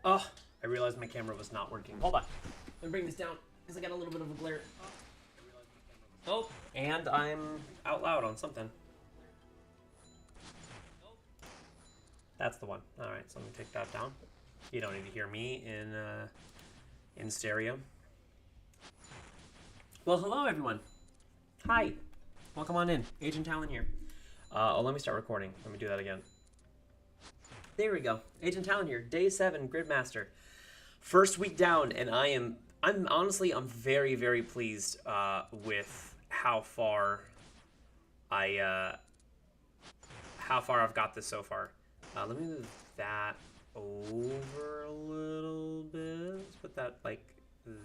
Oh, I realized my camera was not working. Hold on. Let me bring this down because I got a little bit of a glare. Oh, and I'm out loud on something. That's the one. All right, so let me take that down. You don't need to hear me in stereo. Well, hello everyone. Hi. Welcome on in. Agent Talyn here. Oh, let me start recording. Let me do that again. There we go. Agent Talyn here. Day 7, Gridmaster. First week down, and I'm honestly very, very pleased with how far I've got this so far. Let me move that over a little bit. Let's put that like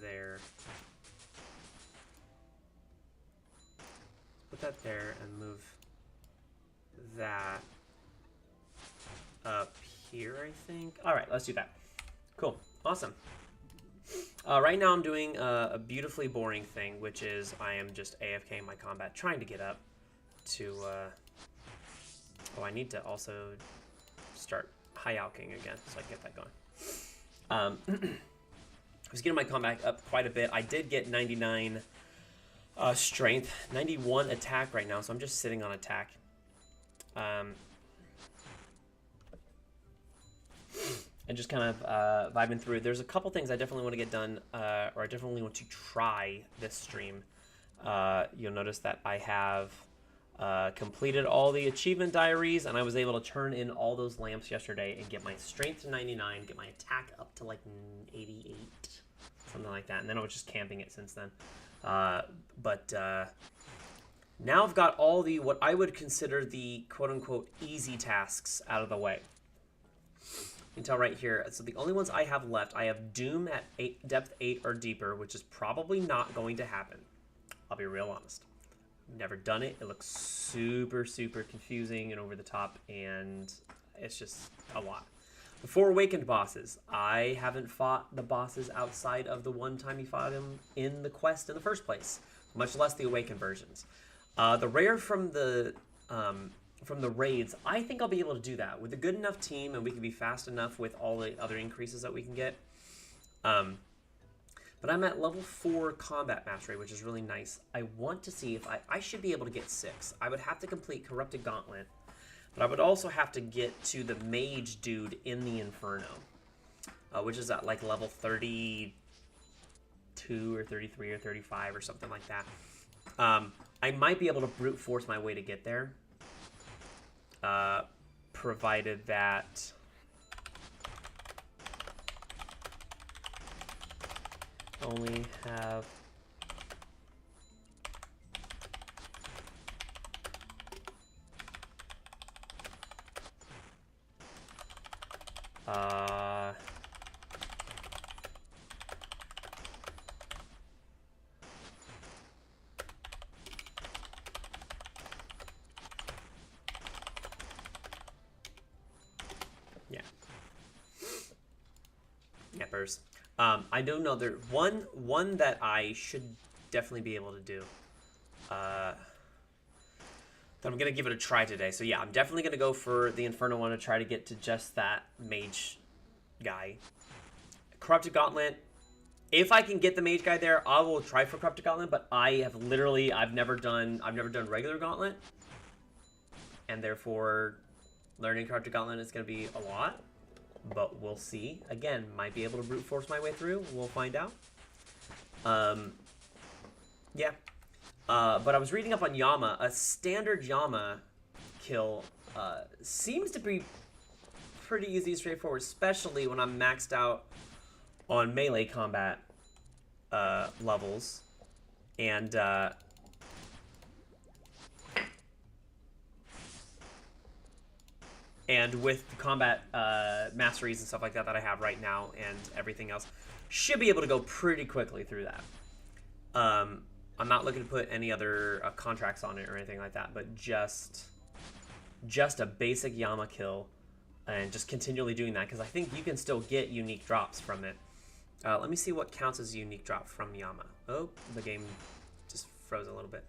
there. Put that there and move that up here, I think. All right, let's do that. Cool, awesome. Right now I'm doing a beautifully boring thing, which is I am just AFK in my combat, trying to get up to... Oh, I need to also start high-alking again, so I get that going. I was getting my combat up quite a bit. I did get 99 strength, 91 attack right now, so I'm just sitting on attack. And just kind of vibing through. There's a couple things I definitely want to get done, or I definitely want to try this stream. You'll notice that I have completed all the achievement diaries, and I was able to turn in all those lamps yesterday and get my strength to 99, get my attack up to like 88, something like that. And then I was just camping it since then. But now I've got all the, what I would consider the quote-unquote easy tasks out of the way. You can tell right here, so the only ones I have left, I have Doom at depth 8 or deeper, which is probably not going to happen. I'll be real honest. Never done it. It looks super, super confusing and over the top, and it's just a lot. The 4 awakened bosses. I haven't fought the bosses outside of the one time you fought them in the quest in the first place, much less the awakened versions. The rare from the raids, I think I'll be able to do that with a good enough team, and we can be fast enough with all the other increases that we can get. But I'm at level 4 combat mastery, which is really nice. I want to see if I should be able to get 6. I would have to complete Corrupted Gauntlet, but I would also have to get to the mage dude in the Inferno, which is at like level 32 or 33 or 35 or something like that. I might be able to brute force my way to get there, provided that only have yeah. Yappers. I don't know. There one that I should definitely be able to do. That I'm gonna give it a try today. So yeah, I'm definitely gonna go for the Inferno one to try to get to just that mage guy. Corrupted Gauntlet. If I can get the mage guy there, I will try for Corrupted Gauntlet. But I've never done regular Gauntlet, and therefore learning Corrupted Gauntlet is gonna be a lot. But we'll see. Again, might be able to brute force my way through. We'll find out. Yeah. But I was reading up on Yama. A standard Yama kill seems to be pretty easy and straightforward, especially when I'm maxed out on melee combat levels. And with the combat masteries and stuff like that that I have right now and everything else, should be able to go pretty quickly through that. I'm not looking to put any other contracts on it or anything like that, but just a basic Yama kill and just continually doing that, because I think you can still get unique drops from it. Let me see what counts as a unique drop from Yama. Oh, the game just froze a little bit.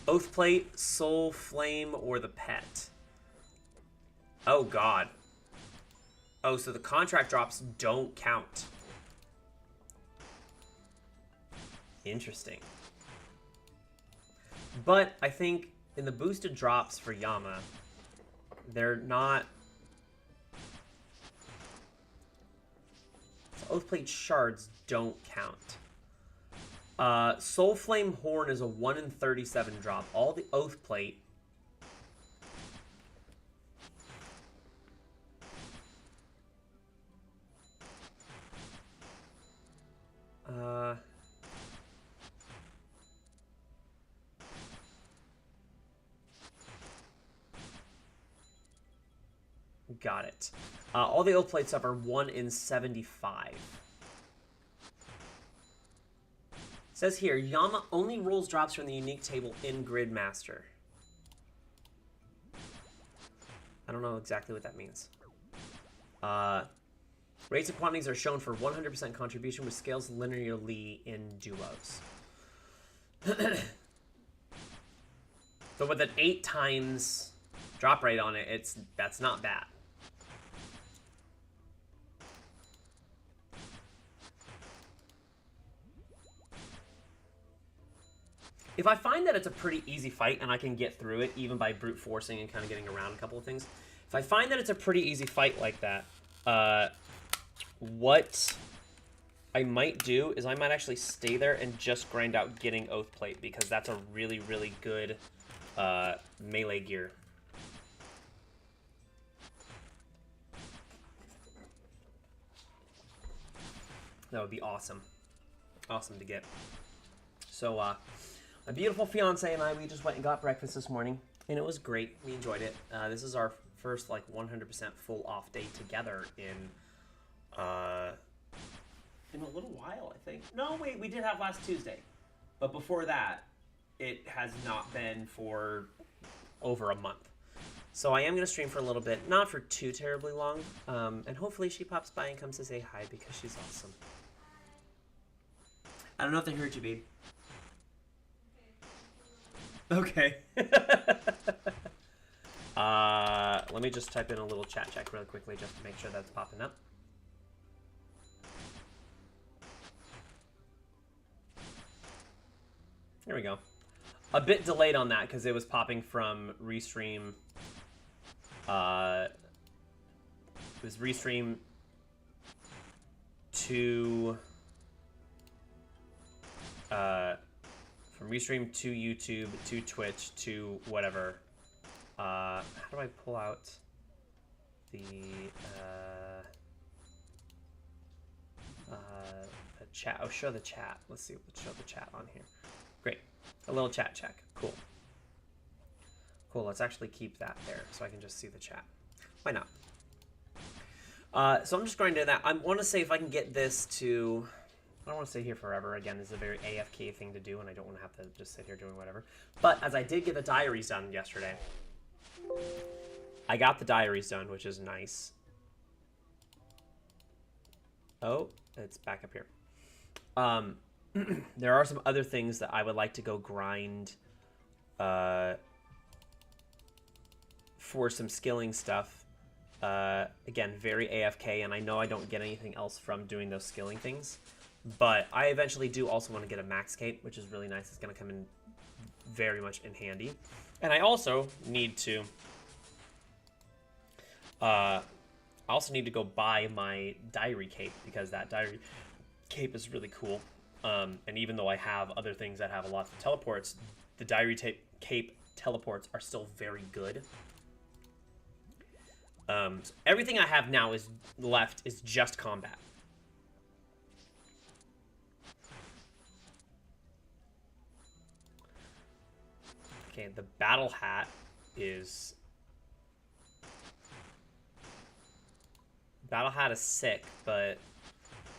Oath Plate, Soul Flame, or the Pet. Oh, God. Oh, so the contract drops don't count. Interesting. But I think in the boosted drops for Yama, they're not... So Oathplate shards don't count. Soul Flame Horn is a 1 in 37 drop. All the Oathplate... Got it. All the Oathplate stuff are 1 in 75. Says here, Yama only rolls drops from the unique table in Gridmaster. I don't know exactly what that means. Rates and quantities are shown for 100% contribution, which scales linearly in duos. So with an 8 times drop rate on it, that's not bad. If I find that it's a pretty easy fight and I can get through it, even by brute forcing and kind of getting around a couple of things, if I find that it's a pretty easy fight like that, what I might do is I might actually stay there and just grind out getting Oathplate, because that's a really, really good melee gear. That would be awesome. Awesome to get. So, my beautiful fiance and I, we just went and got breakfast this morning, and it was great. We enjoyed it. This is our first, like, 100% full off day together in a little while, I think. No, wait, we did have last Tuesday. But before that, it has not been for over a month. So I am going to stream for a little bit, not for too terribly long, and hopefully she pops by and comes to say hi, because she's awesome. I don't know if they heard you, babe. Okay. Let me just type in a little chat check really quickly just to make sure that's popping up. There we go. A bit delayed on that because it was popping from Restream. It was Restream to... from Restream to YouTube to Twitch to whatever. How do I pull out the chat? Oh, show the chat. Let's see. Let's show the chat on here. Great. A little chat check. Cool. Cool. Let's actually keep that there so I can just see the chat. Why not? So I'm just grinding that. I want to say if I can get this to... I don't want to stay here forever. Again, this is a very AFK thing to do, and I don't want to have to just sit here doing whatever. But as I did get the diaries done yesterday, I got the diaries done, which is nice. Oh, it's back up here. There are some other things that I would like to go grind for some skilling stuff. Again, very AFK, and I know I don't get anything else from doing those skilling things. But I eventually do also want to get a max cape, which is really nice. It's going to come in very much in handy. And I also need to... I also need to go buy my diary cape, because that diary cape is really cool. And even though I have other things that have a lot of teleports, the diary cape teleports are still very good. So everything I have now is left is just combat. Okay, the battle hat is... Battle hat is sick, but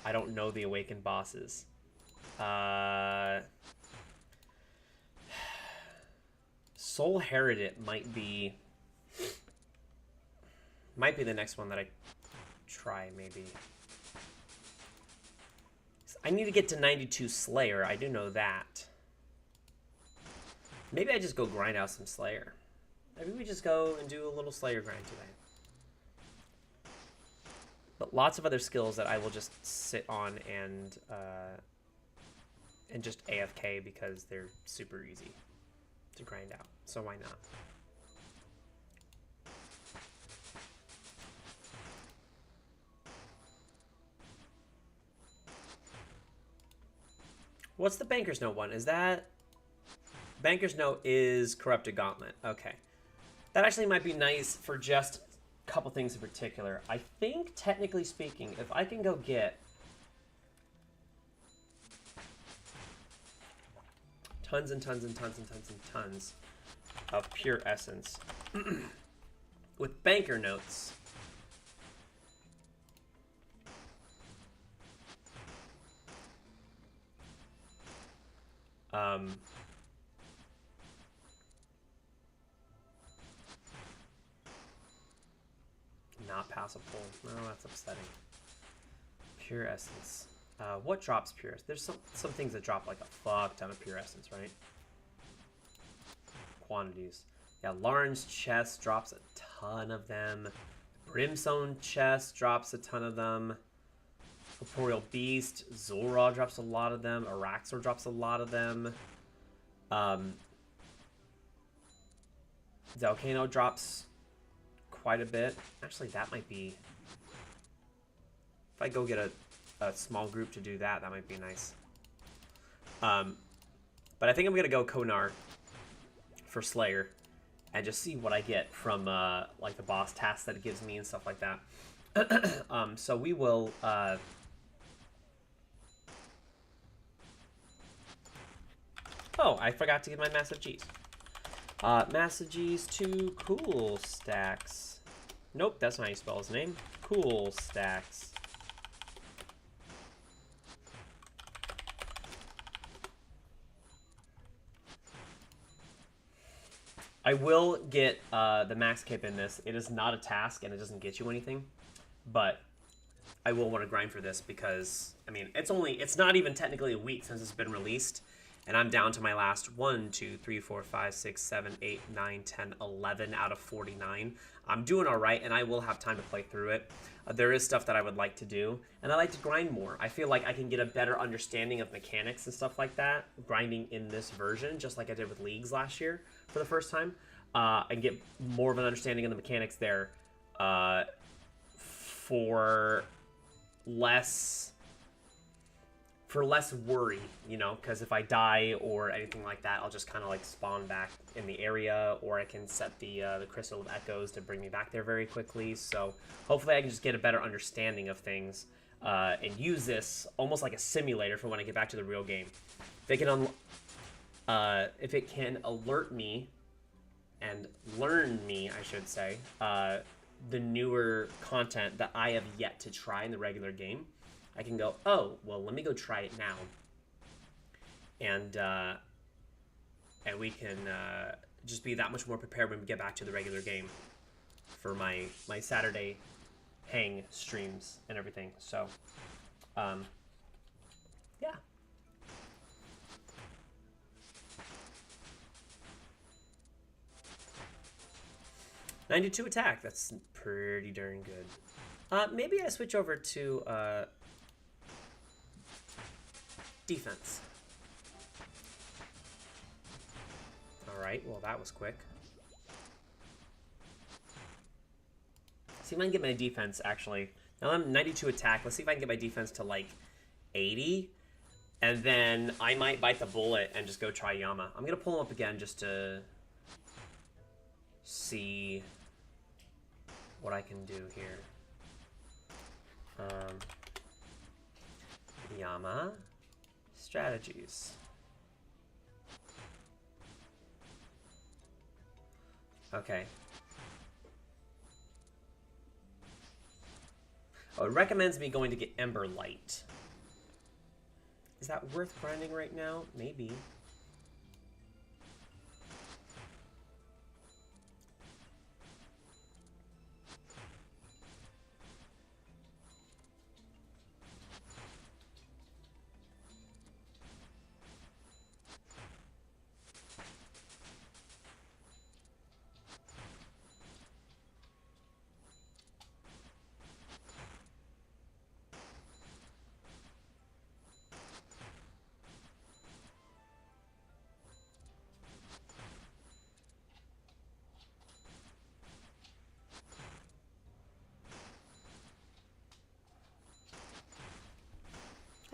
I don't know the awakened bosses. Soul Heredit might be the next one that I try, maybe. I need to get to 92 Slayer. I do know that. Maybe I just go grind out some Slayer. Maybe we just go and do a little Slayer grind today. But lots of other skills that I will just sit on and just AFK because they're super easy to grind out. So why not? What's the Banker's Note one? Is that... Banker's Note is Corrupted Gauntlet. Okay. That actually might be nice for just a couple things in particular. I think, technically speaking, if I can go get tons and tons and tons and tons and tons of pure essence with Banker Notes, not pass a pull. No, that's upsetting. Pure essence. What drops pure? There's some things that drop like a fuck ton of pure essence, right? Quantities. Yeah, Lauren's chest drops a ton of them. Brimstone chest drops a ton of them. Corporeal Beast, Zora drops a lot of them. Araxor drops a lot of them. Volcano drops quite a bit. Actually, that might be... If I go get a small group to do that, that might be nice. But I think I'm going to go Konar for Slayer and just see what I get from like the boss tasks that it gives me and stuff like that. So we will... Oh, I forgot to give my Massive G's. Massive G's to Cool Stacks. Nope, that's not how you spell his name. Cool Stacks. I will get the max cape in this. It is not a task and it doesn't get you anything, but I will want to grind for this because, I mean, it's not even technically a week since it's been released, and I'm down to my last 1, 2, 3, 4, 5, 6, 7, 8, 9, 10, 11 out of 49. I'm doing all right, and I will have time to play through it. There is stuff that I would like to do, and I like to grind more. I feel like I can get a better understanding of mechanics and stuff like that, grinding in this version, just like I did with Leagues last year for the first time, and get more of an understanding of the mechanics there for less worry, you know, because if I die or anything like that, I'll just kind of like spawn back in the area, or I can set the Crystal of Echoes to bring me back there very quickly. So hopefully I can just get a better understanding of things and use this almost like a simulator for when I get back to the real game. If it can alert me and learn me, I should say, the newer content that I have yet to try in the regular game, I can go, oh, well, let me go try it now. And we can just be that much more prepared when we get back to the regular game for my Saturday hang streams and everything. So, yeah. '92 attack. That's pretty darn good. Maybe I switch over to defense. Alright, well that was quick. See if I can get my defense, actually. Now I'm 92 attack. Let's see if I can get my defense to like 80. And then I might bite the bullet and just go try Yama. I'm going to pull him up again just to see what I can do here. Yama. Strategies. Okay. Oh, it recommends me going to get Ember Light. Is that worth grinding right now? Maybe.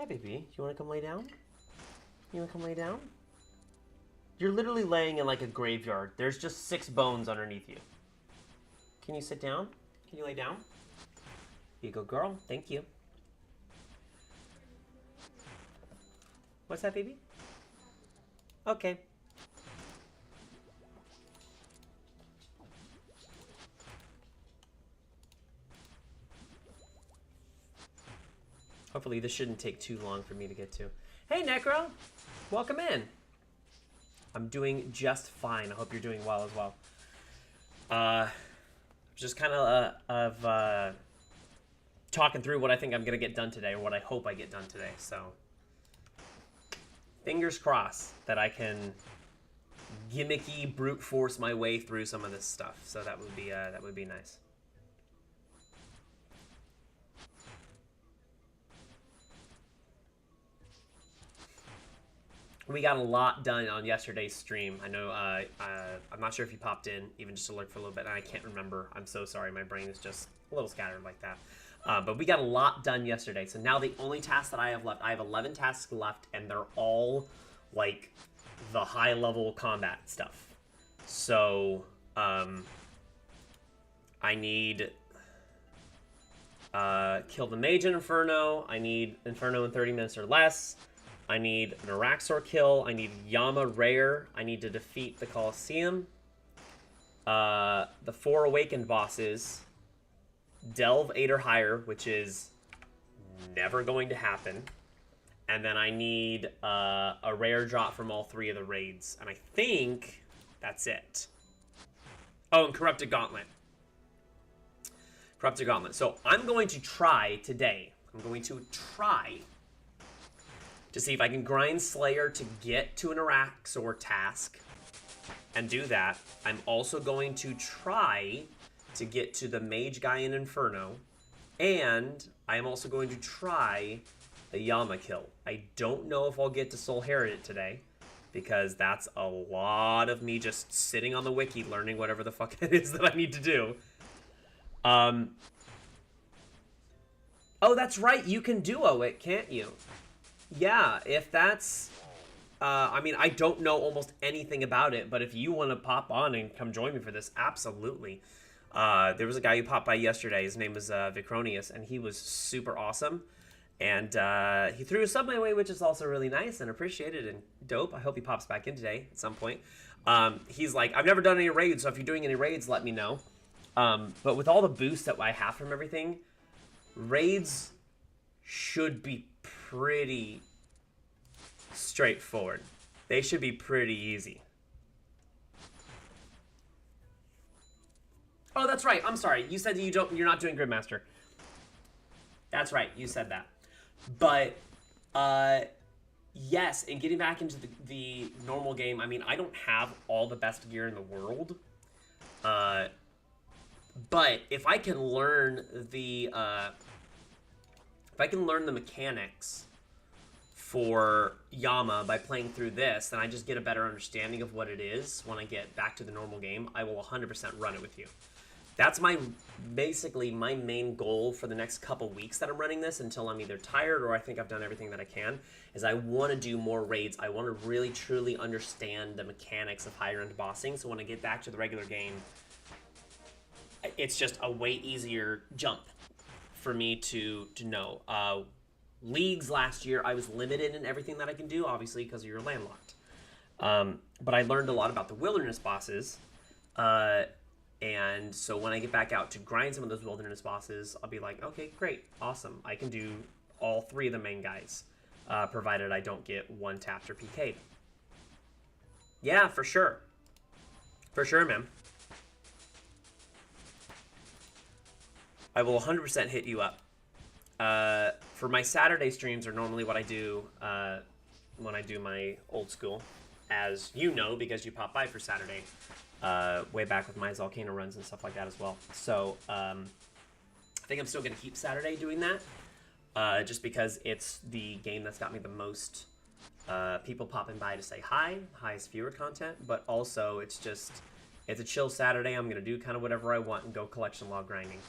baby. You want to come lay down? You want to come lay down? You're literally laying in like a graveyard. There's just 6 bones underneath you. Can you sit down? Can you lay down? Here you go, girl. Thank you. What's that, baby? Okay. Hopefully this shouldn't take too long for me to get to. Hey, Necro! Welcome in. I'm doing just fine. I hope you're doing well as well. Just kind of talking through what I think I'm going to get done today, or what I hope I get done today. So, fingers crossed that I can gimmicky brute force my way through some of this stuff. So that would be nice. We got a lot done on yesterday's stream. I know, I'm not sure if you popped in, even just to lurk for a little bit, and I can't remember. I'm so sorry, my brain is just a little scattered like that. But we got a lot done yesterday, so now the only task that I have left, I have 11 tasks left, and they're all, like, the high-level combat stuff. So, I need, kill the mage in Inferno, I need Inferno in 30 minutes or less, I need an Araxor kill. I need Yama rare. I need to defeat the Colosseum. The 4 awakened bosses. Delve 8 or higher, which is never going to happen. And then I need a rare drop from all 3 of the raids. And I think that's it. Oh, and Corrupted Gauntlet. Corrupted Gauntlet. So I'm going to try today. I'm going to try to see if I can grind Slayer to get to an Araxor task and do that. I'm also going to try to get to the mage guy in Inferno, and I am also going to try a Yama kill. I don't know if I'll get to Soul Heritage today, because that's a lot of me just sitting on the wiki learning whatever the fuck it is that I need to do. Oh, that's right, you can duo it, can't you? Yeah, if that's... I mean, I don't know almost anything about it, but if you want to pop on and come join me for this, absolutely. There was a guy who popped by yesterday. His name was Vicronius, and he was super awesome. And he threw a sub my way, which is also really nice and appreciated and dope. I hope he pops back in today at some point. He's like, I've never done any raids, so if you're doing any raids, let me know. But with all the boosts that I have from everything, raids should be pretty straightforward. They should be pretty easy. Oh, that's right. I'm sorry. You said you're not doing Gridmaster. That's right. You said that. But yes, and getting back into the normal game, I mean, I don't have all the best gear in the world. But if I can learn the mechanics for Yama by playing through this, then I just get a better understanding of what it is when I get back to the normal game. I will 100% run it with you. That's basically my main goal for the next couple weeks that I'm running this, until I'm either tired or I think I've done everything that I can, is I want to do more raids. I want to really truly understand the mechanics of higher end bossing, so when I get back to the regular game, it's just a way easier jump for me to know. Leagues last year, I was limited in everything that I can do, obviously, because you're landlocked. But I learned a lot about the wilderness bosses, and so when I get back out to grind some of those wilderness bosses, I'll be like, okay, great, awesome. I can do all 3 of the main guys, provided I don't get one tapped or PK'd. Yeah, for sure. For sure, man. I will 100% hit you up. For my Saturday streams are normally what I do when I do my old school, as you know, because you pop by for Saturday. Way back with my Zalcana runs and stuff like that as well. So I think I'm still going to keep Saturday doing that, just because it's the game that's got me the most people popping by to say hi, highest viewer content, but also it's a chill Saturday. I'm going to do kind of whatever I want and go collection log grinding,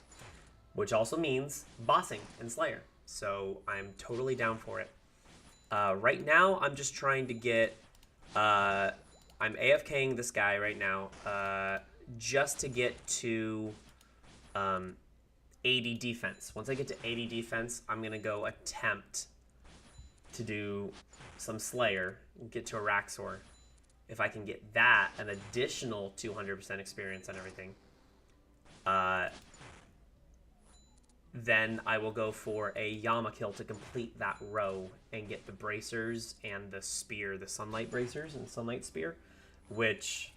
which also means bossing and Slayer. So I'm totally down for it. Right now, I'm just trying to get... I'm AFKing this guy right now just to get to 80 defense. Once I get to 80 defense, I'm going to go attempt to do some Slayer and get to a Raxor. If I can get that, an additional 200% experience and everything, then I will go for a Yama kill to complete that row and get the bracers and the spear, the sunlight bracers and sunlight spear, which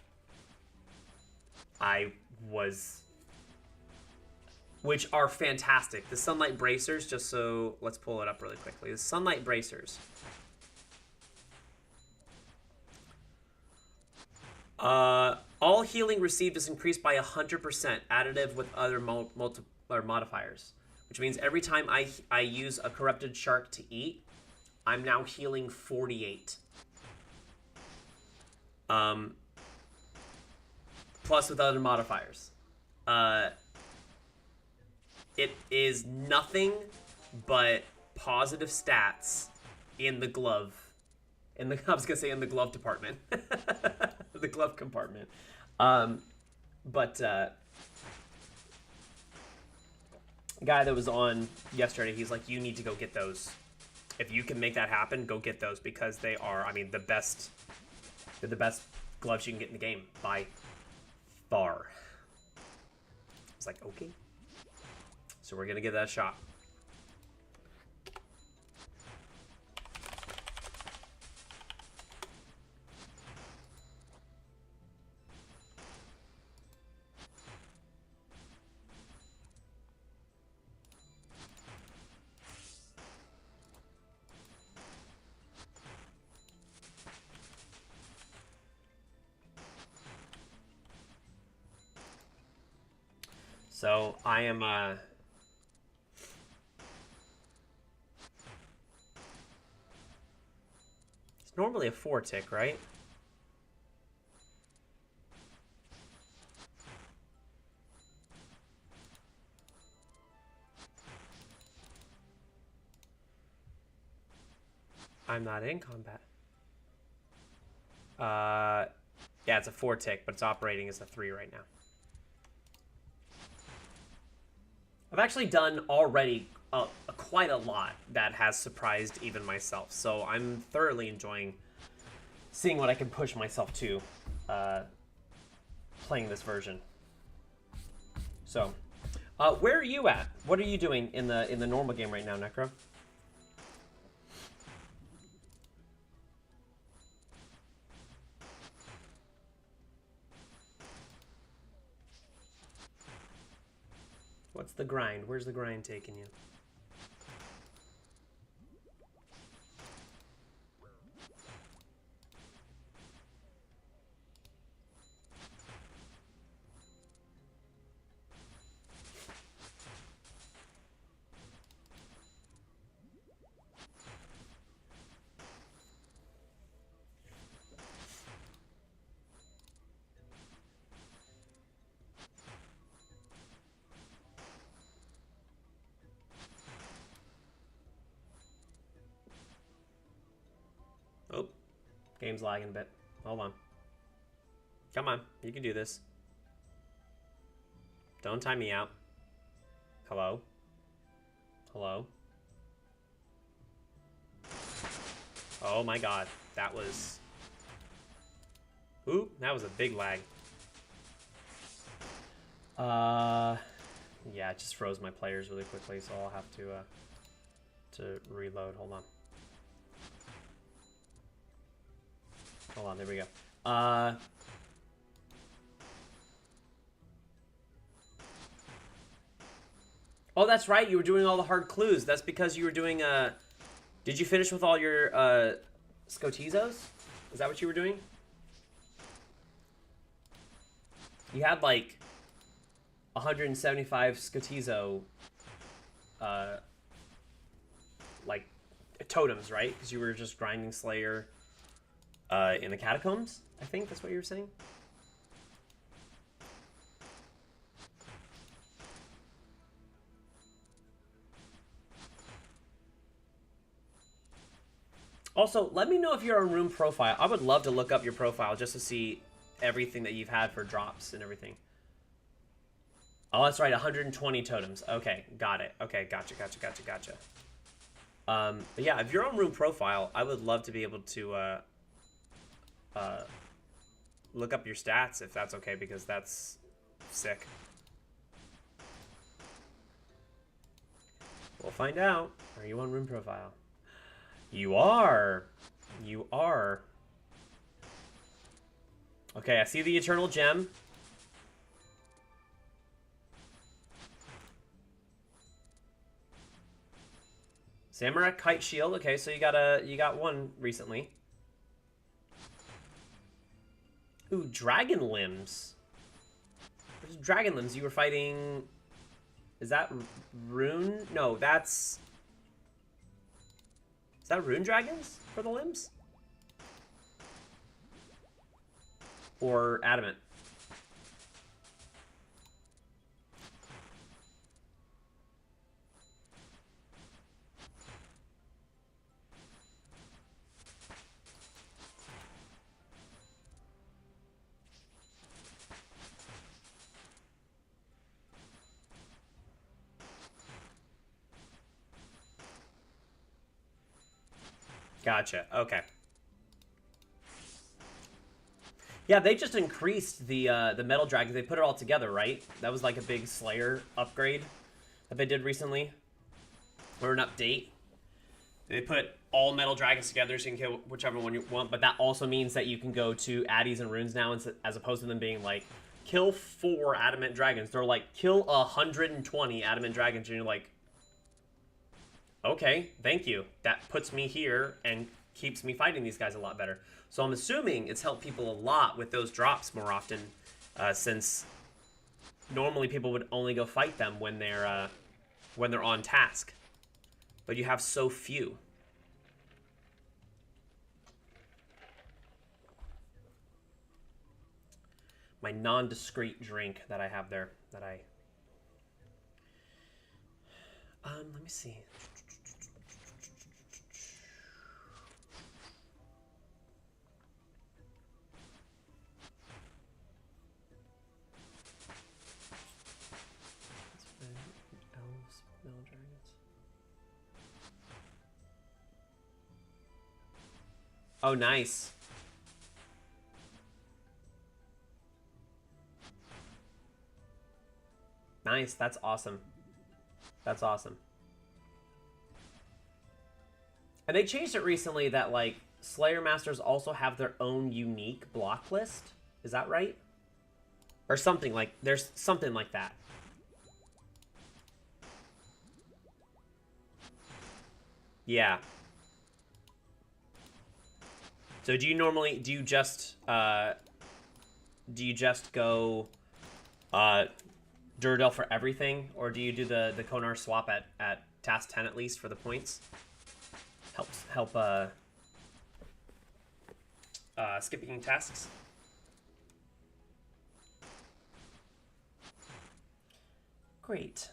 which are fantastic. The sunlight bracers, just so, let's pull it up really quickly. The sunlight bracers. All healing received is increased by 100%, additive with other modifiers. Which means every time I use a corrupted shark to eat, I'm now healing 48. Plus with other modifiers. It is nothing but positive stats in the glove. I was gonna say in the glove department. The glove compartment. Guy that was on yesterday, he's like, you need to go get those. If you can make that happen, go get those, because they are, I mean, they're the best gloves you can get in the game by far. I was like, okay. So we're gonna give that a shot. So I am it's normally a 4 tick, right? I'm not in combat. Yeah, it's a 4 tick, but it's operating as a 3 right now. I've actually done already quite a lot that has surprised even myself, so I'm thoroughly enjoying seeing what I can push myself to playing this version. So, where are you at? What are you doing in the normal game right now, Necro? What's the grind? Where's the grind taking you? Oh, game's lagging a bit. Hold on. Come on, you can do this. Don't time me out. Hello? Hello? Oh my god, that was... Ooh, that was a big lag. Yeah, it just froze my players really quickly, so I'll have to reload. Hold on. Hold on, there we go. Oh, that's right, you were doing all the hard clues. That's because you were doing, did you finish with all your, Scotizos? Is that what you were doing? You had, like, 175 Scotizo, like, totems, right? Because you were just grinding Slayer, in the catacombs, I think that's what you were saying. Also, let me know if you're on room profile. I would love to look up your profile just to see everything that you've had for drops and everything. Oh, that's right, 120 totems. Okay, got it. Okay, gotcha. But yeah, if you're on room profile, I would love to be able to look up your stats if that's okay, because that's sick. We'll find out. Are you on room profile? You are. You are. Okay, I see the Eternal Gem. Samurai Kite Shield. Okay, so you got one recently. Ooh, Dragon Limbs. There's Dragon Limbs. You were fighting... Is that Rune? No, that's... Is that Rune Dragons for the limbs? Or Adamant? Gotcha. Okay. Yeah, they just increased the metal dragons. They put it all together, right? That was like a big Slayer upgrade that they did recently, or an update. They put all metal dragons together, so you can kill whichever one you want. But that also means that you can go to Addies and Runes now, as opposed to them being like, kill 4 adamant dragons. They're like, kill 120 adamant dragons, and you're like, okay, thank you. That puts me here and keeps me fighting these guys a lot better. So I'm assuming it's helped people a lot with those drops more often, since normally people would only go fight them when they're on task. But you have so few. My non-discreet drink that I have there, that I... let me see. Oh, nice. Nice, that's awesome. That's awesome. And they changed it recently that, like, Slayer Masters also have their own unique block list. Is that right? Or something like... There's something like that. Yeah. So do you normally... Do you just go... Duradel for everything? Or do you do the Konar swap at task 10 at least for the points? Help skipping tasks. Great.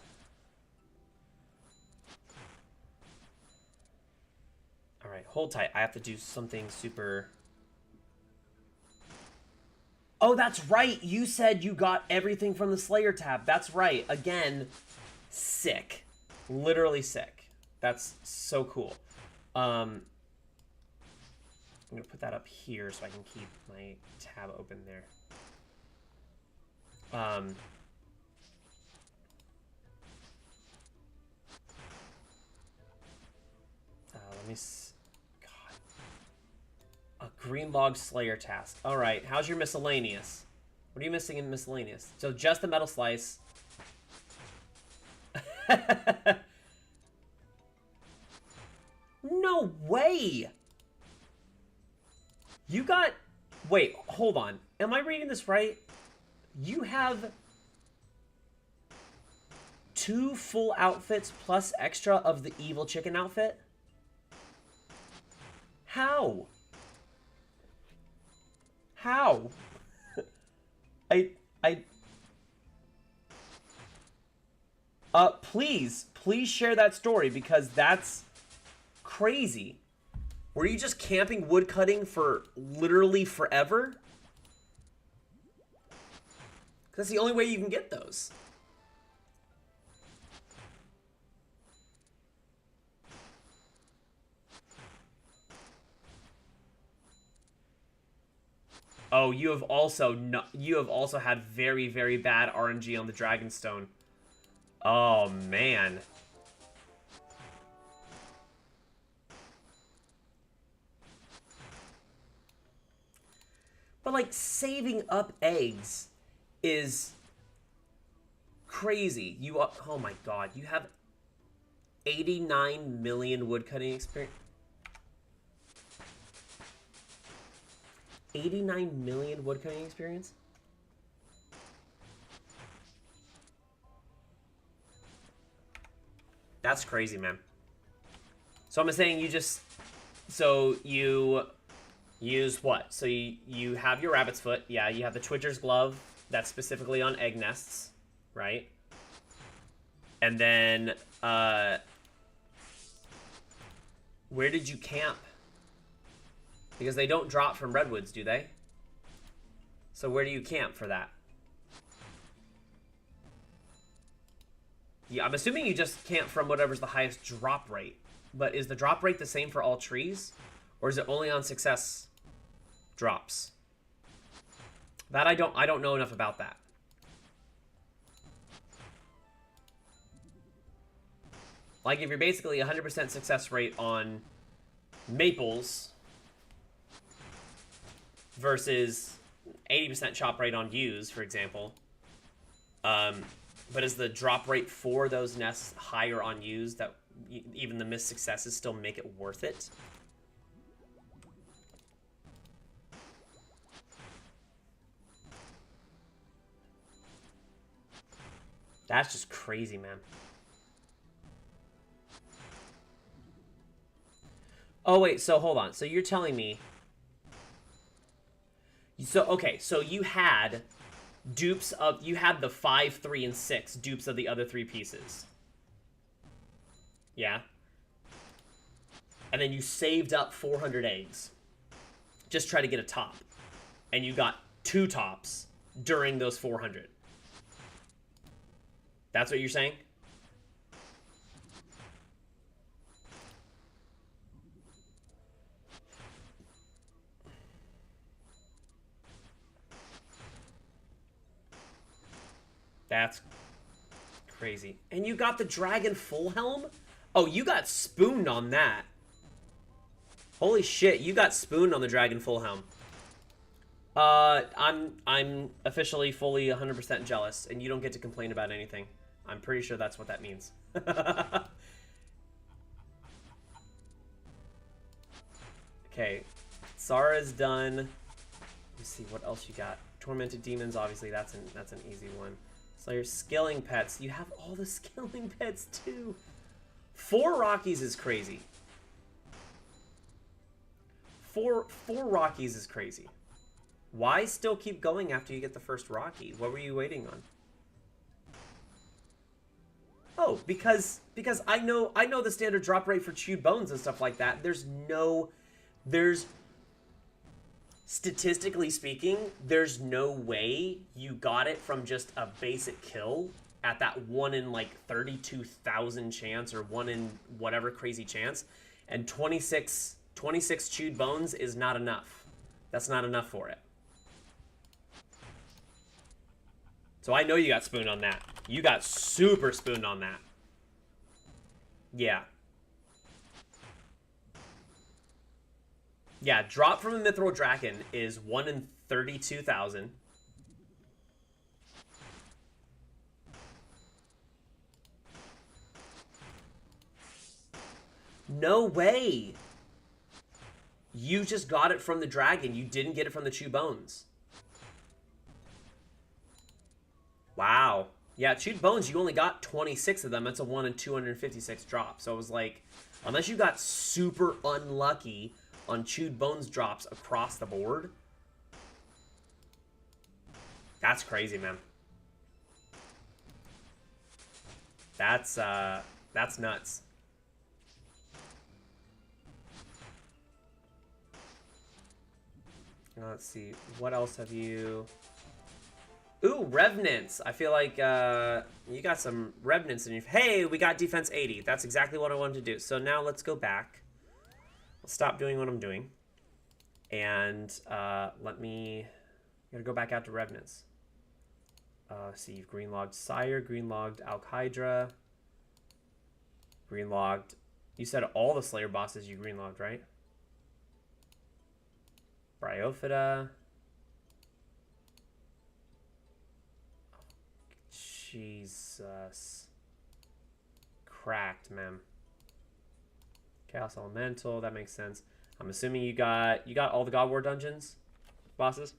All right, hold tight. I have to do something super... Oh, that's right. You said you got everything from the Slayer tab. That's right. Again, sick. Literally sick. That's so cool. I'm going to put that up here so I can keep my tab open there. Let me... God. A green log Slayer task. All right. How's your miscellaneous? What are you missing in miscellaneous? So just the metal slice. No way! You got... Wait, hold on. Am I reading this right? You have 2 full outfits plus extra of the evil chicken outfit? How? How? please share that story, because that's crazy. Were you just camping wood cutting for literally forever? That's the only way you can get those. Oh, you have also had very, very bad RNG on the Dragonstone. Oh man. But like saving up eggs is crazy. Oh my god, you have 89 million woodcutting experience. 89 million woodcutting experience? That's crazy, man. So I'm saying you use what? So you have your rabbit's foot. Yeah, you have the Twitcher's glove that's specifically on egg nests, right? And then, where did you camp? Because they don't drop from redwoods, do they? So where do you camp for that? Yeah, I'm assuming you just camp from whatever's the highest drop rate. But is the drop rate the same for all trees? Or is it only on success drops? That I don't know enough about that. Like if you're basically 100% success rate on maples versus 80% chop rate on yews, for example. But is the drop rate for those nests higher on yews that even the missed successes still make it worth it? That's just crazy, man. Oh, wait, so hold on. So you're telling me... So, okay, so you had dupes of... You had the 5, 3, and 6 dupes of the other 3 pieces. Yeah? And then you saved up 400 eggs. Just try to get a top. And you got 2 tops during those 400. That's what you're saying? That's crazy. And you got the dragon full helm? Oh, you got spooned on that. Holy shit, you got spooned on the dragon full helm. I'm officially fully 100% jealous, and you don't get to complain about anything. I'm pretty sure that's what that means. Okay, Sara's done. Let me see what else you got. Tormented demons, obviously that's an easy one. So your skilling pets, you have all the skilling pets too. 4 Rockies is crazy. Four Rockies is crazy. Why still keep going after you get the first Rocky? What were you waiting on? Oh, because I know the standard drop rate for chewed bones and stuff like that. There's statistically speaking, there's no way you got it from just a basic kill at that 1 in like 32,000 chance or 1 in whatever crazy chance, and 26 chewed bones is not enough. That's not enough for it. So I know you got spooned on that. You got super spooned on that. Yeah. Yeah, drop from a Mithril Draken is 1 in 32,000. No way! You just got it from the dragon. You didn't get it from the chew bones. Wow. Yeah, chewed bones, you only got 26 of them. That's a 1 in 256 drop. So it was like, unless you got super unlucky on chewed bones drops across the board, that's crazy, man. That's nuts. Let's see. What else have you... Ooh, Revenants. I feel like you got some Revenants in your... Hey, we got defense 80. That's exactly what I wanted to do. So now let's go back. I'll stop doing what I'm doing. And let me... I'm going to go back out to Revenants. See, you've green-logged Sire, green-logged Alk-Hydra, green-logged... You said all the Slayer bosses you green-logged, right? Bryophyta. Jesus. Cracked, man. Chaos Elemental, that makes sense. I'm assuming you got all the God War dungeons bosses?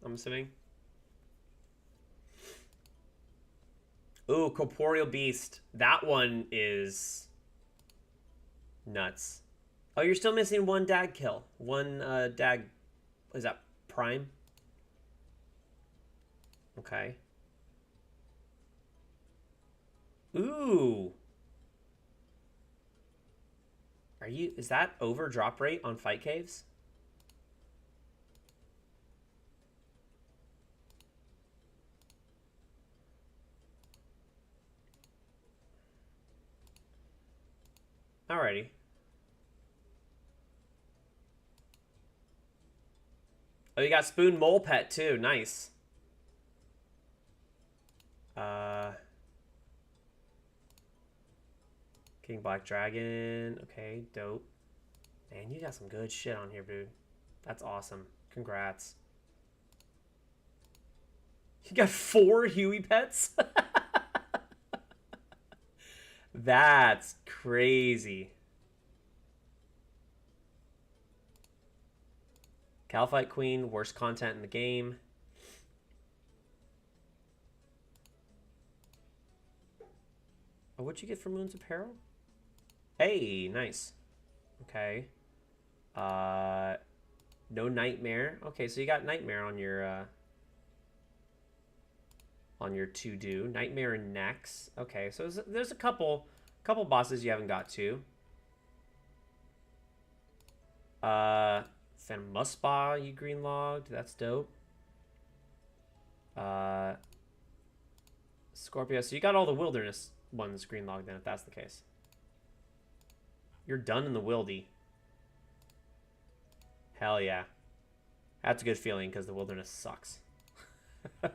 I'm assuming. Ooh, Corporeal Beast. That one is nuts. Oh, you're still missing one dag kill. One dag... Is that Prime? Okay. Ooh. Is that over drop rate on fight caves? Alrighty. Oh, you got Spoon Mole Pet too. Nice. King Black Dragon. Okay, dope. Man, you got some good shit on here, dude. That's awesome. Congrats. You got 4 Huey pets? That's crazy. Calfight Queen, worst content in the game. Oh, what'd you get from Moon's Apparel? Hey, nice. Okay. No Nightmare. Okay, so you got Nightmare on your to-do. Nightmare and Nex. Okay, so there's a couple bosses you haven't got to. Phantom Muspa you green logged. That's dope. Scorpio. So you got all the wilderness ones green logged then, if that's the case. You're done in the wildy. Hell yeah. That's a good feeling because the wilderness sucks. Let's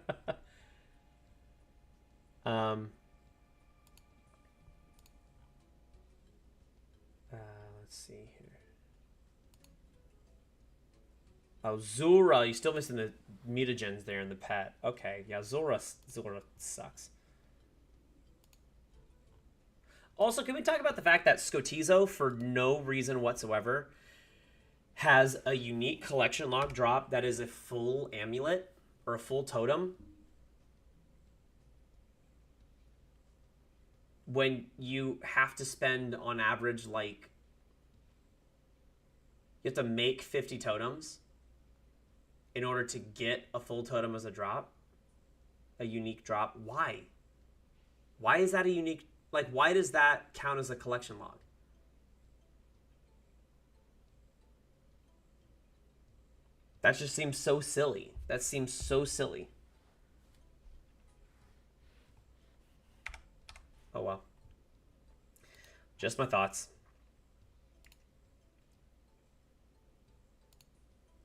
see here. Oh, Zura. You're still missing the mutagens there in the pet. Okay, yeah, Zura sucks. Also, can we talk about the fact that Skotizo, for no reason whatsoever, has a unique collection log drop that is a full amulet or a full totem when you have to spend on average like you have to make 50 totems in order to get a full totem as a drop, a unique drop. Why is that a unique, like, why does that count as a collection log? That just seems so silly. That seems so silly. Oh well. Just my thoughts.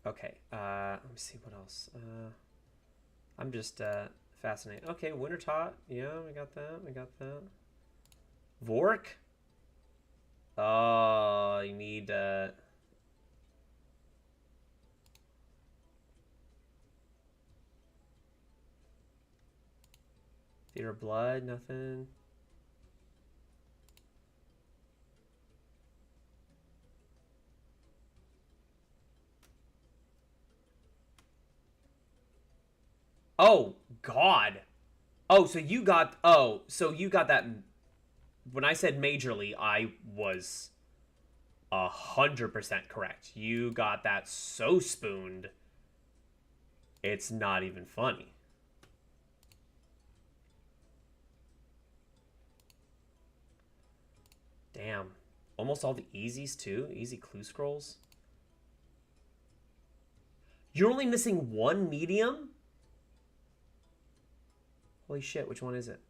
Okay, let me see what else. I'm just fascinated. Okay, Winter Tot. Yeah, we got that. We got that. Vork? Oh, you need Theater of Blood, nothing. Oh, God. Oh, so you got... Oh, so you got that... When I said majorly, I was 100% correct. You got that so spooned, it's not even funny. Damn. Almost all the easies, too? Easy clue scrolls? You're only missing one medium? Holy shit, which one is it?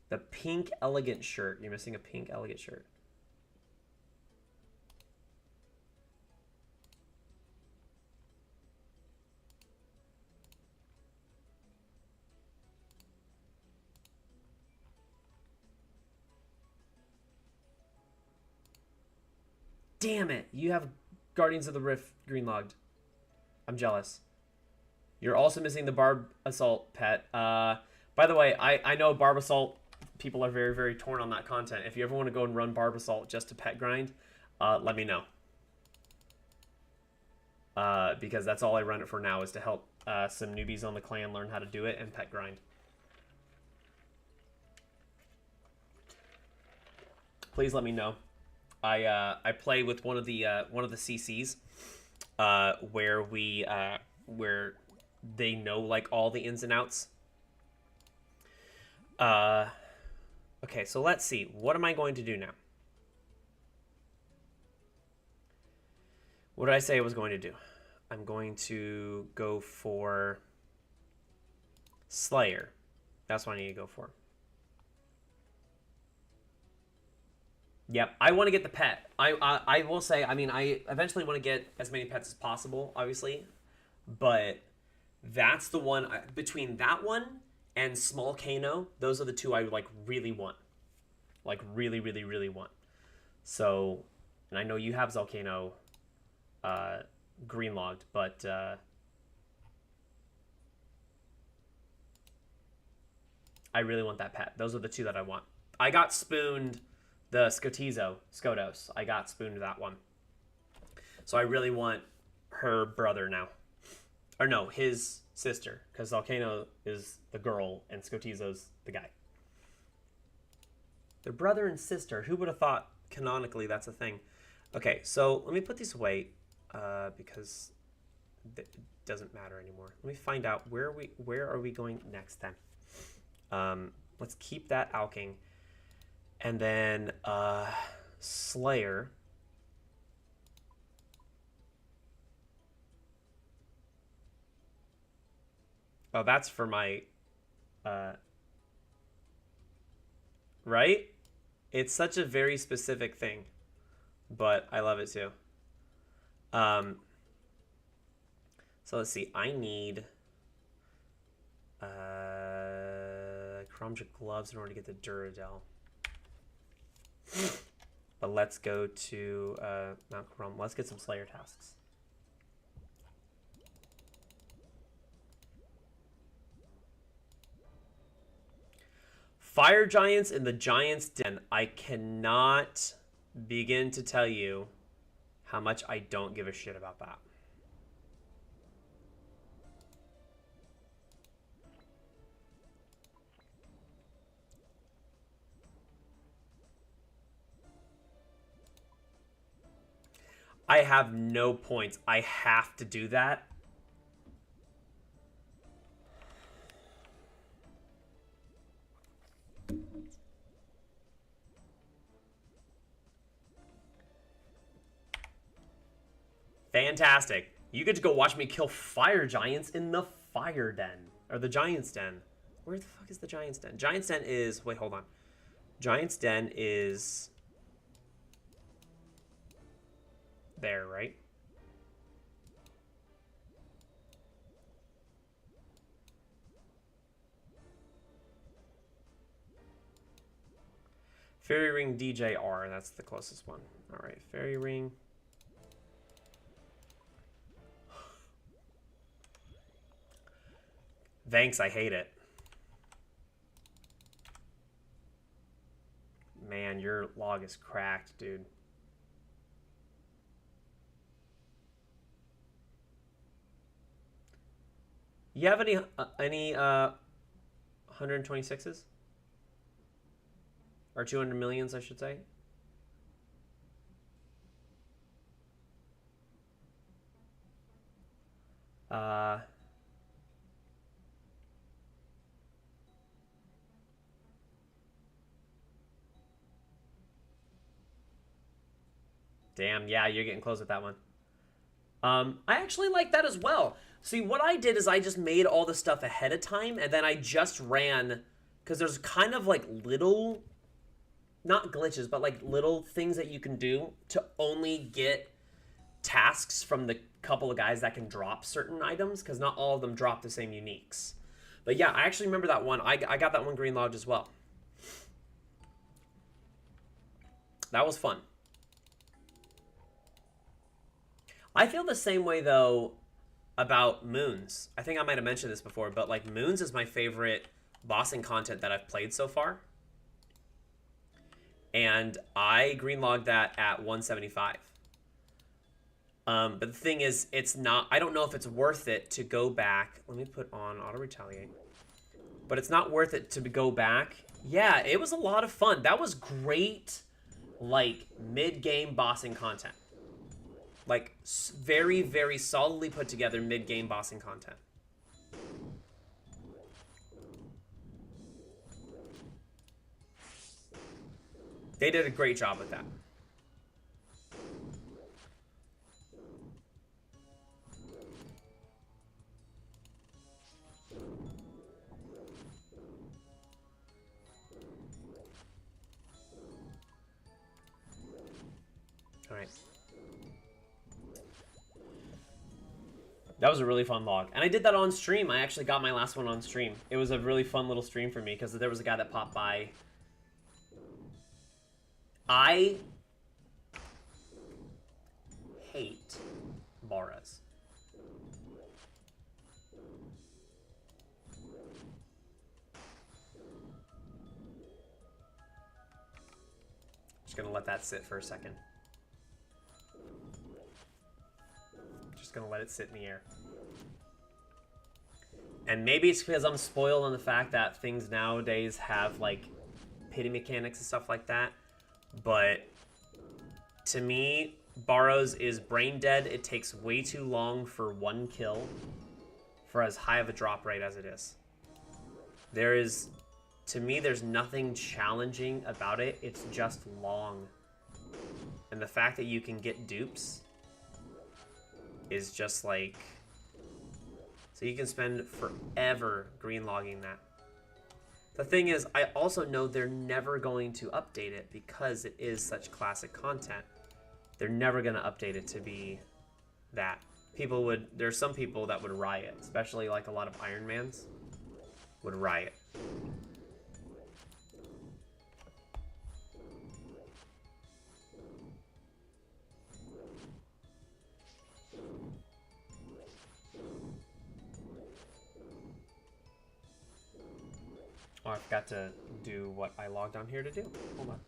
The pink elegant shirt. You're missing a pink elegant shirt. Damn it! You have Guardians of the Rift green-logged. I'm jealous. You're also missing the Barb Assault pet. By the way, I know Barb Assault people are very, very torn on that content. If you ever want to go and run Barb Assault just to pet grind, let me know. Because that's all I run it for now, is to help some newbies on the clan learn how to do it and pet grind. Please let me know. I play with one of the CCs where they know like all the ins and outs. Okay, so let's see. What am I going to do now? What did I say I was going to do? I'm going to go for Slayer. That's what I need to go for. Yep, I want to get the pet. I will say, I mean, I eventually want to get as many pets as possible, obviously. But that's the one, between that one and Small Kano, those are the two I like really want. Like really, really, really want. So, and I know you have Zalcano green logged, but I really want that pet. Those are the two that I want. I got spooned the Skotos. I got spooned that one. So I really want her brother now. Or no, his sister. Because Zalcano is the girl and Skotizo's the guy. They're brother and sister. Who would have thought canonically that's a thing? Okay, so let me put these away because it doesn't matter anymore. Let me find out where are we going next then. Let's keep that alking. And then Slayer. Oh, that's for my right? It's such a very specific thing, but I love it too. So let's see. I need Chromjic gloves in order to get the Duradel. But let's go to Mount Chrome. Let's get some Slayer tasks. Fire Giants in the Giants' Den. I cannot begin to tell you how much I don't give a shit about that. I have no points. I have to do that. Fantastic. You get to go watch me kill fire giants in the fire den. Or the Giant's Den. Where the fuck is the Giant's Den? Giant's Den is... Wait, hold on. Giant's Den is... there, right? Fairy Ring DJR. That's the closest one. Alright, Fairy Ring... Thanks, I hate it. Man, your log is cracked, dude. You have any 126s? Or 200 millions, I should say? Damn, yeah, you're getting close with that one. I actually like that as well. See, what I did is I just made all the stuff ahead of time, and then I just ran, because there's kind of like little, not glitches, but like little things that you can do to only get tasks from the couple of guys that can drop certain items, because not all of them drop the same uniques. But yeah, I actually remember that one. I got that one green logged as well. That was fun. I feel the same way, though, about Moons. I think I might have mentioned this before, but like Moons is my favorite bossing content that I've played so far. And I greenlogged that at 175. But the thing is, it's not, I don't know if it's worth it to go back. Let me put on auto retaliate. But it's not worth it to go back. Yeah, it was a lot of fun. That was great, like, mid-game bossing content. Like, very, very solidly put together mid-game bossing content. They did a great job with that. All right. That was a really fun log. And I did that on stream. I actually got my last one on stream. It was a really fun little stream for me because there was a guy that popped by. I hate Baras. Just gonna let that sit for a second. Just gonna let it sit in the air. And maybe it's because I'm spoiled on the fact that things nowadays have like pity mechanics and stuff like that. But to me, Baros is brain dead. It takes way too long for one kill for as high of a drop rate as it is. There is, to me, there's nothing challenging about it. It's just long. And the fact that you can get dupes is just like, so you can spend forever green logging that. The thing is, I also know they're never going to update it because it is such classic content. They're never going to update it to be that. People would, there's some people that would riot, especially like a lot of Iron Mans would riot. Oh, I forgot to do what I logged on here to do. Hold on.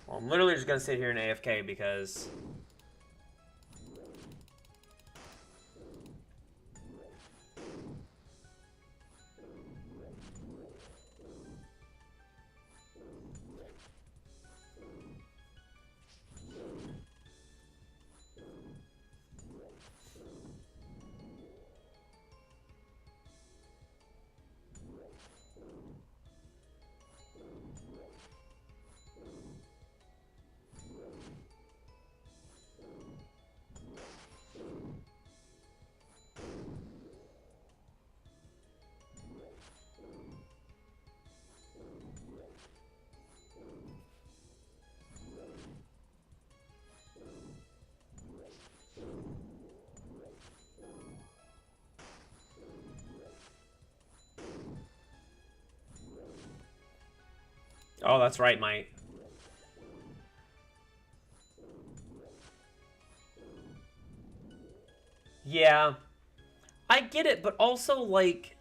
Well, I'm literally just gonna sit here in AFK because oh, that's right, mate. Yeah, I get it, but also, like,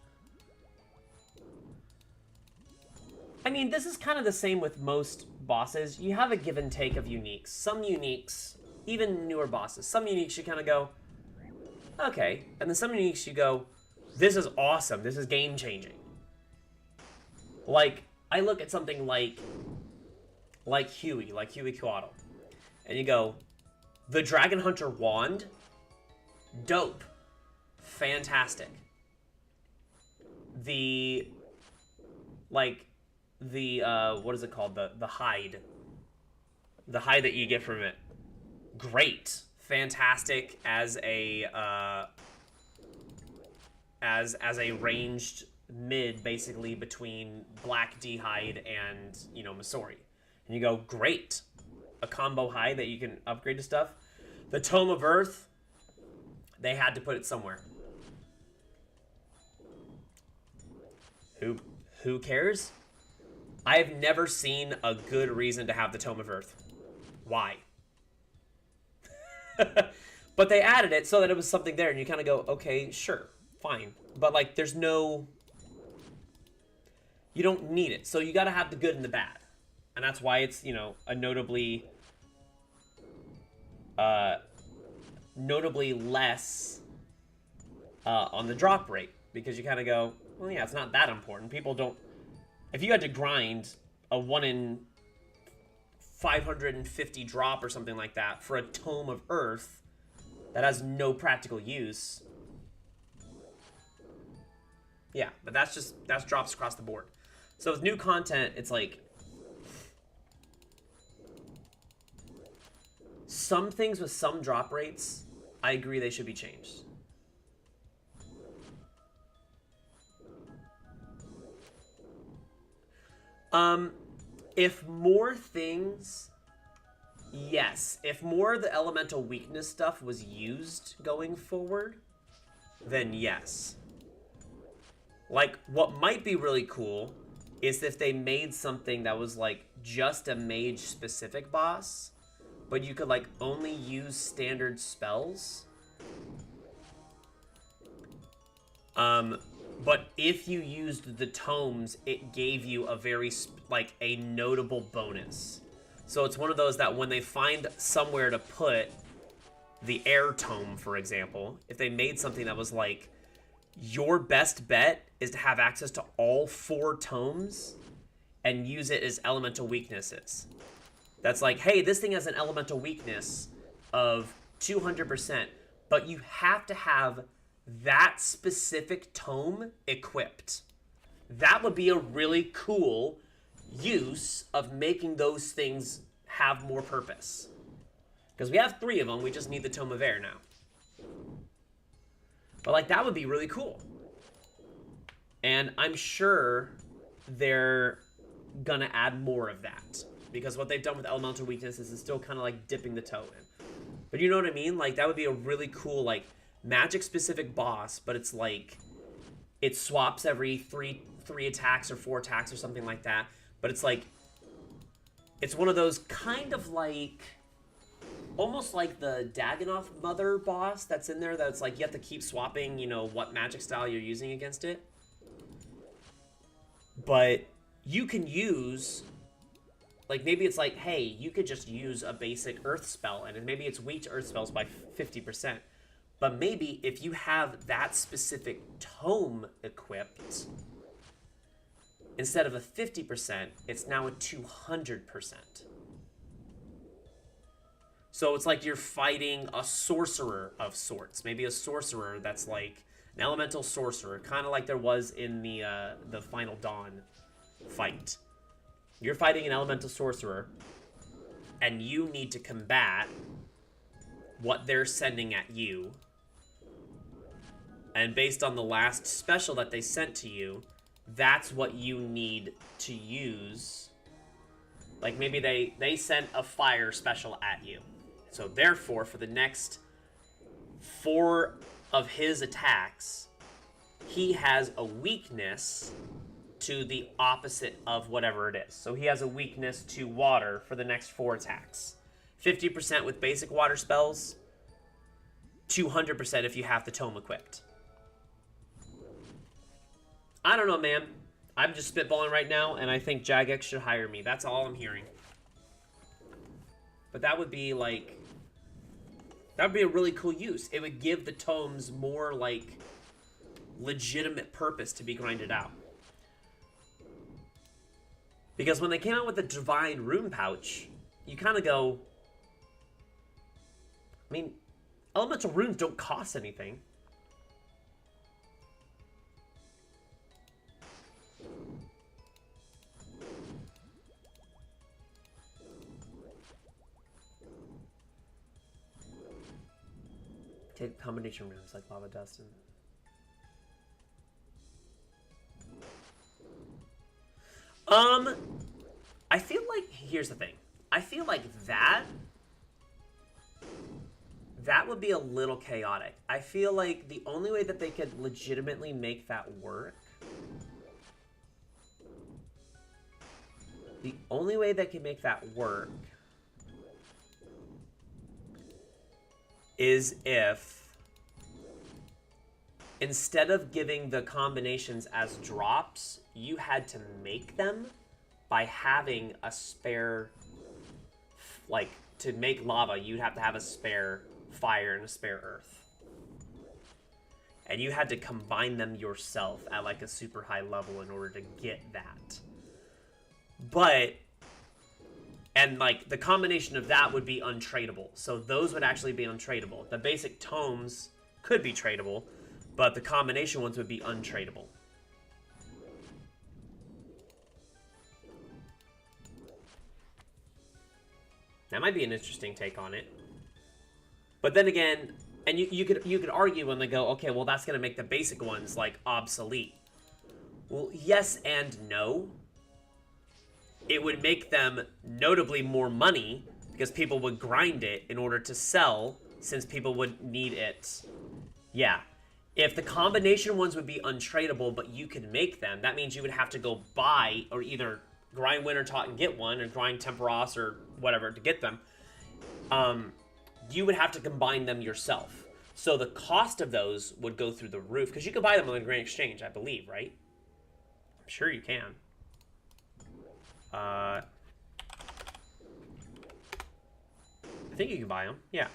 I mean, this is kind of the same with most bosses. You have a give and take of uniques. Some uniques, even newer bosses, some uniques you kind of go, okay. And then some uniques you go, this is awesome. This is game-changing. Like, I look at something like Huey Quaddle, and you go, the Dragon Hunter wand, dope, fantastic. The what is it called? The hide. The hide that you get from it, great, fantastic as a as a ranged mid, basically between Black D hide and, you know, Masori. And you go, great, a combo hide that you can upgrade to stuff. The Tome of Earth, they had to put it somewhere. Who cares? I have never seen a good reason to have the Tome of Earth. Why? But they added it so that it was something there, and you kind of go, okay, sure, fine. But, like, there's no... You don't need it. So you got to have the good and the bad. And that's why it's, you know, a notably less on the drop rate. Because you kind of go, well, yeah, it's not that important. People don't... If you had to grind a 1 in 550 drop or something like that for a Tome of Earth that has no practical use... Yeah, but that's drops across the board. So with new content, it's like... Some things with some drop rates, I agree they should be changed. If more things... Yes. If more of the elemental weakness stuff was used going forward, then yes. Like, what might be really cool is if they made something that was, like, just a mage-specific boss, but you could, like, only use standard spells. But if you used the tomes, it gave you a very, like, a notable bonus. So it's one of those that when they find somewhere to put the air tome, for example, if they made something that was like, your best bet is to have access to all 4 tomes and use it as elemental weaknesses. That's like, hey, this thing has an elemental weakness of 200%, but you have to have that specific tome equipped. That would be a really cool use of making those things have more purpose. Because we have 3 of them, we just need the Tome of Air now. But, like, that would be really cool. And I'm sure they're gonna add more of that. Because what they've done with elemental weaknesses is still kind of like dipping the toe in. But you know what I mean? Like, that would be a really cool, like, magic-specific boss, but it's like, it swaps every three attacks or 4 attacks or something like that. But it's like, it's one of those kind of like, almost like the Dagannoth Mother boss that's in there that's like, you have to keep swapping, you know, what magic style you're using against it. But you can use, like, maybe it's like, hey, you could just use a basic earth spell, and maybe it's weak to earth spells by 50%. But maybe if you have that specific tome equipped, instead of a 50%, it's now a 200%. So it's like you're fighting a sorcerer of sorts. Maybe a sorcerer that's like an elemental sorcerer, kind of like there was in the Final Dawn fight. You're fighting an elemental sorcerer, and you need to combat what they're sending at you. And based on the last special that they sent to you, that's what you need to use. Like, maybe they sent a fire special at you. So therefore, for the next 4 of his attacks, he has a weakness to the opposite of whatever it is. So he has a weakness to water for the next 4 attacks. 50% with basic water spells, 200% if you have the tome equipped. I don't know, man. I'm just spitballing right now, and I think Jagex should hire me. That's all I'm hearing. But that would be, like... That would be a really cool use. It would give the tomes more, like, legitimate purpose to be grinded out. Because when they came out with the Divine Rune Pouch, you kind of go... I mean, elemental runes don't cost anything. Take combination runes like Lava Dust and... I feel like, here's the thing. I feel like that would be a little chaotic. I feel like the only way that they could legitimately make that work, is if instead of giving the combinations as drops, you had to make them by having a spare, like, to make lava, you'd have to have a spare fire and a spare earth. And you had to combine them yourself at, like, a super high level in order to get that. But, and, like, the combination of that would be untradeable. So those would actually be untradeable. The basic tomes could be tradable, but the combination ones would be untradeable. That might be an interesting take on it. But then again, and you could argue when they go, okay, well that's gonna make the basic ones like obsolete. Well, yes and no. It would make them notably more money because people would grind it in order to sell, since people would need it. Yeah. If the combination ones would be untradeable, but you could make them, that means you would have to go buy, or either grind Winter Taught and get one, or grind Temporos or whatever to get them. You would have to combine them yourself. So the cost of those would go through the roof, because you could buy them on the Grand Exchange, I believe, right? I'm sure you can. I think you can buy them, yeah.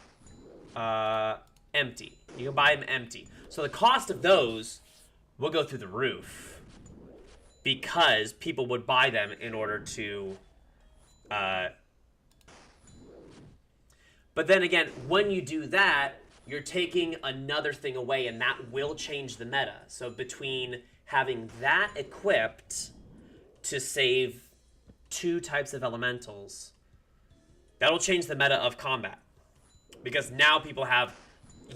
Empty. You can buy them empty. So the cost of those will go through the roof, because people would buy them in order to... But then again, when you do that, you're taking another thing away, and that will change the meta. So between having that equipped to save 2 types of elementals, that'll change the meta of combat. Because now people have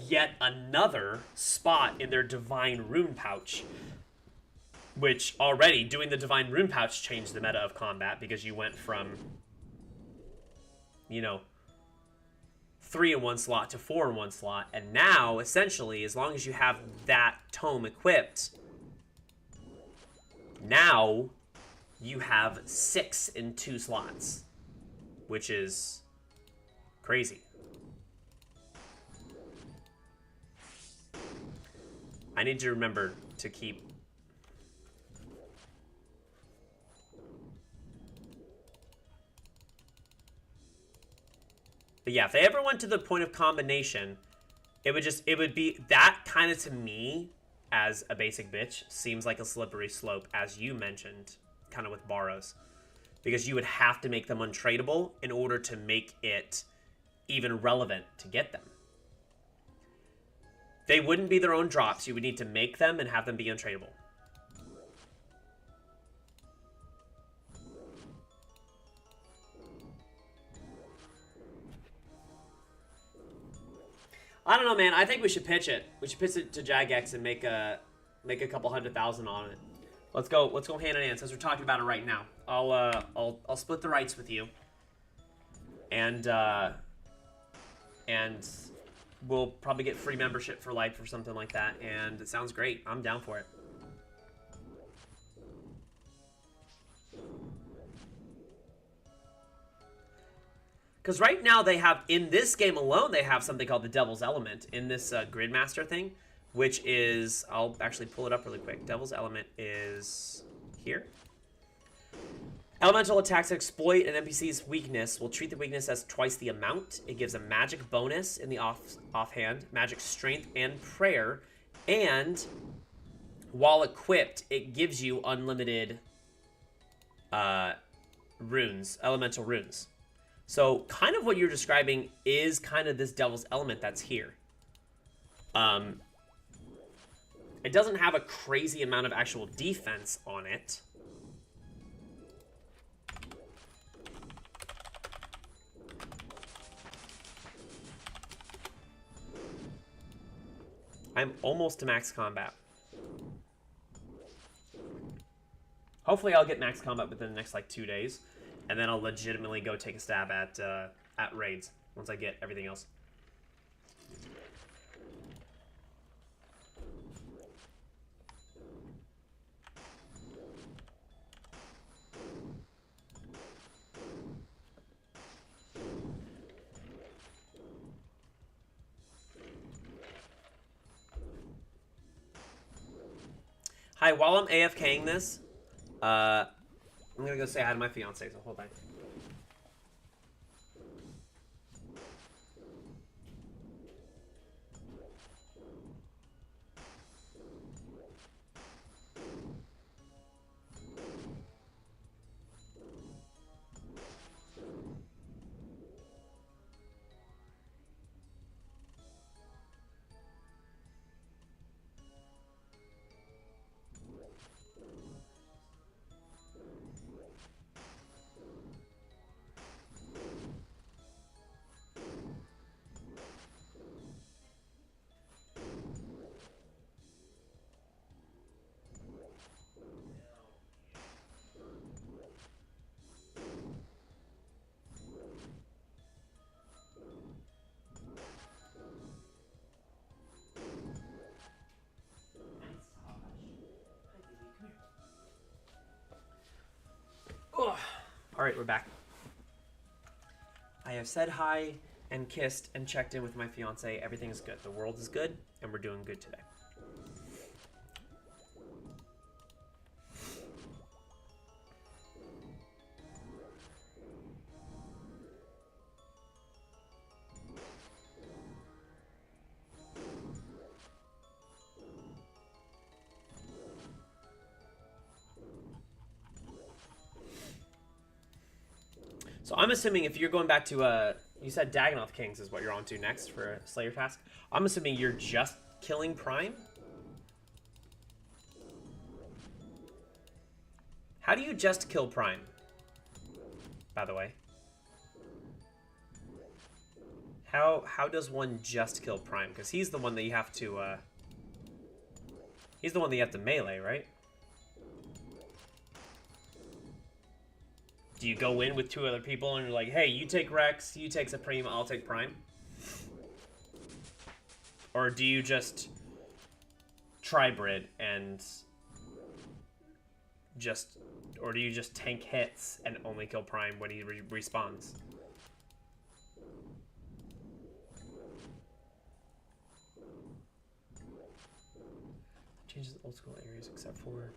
yet another spot in their Divine Rune Pouch, which already, doing the Divine Rune Pouch changed the meta of combat, because you went from, you know, 3 in one slot to 4 in one slot, and now, essentially, as long as you have that tome equipped, now you have 6 in 2 slots, which is crazy. I need to remember to keep... But yeah, if they ever went to the point of combination, it would be that kind of, to me, as a basic bitch, seems like a slippery slope, as you mentioned, kind of with Barrows. Because you would have to make them untradeable in order to make it even relevant to get them. They wouldn't be their own drops. You would need to make them and have them be untradeable. I don't know, man. I think we should pitch it. We should pitch it to Jagex and make a couple 100,000 on it. Let's go hand in hand, since we're talking about it right now. I'll split the rights with you. And we'll probably get free membership for life or something like that, and it sounds great. I'm down for it. Because right now they have, in this game alone, they have something called the Devil's Element in this Gridmaster thing, which is, I'll actually pull it up really quick. Devil's Element is here. Elemental attacks that exploit an NPC's weakness will treat the weakness as twice the amount. It gives a magic bonus in the offhand, magic strength and prayer, and while equipped, it gives you unlimited runes, elemental runes. So kind of what you're describing is kind of this devil's element that's here. It doesn't have a crazy amount of actual defense on it. I'm almost to max combat. Hopefully I'll get max combat within the next like 2 days, and then I'll legitimately go take a stab at raids once I get everything else. Hi, while I'm AFKing this, I'm gonna go say hi to my fiance, so hold on. Alright, we're back. I have said hi and kissed and checked in with my fiance. Everything is good. The world is good, and we're doing good today. So I'm assuming if you're going back to, you said Dagonoth Kings is what you're on to next for a Slayer task. I'm assuming you're just killing Prime? How do you just kill Prime, by the way? How does one just kill Prime? Because he's the one that you have to, he's the one that you have to melee, right? Do you go in with 2 other people and you're like, hey, you take Rex, you take Supreme, I'll take Prime? Or do you just tribrid and just, or do you just tank hits and only kill Prime when he respawns? Changes old school areas except for...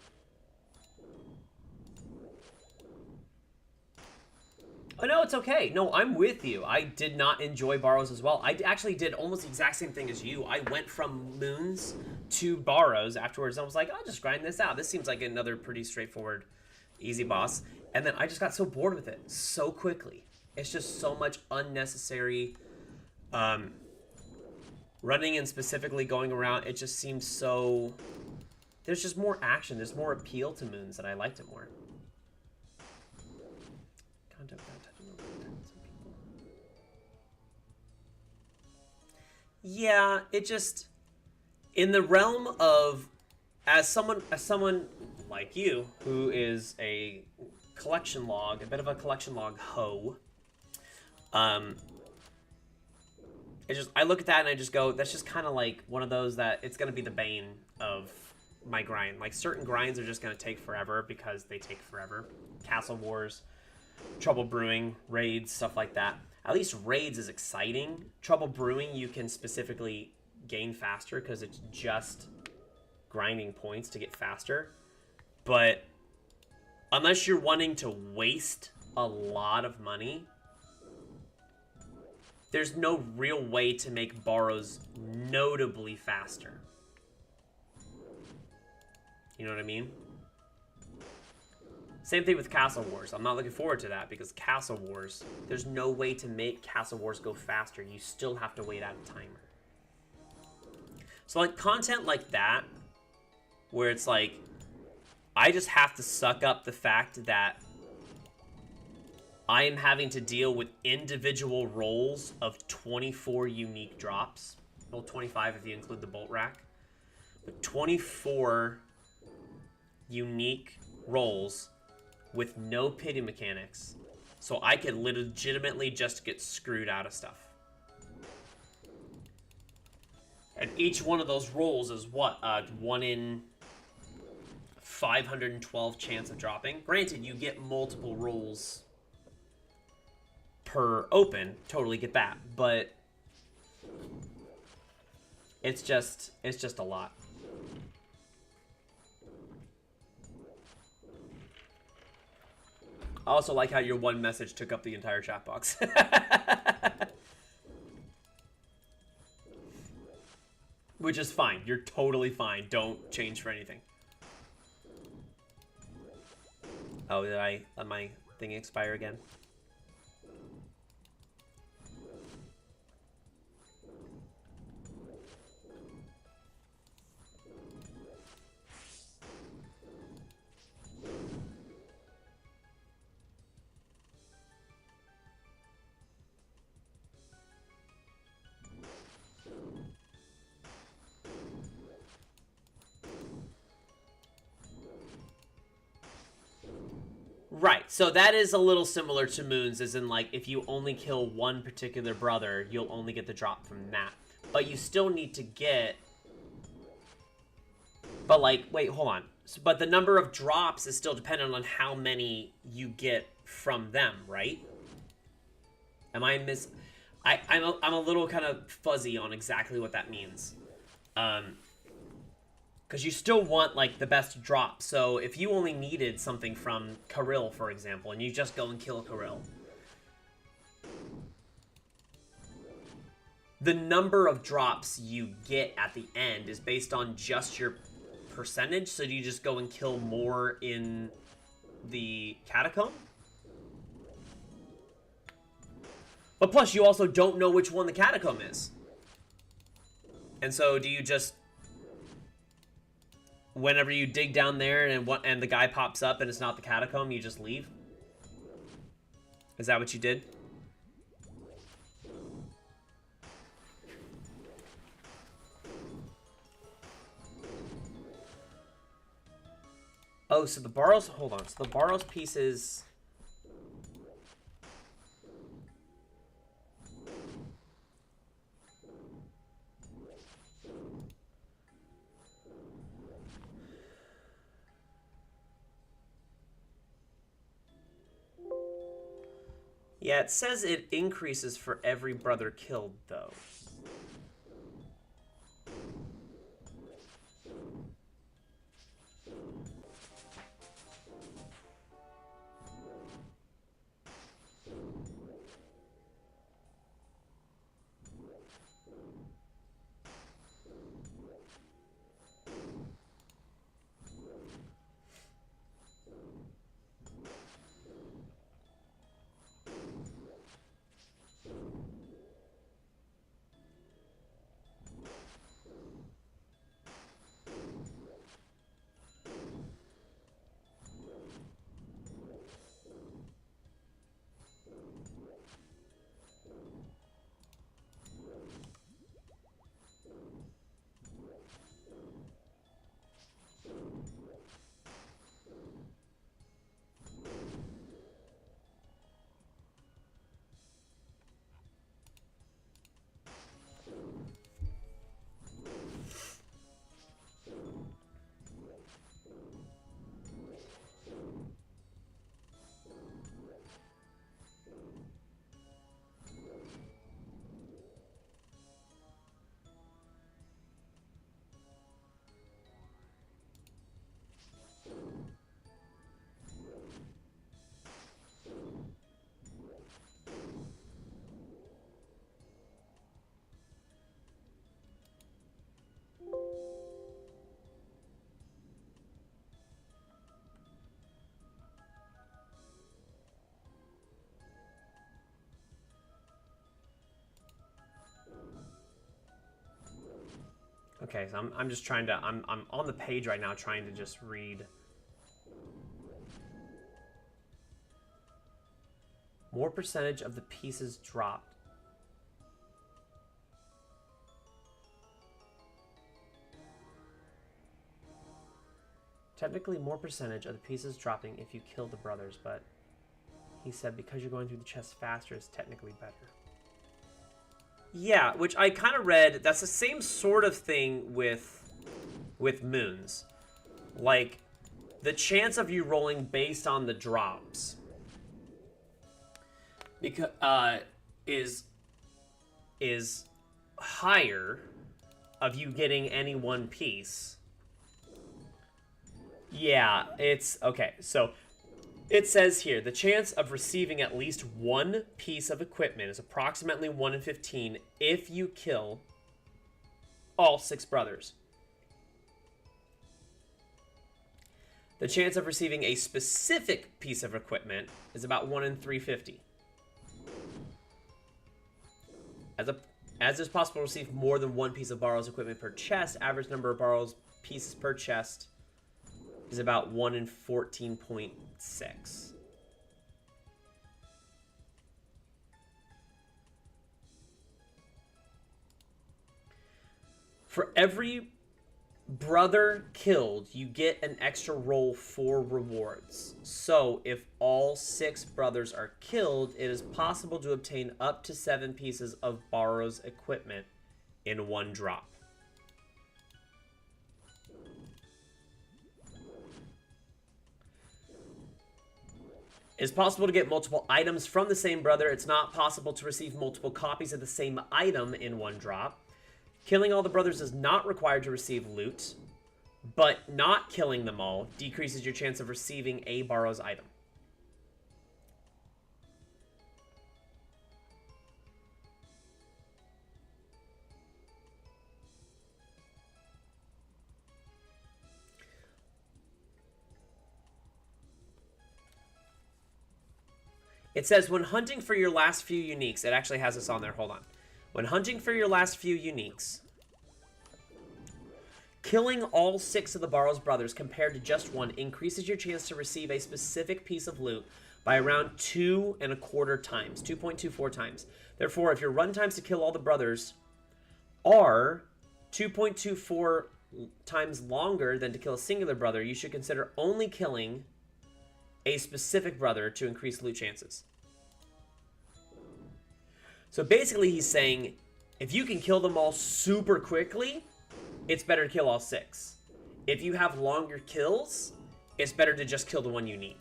Oh, no, it's okay. No, I'm with you. I did not enjoy Barrows as well. I actually did almost the exact same thing as you. I went from Moons to Barrows afterwards. I was like, I'll just grind this out. This seems like another pretty straightforward, easy boss. And then I just got so bored with it so quickly. It's just so much unnecessary running and specifically going around. It just seems so... There's just more action. There's more appeal to Moons, and I liked it more. Yeah, it just, in the realm of, as someone like you, who is a collection log, a bit of a collection log hoe, it just, I look at that and I just go, that's just kind of like one of those that it's going to be the bane of my grind. Like, certain grinds are just going to take forever because they take forever. Castle Wars, Trouble Brewing, raids, stuff like that. At least raids is exciting. Trouble Brewing, you can specifically gain faster because it's just grinding points to get faster. But unless you're wanting to waste a lot of money, there's no real way to make Barrows notably faster. You know what I mean? Same thing with Castle Wars. I'm not looking forward to that because Castle Wars, there's no way to make Castle Wars go faster. You still have to wait out a timer. So like content like that, where it's like, I just have to suck up the fact that I am having to deal with individual rolls of 24 unique drops. Well, 25 if you include the bolt rack. But 24 unique rolls with no pity mechanics. So I could legitimately just get screwed out of stuff. And each one of those rolls is what? 1 in 512 chance of dropping. Granted, you get multiple rolls per open. Totally get that. But it's just a lot. I also like how your one message took up the entire chat box. Which is fine. You're totally fine. Don't change for anything. Oh, did I let my thing expire again? Right, so that is a little similar to Moons, as in, like, if you only kill one particular brother, you'll only get the drop from that. But you still need to get... But, like, wait, hold on. But the number of drops is still dependent on how many you get from them, right? Am I I'm a little kind of fuzzy on exactly what that means. Because you still want, like, the best drop. So if you only needed something from Kirill, for example, and you just go and kill Kirill, the number of drops you get at the end is based on just your percentage. So do you just go and kill more in the catacomb? But plus, you also don't know which one the catacomb is. And so do you just... Whenever you dig down there and the guy pops up and it's not the catacomb, you just leave? Is that what you did? Oh, so the Barrows... Hold on. So the Barrows pieces... Yeah, it says it increases for every brother killed, though. Okay, so I'm just trying to, I'm on the page right now trying to just read. More percentage of the pieces dropped. Technically, more percentage of the pieces dropping if you kill the brothers, but he said because you're going through the chest faster, it's technically better. Yeah, which I kind of read. That's the same sort of thing with moons. Like, the chance of you rolling based on the drops because is higher of you getting any one piece. Yeah, it's okay. So it says here, the chance of receiving at least one piece of equipment is approximately 1 in 15 if you kill all 6 brothers. The chance of receiving a specific piece of equipment is about 1 in 350. As it's possible to receive more than one piece of Borrow's equipment per chest, average number of Borrow's pieces per chest is about 1 in 14.6. For every brother killed, you get an extra roll for rewards. So if all 6 brothers are killed, it is possible to obtain up to 7 pieces of Borrow's equipment in one drop. It's possible to get multiple items from the same brother. It's not possible to receive multiple copies of the same item in one drop. Killing all the brothers is not required to receive loot, but not killing them all decreases your chance of receiving a Borrow's item. It says, when hunting for your last few uniques, it actually has this on there, hold on. When hunting for your last few uniques, killing all 6 of the Borrow's brothers compared to just one increases your chance to receive a specific piece of loot by around 2.25 times, 2.24 times. Therefore, if your run times to kill all the brothers are 2.24 times longer than to kill a singular brother, you should consider only killing a specific brother to increase loot chances. So basically he's saying, if you can kill them all super quickly, it's better to kill all 6. If you have longer kills, it's better to just kill the one you need.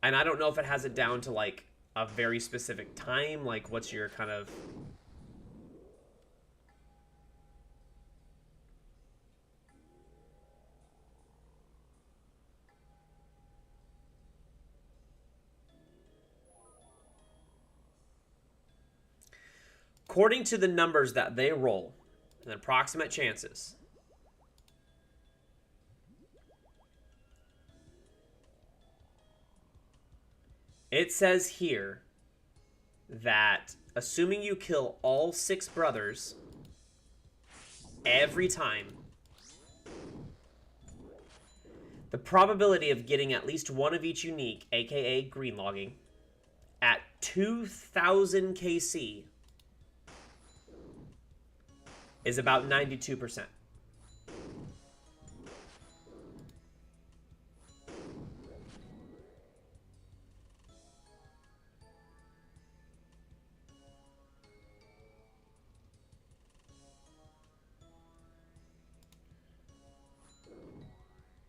And I don't know if it has it down to like a very specific time, like what's your kind of... According to the numbers that they roll, and approximate chances, it says here that assuming you kill all 6 brothers every time, the probability of getting at least one of each unique, aka green logging, at 2,000 KC is about 92%.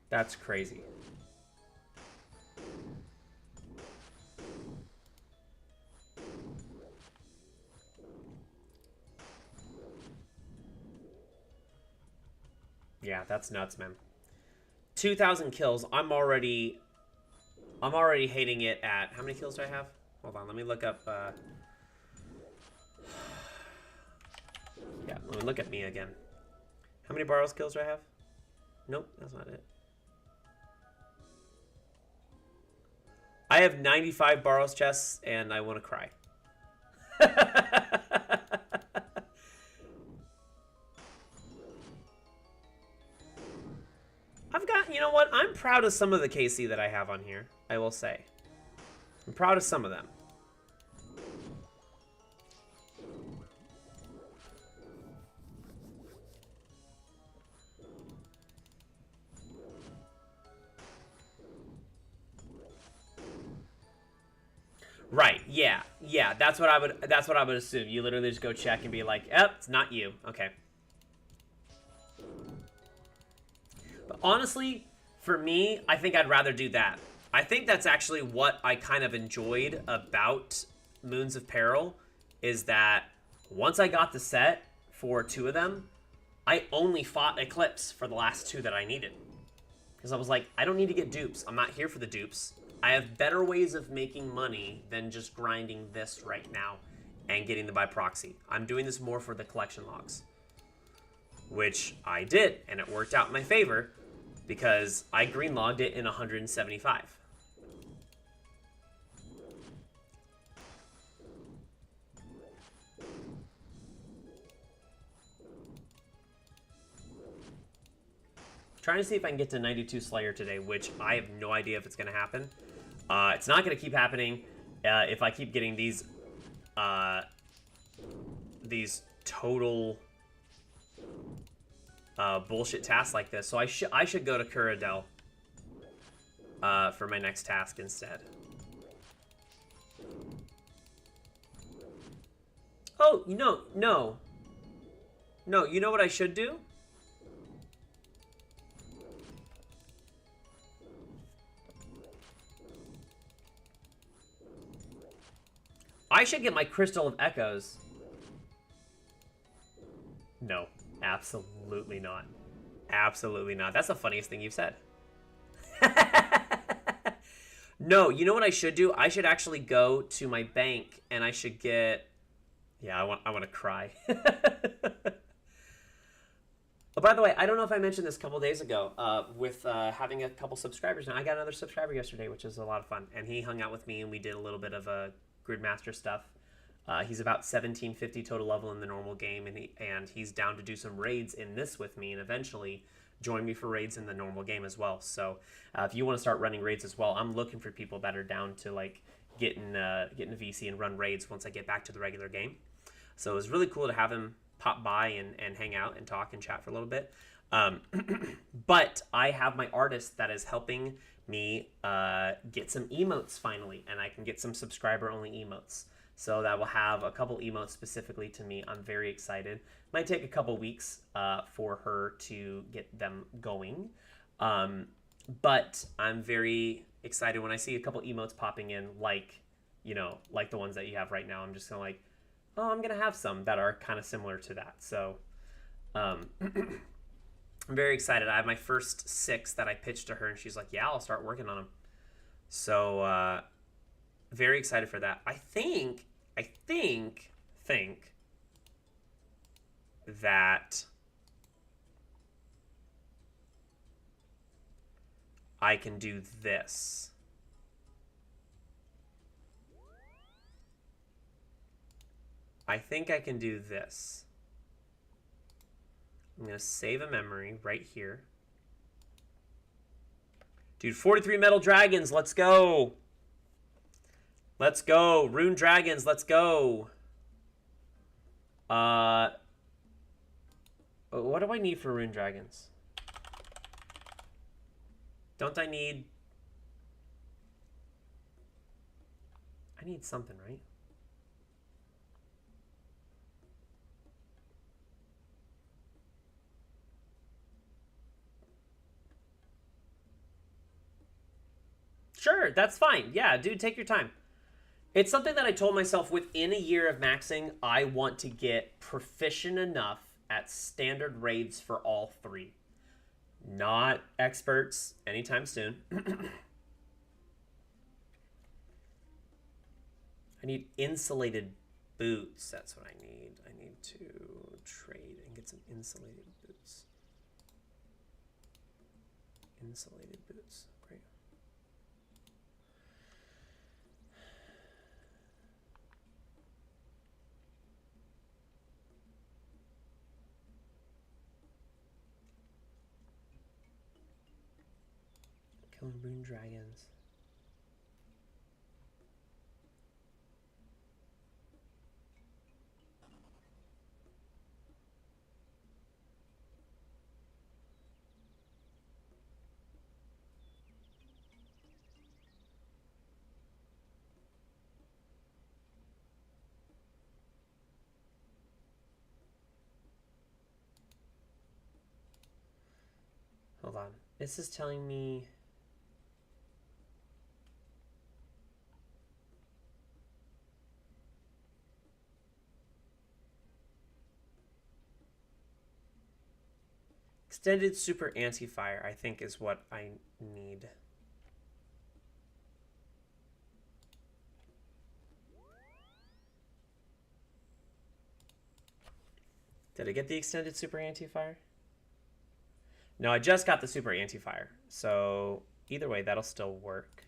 That's crazy. Yeah, that's nuts, man. 2,000 kills. I'm already hating it at... How many kills do I have? Hold on, let me look up... Yeah, let me look at me again. How many Borrow's kills do I have? Nope, that's not it. I have 95 Borrow's chests, and I want to cry. proud of some of the KC that I have on here, I will say. I'm proud of some of them. Right, yeah, that's what I would assume. You literally just go check and be like, "Yep, it's not you." Okay. But honestly, for me, I think I'd rather do that. I think that's actually what I kind of enjoyed about Moons of Peril, is that once I got the set for 2 of them, I only fought Eclipse for the last 2 that I needed. Because I was like, I don't need to get dupes. I'm not here for the dupes. I have better ways of making money than just grinding this right now and getting the by proxy. I'm doing this more for the collection logs. Which I did, and it worked out in my favor because I green logged it in 175. Trying to see if I can get to 92 Slayer today, which I have no idea if it's going to happen. It's not going to keep happening if I keep getting these total bullshit tasks like this. So I should go to Kuradel for my next task instead. Oh, no. You know what I should do? I should get my Crystal of Echoes. No, absolutely not. Absolutely not. That's the funniest thing you've said. No, you know what I should do? I should actually go to my bank and I should get... Yeah, I want to cry. Oh, by the way, I don't know if I mentioned this a couple days ago with having a couple subscribers. Now, I got another subscriber yesterday, which is a lot of fun. And he hung out with me and we did a little bit of Gridmaster stuff. He's about 1750 total level in the normal game, and he's down to do some raids in this with me and eventually join me for raids in the normal game as well. So if you want to start running raids as well, I'm looking for people that are down to like get in a VC and run raids once I get back to the regular game. So it was really cool to have him pop by and hang out and talk and chat for a little bit. But I have my artist that is helping me get some emotes finally, and I can get some subscriber-only emotes. So that will have a couple emotes specifically to me. I'm very excited. Might take a couple weeks for her to get them going. But I'm very excited when I see a couple emotes popping in, like the ones that you have right now. I'm just kind of like, oh, I'm going to have some that are kind of similar to that. So I'm very excited. I have my first 6 that I pitched to her, and she's like, yeah, I'll start working on them. So very excited for that. I think that I can do this. I think I can do this. I'm going to save a memory right here. Dude, 43 metal dragons, let's go. Let's go. Rune dragons, let's go. What do I need for rune dragons? Don't I need... I need something, right? Sure, that's fine. Yeah, dude, take your time. It's something that I told myself within a year of maxing, I want to get proficient enough at standard raids for all 3. Not experts anytime soon. I need insulated boots. That's what I need. I need to trade and get some insulated boots. Insulated boots. Great. Killing Rune Dragons. Hold on. This is telling me... Extended super anti-fire, I think, is what I need. Did I get the extended super anti-fire? No, I just got the super anti-fire. So either way, that'll still work.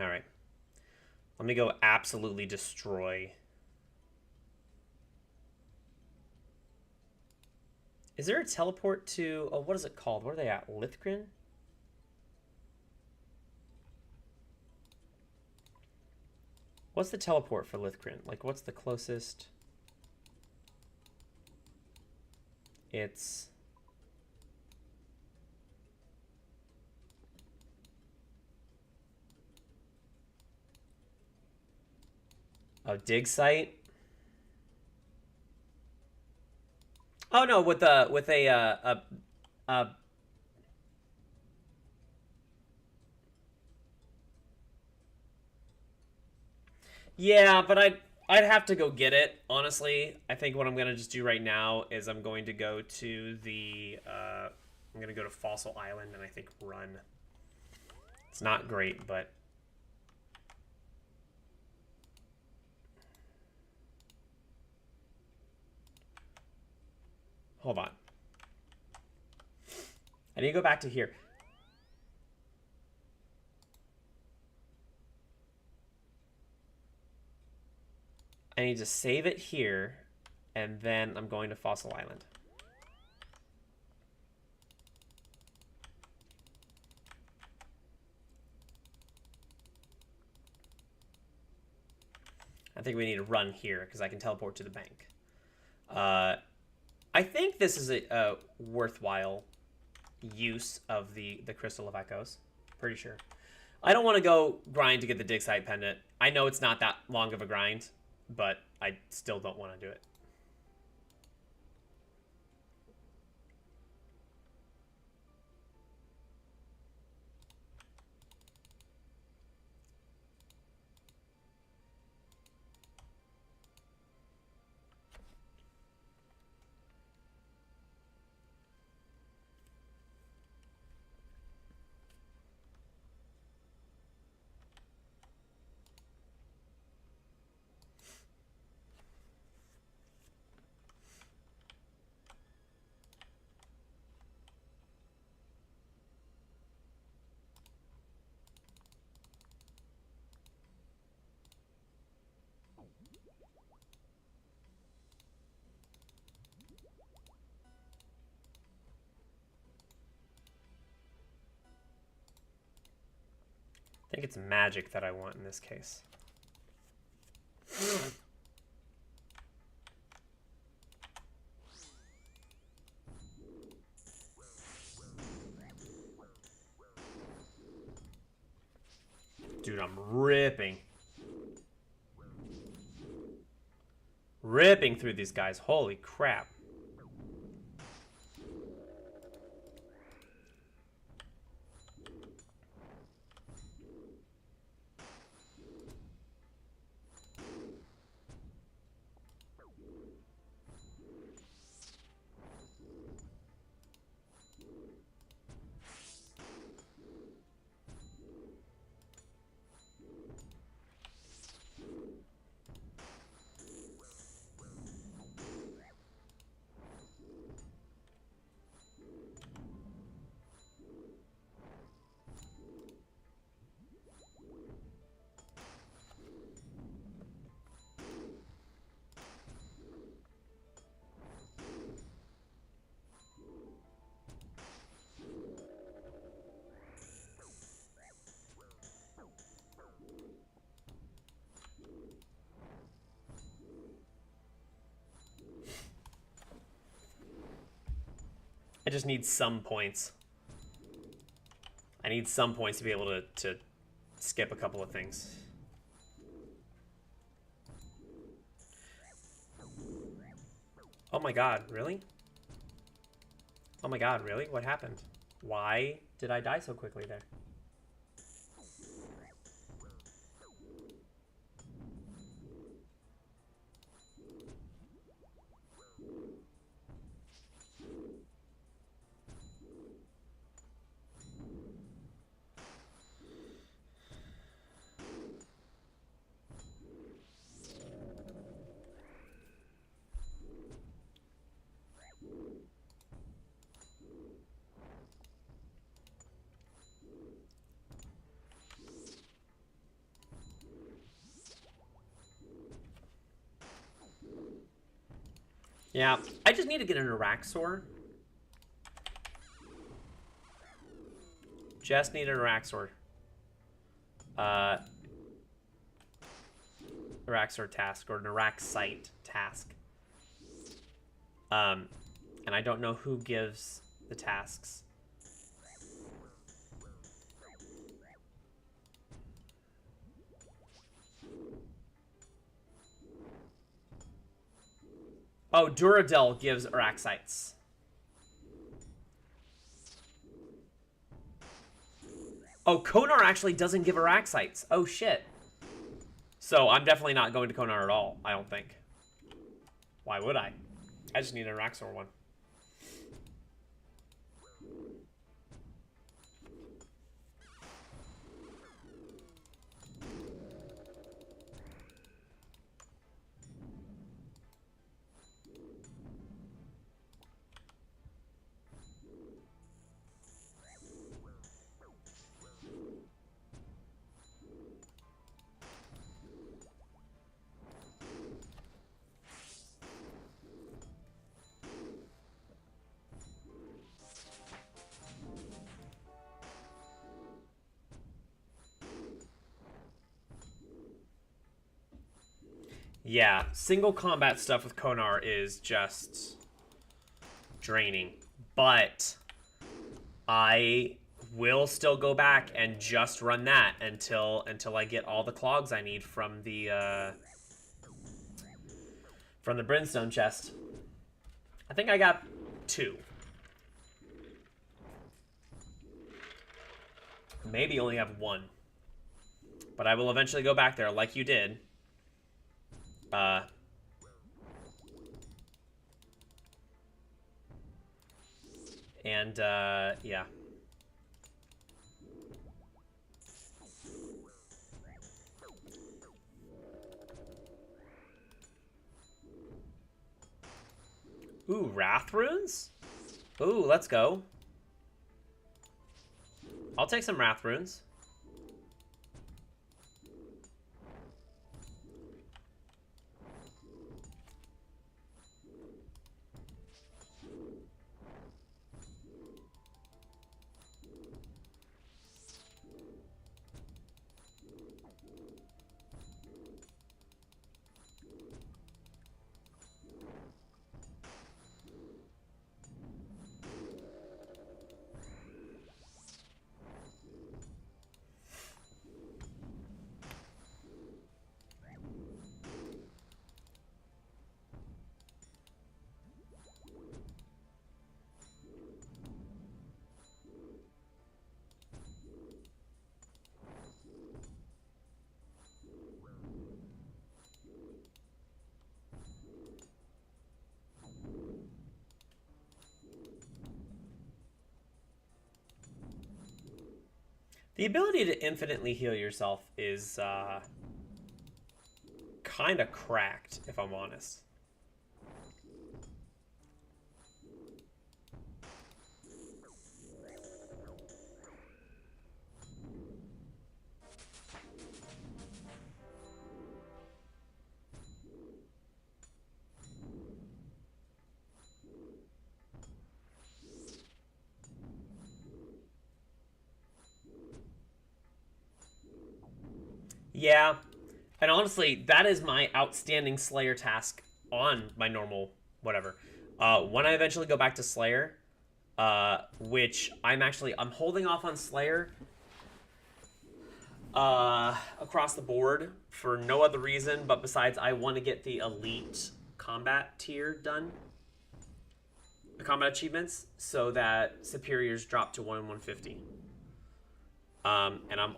All right. Let me go absolutely destroy. Is there a teleport to... Oh, what is it called? Where are they at? Lithgren? What's the teleport for Lithgren? Like, what's the closest? It's... Oh, dig site? Oh no, with a yeah, but I'd have to go get it, honestly. I think what I'm gonna just do right now is I'm going to go to the I'm gonna go to Fossil Island and I think run. It's not great, but hold on. I need to go back to here. I need to save it here, and then I'm going to Fossil Island. I think we need to run here, because I can teleport to the bank. I think this is a worthwhile use of the Crystal of Echoes. Pretty sure. I don't want to go grind to get the dig site pendant. I know it's not that long of a grind, but I still don't want to do it. I think it's magic that I want in this case. Dude, I'm ripping. Ripping through these guys. Holy crap. I just need some points. I need some points to be able to skip a couple of things. Oh my god, really? Oh my god, really? What happened? Why did I die so quickly there? Yeah, I just need to get an Araxor. Just need an Araxor. Araxor task, or an Araxite task. And I don't know who gives the tasks. Oh, Duradel gives Araxites. Oh, Konar actually doesn't give Araxites. Oh, shit. So I'm definitely not going to Konar at all, I don't think. Why would I? I just need an Araxor one. Yeah, single combat stuff with Konar is just draining. But I will still go back and just run that until I get all the clogs I need from the Brimstone chest. I think I got 2. Maybe only have 1. But I will eventually go back there like you did. Yeah. Ooh, Wrath Runes? Ooh, let's go. I'll take some Wrath Runes. The ability to infinitely heal yourself is kind of cracked, if I'm honest. Yeah, and honestly, that is my outstanding Slayer task on my normal whatever. When I eventually go back to Slayer, which I'm holding off on Slayer across the board for no other reason but besides I want to get the elite combat tier done, the combat achievements, so that superiors drop to 1 in 150. And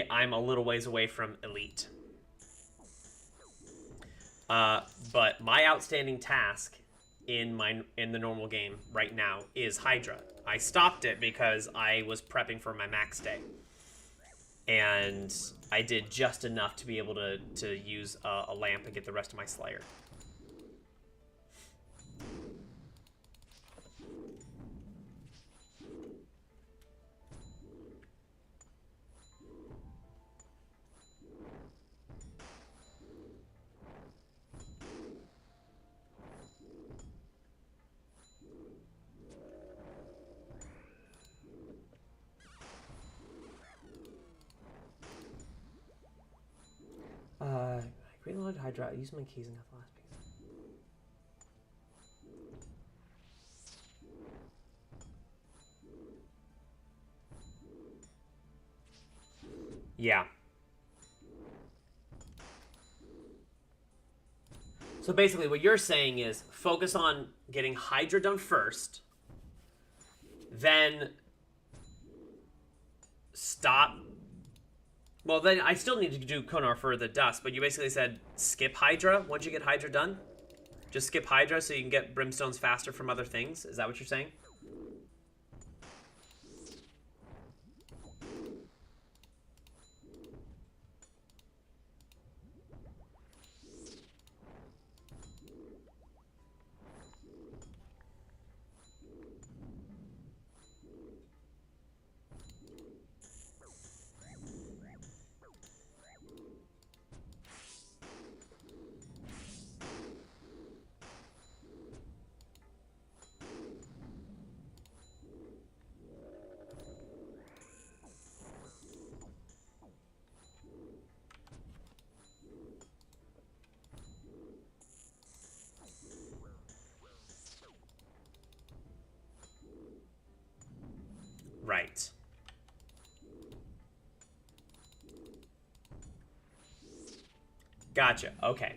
I'm a little ways away from elite. But my outstanding task in the normal game right now is Hydra. I stopped it because I was prepping for my max day, and I did just enough to be able to use a lamp and get the rest of my Slayer. Green Lord Hydra. I used my keys and got the last piece. Yeah. So basically what you're saying is focus on getting Hydra done first, then stop. Well, then I still need to do Konar for the dust, but you basically said skip Hydra once you get Hydra done? Just skip Hydra so you can get Brimstones faster from other things? Is that what you're saying? Right. Gotcha. Okay.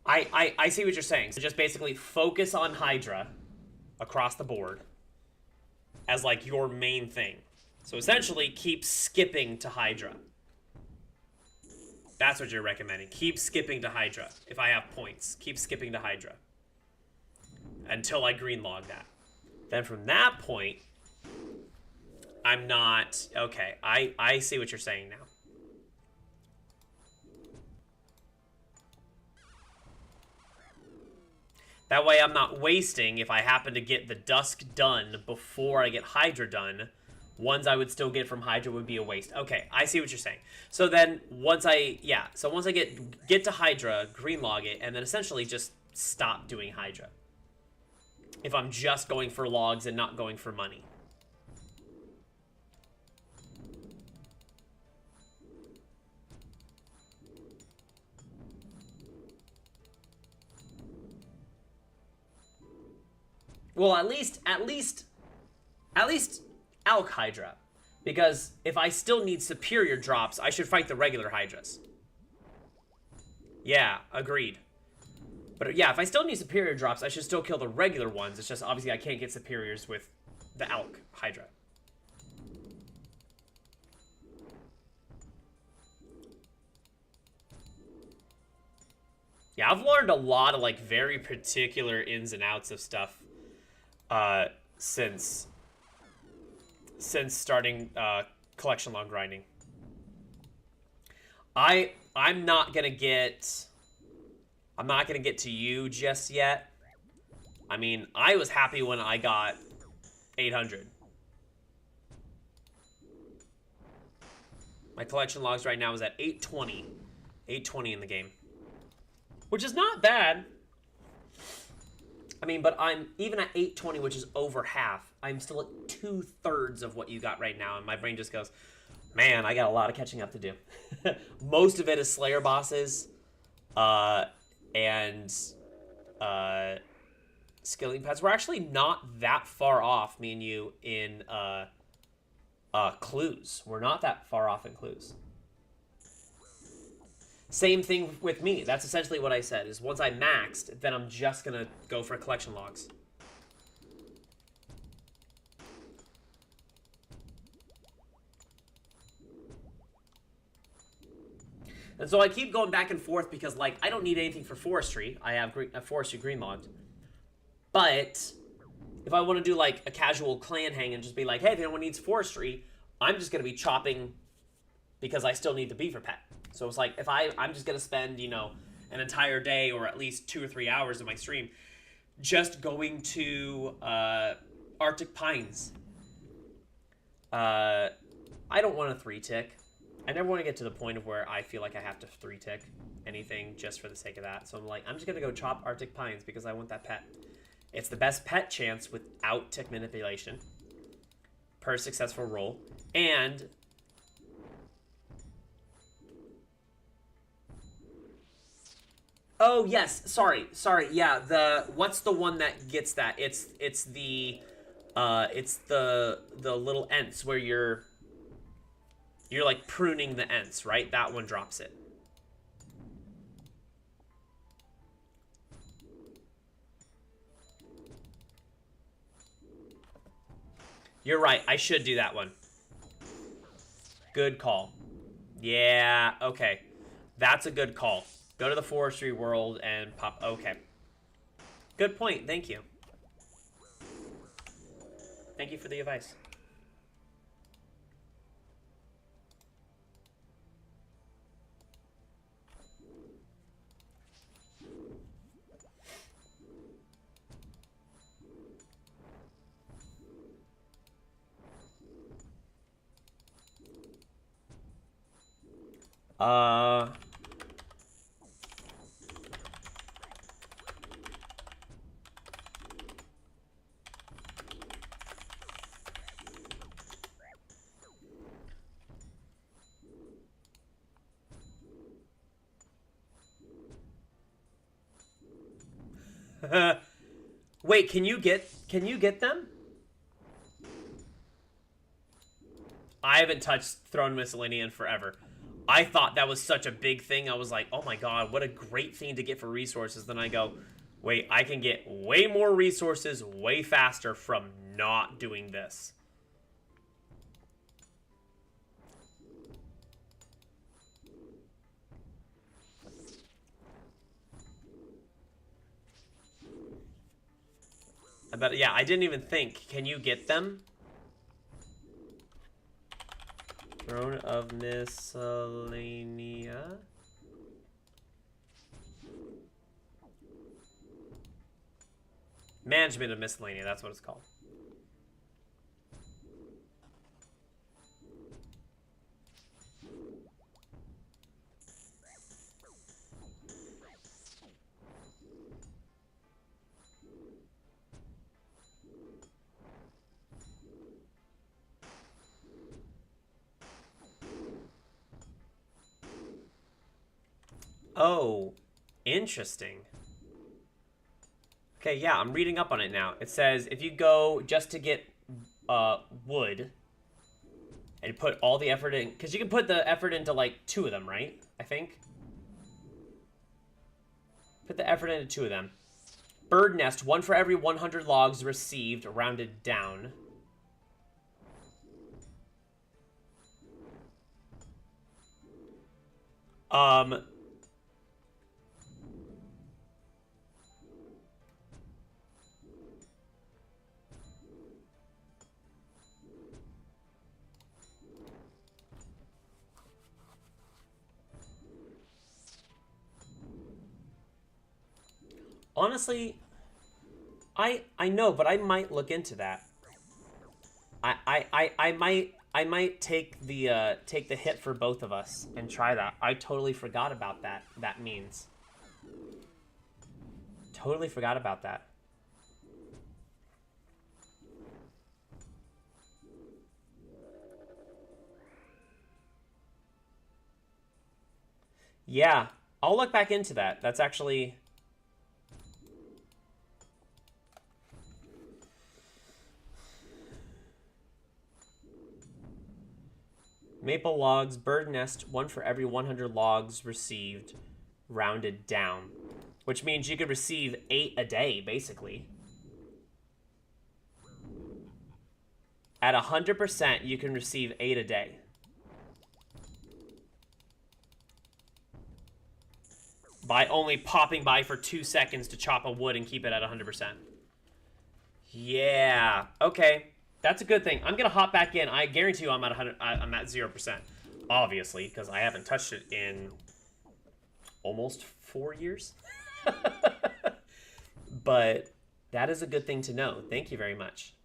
I see what you're saying. So just basically focus on Hydra across the board as like your main thing. So essentially keep skipping to Hydra. That's what you're recommending. Keep skipping to Hydra. If I have points, keep skipping to Hydra until I green log that. Then from that point, I'm not... Okay, I see what you're saying now. That way I'm not wasting, if I happen to get the Dusk done before I get Hydra done, ones I would still get from Hydra would be a waste. Okay, I see what you're saying. So then, once I get to Hydra, green log it, and then essentially just stop doing Hydra. If I'm just going for logs and not going for money. Well, at least Alk Hydra. Because if I still need superior drops, I should fight the regular Hydras. Yeah, agreed. But yeah, if I still need superior drops, I should still kill the regular ones. It's just obviously I can't get superiors with the Alk Hydra. Yeah, I've learned a lot of like very particular ins and outs of stuff since starting collection log grinding. I'm not gonna get to you just yet. I mean, I was happy when I got 800. My collection logs right now is at 820. 820 in the game. Which is not bad. I mean, but I'm even at 820, which is over half. I'm still at 2/3 of what you got right now, and my brain just goes, man, I got a lot of catching up to do. Most of it is Slayer bosses, and skilling pads. We're actually not that far off, me and you, in clues. We're not that far off in clues. Same thing with me. That's essentially what I said, is once I maxed, then I'm just going to go for collection logs. And so I keep going back and forth because, like, I don't need anything for forestry. I have forestry green logged. But if I want to do, like, a casual clan hang and just be like, hey, if anyone needs forestry, I'm just going to be chopping because I still need the beaver pet. So it's like, if I'm just going to spend, you know, an entire day or at least 2 or 3 hours of my stream just going to Arctic Pines. I don't want a 3-tick. I never want to get to the point of where I feel like I have to 3-tick anything just for the sake of that. So I'm like, I'm just going to go chop Arctic Pines because I want that pet. It's the best pet chance without tick manipulation per successful roll. And oh, yes, sorry, yeah, what's the one that gets that? It's the little ents where you're like pruning the ents, right? That one drops it. You're right, I should do that one. Good call. Yeah, okay. That's a good call. Go to the forestry world and pop. Okay. Good point. Thank you. Thank you for the advice. Wait, can you get them? I haven't touched Throne Miscellany in forever. I thought that was such a big thing. I was like, oh my god, what a great thing to get for resources. Then I go, wait, I can get way more resources way faster from not doing this. But yeah, I didn't even think. Can you get them? Throne of Miscellanea. Management of Miscellanea, that's what it's called. Oh, interesting. Okay, yeah, I'm reading up on it now. It says if you go just to get wood and put all the effort in, because you can put the effort into like 2 of them, right? I think. Put the effort into 2 of them. Bird nest, 1 for every 100 logs received, rounded down. Honestly, I know, but I might look into that. I might take the hit for both of us and try that. I totally forgot about that means. Totally forgot about that. Yeah, I'll look back into that. That's actually... Maple logs, bird nest, 1 for every 100 logs received, rounded down. Which means you could receive 8 a day, basically. At 100%, you can receive 8 a day. By only popping by for 2 seconds to chop a wood and keep it at 100%. Yeah. Okay. That's a good thing. I'm gonna hop back in. I guarantee you I'm at 100. I'm at 0%, obviously, because I haven't touched it in almost 4 years. But that is a good thing to know. Thank you very much.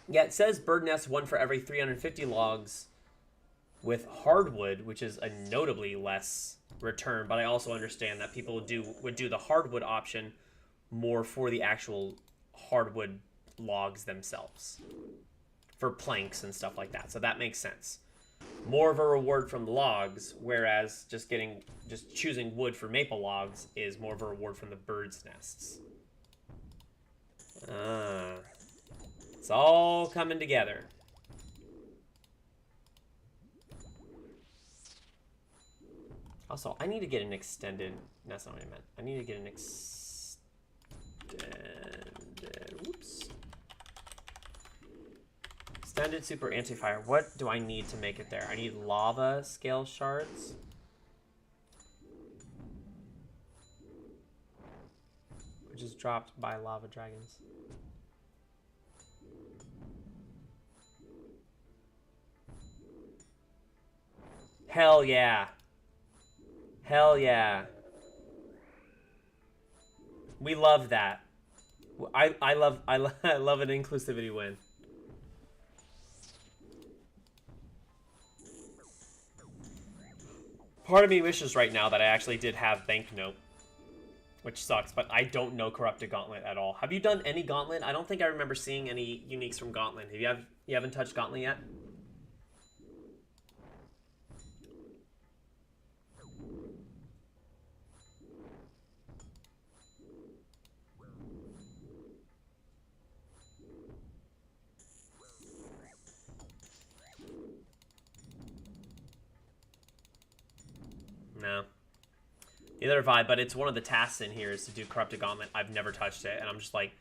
Yeah, it says bird nest 1 for every 350 logs with hardwood, which is a notably less return. But I also understand that people would do the hardwood option more for the actual hardwood logs themselves, for planks and stuff like that. So that makes sense. More of a reward from the logs, whereas just choosing wood for maple logs is more of a reward from the birds' nests. It's all coming together. Also, I need to get an extended... That's not what I meant. I need to get an extended... Whoops. Extended super anti-fire. What do I need to make it there? I need lava scale shards. Which is dropped by lava dragons. Hell yeah. Hell yeah. We love that. I love an inclusivity win. Part of me wishes right now that I actually did have Banknote, which sucks, but I don't know Corrupted Gauntlet at all. Have you done any Gauntlet? I don't think I remember seeing any uniques from Gauntlet. You haven't touched Gauntlet yet? No. Neither have I, but it's one of the tasks in here is to do Corrupted Gauntlet. I've never touched it, and I'm just like,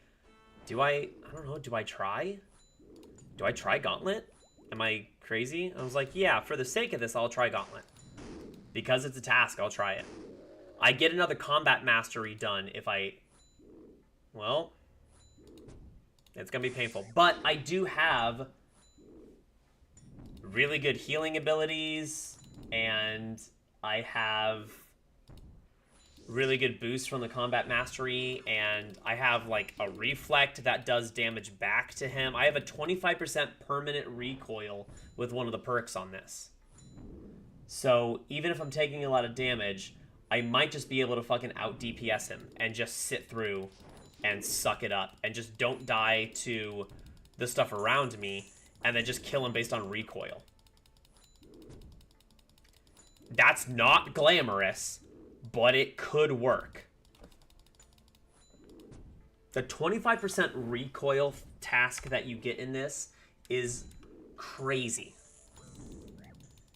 I don't know, do I try? Do I try Gauntlet? Am I crazy? I was like, yeah, for the sake of this, I'll try Gauntlet. Because it's a task, I'll try it. I get another combat mastery done if I... Well, it's going to be painful. But I do have really good healing abilities, and I have really good boost from the combat mastery, and I have like a reflect that does damage back to him. I have a 25% permanent recoil with one of the perks on this. So even if I'm taking a lot of damage, I might just be able to fucking out DPS him and just sit through and suck it up and just don't die to the stuff around me and then just kill him based on recoil. That's not glamorous, but it could work. The 25% recoil task that you get in this is crazy.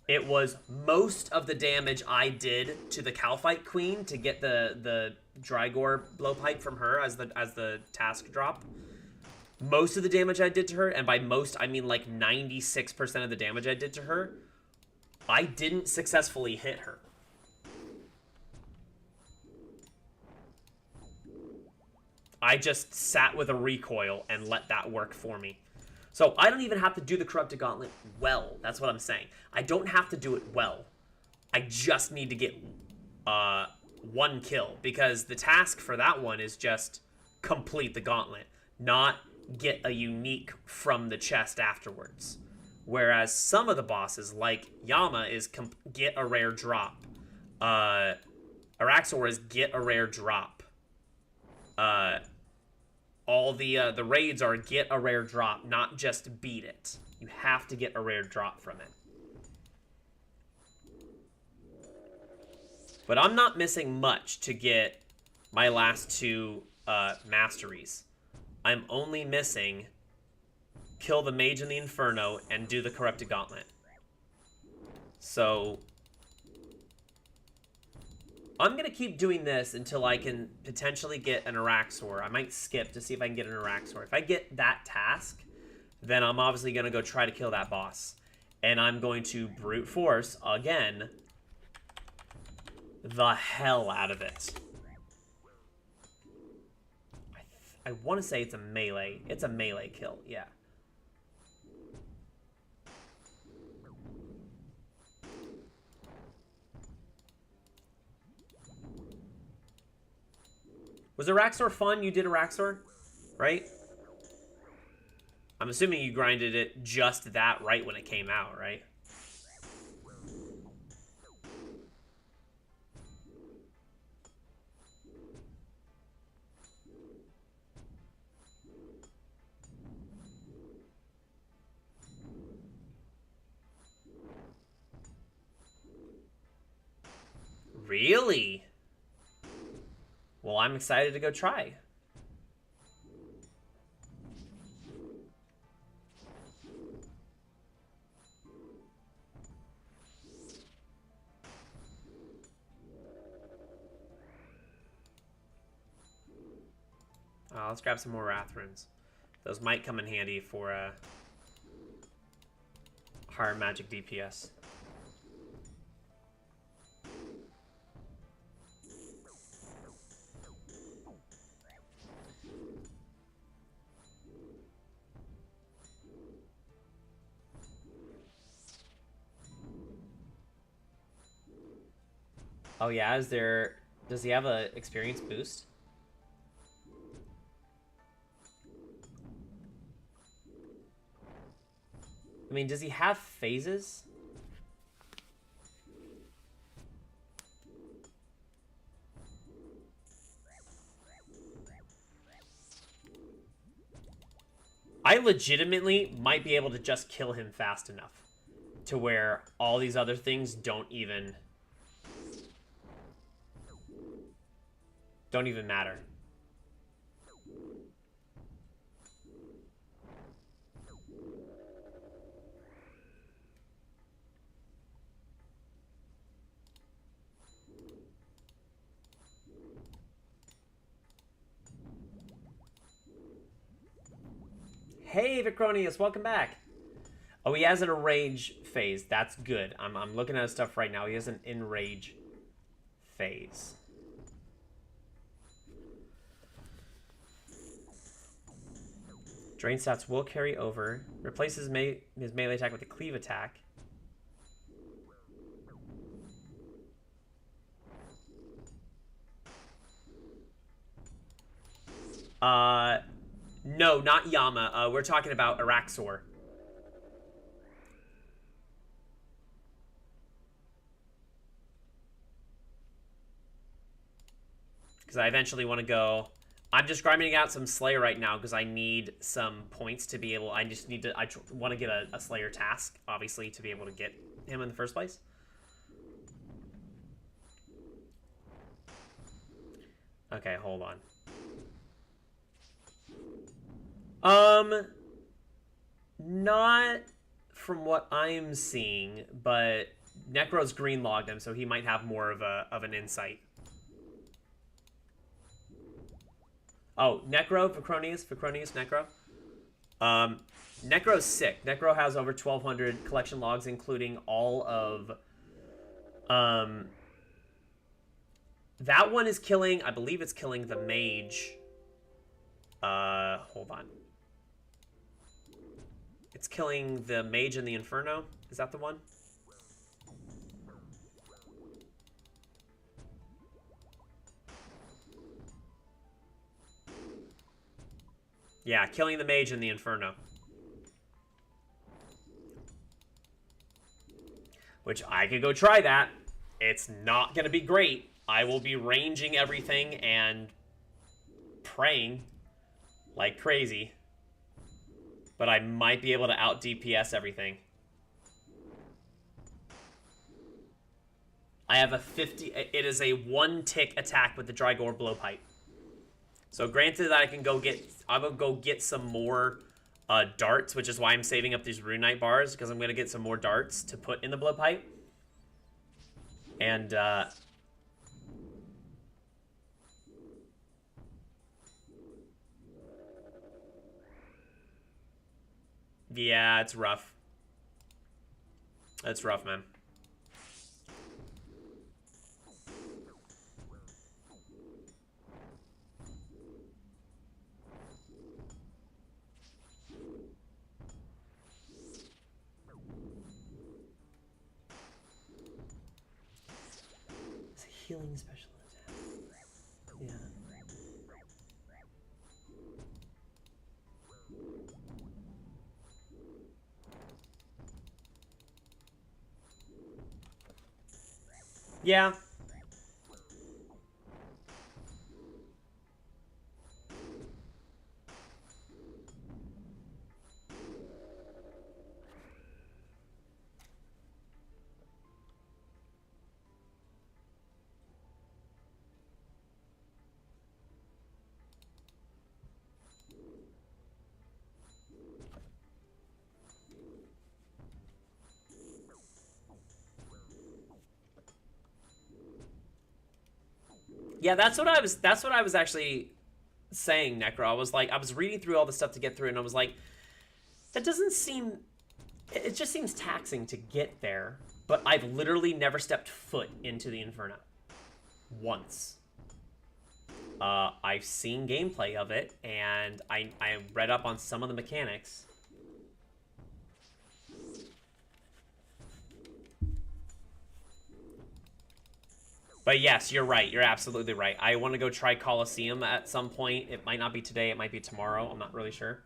It was most of the damage I did to the Calphite Queen to get the Drygore blowpipe from her as the task drop. Most of the damage I did to her, and by most I mean like 96% of the damage I did to her, I didn't successfully hit her. I just sat with a recoil and let that work for me. So I don't even have to do the Corrupted Gauntlet well. That's what I'm saying. I don't have to do it well. I just need to get one kill, because the task for that one is just complete the gauntlet, not get a unique from the chest afterwards. Whereas some of the bosses, like Yama, is get a rare drop. Araxor is get a rare drop. All the raids are get a rare drop, not just beat it. You have to get a rare drop from it. But I'm not missing much to get my last two masteries. I'm only missing kill the mage and the Inferno, and do the Corrupted Gauntlet. So I'm going to keep doing this until I can potentially get an Araxor. I might skip to see if I can get an Araxor. If I get that task, then I'm obviously going to go try to kill that boss. And I'm going to brute force, again, the hell out of it. I want to say it's a melee. It's a melee kill, yeah. Was Araxor fun? You did Araxor, right? I'm assuming you grinded it just that right when it came out, right? Really? Well, I'm excited to go try. Let's grab some more Wrath Runes. Those might come in handy for higher magic DPS. Oh yeah, does he have a experience boost? I mean, does he have phases? I legitimately might be able to just kill him fast enough to where all these other things don't even matter. Hey, Vicronius, welcome back. Oh, he has an enrage phase. That's good. I'm looking at his stuff right now. He has an enrage phase. Drain stats will carry over. Replaces his melee attack with a cleave attack. No, not Yama. We're talking about Araxor. Because I eventually want to go... I'm just grinding out some Slayer right now because I need some points to be able... I want to get a Slayer task, obviously, to be able to get him in the first place. Okay, hold on. Not from what I'm seeing, but Necro's green logged him, so he might have more of an insight. Oh, Necro, Vicronius, Necro. Necro's sick. Necro has over 1,200 collection logs, including all of... that one is killing... I believe it's killing the mage. Hold on. It's killing the mage and the Inferno. Is that the one? Yeah, killing the mage and the Inferno. Which I could go try that. It's not going to be great. I will be ranging everything and praying like crazy. But I might be able to out DPS everything. I have a 50... It is a 1-tick attack with the Drygore Blowpipe. So granted that I can go get... I'm going to go get some more darts, which is why I'm saving up these Rune Knight bars, because I'm going to get some more darts to put in the blowpipe. And, yeah, it's rough. It's rough, man. It's a healing special attack. Yeah. Yeah. Yeah, that's what I was actually saying, Necro. I was reading through all the stuff to get through, and I was like, that doesn't seem, it just seems taxing to get there, but I've literally never stepped foot into the Inferno. Once. I've seen gameplay of it, and I read up on some of the mechanics. But yes, you're right. You're absolutely right. I want to go try Coliseum at some point. It might not be today. It might be tomorrow. I'm not really sure.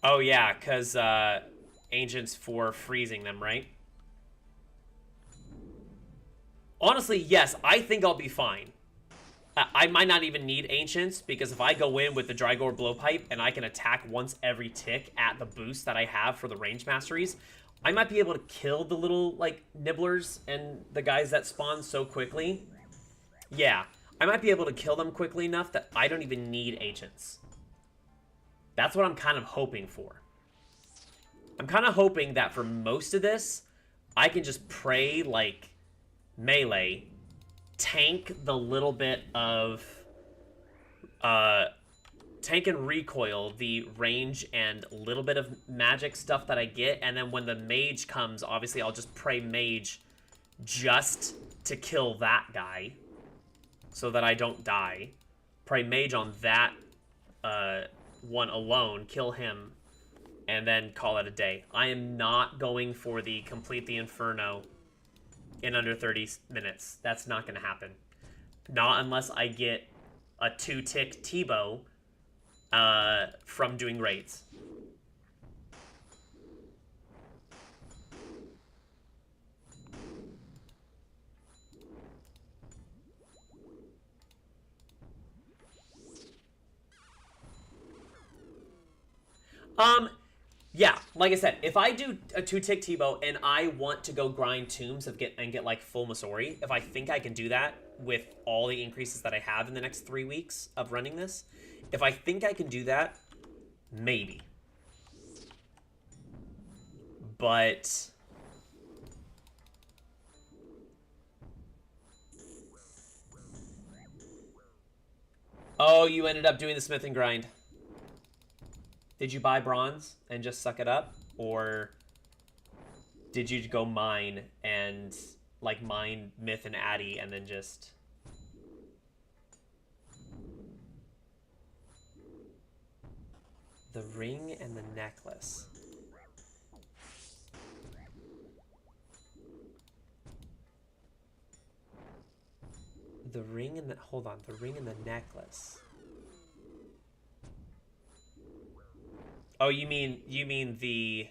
Oh, yeah, because Ancients for freezing them, right? Honestly, yes, I think I'll be fine. I might not even need Ancients, because if I go in with the Drygore Blowpipe and I can attack once every tick at the boost that I have for the range masteries, I might be able to kill the little, like, nibblers and the guys that spawn so quickly. Yeah, I might be able to kill them quickly enough that I don't even need Ancients. That's what I'm kind of hoping for. I'm kind of hoping that for most of this, I can just pray, like, melee, tank the little bit of tank and recoil, the range and little bit of magic stuff that I get, and then when the mage comes, obviously I'll just pray mage just to kill that guy so that I don't die. Pray mage on that one alone, kill him, and then call it a day. I am not going for the complete the Inferno in under 30 minutes. That's not going to happen. Not unless I get a 2-tick T-bow from doing raids. Yeah, like I said, if I do a 2-tick T-bow and I want to go grind tombs and get like full Masori, if I think I can do that with all the increases that I have in the next 3 weeks of running this, if I think I can do that, maybe. But oh, you ended up doing the smith and grind. Did you buy bronze and just suck it up? Or did you go mine and, like, mine myth and addy and then just... The ring and the necklace. The ring and the... Hold on. The ring and the necklace. Oh, you mean the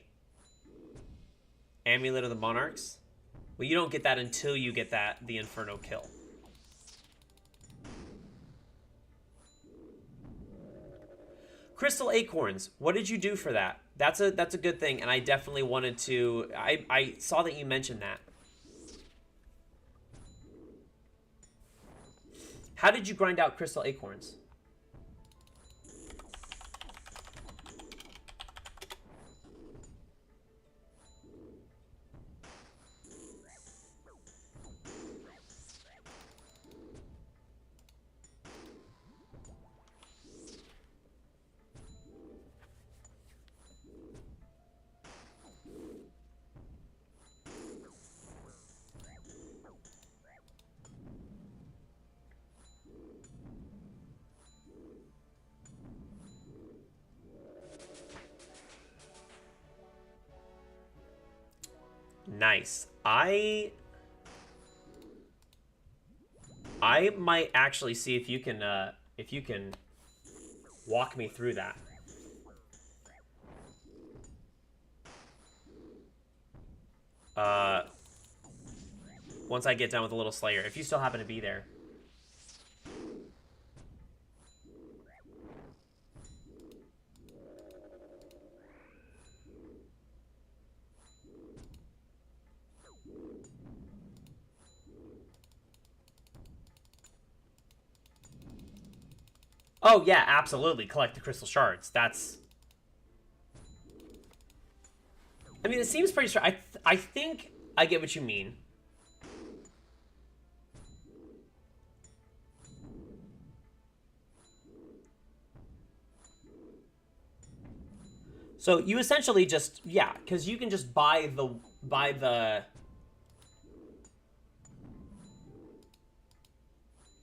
Amulet of the Monarchs? Well, you don't get that until you get the Inferno kill. Crystal Acorns, what did you do for that? That's a good thing, and I definitely wanted to... I saw that you mentioned that. How did you grind out crystal acorns? Nice. I might actually see if you can walk me through that. Once I get done with the little Slayer, if you still happen to be there. Oh, yeah, absolutely. Collect the crystal shards. That's... I mean, it seems pretty straight. I think I get what you mean. So you essentially just... Yeah, because you can just buy the...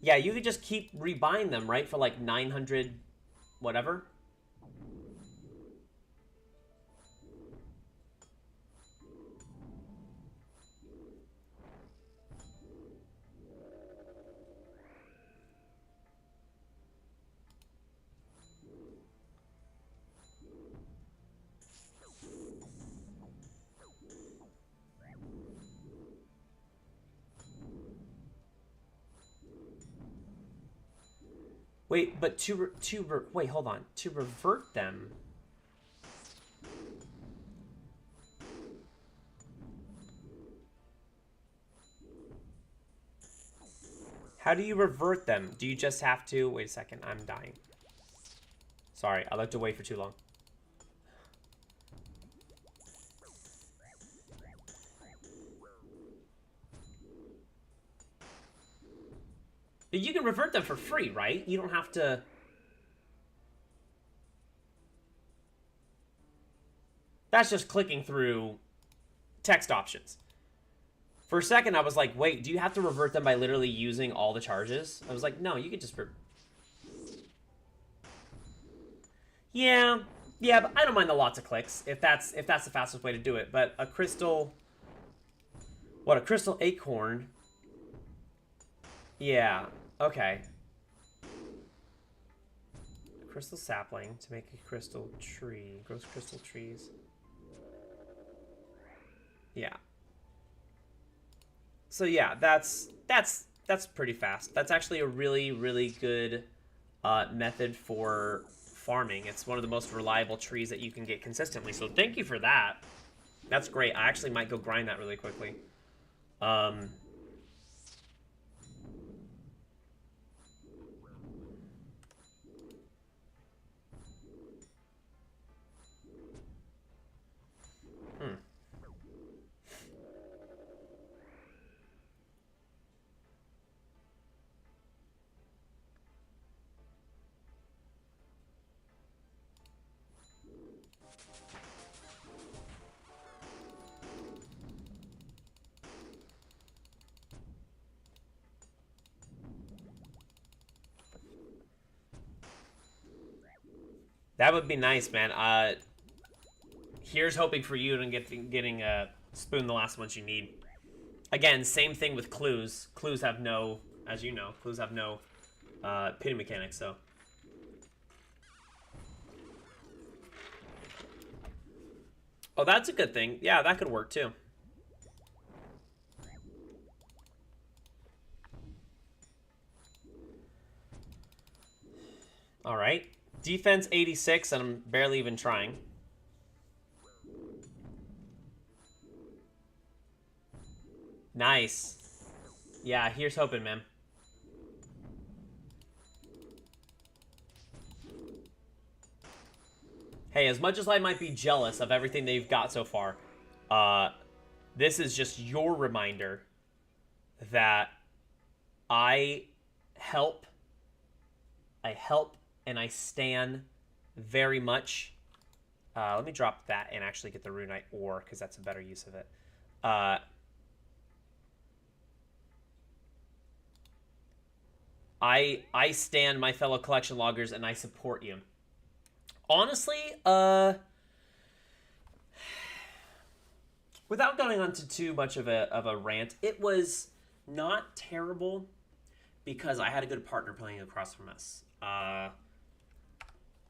Yeah, you could just keep rebuying them, right? For like 900 whatever. Wait, but wait, hold on. To revert them... How do you revert them? Do you just have to... Wait a second, I'm dying. Sorry, I left to wait for too long. You can revert them for free, right? You don't have to... That's just clicking through text options. For a second, I was like, wait, do you have to revert them by literally using all the charges? I was like, no, you could just... Yeah, but I don't mind the lots of clicks, if that's the fastest way to do it. But a crystal... What, a crystal acorn? Yeah, okay. A crystal sapling to make a crystal tree. Grows crystal trees. Yeah. So yeah, that's pretty fast. That's actually a really, really good method for farming. It's one of the most reliable trees that you can get consistently. So thank you for that. That's great. I actually might go grind that really quickly. That would be nice, man. Here's hoping for you and getting spoon the last ones you need. Again, same thing with clues. Clues have no, as you know, clues have no pity mechanics, so. Oh, that's a good thing. Yeah, that could work too. All right. Defense 86, and I'm barely even trying. Nice. Yeah, here's hoping, man. Hey, as much as I might be jealous of everything they've got so far, this is just your reminder that I help, and I stand very much. Let me drop that and actually get the Runite ore, because that's a better use of it. I stand my fellow collection loggers, and I support you. Honestly, without going on to too much of a rant, it was not terrible because I had a good partner playing across from us. A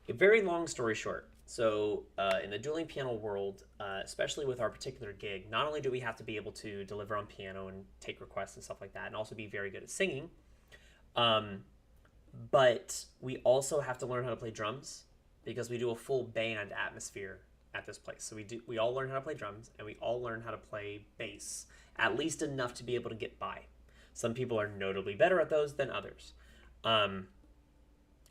very long story short. So in the dueling piano world, especially with our particular gig, not only do we have to be able to deliver on piano and take requests and stuff like that, and also be very good at singing, but we also have to learn how to play drums, because we do a full band atmosphere at this place. So we all learn how to play drums, and we all learn how to play bass, at least enough to be able to get by. Some people are notably better at those than others.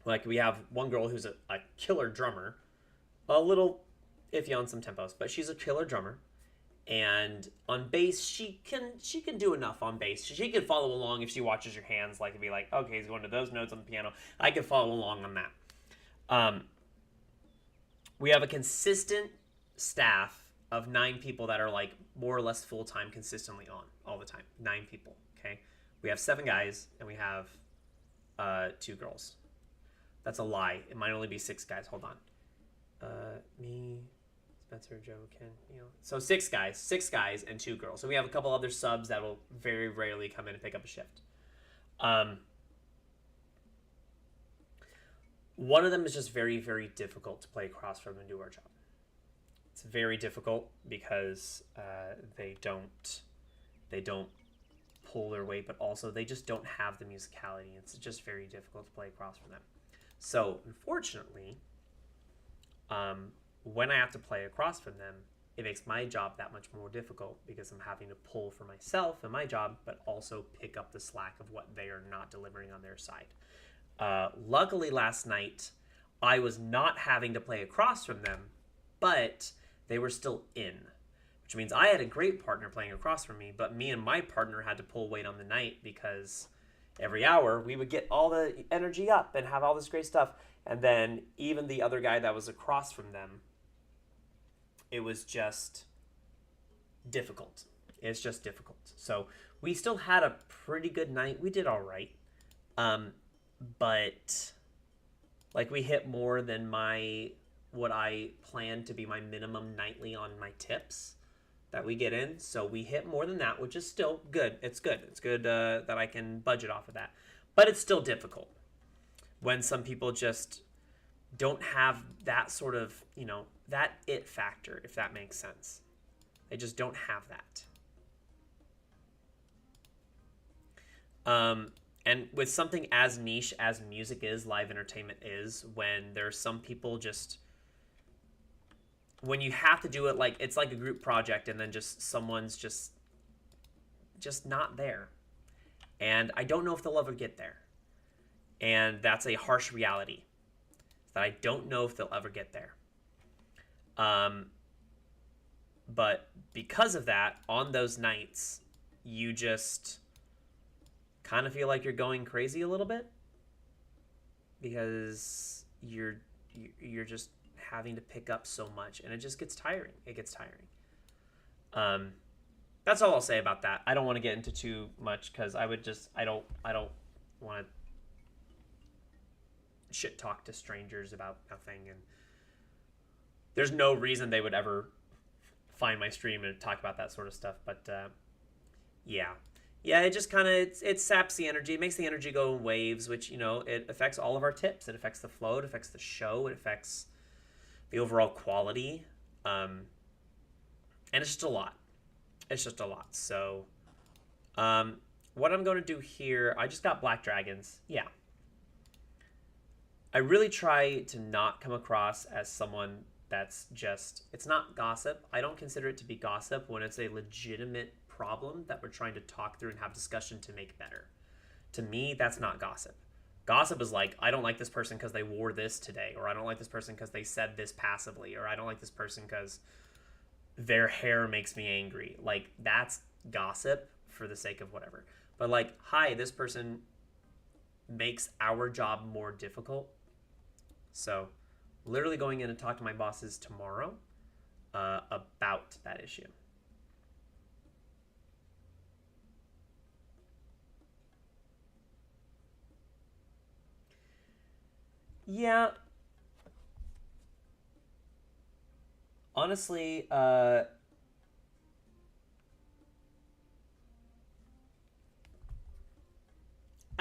Like we have one girl who's a killer drummer, a little iffy on some tempos, but she's a killer drummer. And on bass, she can do enough on bass. She can follow along if she watches your hands, like, and be like, okay, he's going to those notes on the piano. I can follow along on that. We have a consistent staff of 9 people that are like more or less full-time, consistently on all the time. 9 people, okay? We have 7 guys, and we have 2 girls. That's a lie. It might only be 6 guys. Hold on. Me, Spencer, Joe, Ken, So 6 guys and 2 girls. So we have a couple other subs that will very rarely come in and pick up a shift. One of them is just very, very difficult to play across from and do our job. It's very difficult because they don't pull their weight, but also they just don't have the musicality. It's just very difficult to play across from them. So unfortunately, when I have to play across from them, it makes my job that much more difficult, because I'm having to pull for myself and my job, but also pick up the slack of what they are not delivering on their side. Luckily last night, I was not having to play across from them, but they were still in, which means I had a great partner playing across from me, but me and my partner had to pull weight on the night, because every hour we would get all the energy up and have all this great stuff. And then even the other guy that was across from them, it was just difficult. It's just difficult. So we still had a pretty good night. We did all right. But like we hit more than what I planned to be my minimum nightly on my tips that we get in. So we hit more than that, which is still good. It's good. It's good that I can budget off of that. But it's still difficult when some people just don't have that sort of, that it factor, if that makes sense. They just don't have that. And with something as niche as music is, live entertainment is, when there's some people just, when you have to do it like, it's like a group project, and then just someone's just not there. And I don't know if they'll ever get there. And that's a harsh reality, that I don't know if they'll ever get there. But because of that, on those nights, you just kind of feel like you're going crazy a little bit, because you're just having to pick up so much, and it just gets tiring. It gets tiring. That's all I'll say about that. I don't want to get into too much, because I don't want to shit talk to strangers about nothing, and there's no reason they would ever find my stream and talk about that sort of stuff. But yeah, it just kind of it saps the energy. It makes the energy go in waves, which it affects all of our tips. It affects the flow. It affects the show. It affects the overall quality, and it's just a lot. It's just a lot. So what I'm going to do here, I just got Black Dragons. Yeah. I really try to not come across as someone that's just, it's not gossip. I don't consider it to be gossip when it's a legitimate problem that we're trying to talk through and have discussion to make better. To me, that's not gossip. Gossip is like, I don't like this person because they wore this today, or I don't like this person because they said this passively, or I don't like this person because their hair makes me angry. Like, that's gossip for the sake of whatever. But like, hi, this person makes our job more difficult. So, literally going in and talk to my bosses tomorrow about that issue. Yeah, honestly, I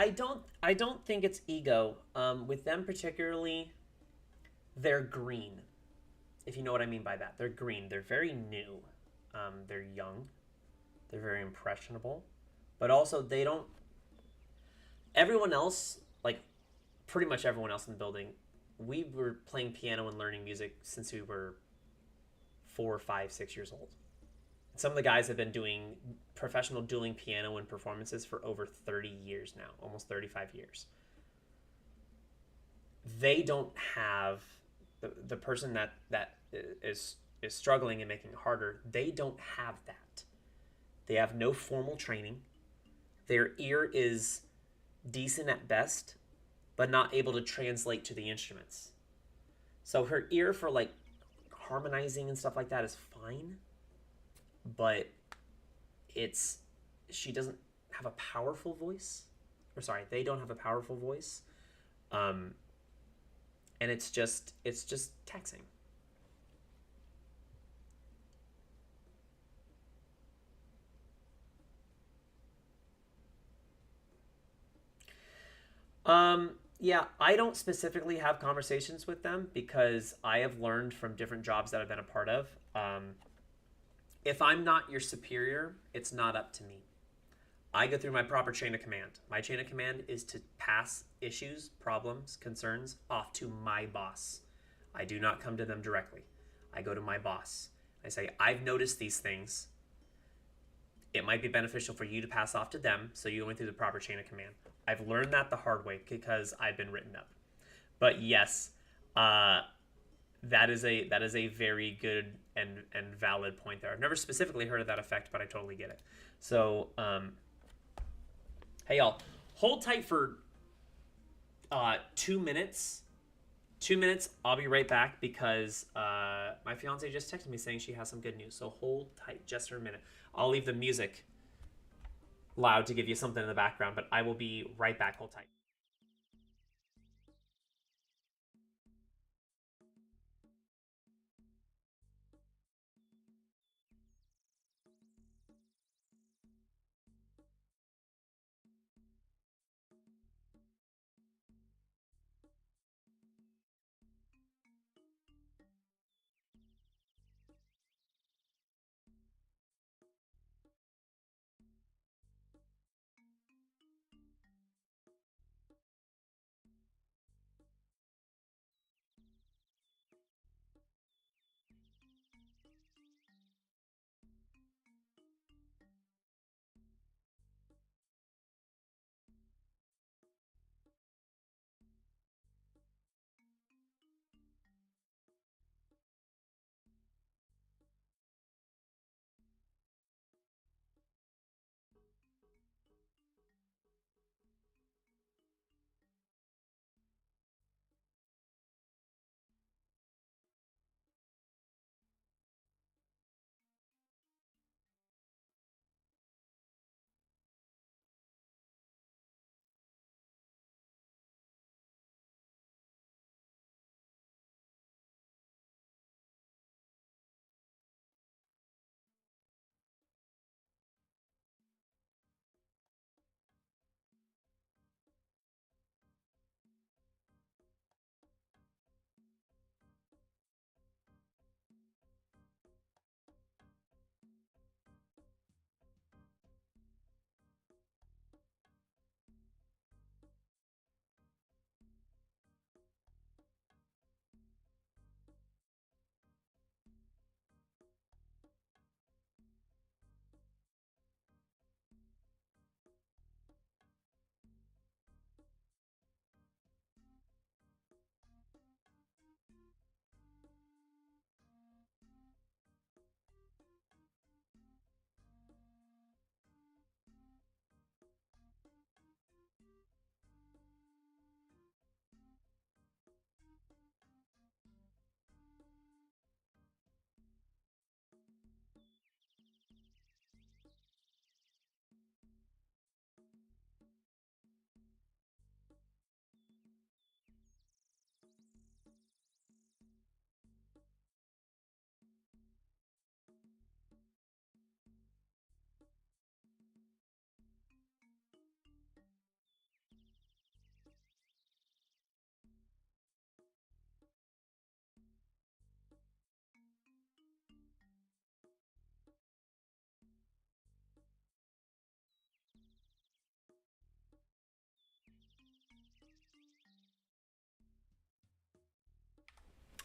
don't think it's ego. With them particularly, they're green. If you know what I mean by that, they're green. They're very new. They're young. They're very impressionable, but also they don't. Everyone else, like pretty much everyone else in the building, we were playing piano and learning music since we were 4, 5, 6 years old. Some of the guys have been doing professional dueling piano and performances for over 30 years now, almost 35 years. They don't have the person that is struggling and making it harder. They don't have that. They have no formal training. Their ear is decent at best, but not able to translate to the instruments. So her ear for like harmonizing and stuff like that is fine, but it's she doesn't have a powerful voice. Or sorry, they don't have a powerful voice. Um, and it's just taxing. Yeah, I don't specifically have conversations with them because I have learned from different jobs that I've been a part of. If I'm not your superior, it's not up to me. I go through my proper chain of command. My chain of command is to pass issues, problems, concerns off to my boss. I do not come to them directly. I go to my boss. I say, I've noticed these things. It might be beneficial for you to pass off to them, so you're going through the proper chain of command. I've learned that the hard way because I've been written up. But yes, uh, that is a very good and valid point there. I've never specifically heard of that effect, but I totally get it. So, hey y'all, hold tight for 2 minutes. 2 minutes. I'll be right back because my fiance just texted me saying she has some good news. So hold tight just for a minute. I'll leave the music loud to give you something in the background, but I will be right back. Hold tight.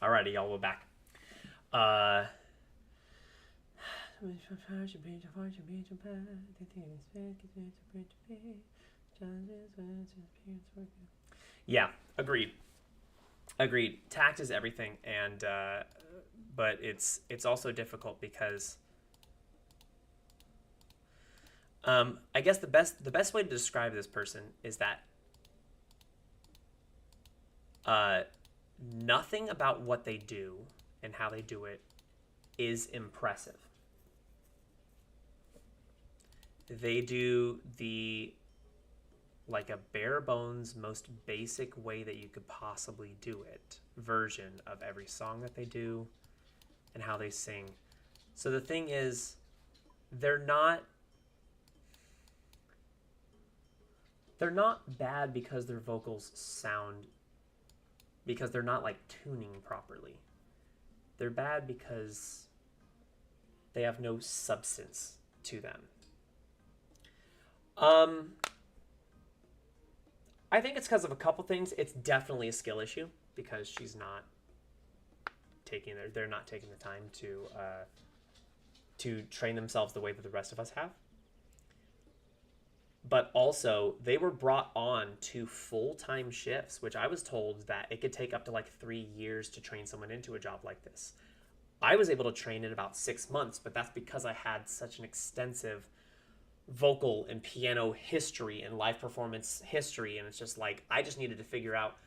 Alrighty, y'all, we're back. Uh, yeah, agreed. Agreed. Tact is everything, and but it's also difficult because I guess the best way to describe this person is that nothing about what they do and how they do it is impressive. They do the like a bare bones, most basic way that you could possibly do it version of every song that they do and how they sing. So the thing is, they're not bad because their vocals sound, because they're not like tuning properly. They're bad because they have no substance to them. I think it's because of a couple things. It's definitely a skill issue because she's not taking they're not taking the time to train themselves the way that the rest of us have. But also, they were brought on to full-time shifts, which I was told that it could take up to like 3 years to train someone into a job like this. I was able to train in about 6 months, but that's because I had such an extensive vocal and piano history and live performance history, and it's just like I just needed to figure out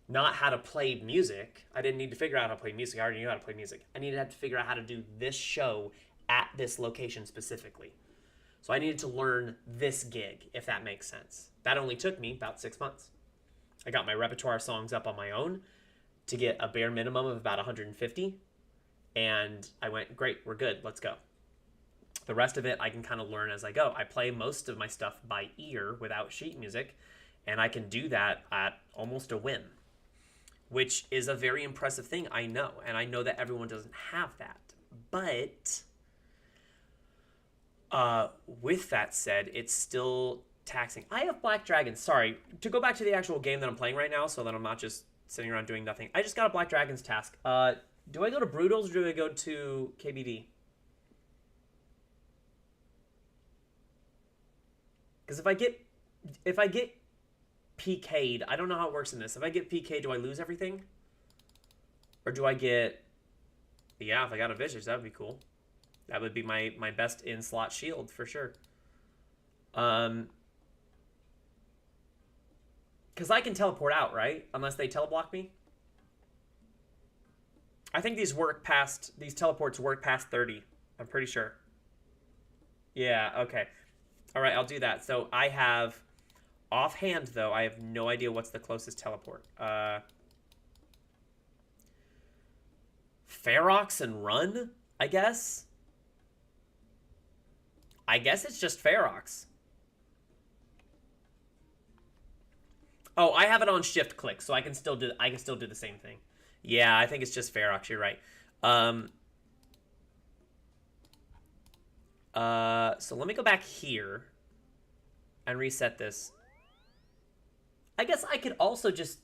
not how to play music. I didn't need to figure out how to play music. I already knew how to play music. I needed to figure out how to do this show at this location specifically. So I needed to learn this gig, if that makes sense. That only took me about 6 months. I got my repertoire songs up on my own to get a bare minimum of about 150, and I went, great, we're good, let's go. The rest of it, I can kind of learn as I go. I play most of my stuff by ear without sheet music, and I can do that at almost a whim, which is a very impressive thing, I know. And I know that everyone doesn't have that. But with that said, it's still taxing. I have Black Dragons. Sorry, to go back to the actual game that I'm playing right now so that I'm not just sitting around doing nothing. I just got a Black Dragons task. Do I go to Brutals or do I go to KBD? Because if I get PK'd, I don't know how it works in this. If I get PK'd, do I lose everything? Or do I get... Yeah, if I got a Vicious, that would be cool. That would be my best in-slot shield, for sure. Because I can teleport out, right? Unless they teleblock me. I think these teleports work past 30. I'm pretty sure. Yeah, okay. All right, I'll do that. So I have... Offhand, though, I have no idea what's the closest teleport. Ferox and Run, I guess? I guess it's just Ferox. Oh, I have it on shift click, so I can still do the same thing. Yeah, I think it's just Ferox, you're right. So let me go back here and reset this. I guess I could also just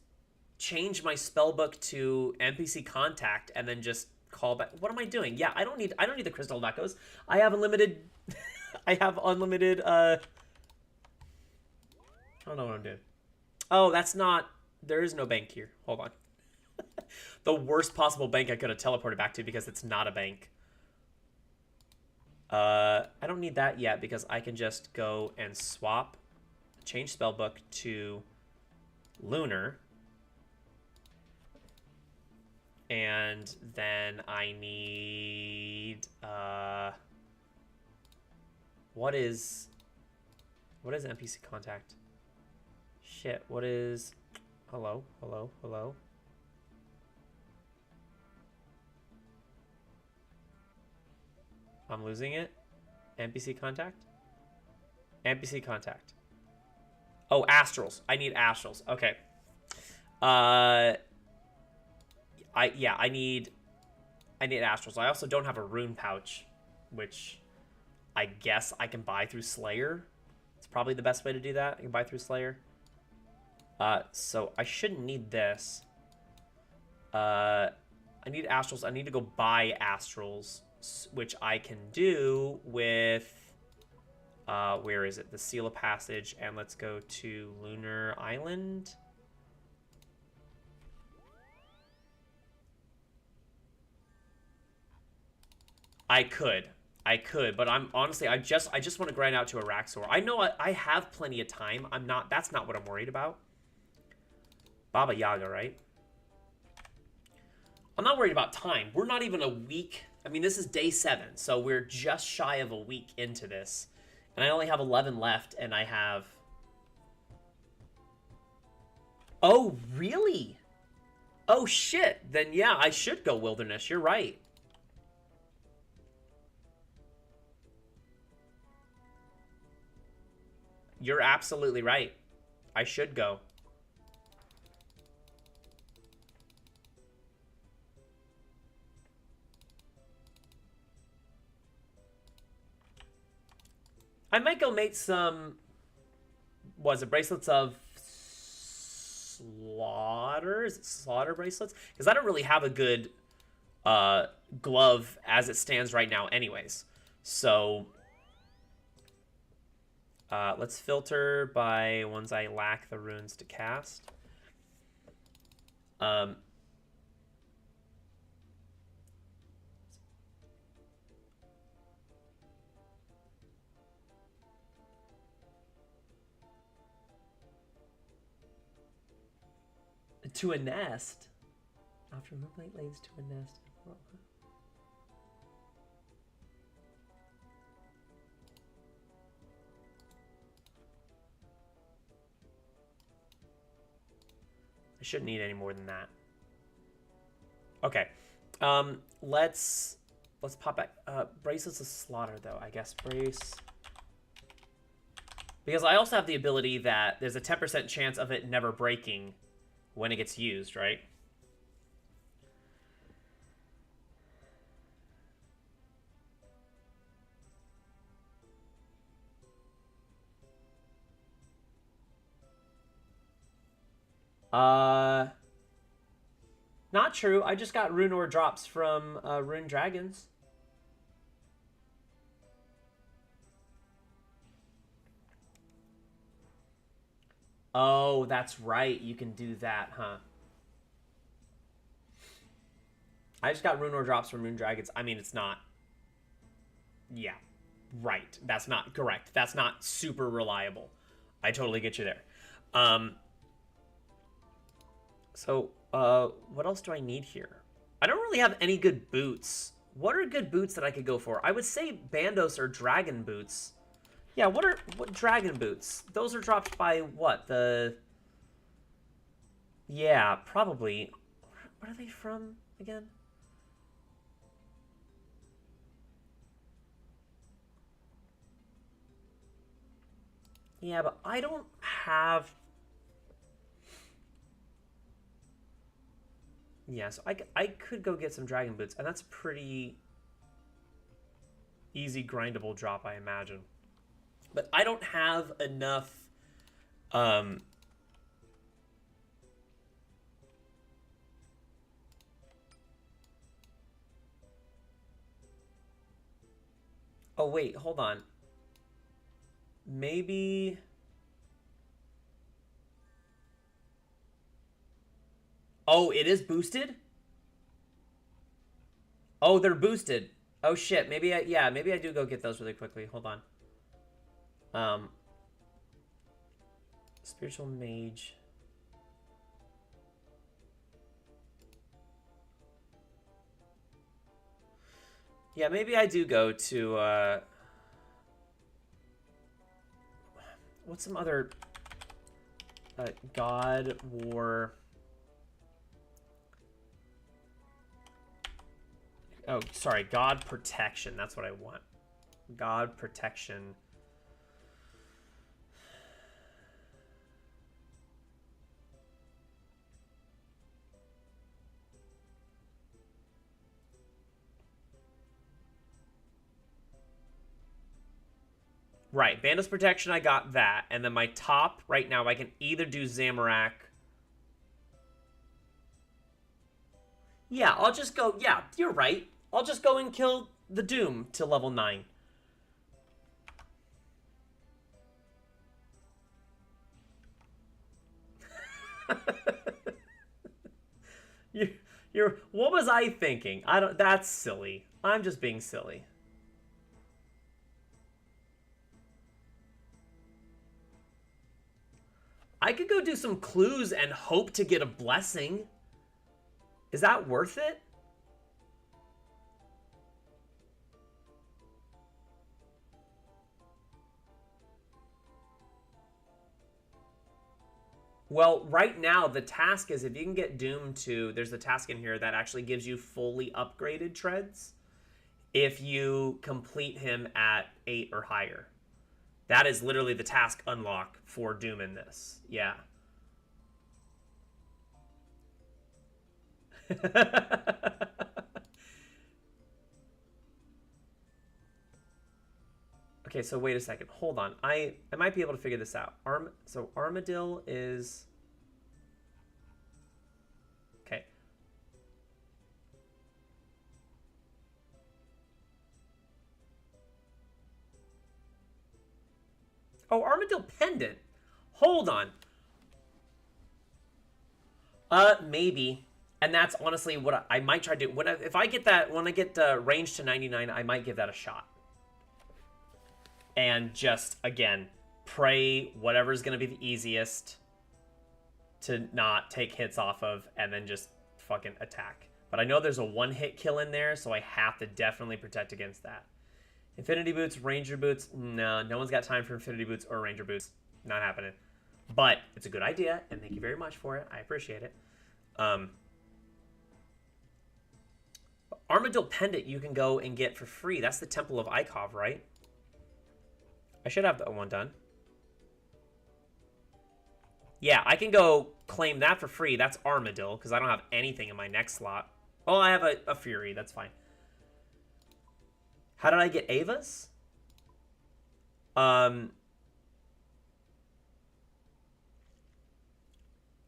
change my spellbook to NPC contact and then just call back. What am I doing? Yeah, I don't need the crystal of echoes. I have unlimited I have unlimited I don't know what I'm doing. Oh, that's not, there is no bank here. Hold on. The worst possible bank I could have teleported back to because it's not a bank. I don't need that yet because I can just go and swap, change spellbook to Lunar, and then I need what is NPC contact? Shit, what is hello? I'm losing it. NPC contact? NPC contact. Oh, astrals. I need astrals. Okay. I need astrals. I also don't have a rune pouch, which I guess I can buy through Slayer. It's probably the best way to do that. I can buy through Slayer. So I shouldn't need this. I need astrals. I need to go buy astrals, which I can do with... where is it? The Seal of Passage, and let's go to Lunar Island. I could, but I'm honestly, I just want to grind out to a Raxor. I know I have plenty of time. That's not what I'm worried about. Baba Yaga, right? I'm not worried about time. We're not even a week. I mean, this is day 7, so we're just shy of a week into this. And I only have 11 left, and I have... Oh, really? Oh, shit. Then, yeah, I should go Wilderness. You're right. You're absolutely right. I should go. I might go make some... Was it bracelets of slaughter? Is it slaughter bracelets? Because I don't really have a good glove as it stands right now anyways. So... let's filter by ones I lack the runes to cast. To a nest? After moonlight lays to a nest. I shouldn't need any more than that. Okay. Let's pop back. Bracelets of Slaughter, though. I guess brace. Because I also have the ability that there's a 10% chance of it never breaking when it gets used, right? Not true. I just got rune ore drops from rune dragons. Oh, that's right. You can do that, huh? I just got rune ore drops from rune dragons. I mean, it's not... Yeah, right. That's not correct. That's not super reliable. I totally get you there. So, what else do I need here? I don't really have any good boots. What are good boots that I could go for? I would say Bandos or Dragon boots. Yeah, what Dragon boots? Those are dropped by what? Yeah, probably. What are they from again? Yeah, but I don't have... Yeah, so I could go get some Dragon boots, and that's a pretty easy grindable drop, I imagine. But I don't have enough... Oh, wait, hold on. Maybe... Oh, it is boosted? Oh, they're boosted. Oh, shit. Maybe I do go get those really quickly. Hold on. Spiritual Mage. Yeah, maybe I do go to, what's some other... God, War... Oh, sorry, God Protection. That's what I want. God Protection. Right, Bandos Protection, I got that. And then my top, right now, I can either do Zamorak. Yeah, I'll just go... Yeah, you're right. I'll just go and kill the Doom to level 9. You're... What was I thinking? I don't... That's silly. I'm just being silly. I could go do some clues and hope to get a blessing. Is that worth it? Well, right now, the task is if you can get Doom to... There's a task in here that actually gives you fully upgraded treads if you complete him at 8 or higher. That is literally the task unlock for Doom in this. Yeah. Okay, so wait a second. Hold on. I might be able to figure this out. So Armadillo is... Okay. Oh, Armadillo Pendant. Hold on. Maybe. And that's honestly what I might try to do. If I get that, when I get range to 99, I might give that a shot. And just, again, pray whatever's going to be the easiest to not take hits off of, and then just fucking attack. But I know there's a one-hit kill in there, so I have to definitely protect against that. Infinity Boots, Ranger Boots, no one's got time for Infinity Boots or Ranger Boots. Not happening. But it's a good idea, and thank you very much for it. I appreciate it. Armadillo Pendant you can go and get for free. That's the Temple of Ikov, right? I should have that one done. Yeah, I can go claim that for free. That's Armadillo, because I don't have anything in my next slot. Oh, I have a Fury. That's fine. How did I get Ava's?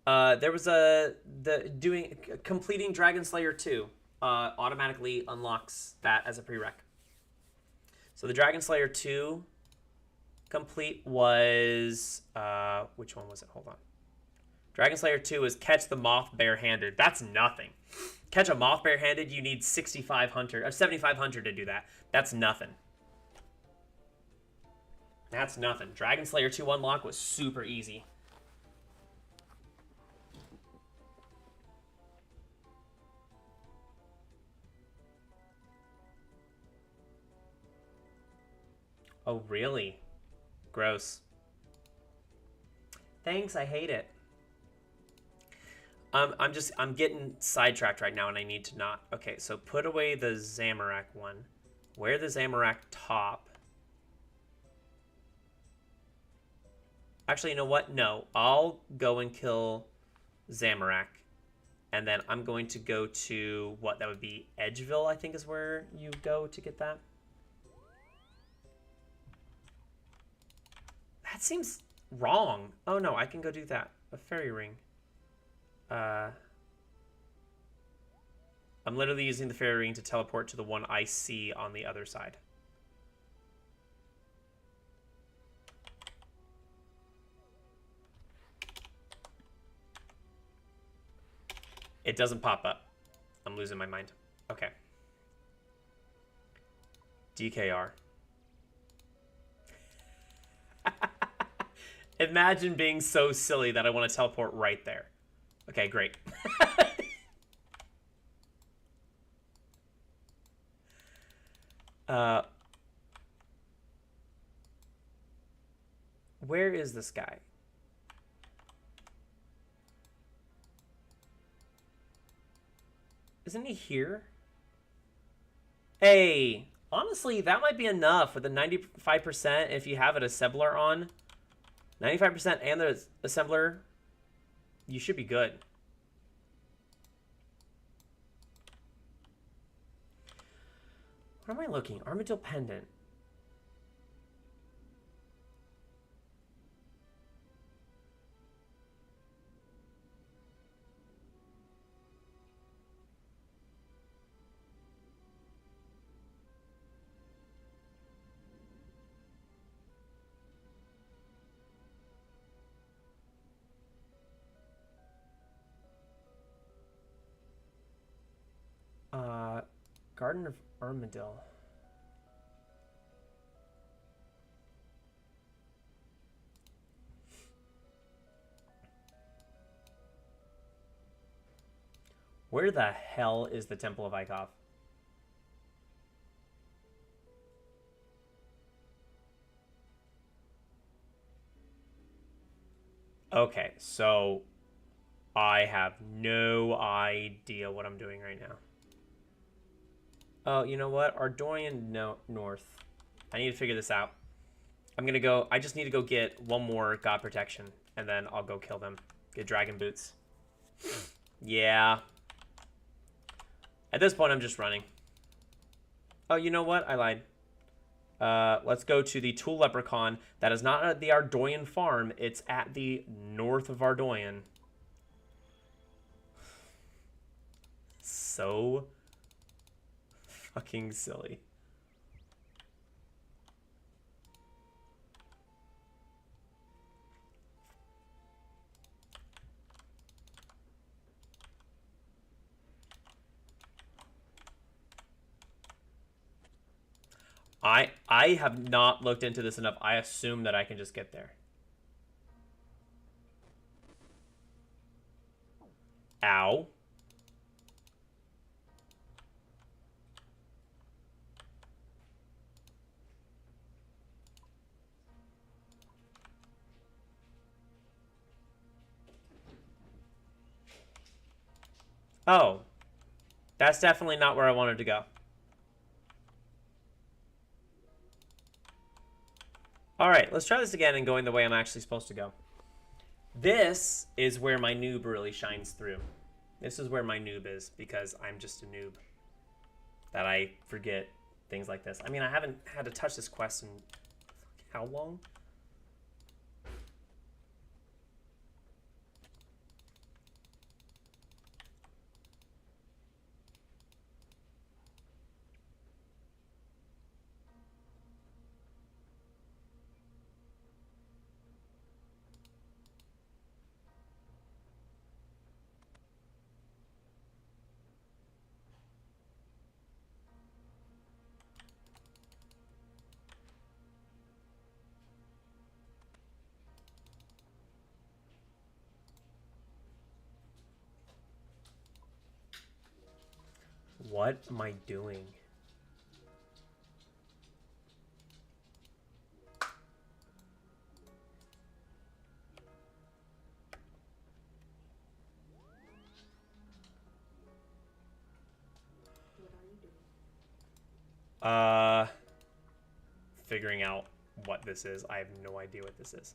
There was completing Dragon Slayer 2 automatically unlocks that as a prereq. So the Dragon Slayer 2 complete was which one was it? Hold on. Dragon Slayer 2 is catch the moth barehanded. That's nothing. Catch a moth barehanded, you need 6,500 or 7,500 to do that. That's nothing. That's nothing. Dragon Slayer 2 unlock was super easy. Oh, really? Gross. Thanks, I hate it. I'm getting sidetracked right now and I need to not. Okay, so put away the Zamorak one. Wear the Zamorak top. Actually, you know what? No, I'll go and kill Zamorak. And then I'm going to go to, what, that would be Edgeville, I think is where you go to get that. That seems wrong. Oh no, I can go do that. A fairy ring. I'm literally using the fairy ring to teleport to the one I see on the other side. It doesn't pop up. I'm losing my mind. Okay. DKR. Imagine being so silly that I want to teleport right there. Okay, great. Where is this guy? Isn't he here? Hey, honestly, that might be enough with the 95% if you have an assembler on. 95% and the assembler, you should be good. What am I looking? Armadillo Pendant. Garden of Armadillo. Where the hell is the Temple of Ikov? Okay, so I have no idea what I'm doing right now. Oh, you know what? Ardorian North. I need to figure this out. I'm gonna go. I just need to go get one more God Protection, and then I'll go kill them. Get Dragon Boots. Yeah. At this point, I'm just running. Oh, you know what? I lied. Let's go to the Tool Leprechaun. That is not at the Ardorian farm. It's at the north of Ardorian. So fucking silly. I have not looked into this enough. I assume that I can just get there. Ow. Oh. That's definitely not where I wanted to go. Alright, let's try this again and going the way I'm actually supposed to go. This is where my noob really shines through. This is where my noob is, because I'm just a noob. That I forget things like this. I mean, I haven't had to touch this quest in how long? What am I doing? Figuring out what this is. I have no idea what this is.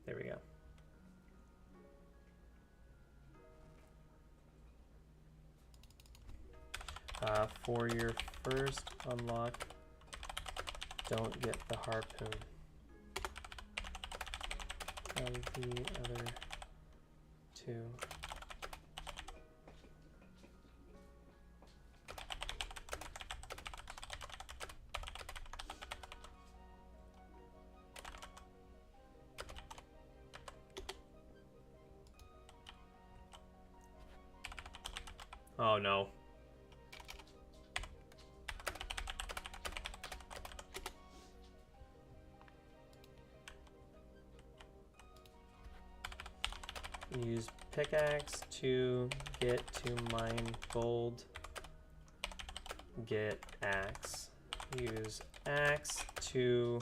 There we go. For your first unlock, don't get the harpoon. Of the other two. Oh no. Use pickaxe to get to mine gold. Get axe. Use axe to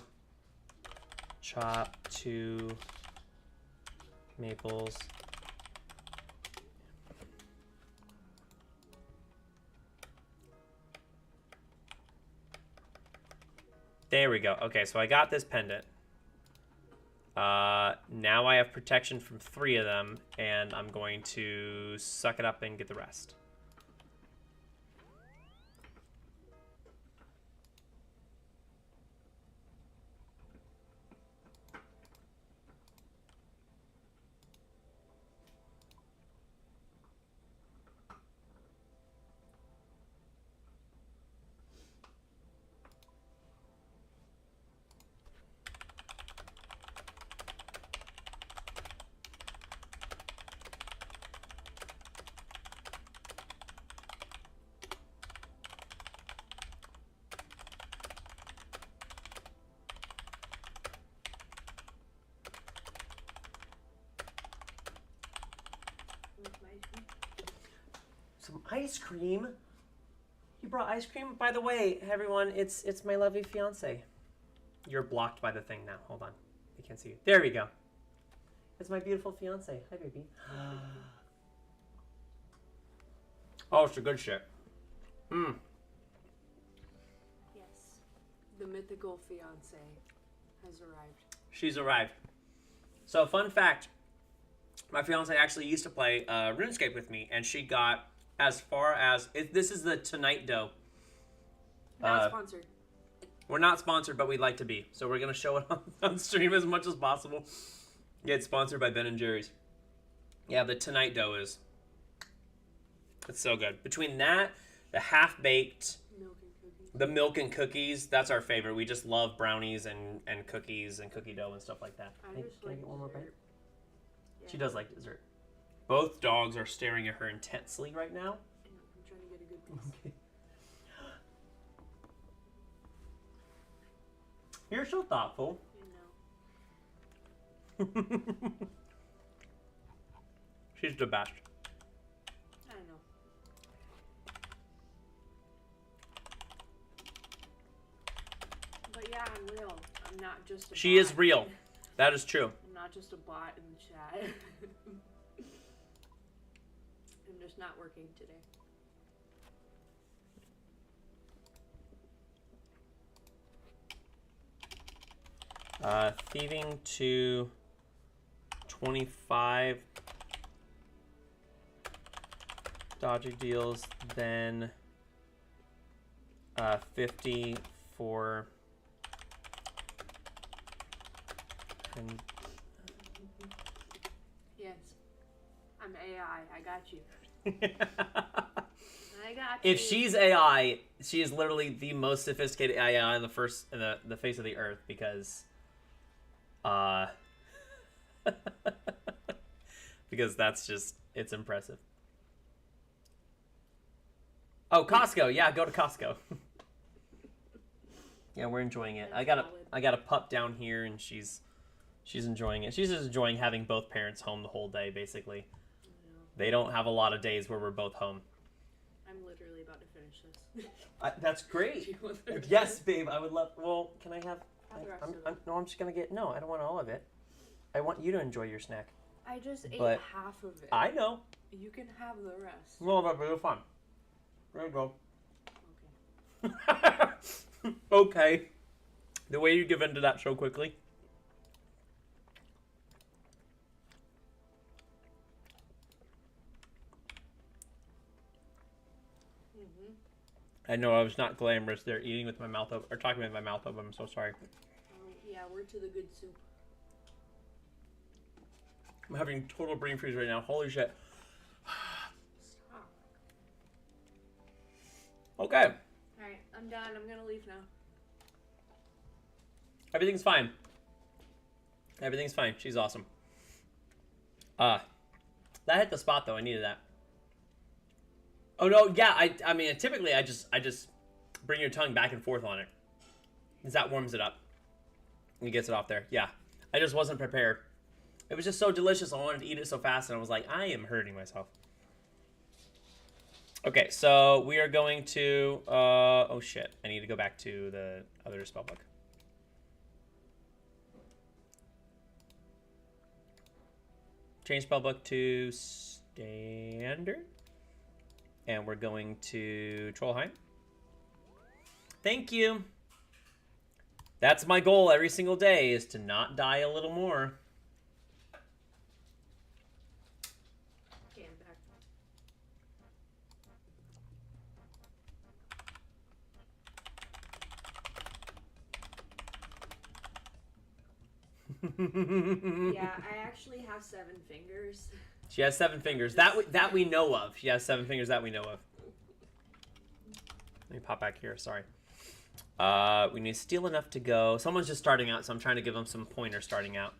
chop 2 maples. There we go. Okay, so I got this pendant. Now I have protection from 3 of them, and I'm going to suck it up and get the rest. Ice cream? You brought ice cream? By the way, everyone, it's my lovely fiance. You're blocked by the thing now. Hold on. I can't see you. There we go. It's my beautiful fiance. Hi, baby. Oh, it's a good shit. Mmm. Yes. The mythical fiance has arrived. She's arrived. So, fun fact. My fiance actually used to play RuneScape with me, and she got as far as... this is the Tonight Dough. Not sponsored. We're not sponsored, but we'd like to be. So we're going to show it on stream as much as possible. Get sponsored by Ben & Jerry's. Yeah, the Tonight Dough is... It's so good. Between that, the half-baked... Milk and cookies. The milk and cookies, that's our favorite. We just love brownies and cookies and cookie dough and stuff like that. I just Can I like get one more bite? dessert. Yeah. She does like dessert. Both dogs are staring at her intensely right now. I'm trying to get a good piece. Okay. You're so thoughtful. You know. She's the best. I know. But yeah, I'm real. I'm not just a bot. She is real. That is true. I'm not just a bot in the chat. I'm just not working today. Thieving to 25. Dodging deals, then 50 for... And Yes. I'm AI. I got you. I got you. if she's AI, she is literally the most sophisticated AI on the face of the earth, because because that's just, it's impressive. Oh, Costco. Yeah, go to Costco. Yeah, we're enjoying it. I got a pup down here, and she's enjoying it. She's just enjoying having both parents home the whole day, basically. They don't have a lot of days where we're both home. I'm literally about to finish this. That's great. Do you want the rest Yes, of it? babe. I would love... Well, can I have... Have the rest of it. No, I'm just going to get... No, I don't want all of it. I want you to enjoy your snack. I just ate But half of it. I know. You can have the rest. No, but it'll be fun. There you go. Okay. Okay. The way you give in to that so quickly. I know I was not glamorous there, eating with my mouth open, or talking with my mouth open. I'm so sorry. Yeah, we're to the good soup. I'm having total brain freeze right now. Holy shit. Stop. Okay. Alright, I'm done. I'm gonna leave now. Everything's fine. Everything's fine. She's awesome. That hit the spot though. I needed that. Oh no, yeah. I mean, typically I just bring your tongue back and forth on it, because that warms it up. And gets it off there. Yeah. I just wasn't prepared. It was just so delicious. I wanted to eat it so fast, and I was like, I am hurting myself. Okay, so we are going to... oh, shit. I need to go back to the other spellbook. Change spellbook to standard. And we're going to Trollheim. Thank you. That's my goal every single day, is to not die a little more. Okay, I'm back. Yeah, I actually have 7 fingers. She has 7 fingers. That we know of. She has 7 fingers that we know of. Let me pop back here. Sorry. We need to steal enough to go. Someone's just starting out, so I'm trying to give them some pointers starting out.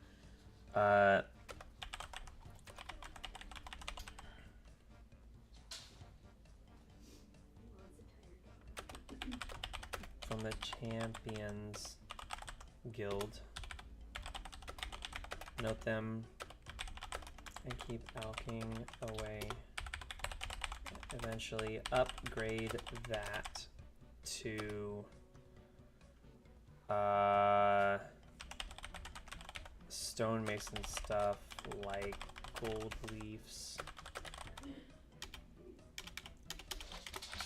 From the Champions Guild. Note them and keep alking away eventually upgrade that to stonemason stuff like gold leaves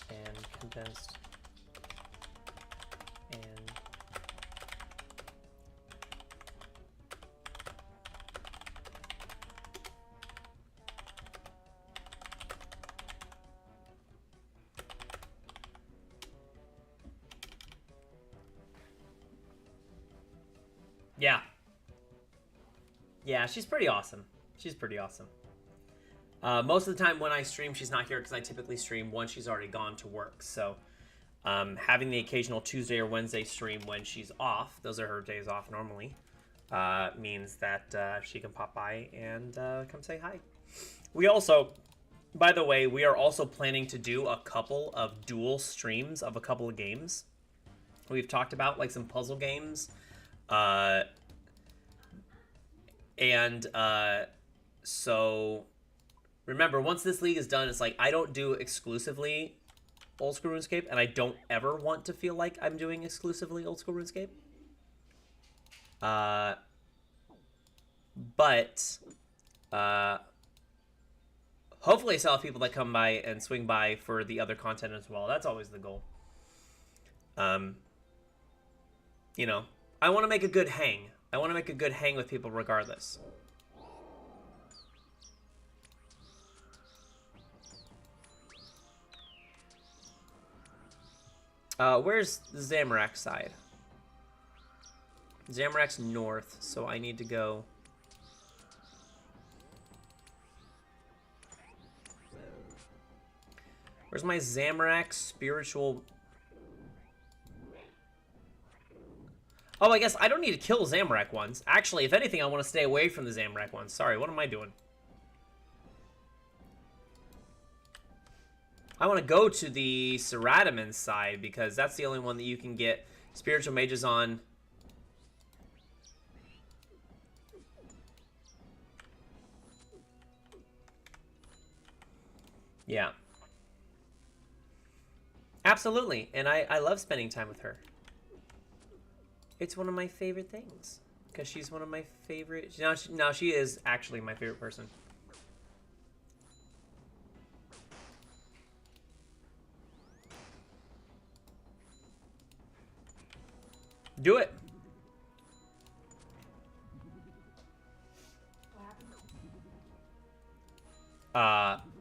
and condensed and yeah. Yeah, she's pretty awesome. She's pretty awesome. Most of the time when I stream, she's not here because I typically stream once she's already gone to work. So having the occasional Tuesday or Wednesday stream when she's off, those are her days off normally, means that she can pop by and come say hi. We also, by the way, we are also planning to do a couple of dual streams of a couple of games. We've talked about like some puzzle games. So remember, once this league is done, it's like I don't do exclusively old school RuneScape, and I don't ever want to feel like I'm doing exclusively old school RuneScape. But hopefully I still have people that come by and swing by for the other content as well. That's always the goal. You know, I want to make a good hang. I want to make a good hang with people regardless. Where's the Zamorak side? Zamorak's north, so I need to go... Where's my Zamorak spiritual... Oh, I guess I don't need to kill Zamorak ones. Actually, if anything, I want to stay away from the Zamorak ones. Sorry, what am I doing? I want to go to the Ceratamen side because that's the only one that you can get spiritual mages on. Yeah. Absolutely, and I love spending time with her. It's one of my favorite things because she's one of my favorite. Now she is actually my favorite person. Do it.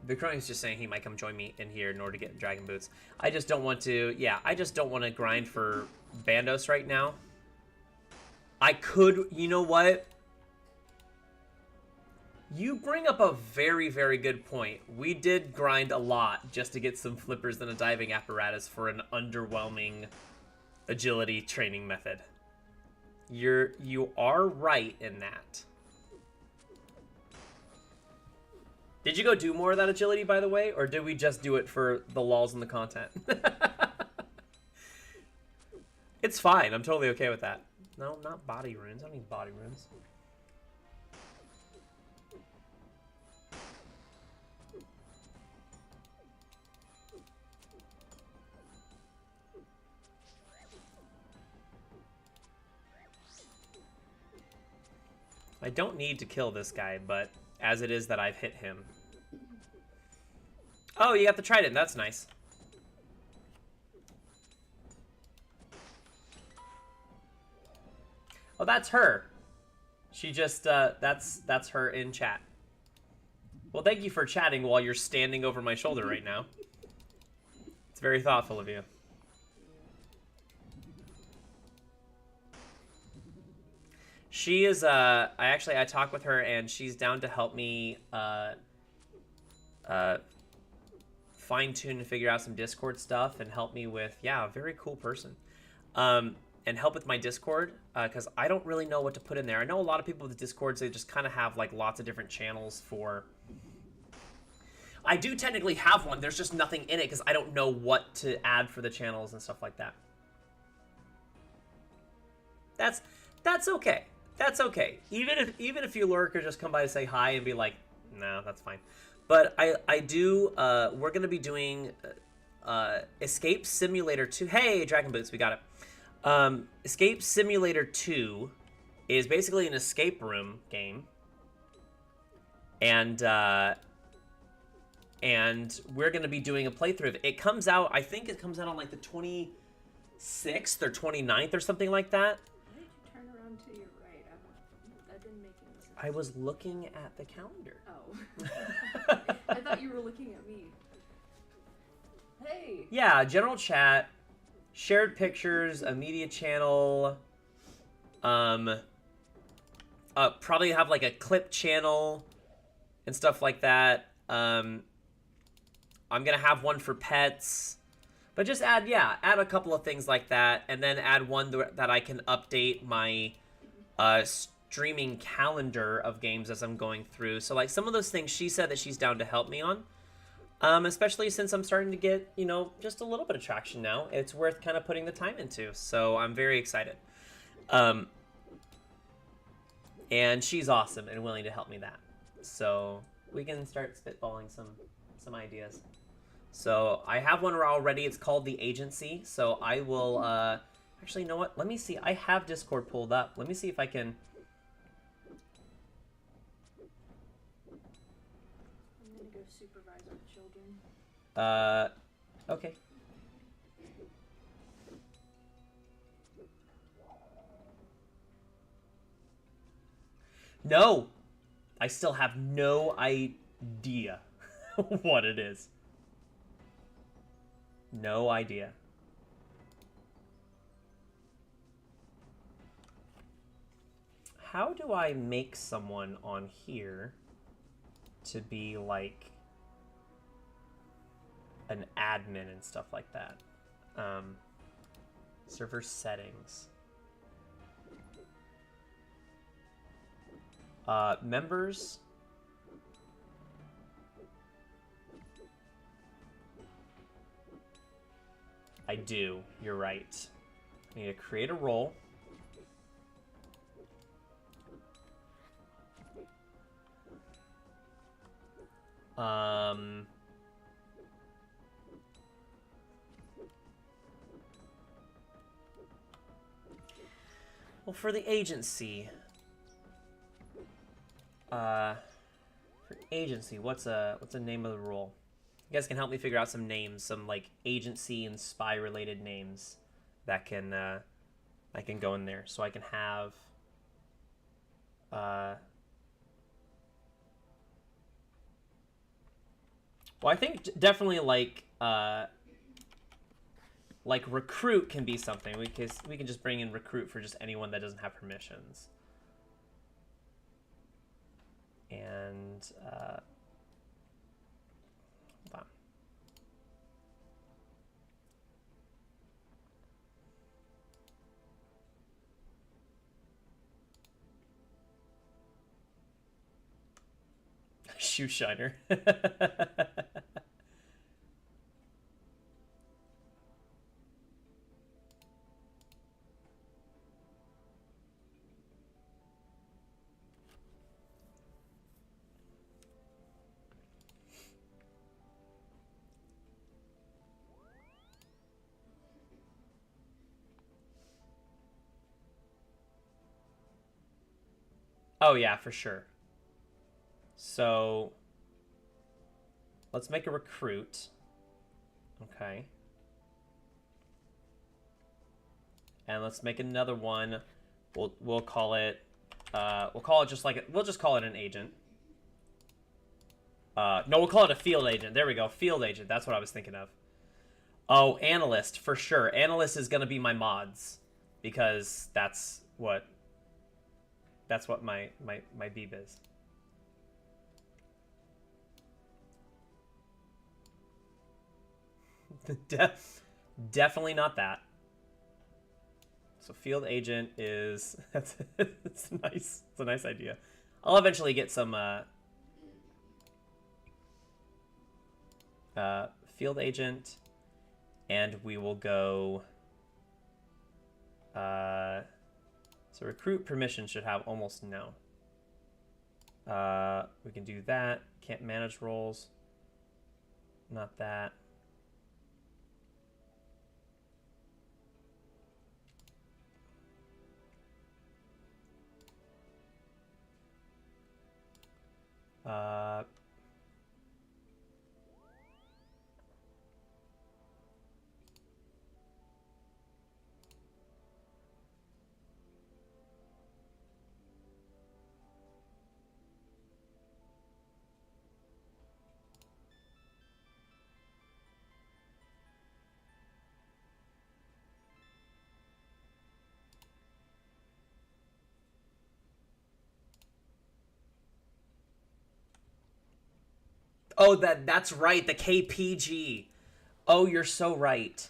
Victoria's just saying he might come join me in here in order to get dragon boots. I just don't want to. Yeah, I just don't want to grind for Bandos right now. I could, you know what? You bring up a very, very good point. We did grind a lot just to get some flippers and a diving apparatus for an underwhelming agility training method. You are right in that. Did you go do more of that agility, by the way, or did we just do it for the lulz in the content? It's fine. I'm totally okay with that. No, not body runes. I don't need body runes. I don't need to kill this guy, but as it is that I've hit him. Oh, you got the trident. That's nice. Oh, that's her. She just, that's her in chat. Well, thank you for chatting while you're standing over my shoulder right now. It's very thoughtful of you. She is, I talked with her and she's down to help me, fine-tune and figure out some Discord stuff and help me with, yeah, a very cool person. And help with my Discord, because I don't really know what to put in there. I know a lot of people with Discords, they just kind of have, like, lots of different channels for... I do technically have one, there's just nothing in it, because I don't know what to add for the channels and stuff like that. That's okay. That's okay. Even if you lurk or just come by to say hi and be like, no, that's fine. But I do, we're going to be doing Escape Simulator 2. Hey, Dragon Boots, we got it. Escape Simulator 2 is basically an escape room game. And we're going to be doing a playthrough of it. It comes out, I think it comes out on like the 26th or 29th or something like that. Why did you turn around to your right? That didn't make any sense. I was looking at the calendar. Oh. I thought you were looking at me. Hey! Yeah, general chat, shared pictures, a media channel, probably have like a clip channel and stuff like that. I'm gonna have one for pets, but just add a couple of things like that, and then add one that I can update my streaming calendar of games as I'm going through. So like some of those things she said that she's down to help me on, especially since I'm starting to get, you know, just a little bit of traction now. It's worth kind of putting the time into, so I'm very excited. And she's awesome and willing to help me that. So we can start spitballing some ideas. So I have one already. It's called The Agency. So I will, actually, you know what? Let me see. I have Discord pulled up. Let me see if I can. I'm gonna go supervise our children. Okay. No! I still have no idea what it is. No idea. How do I make someone on here to be like an admin and stuff like that? Server settings. Members. I do. You're right. I need to create a role. Well, for the agency. For agency, what's a name of the role? You guys can help me figure out some names, some like agency and spy related names that can I can go in there, so I can have well, I think definitely like recruit can be something. We can just bring in recruit for just anyone that doesn't have permissions. And hold on. Shoe shiner. Oh yeah, for sure. So let's make a recruit. Okay. And let's make another one. We'll call it just like we'll just call it an agent. No, we'll call it a field agent. There we go. Field agent. That's what I was thinking of. Oh, analyst for sure. Analyst is gonna be my mods because that's what my beeb is. Definitely not that. So field agent is it's nice. It's a nice idea. I'll eventually get some field agent, and we will go. So recruit permission should have almost no. We can do that. Can't manage roles. Not that. Uh, oh, that's right. The KPG. Oh, you're so right.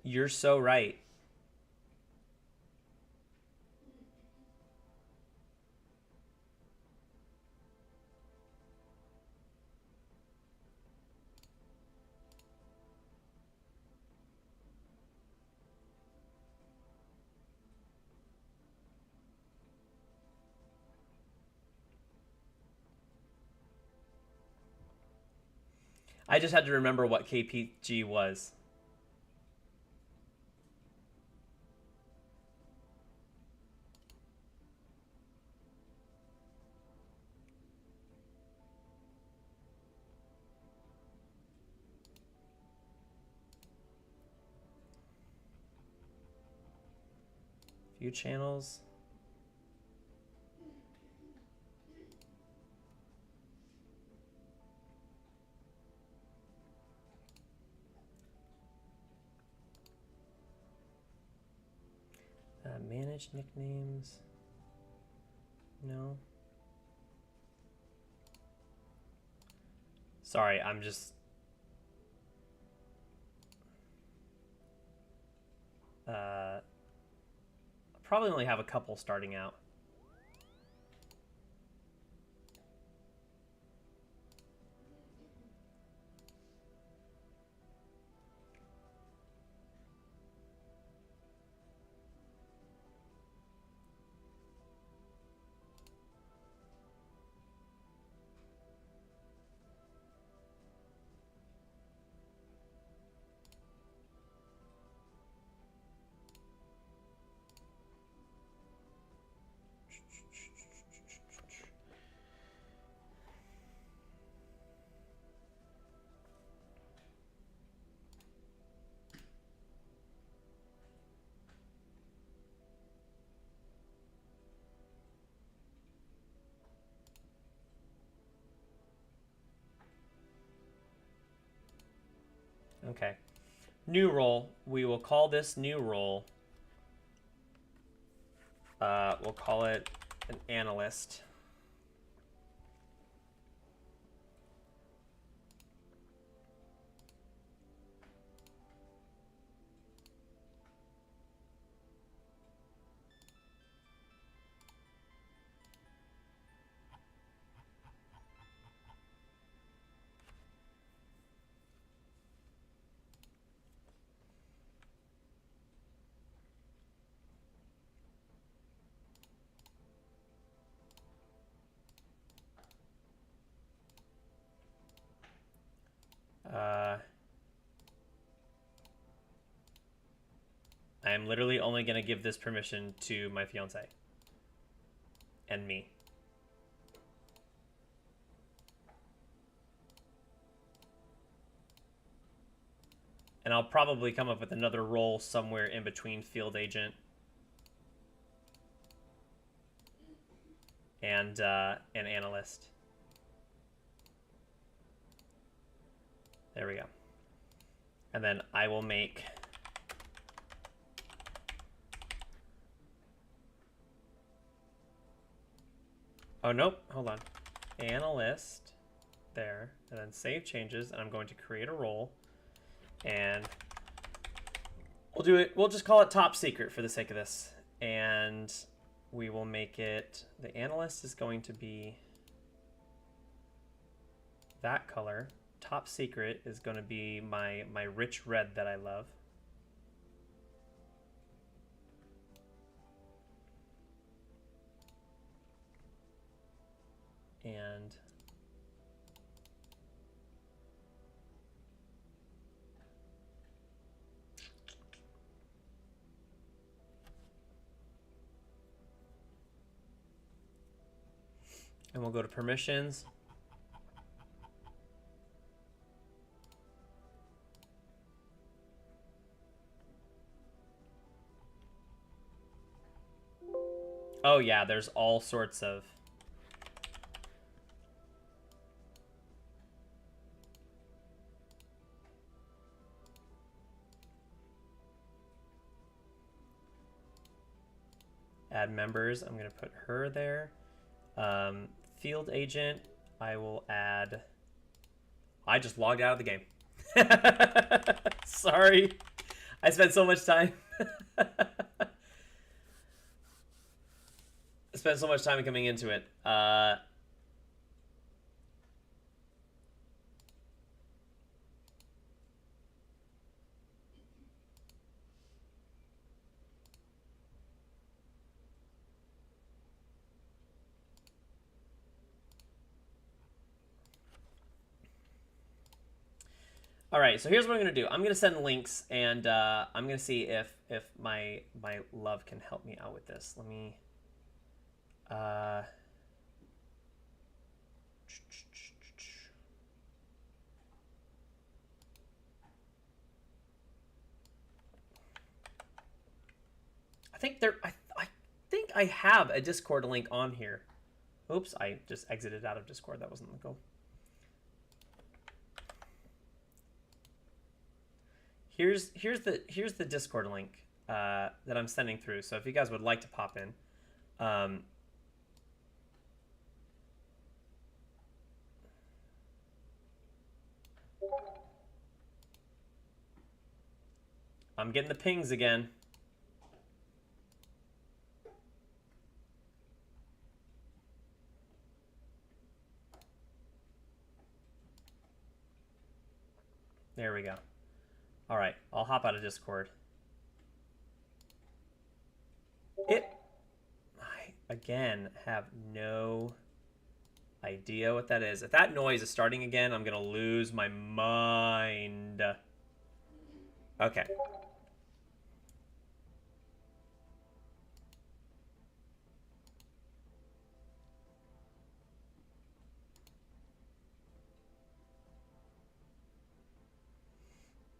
You're so right. I just had to remember what KPG was. View channels. Manage nicknames. No. Sorry, I'm just... probably only have a couple starting out. Okay. New role. We will call this new role. We'll call it an analyst. I am literally only going to give this permission to my fiance and me. And I'll probably come up with another role somewhere in between field agent and an analyst. There we go. And then I will make... Oh, nope. Hold on. Analyst. There. And then save changes. And I'm going to create a role. And we'll do it. We'll just call it top secret for the sake of this. And we will make it... The analyst is going to be that color. Top secret is going to be my rich red that I love. and we'll go to permissions. Oh yeah, there's all sorts of add members. I'm gonna put her there. Field agent, I will add. I just logged out of the game. Sorry, I spent so much time. Spent so much time coming into it. All right, so here's what I'm gonna do. I'm gonna send links, and I'm gonna see if my love can help me out with this. Let me. I think there. I think I have a Discord link on here. Oops, I just exited out of Discord. That wasn't the goal. Here's the Discord link that I'm sending through. So if you guys would like to pop in, I'm getting the pings again. There we go. All right, I'll hop out of Discord. I, again, have no idea what that is. If that noise is starting again, I'm going to lose my mind. Okay.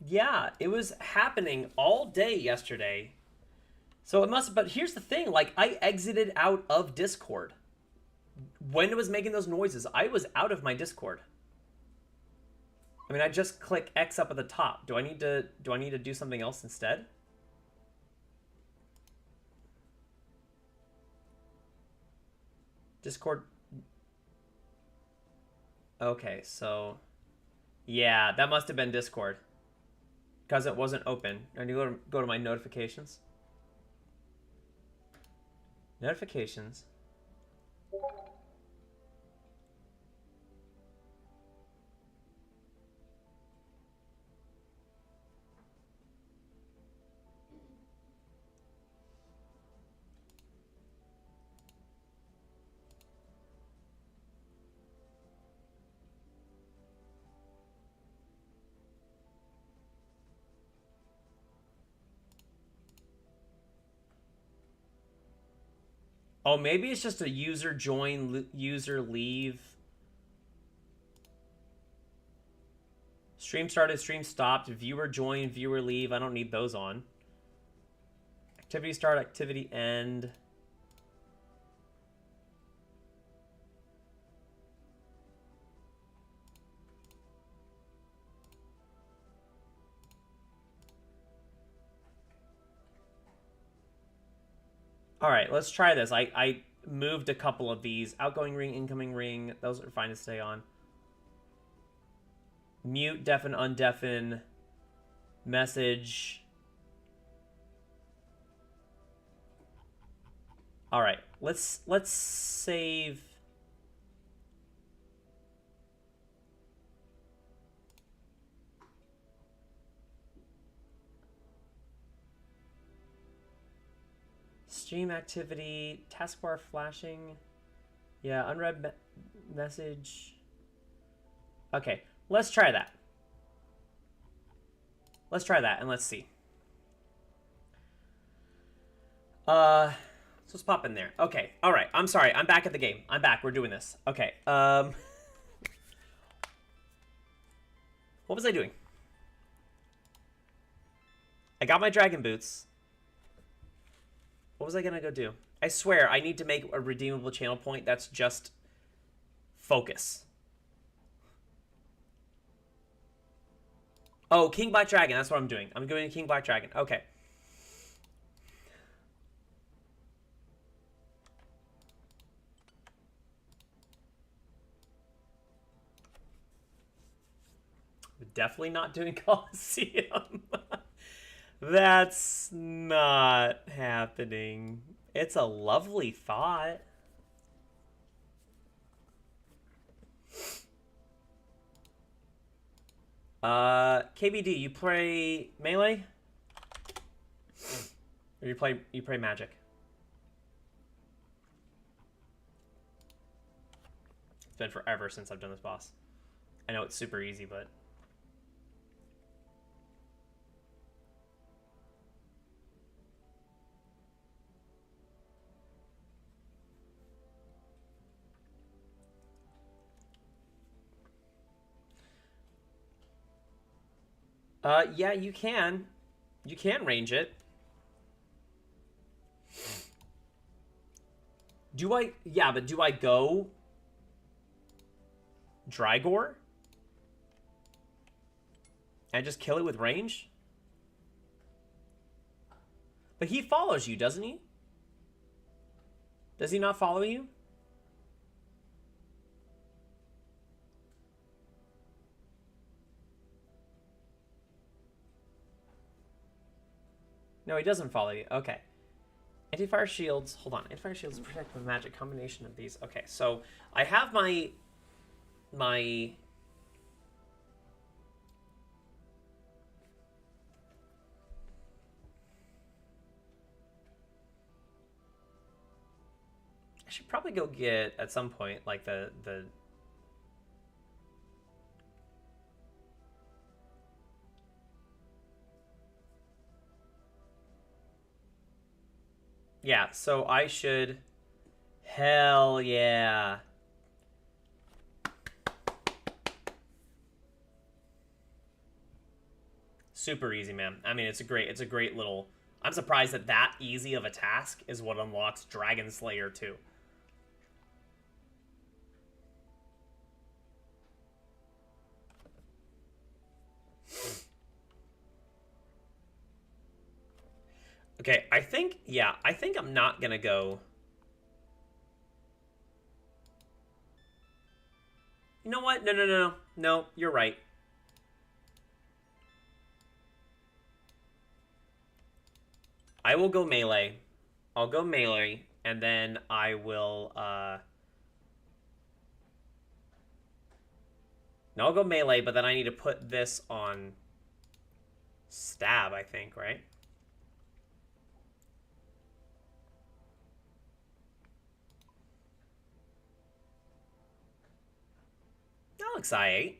Yeah, it was happening all day yesterday. So it must, but here's the thing, like, I exited out of Discord. When it was making those noises, I was out of my Discord. I mean, I just click X up at the top. Do I need to do something else instead? Discord. Okay, so yeah, that must have been Discord. Because it wasn't open. I need to go to my notifications. Notifications. Oh, maybe it's just a user join, user leave. Stream started, stream stopped, viewer join, viewer leave. I don't need those on. Activity start, activity end. All right, let's try this. I moved a couple of these. Outgoing ring, incoming ring. Those are fine to stay on. Mute, deafen, undeafen. Message. All right, let's save. Stream activity, taskbar flashing. Yeah, unread message. Okay, let's try that. Let's try that and let's see. So let's pop in there. Okay, all right. I'm sorry. I'm back at the game. I'm back. We're doing this. Okay. What was I doing? I got my dragon boots. What was I gonna go do? I swear, I need to make a redeemable channel point that's just focus. Oh, King Black Dragon. That's what I'm doing. I'm doing King Black Dragon. Okay. Definitely not doing Coliseum. That's not happening. It's a lovely thought. KBD, you play melee? Or you play magic? It's been forever since I've done this boss. I know it's super easy, but yeah, you can. You can range it. Do I? Yeah, but do I go Drygore? And just kill it with range? But he follows you, doesn't he? Does he not follow you? No, he doesn't follow you. Okay. Anti-fire shields. Hold on. Anti-fire shields protect with magic. Combination of these. Okay, so I have my... I should probably go get, at some point, like the... Yeah, so I should... Hell yeah. Super easy, man. I mean, it's a great little... I'm surprised that that easy of a task is what unlocks Dragon Slayer 2. Okay, I think I'm not gonna go... You know what? No, you're right. I will go melee. I'll go melee, and then I will, No, I'll go melee, but then I need to put this on stab, I think, right? That looks I8.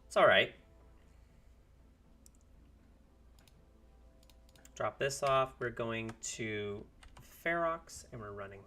It's alright. Drop this off. We're going to Ferox, and we're running.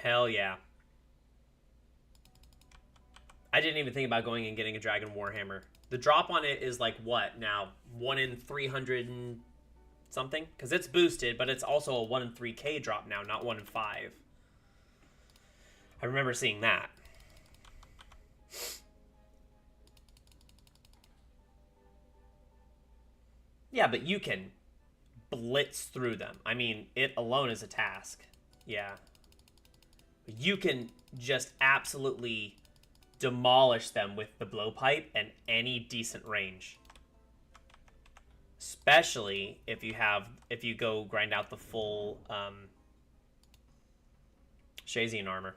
Hell yeah. I didn't even think about going and getting a Dragon Warhammer. The drop on it is like what now? 1 in 300 and something? Because it's boosted, but it's also a 1 in 3K drop now, not 1 in 5. I remember seeing that. Yeah, but you can blitz through them. I mean, it alone is a task. Yeah. You can just absolutely demolish them with the blowpipe and any decent range. Especially if you go grind out the full Shazian armor.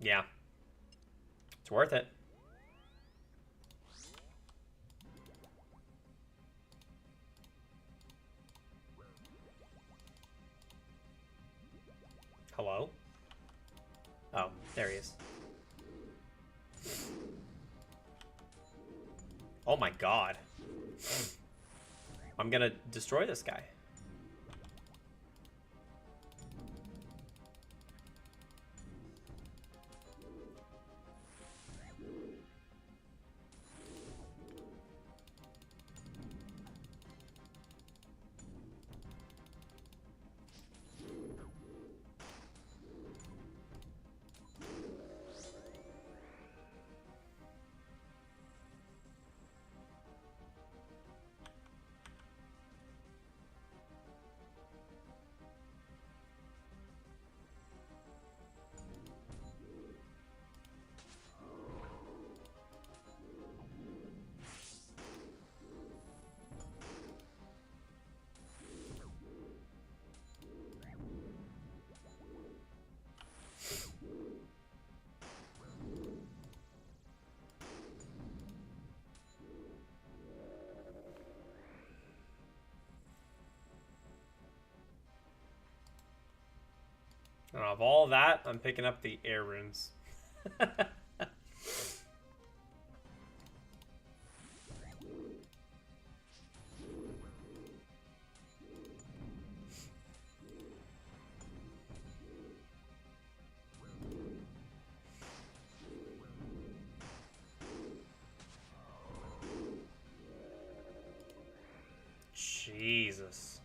Yeah. It's worth it. Hello? Oh, there he is. Oh my god. I'm gonna destroy this guy. And of all that, I'm picking up the air runes. Jesus.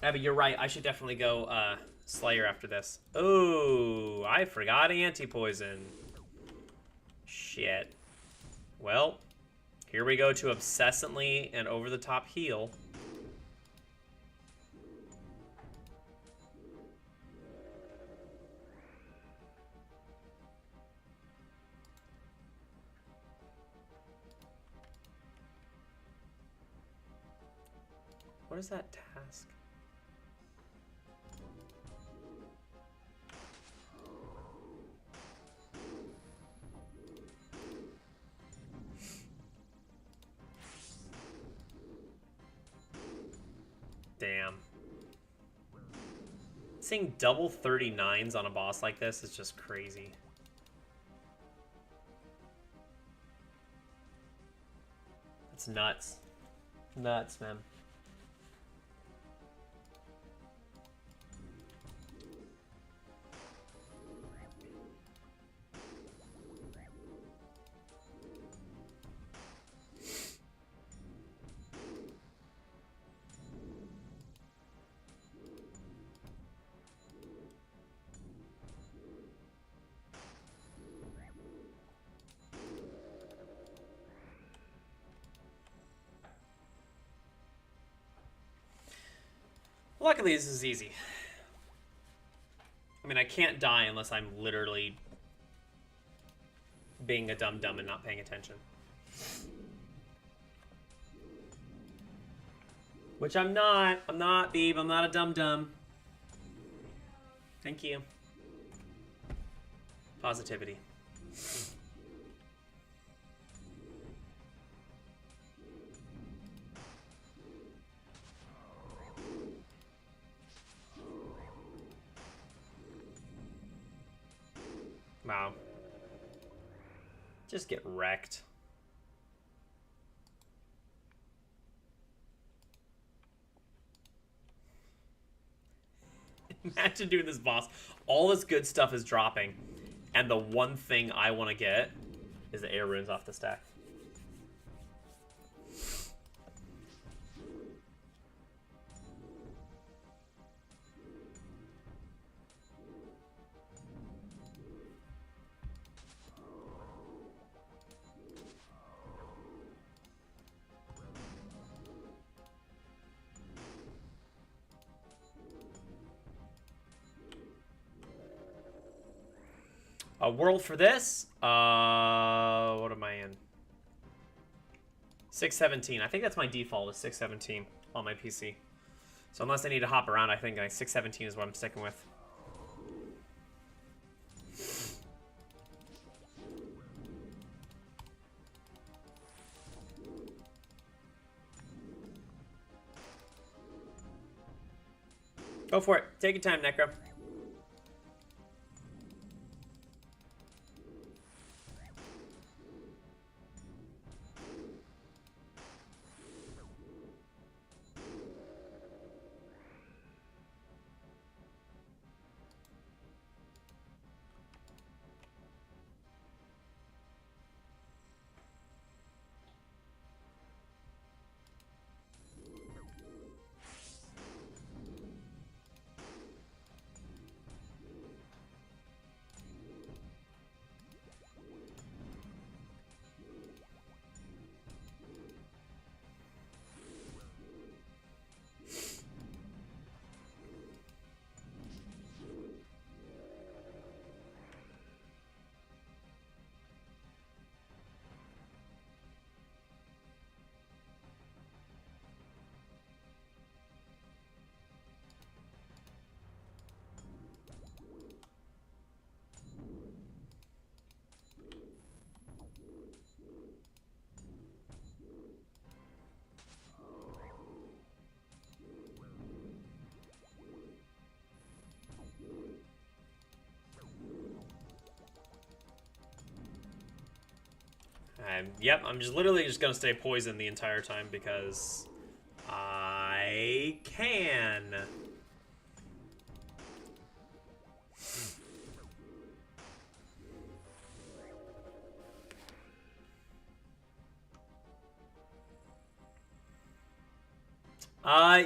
Abby, you're right. I should definitely go Slayer after this. Oh, I forgot anti-poison. Shit. Well, here we go to obsessively and over-the-top heal. What is that task? Damn. Seeing double 39s on a boss like this is just crazy. It's nuts. Nuts, man. Luckily, this is easy. I mean, I can't die unless I'm literally being a dum-dum and not paying attention. Which I'm not. I'm not, Beeb. I'm not a dum-dum. Thank you. Positivity. Wow. Just get wrecked. Imagine doing this boss. All this good stuff is dropping. And the one thing I want to get is the air runes off the stack. A world for this? What am I in? 617. I think that's my default is 617 on my PC. So unless I need to hop around, I think like 617 is what I'm sticking with. Go for it. Take your time, Necro. Yep, I'm just literally just gonna stay poisoned the entire time because I can.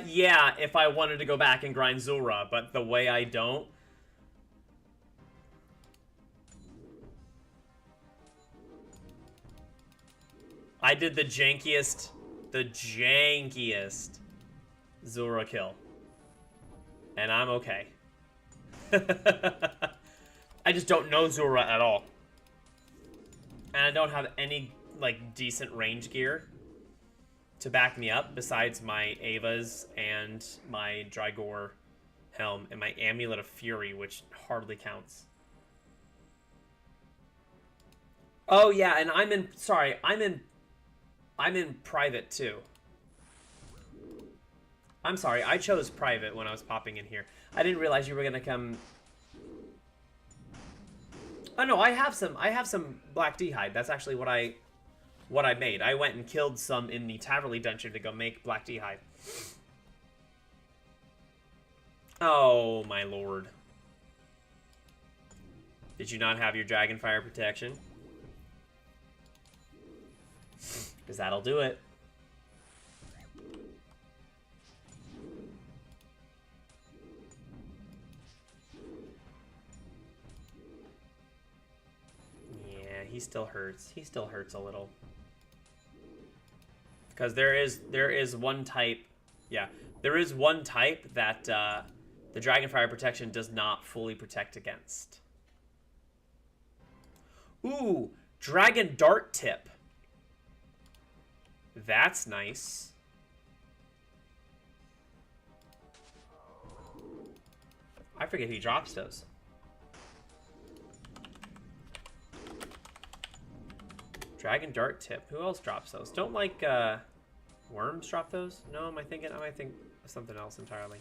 Yeah, if I wanted to go back and grind Zulrah, but the way I don't. I did the jankiest Zulrah kill. And I'm okay. I just don't know Zulrah at all. And I don't have any, like, decent range gear to back me up besides my Avas and my Drygor helm and my Amulet of Fury, which hardly counts. Oh yeah, and I'm in private too. I'm sorry, I chose private when I was popping in here. I didn't realize you were gonna come. Oh no, I have some black d'hide. That's actually what I made. I went and killed some in the Taverley dungeon to go make black d'hide. Oh my lord. Did you not have your Dragonfire protection? Because that'll do it. Yeah, he still hurts. He still hurts a little. Because there is one type, yeah, there is one type that the Dragonfire protection does not fully protect against. Ooh, Dragon Dart tip. That's nice. I forget he drops those. Dragon Dart tip. Who else drops those? Don't like worms drop those? No, am I thinking? I might think of something else entirely.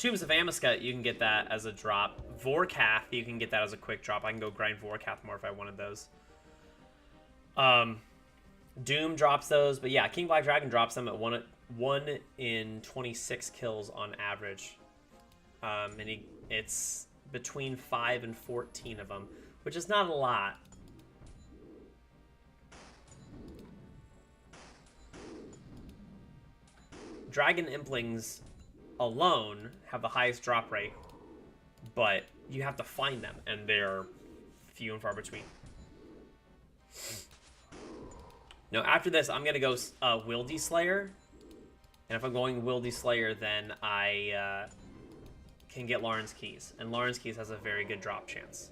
Tombs of Amoscut, you can get that as a drop. Vorkath, you can get that as a quick drop. I can go grind Vorkath more if I wanted those. Doom drops those, but yeah, King Black Dragon drops them at 1 in 26 kills on average. And it's between 5 and 14 of them, which is not a lot. Dragon Implings alone have the highest drop rate, but you have to find them, and they're few and far between. Now, after this, I'm going to go Wildy Slayer, and if I'm going Wildy Slayer, then I can get Lauren's Keys, and Lauren's Keys has a very good drop chance.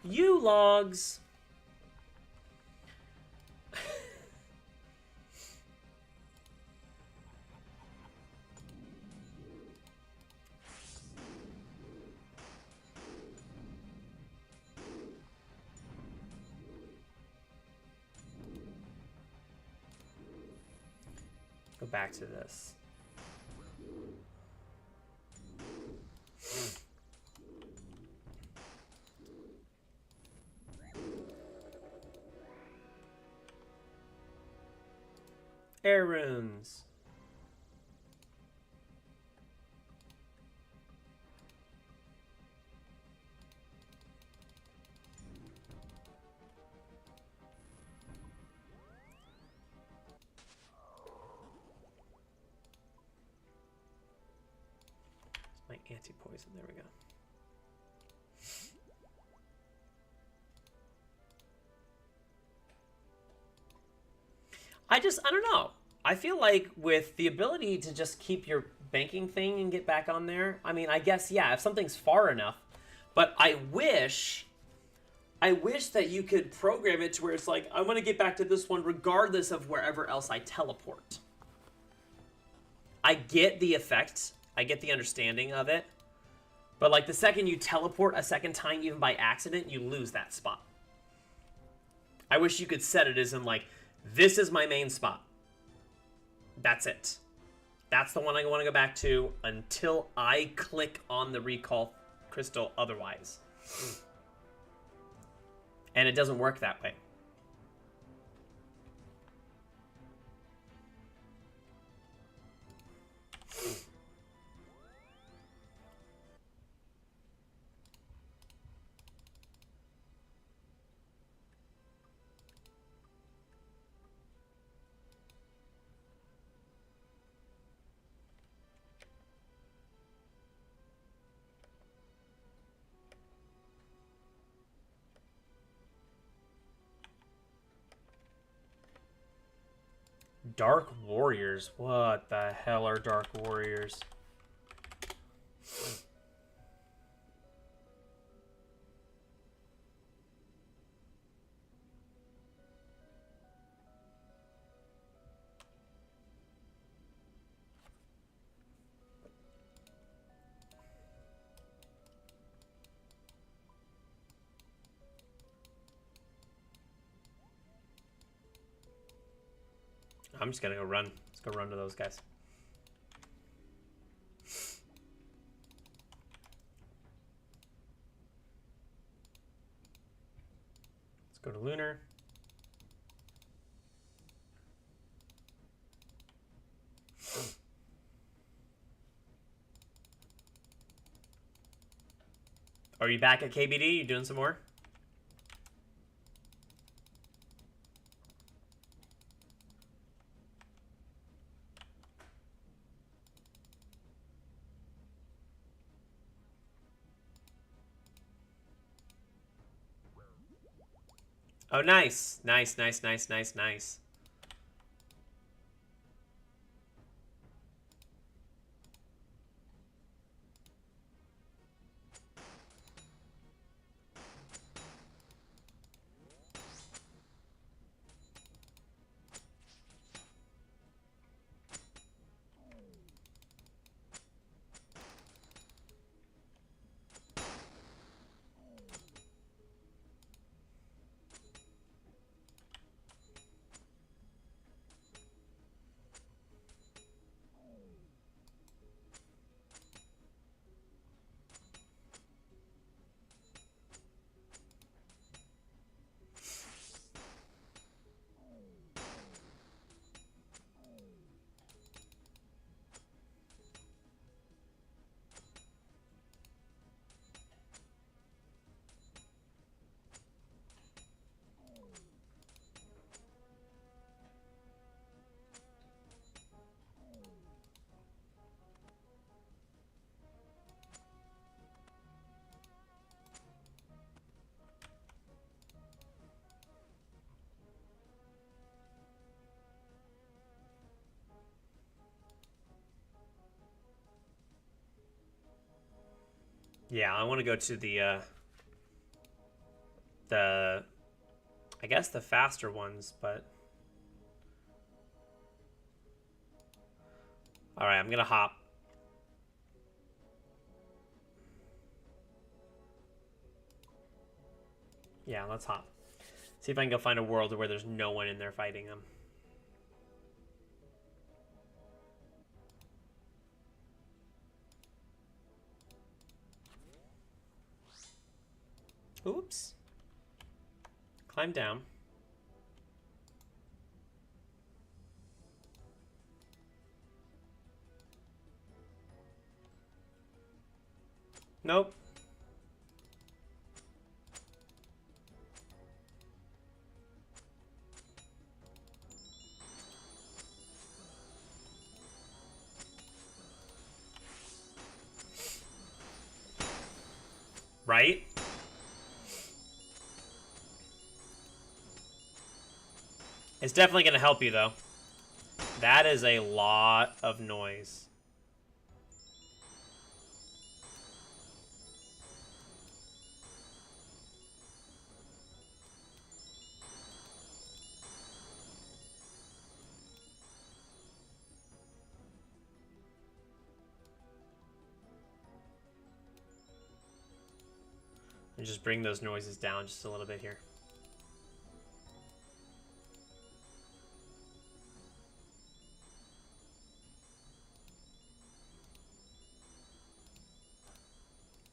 You logs! Go back to this. Air runes. My anti-poison, there we go. I don't know. I feel like with the ability to just keep your banking thing and get back on there, I mean, I guess, yeah, if something's far enough, but I wish that you could program it to where it's like, I want to get back to this one regardless of wherever else I teleport. I get the effect. I get the understanding of it. But, like, the second you teleport a second time, even by accident, you lose that spot. I wish you could set it as in, like, this is my main spot. That's it. That's the one I want to go back to until I click on the recall crystal otherwise. And it doesn't work that way. Dark Warriors? What the hell are Dark Warriors? I'm just gonna go run. Let's go run to those guys. Let's go to Lunar. Are you back at KBD? You doing some more? Oh, nice. Nice, nice, nice, nice, nice. Yeah, I want to go to the I guess the faster ones, but all right, I'm gonna hop. Yeah, let's hop. See if I can go find a world where there's no one in there fighting them. Oops. Climb down. Nope. Right? It's definitely going to help you, though. That is a lot of noise. And just bring those noises down just a little bit here.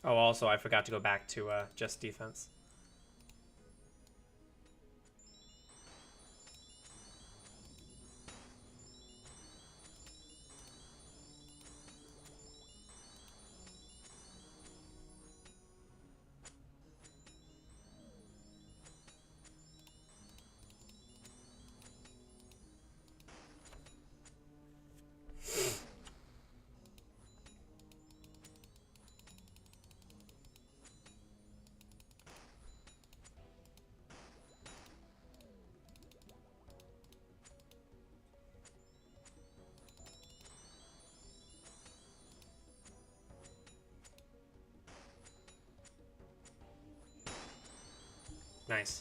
Oh, also, I forgot to go back to just defense. Nice.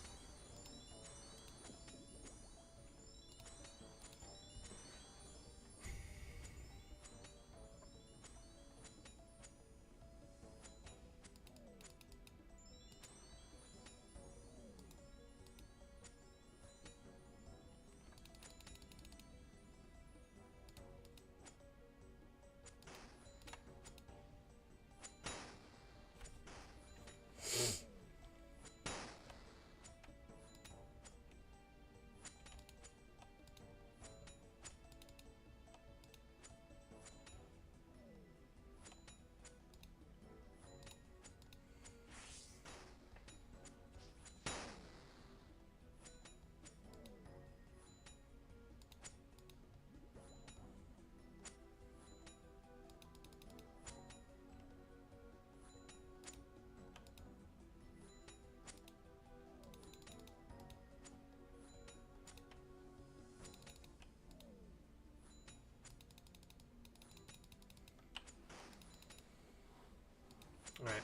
All right.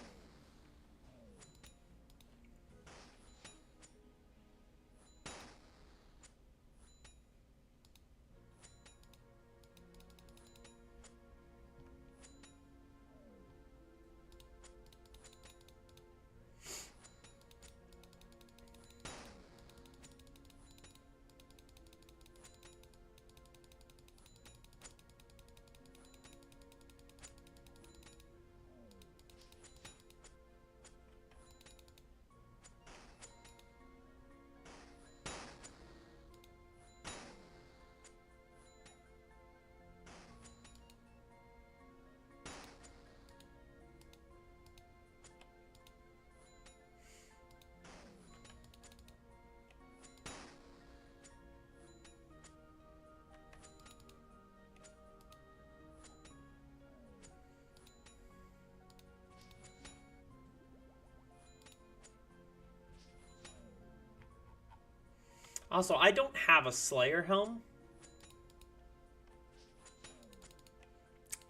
Also, I don't have a Slayer helm.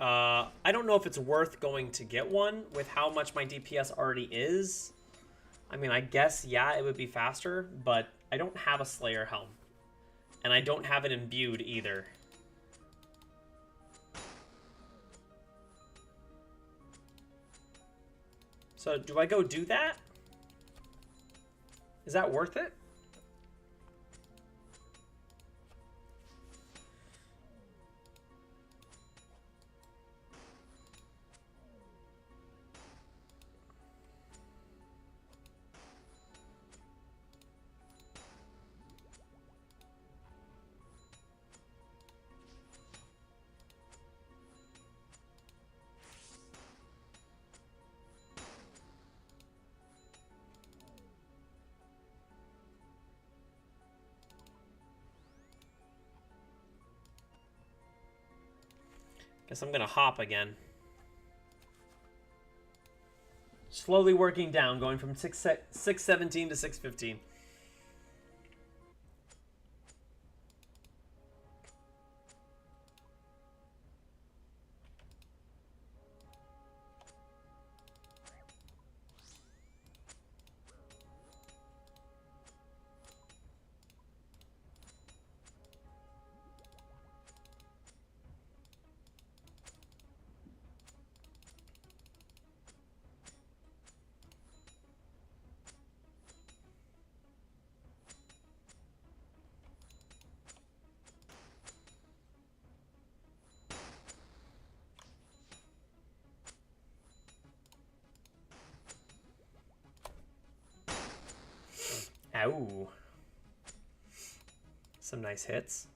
I don't know if it's worth going to get one with how much my DPS already is. I mean, I guess, yeah, it would be faster, but I don't have a Slayer helm. And I don't have it imbued either. So, do I go do that? Is that worth it? Guess I'm gonna hop again. Slowly working down, going from 617 to 615. Ow. Some nice hits.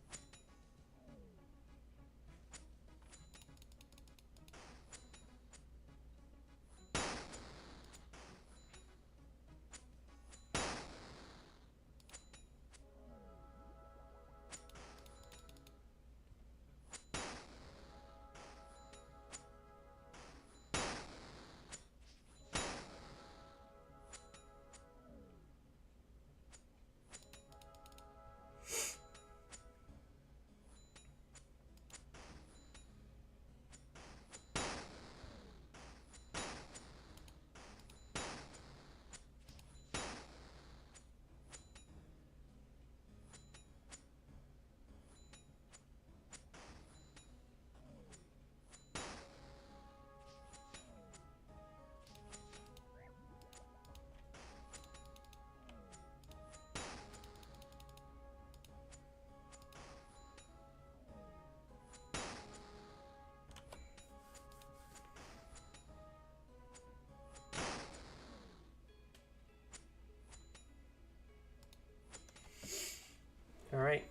All right.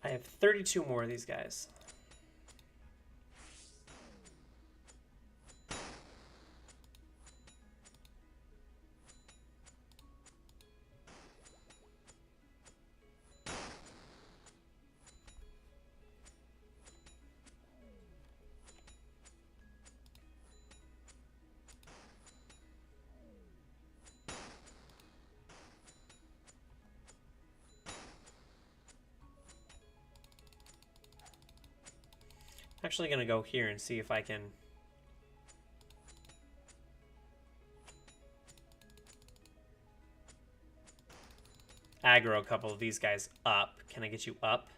I have 32 more of these guys. Actually gonna go here and see if I can aggro a couple of these guys up. Can I get you up?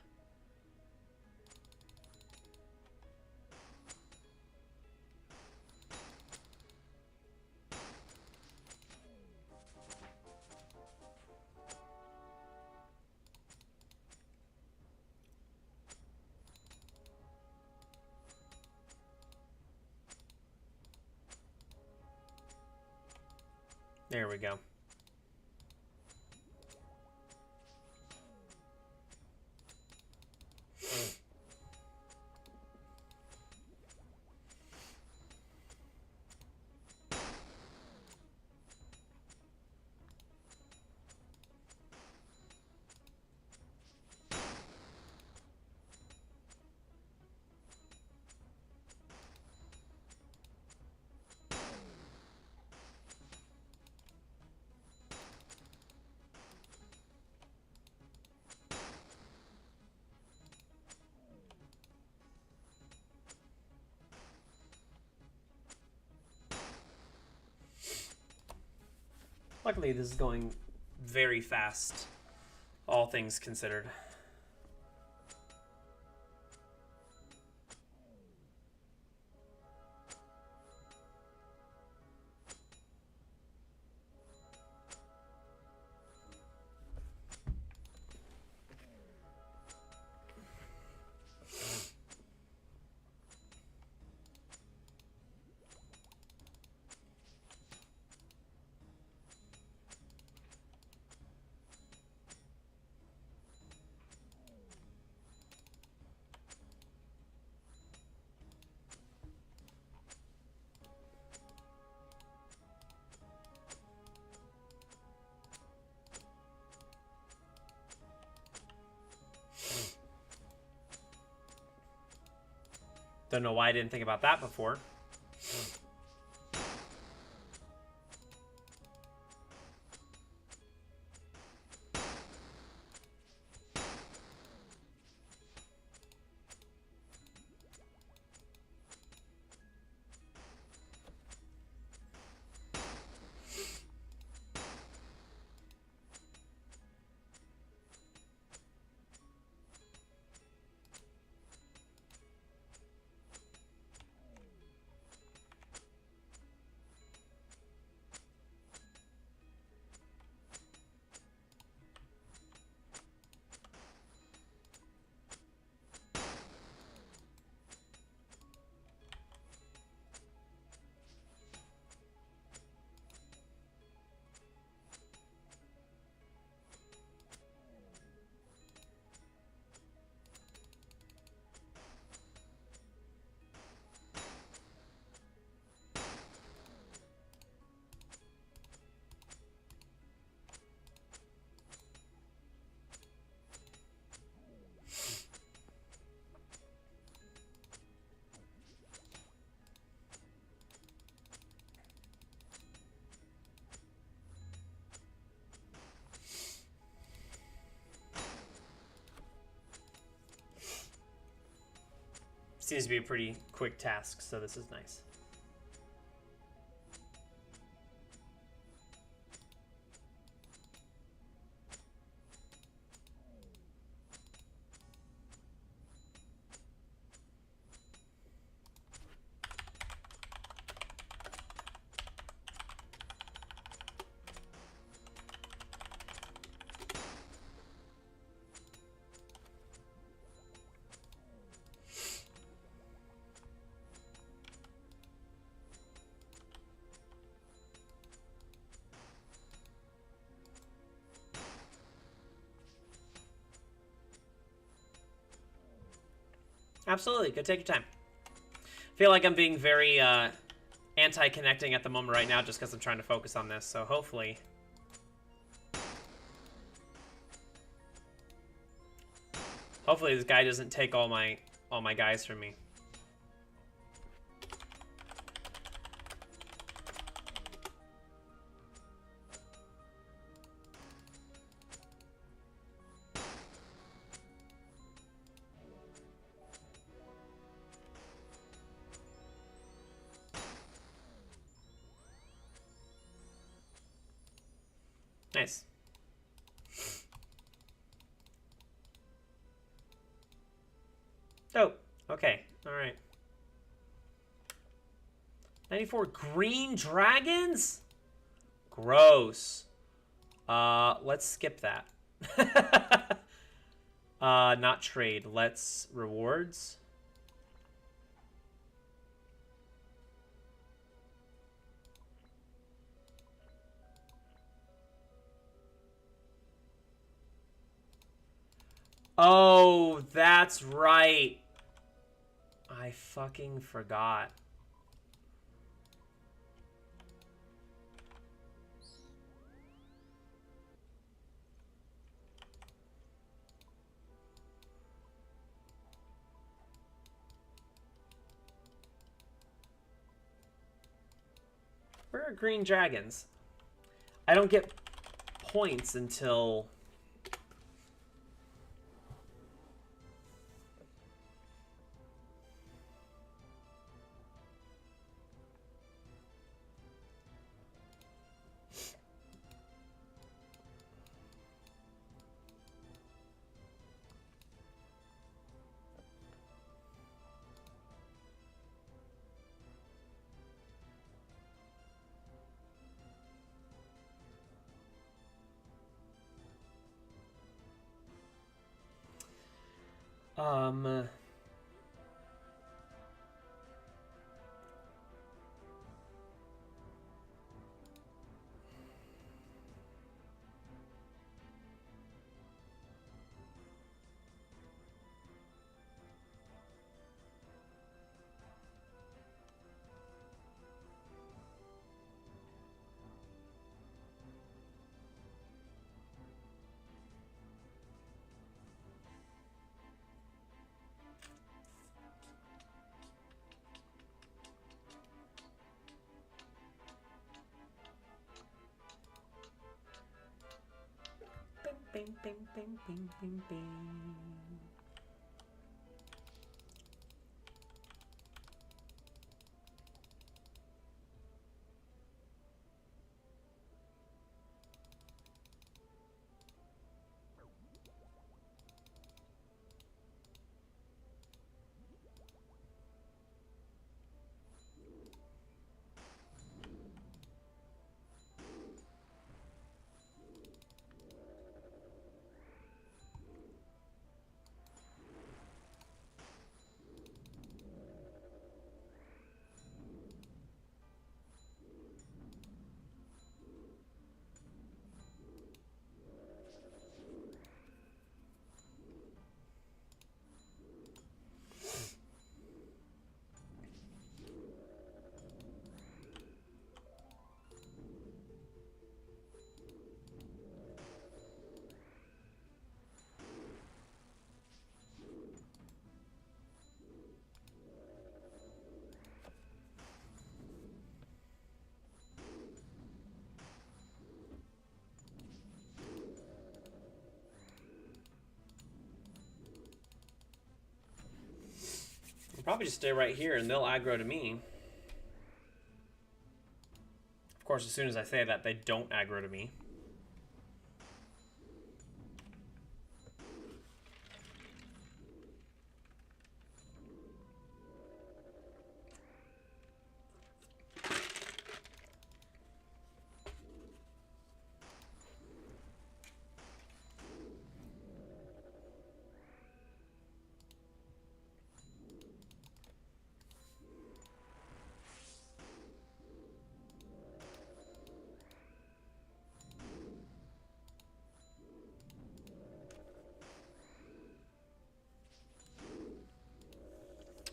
There we go. Luckily, this is going very fast, all things considered. Don't know why I didn't think about that before. Seems to be a pretty quick task, so this is nice. Absolutely, go take your time. I feel like I'm being very anti-connecting at the moment right now just because I'm trying to focus on this, so hopefully... Hopefully this guy doesn't take all my guys from me. Nice. Oh, okay. All right. 94 green dragons? Gross. Let's skip that. Not trade. Let's rewards. Oh, that's right. I fucking forgot. Where are green dragons? I don't get points until... Um, bing, bing, bing, bing, bing, bing. I'll probably just stay right here and they'll aggro to me. Of course, as soon as I say that, they don't aggro to me.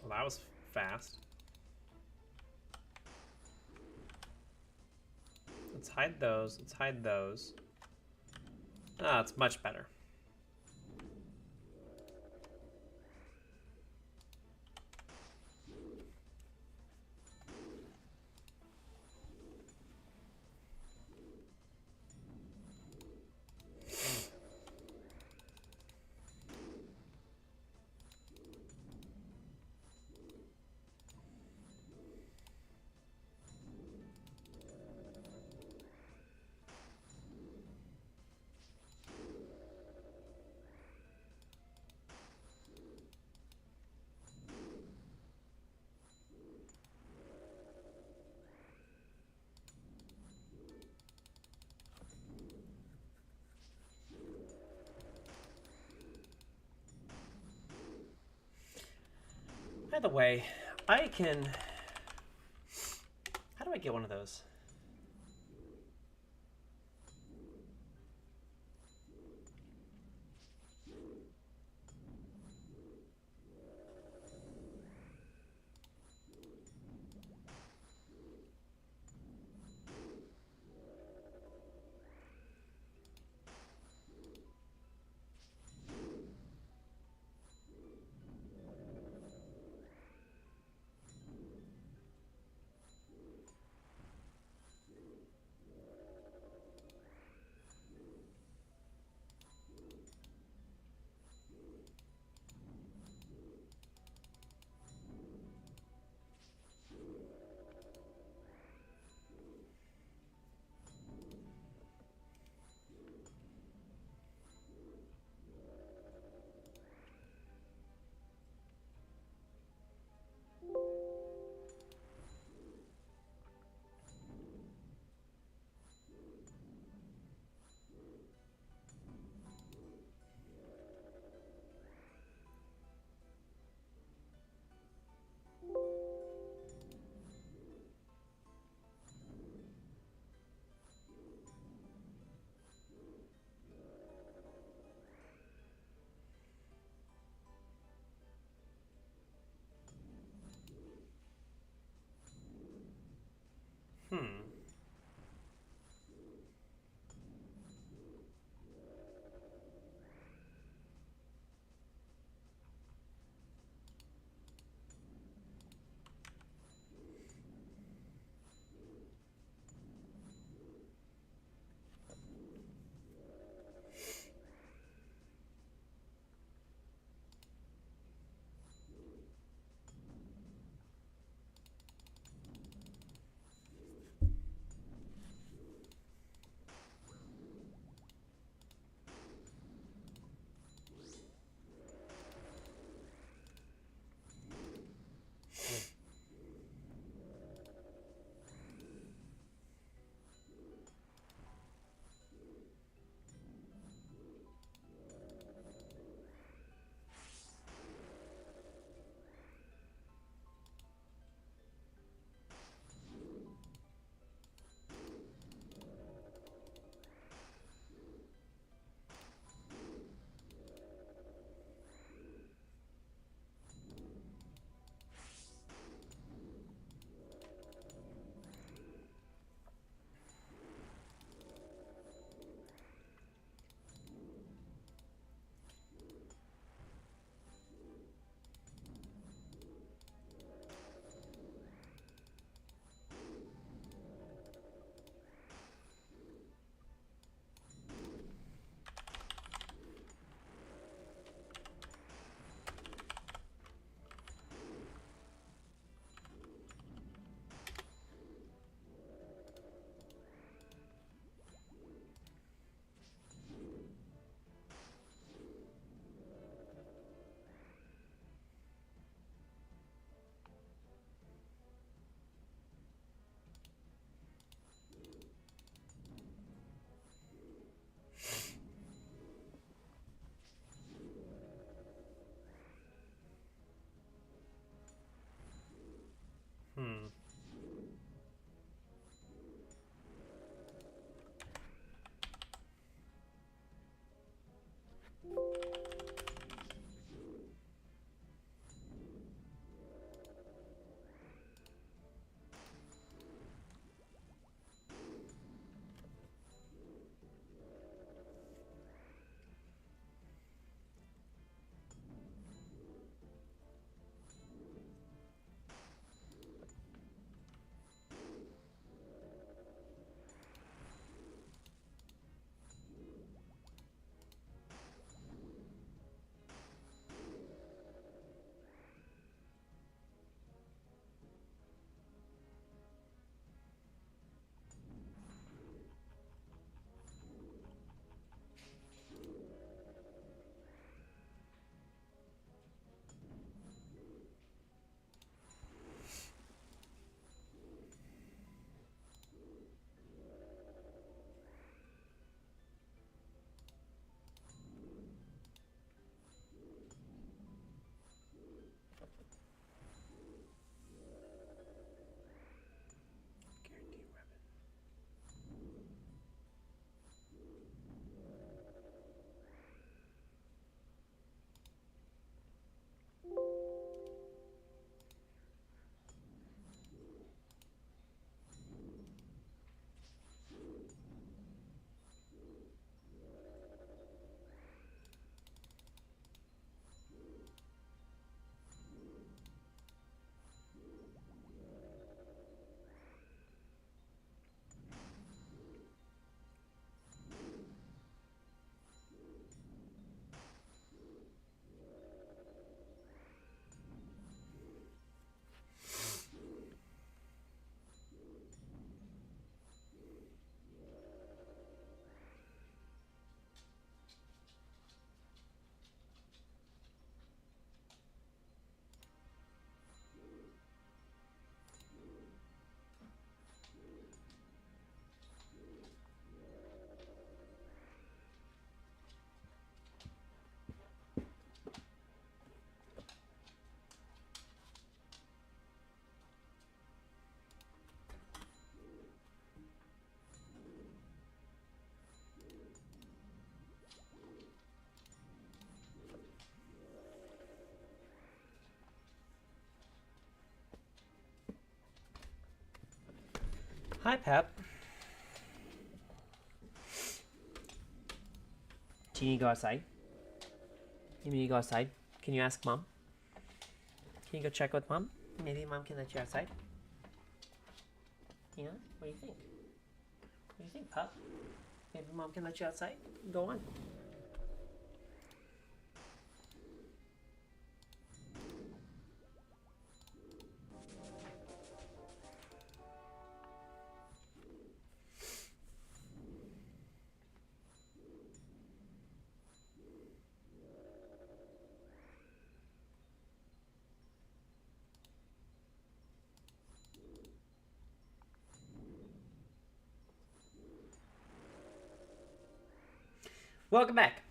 Well, that was fast. Let's hide those. Let's hide those. Ah, it's much better. By the way, I can... How do I get one of those? Hi, Pep. Do you need to go outside? You need to go outside? Can you ask Mom? Can you go check with Mom? Maybe Mom can let you outside? Yeah? What do you think? What do you think, Pup? Maybe Mom can let you outside? Go on. Welcome back.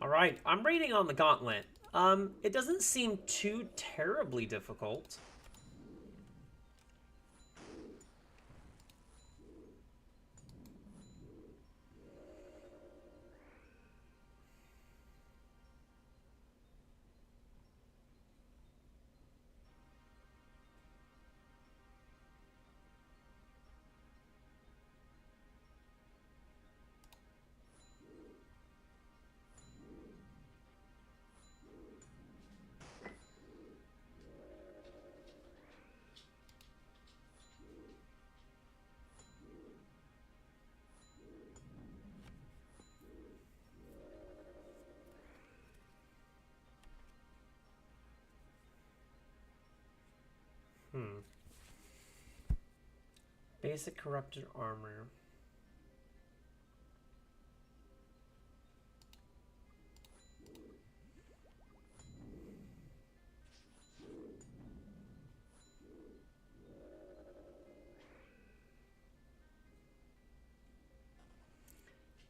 All right, I'm reading on the Gauntlet. It doesn't seem too terribly difficult. Basic corrupted armor.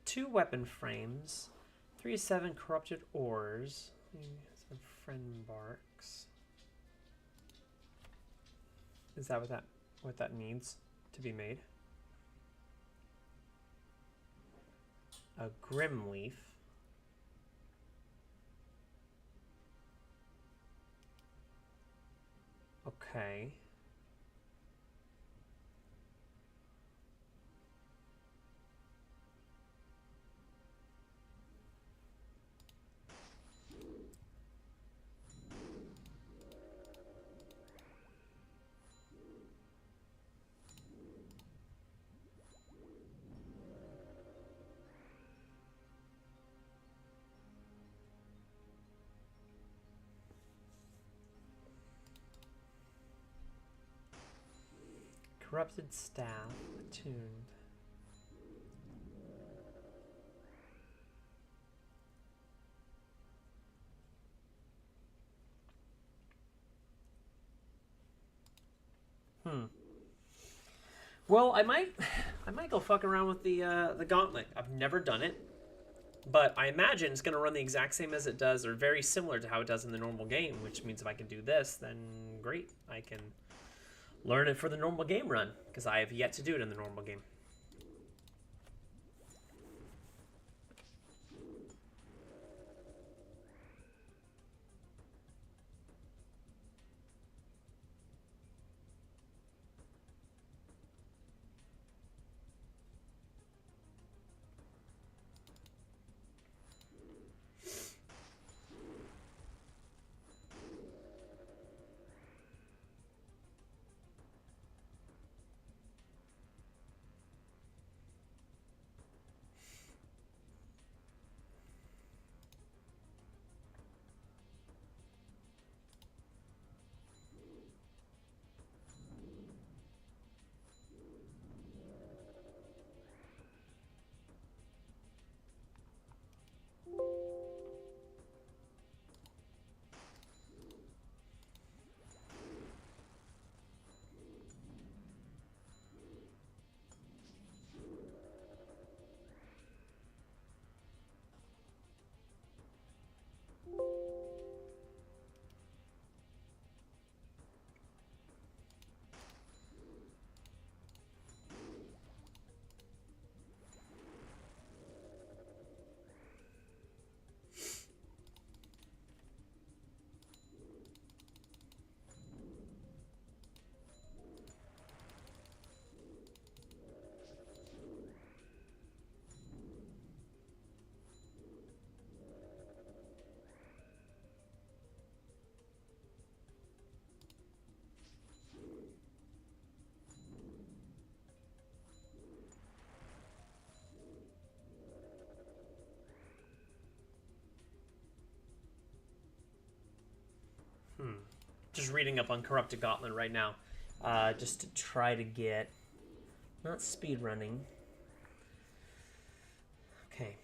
Two weapon frames. 3-7 corrupted ores. Some friend barks. Is that what that needs to be made? A grim leaf. Okay. Corrupted staff, attuned. Well, I might go fuck around with the gauntlet. I've never done it, but I imagine it's gonna run the exact same as it does, or very similar to how it does in the normal game. Which means if I can do this, then great. I can learn it for the normal game run, because I have yet to do it in the normal game. Just reading up on Corrupted Gauntlet right now. Just to try to get... Not speed running. Okay.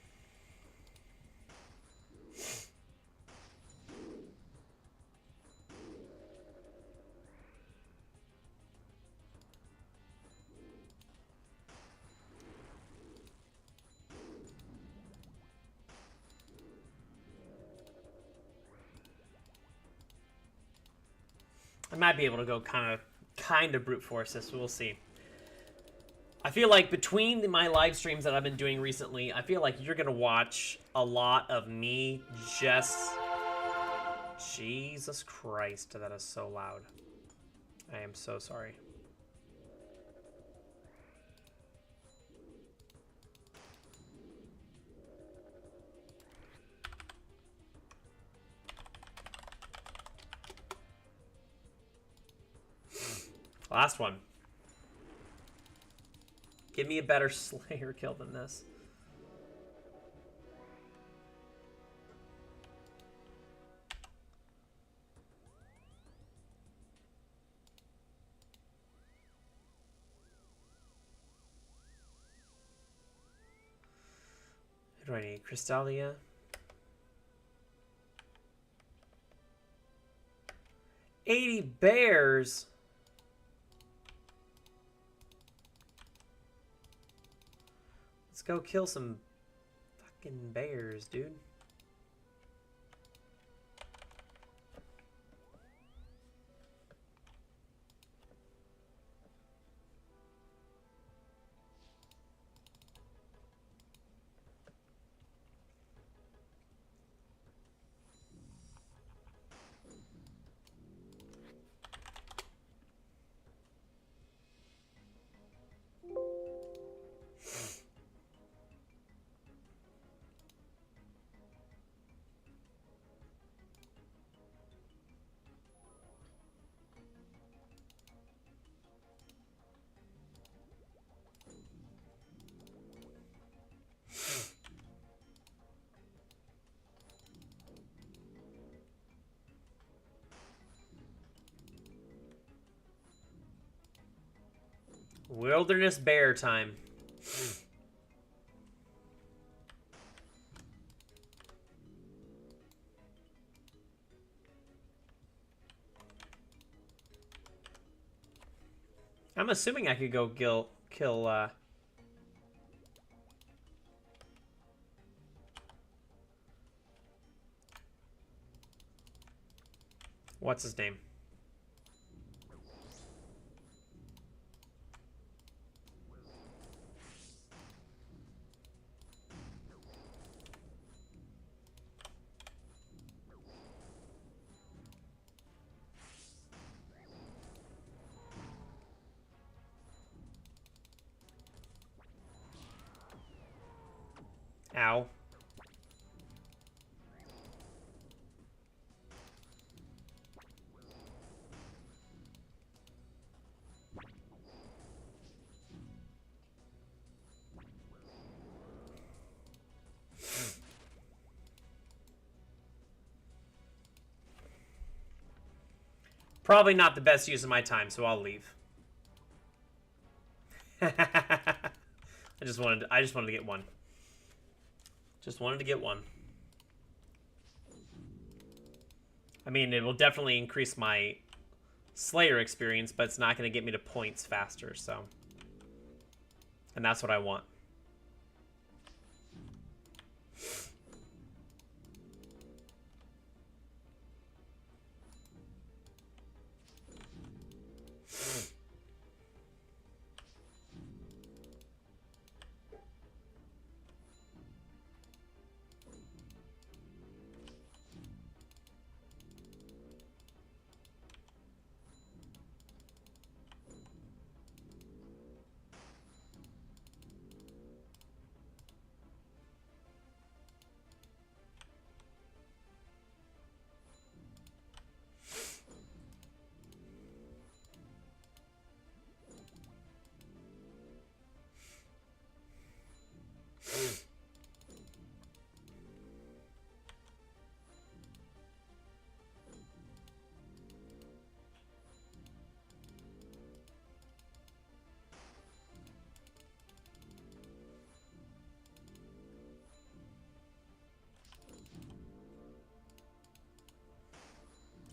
I might be able to go kind of brute force this. We'll see. I feel like between my live streams that I've been doing recently, I feel like you're gonna watch a lot of me just... Jesus Christ, that is so loud. I am so sorry. Last one. Give me a better Slayer kill than this. Who do I need? Crystalia? $80 bears? Let's go kill some fucking bears, dude. Wilderness bear time. I'm assuming I could go kill what's his name? Ow. Probably not the best use of my time, so I'll leave. I just wanted to get one. Just wanted to get one. I mean, it will definitely increase my Slayer experience, but it's not going to get me to points faster, so. And that's what I want.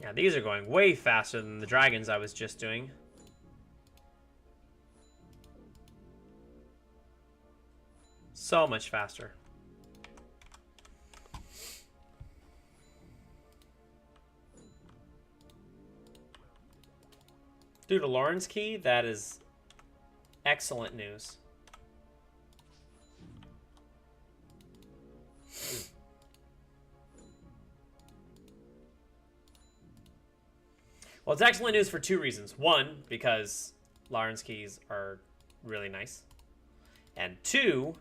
Yeah, these are going way faster than the dragons I was just doing. So much faster. Due to Lauren's key, that is excellent news. Well, it's excellent news for two reasons. One, because Lauren's keys are really nice. And two,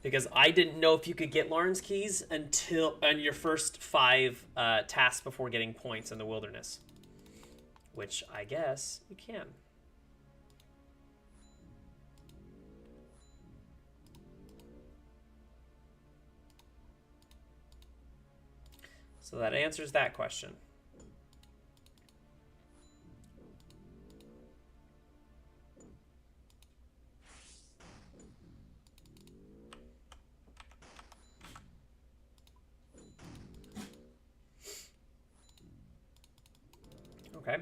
because I didn't know if you could get Lauren's keys until on your first 5 tasks before getting points in the wilderness. Which I guess you can. So that answers that question. Okay.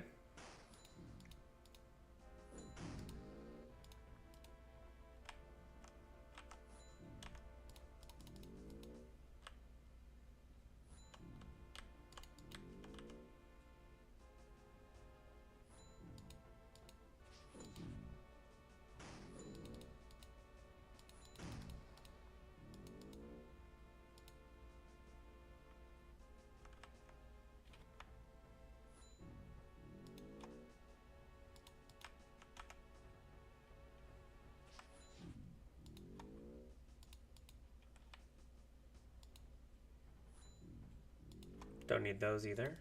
Don't need those either.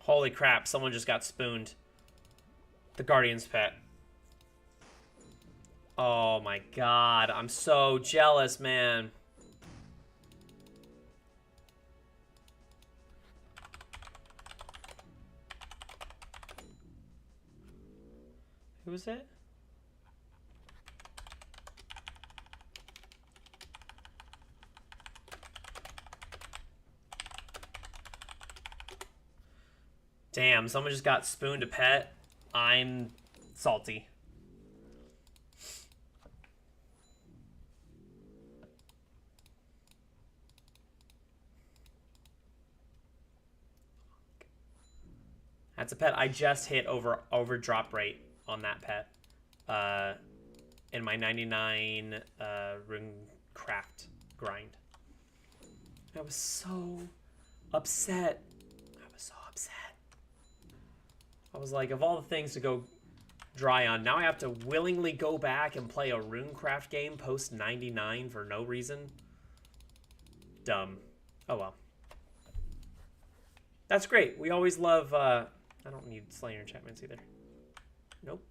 Holy crap, someone just got spooned. The Guardian's pet. Oh my god, I'm so jealous, man. Who was it? Damn, someone just got spooned a pet. I'm salty. That's a pet I just hit over drop rate on that pet. In my 99 rune craft grind. I was so upset. I was so upset. I was like, of all the things to go dry on, now I have to willingly go back and play a runecraft game post 99 for no reason. Dumb. Oh well. That's great. We always love, I don't need Slayer enchantments either. Nope.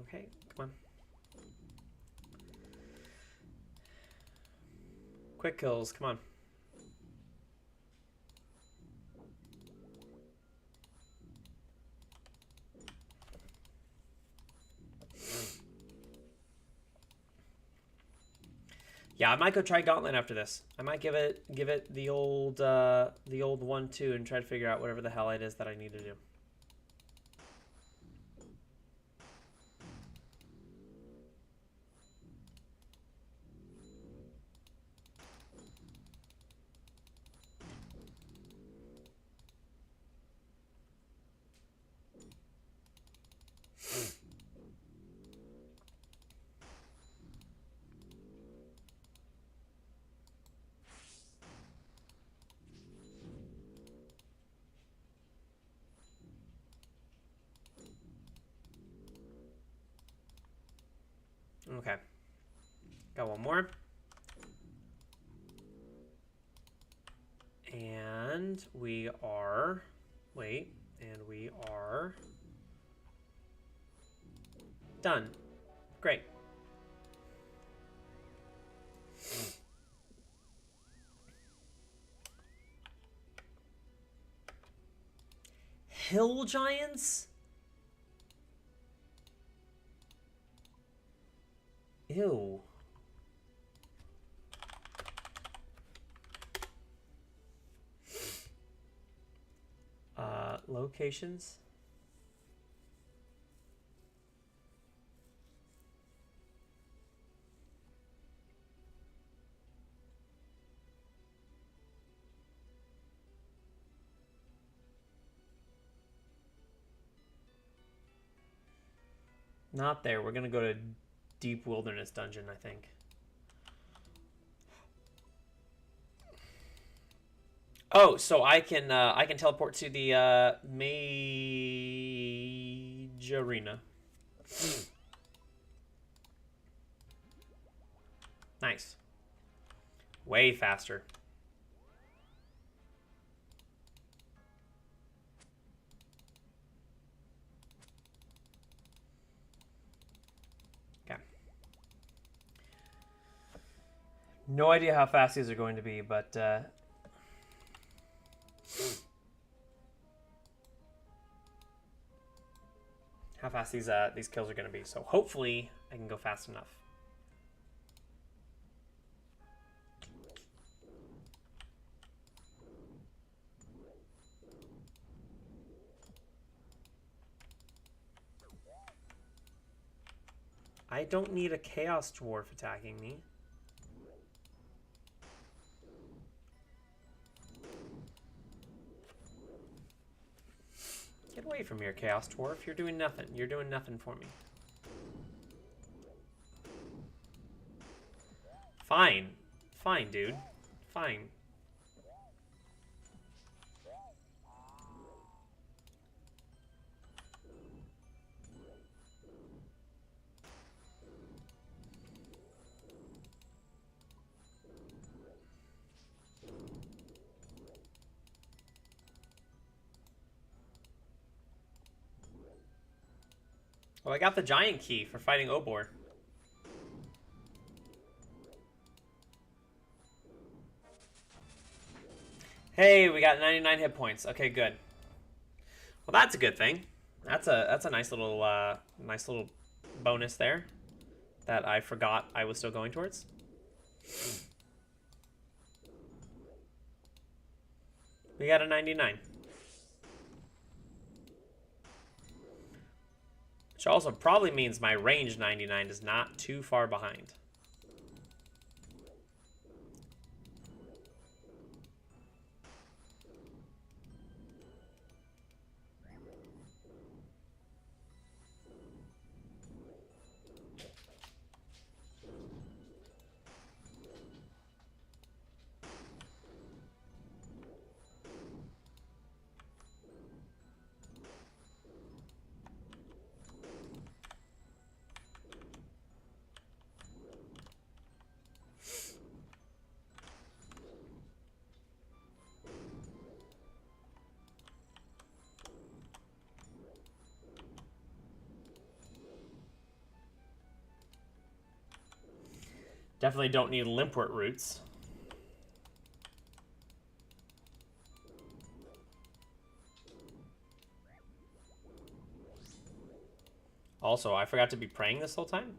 Okay, come on. Quick kills, come on. Yeah, I might go try Gaunt-let after this. I might give it the old 1-2 and try to figure out whatever the hell it is that I need to do. Okay. Got one more. And we are... Wait. And we are... Done. Great. Hill giants? Ew. Locations? Not there. We're gonna go to Deep Wilderness Dungeon, I think. Oh, so I can teleport to the mage arena. Nice. Way faster. Okay. No idea how fast these are going to be, but how fast these kills are going to be. So hopefully I can go fast enough. I don't need a Chaos Dwarf attacking me. Get away from here, Chaos Dwarf. You're doing nothing. You're doing nothing for me. Fine. Fine, dude. Fine. Oh, I got the giant key for fighting Obor. Hey, we got 99 hit points. Okay, good. Well, that's a good thing. That's a nice little bonus there that I forgot I was still going towards. We got a 99. Which also probably means my range 99 is not too far behind. Definitely don't need limpwort roots. Also, I forgot to be praying this whole time.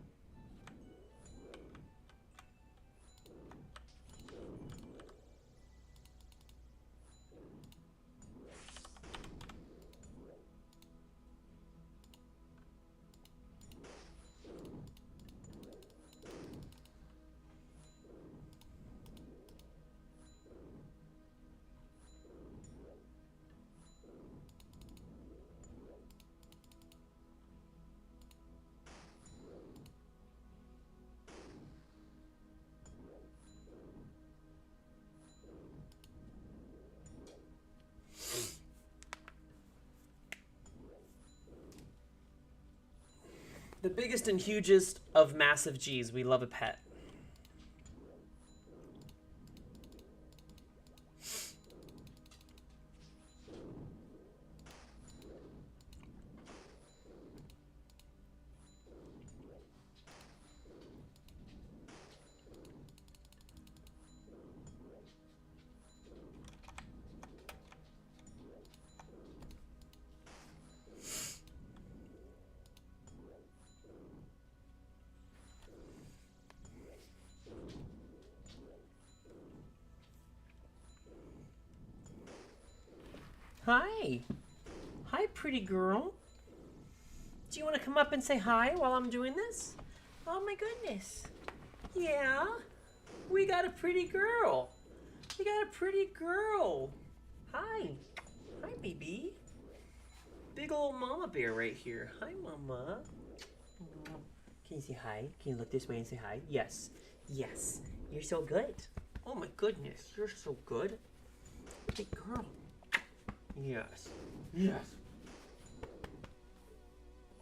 The biggest and hugest of massive G's. We love a pet. Hi. Hi, pretty girl. Do you want to come up and say hi while I'm doing this? Oh my goodness. Yeah. We got a pretty girl. We got a pretty girl. Hi. Hi, baby. Big old mama bear right here. Hi, mama. Can you say hi? Can you look this way and say hi? Yes. Yes. You're so good. Oh my goodness. You're so good. Big girl. Yes. Yes.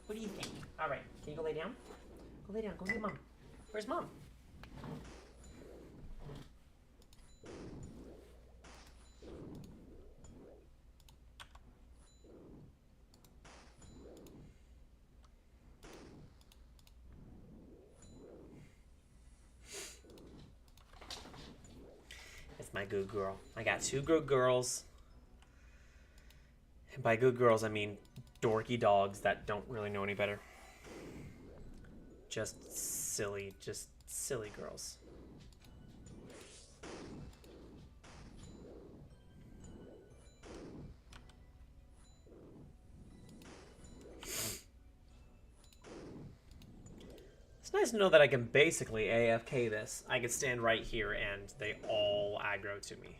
What do you think? All right. Can you go lay down? Go lay down. Go get mom. Where's mom? It's my good girl. I got 2 good girls. And by good girls, I mean dorky dogs that don't really know any better. Just silly girls. It's nice to know that I can basically AFK this. I could stand right here and they all aggro to me.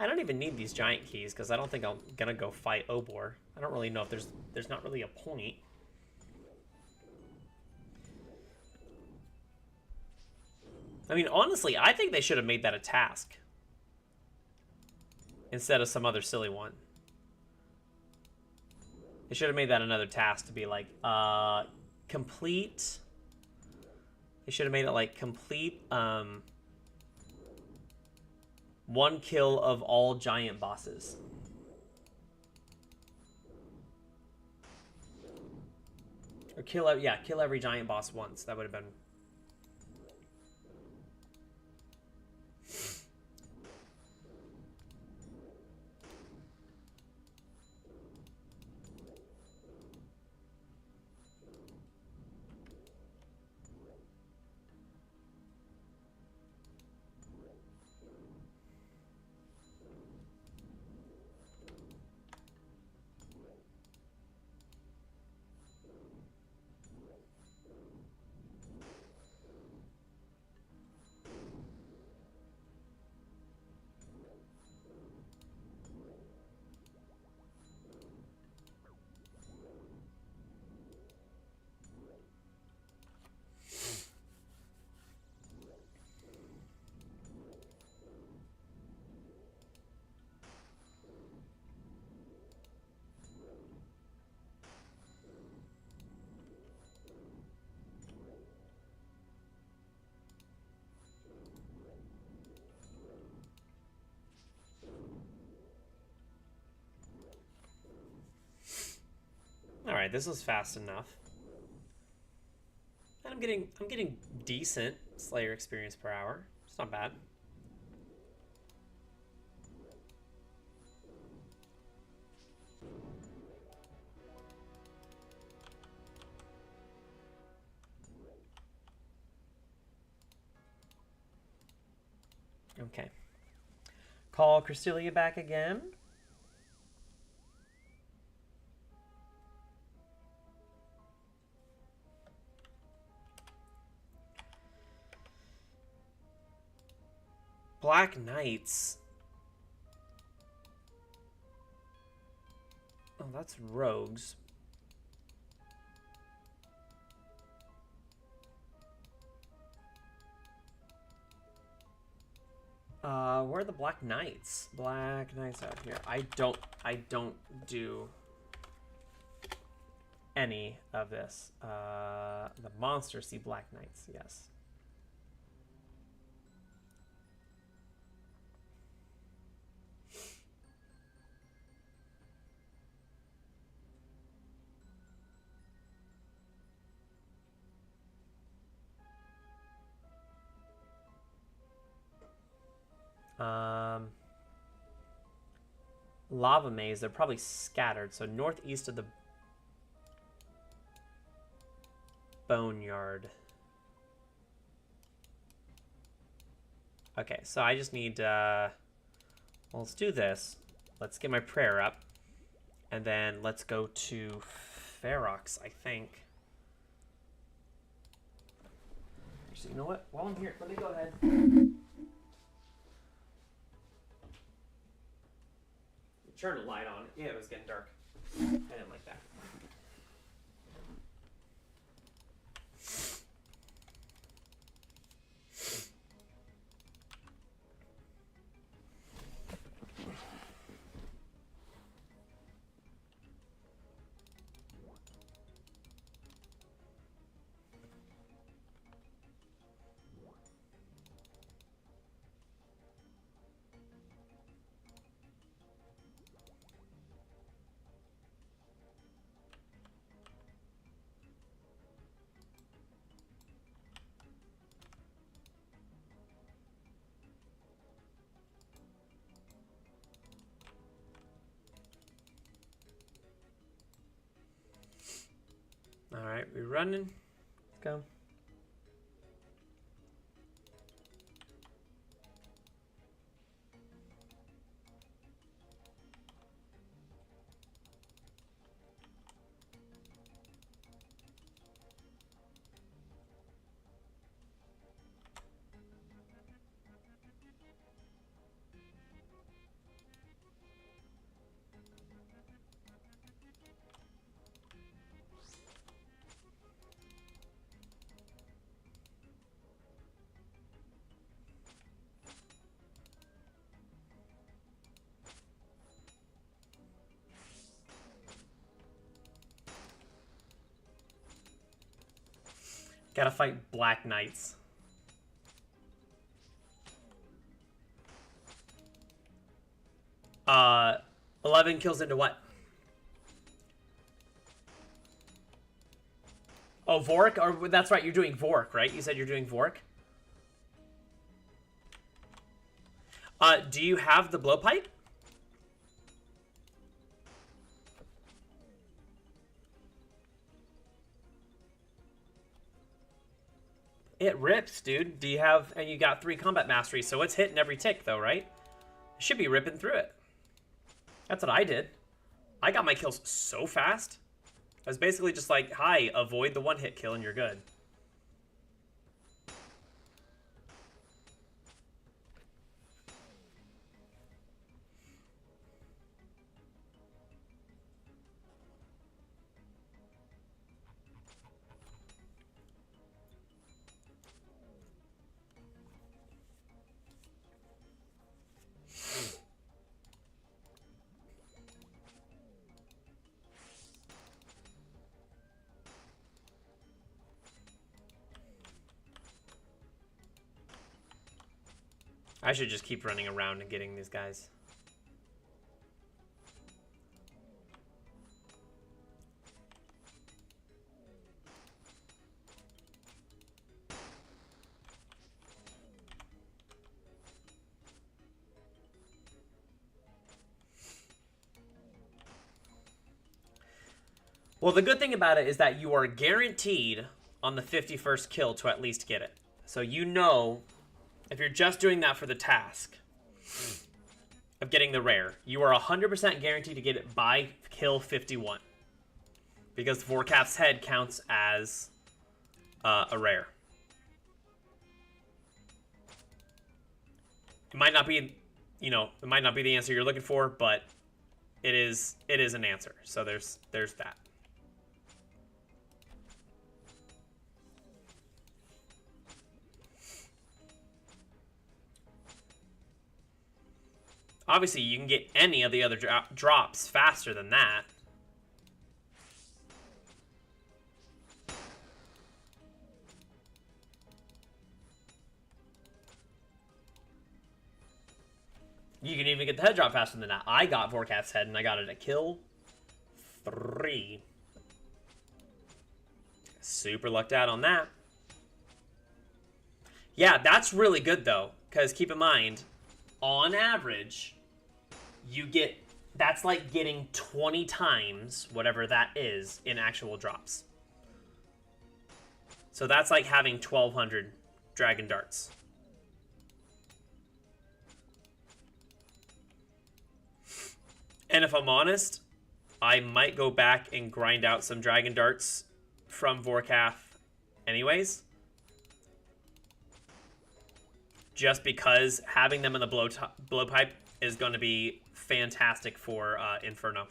I don't even need these giant keys because I don't think I'm gonna go fight Obor. I don't really know if there's not really a point. I mean, honestly, I think they should have made that a task instead of some other silly one. They should have made that another task to be like, complete. They should have made it like complete, 1 kill of all giant bosses. Or kill every giant boss once. That would have been... Alright, this was fast enough. And I'm getting decent Slayer experience per hour. It's not bad. Okay. Call Crystalia back again. Black Knights. Oh, that's rogues. Where are the Black Knights? Black Knights out here. I don't do any of this. The monsters see Black Knights, yes. Lava maze. They're probably scattered. So northeast of the boneyard. Okay, so I just need, well, let's do this. Let's get my prayer up. And then let's go to Ferox, I think. Actually, you know what? While I'm here, let me go ahead. Turn the light on. Yeah, it was getting dark. I didn't like that. All right, we're running. Let's go. Gotta fight Black Knights. 11 kills into what? Oh, Vork? Or that's right, you're doing Vork, right? You said you're doing Vork? Do you have the blowpipe? It rips, dude. Do you have... And you got 3 combat masteries, so it's hitting every tick, though, right? It should be ripping through it. That's what I did. I got my kills so fast. I was basically just like, hi, avoid the one-hit kill and you're good. I should just keep running around and getting these guys. Well, the good thing about it is that you are guaranteed on the 51st kill to at least get it. So you know, if you're just doing that for the task of getting the rare, you are 100% guaranteed to get it by kill 51. Because Vorkath's head counts as a rare. It might not be, you know, it might not be the answer you're looking for, but it is an answer. So there's that. Obviously, you can get any of the other drops faster than that. You can even get the head drop faster than that. I got Vorkath's head, and I got it at kill 3. Super lucked out on that. Yeah, that's really good, though, because keep in mind, on average, you get, that's like getting 20 times whatever that is in actual drops. So that's like having 1,200 dragon darts. And if I'm honest, I might go back and grind out some dragon darts from Vorkath anyways. Just because having them in the blowpipe is going to be fantastic for Inferno.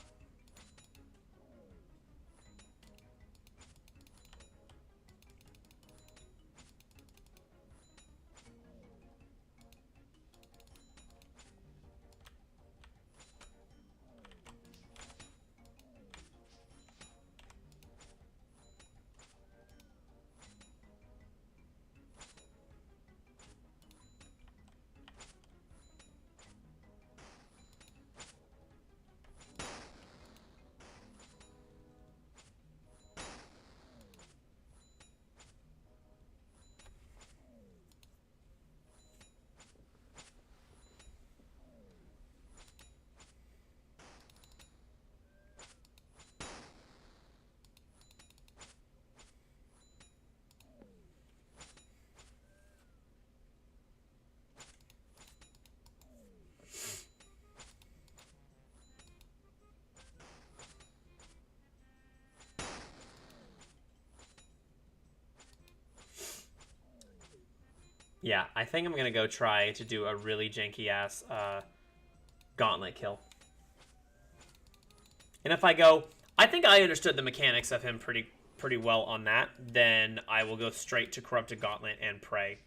Yeah, I think I'm going to go try to do a really janky-ass Gaunt-let kill. And if I go, I think I understood the mechanics of him pretty well on that, then I will go straight to Corrupted Gauntlet and pray.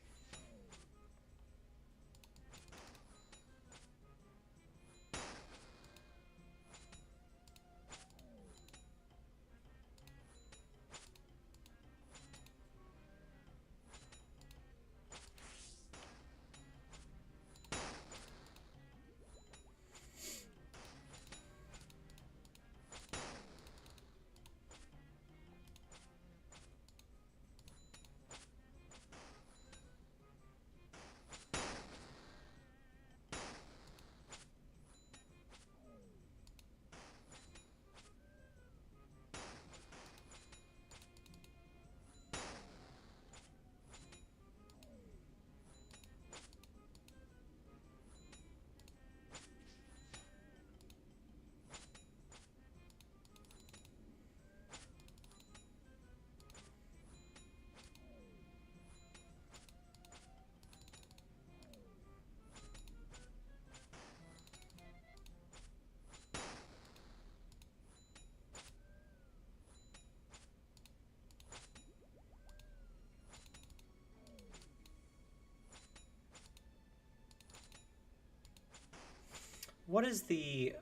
What is the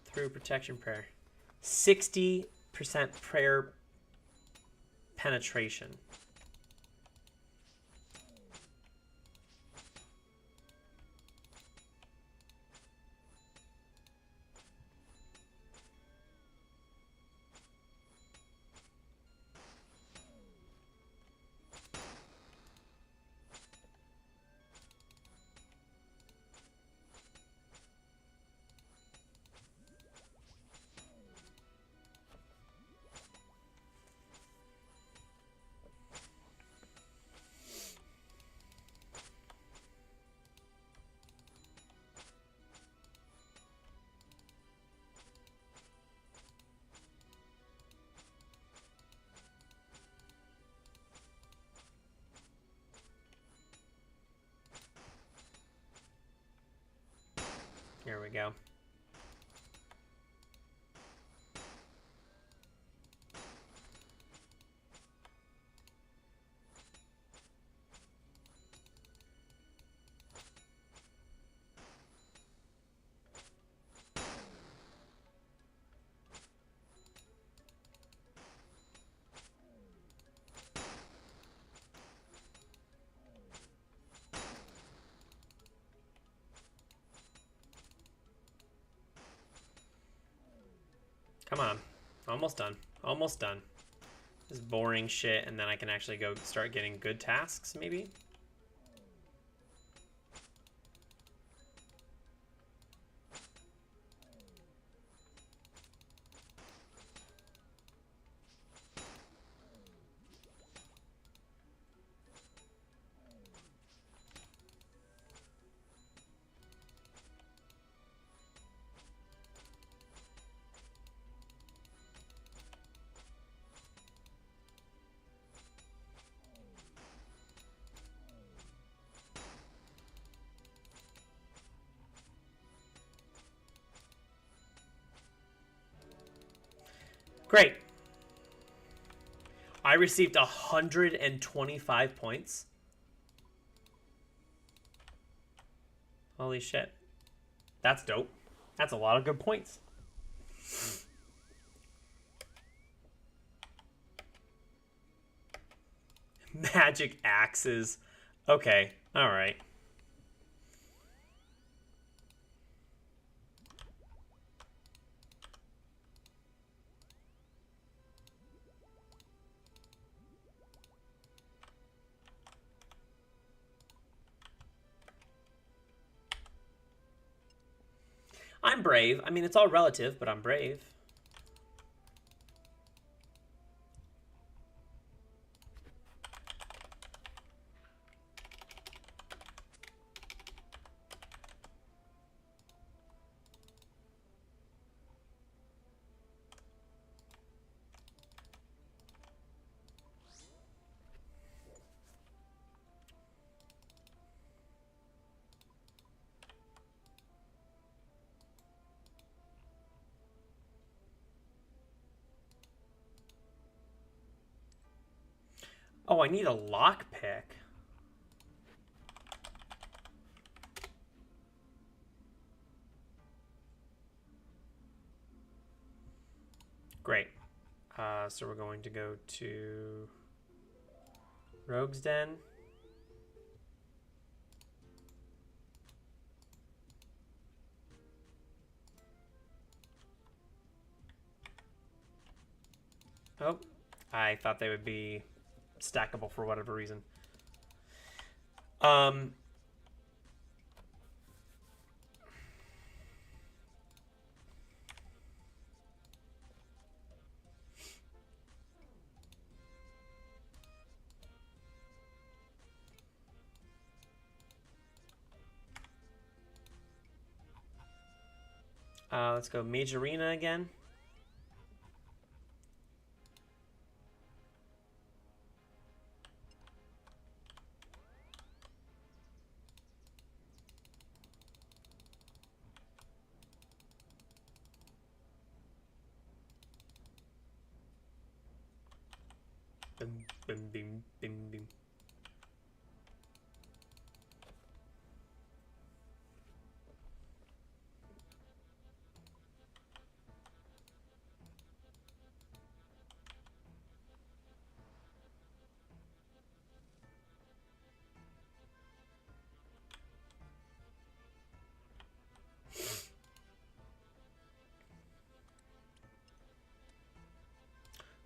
through protection prayer? 60% prayer penetration. Here we go. Come on. Almost done. Almost done. this boring shit, and then I can actually go start getting good tasks, maybe? Great. I received 125 points. Holy shit. That's dope. That's a lot of good points. Magic axes. Okay. All right. I'm brave. I mean, it's all relative, but I'm brave. Oh, I need a lockpick. Great. So we're going to go to Rogue's Den. Oh, I thought they would be stackable for whatever reason. Let's go Mage Arena again. Bim, bim, bim, bim, bim.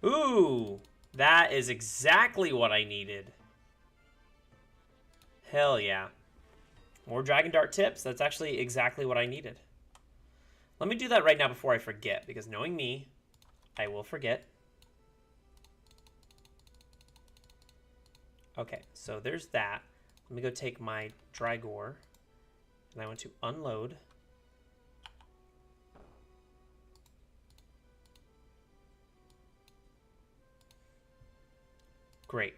Ooh, that is exactly what I needed. Hell yeah. More Dragon Dart tips. That's actually exactly what I needed. Let me do that right now before I forget, because knowing me, I will forget. Okay, so there's that. Let me go take my Drygore, and I want to unload. Great.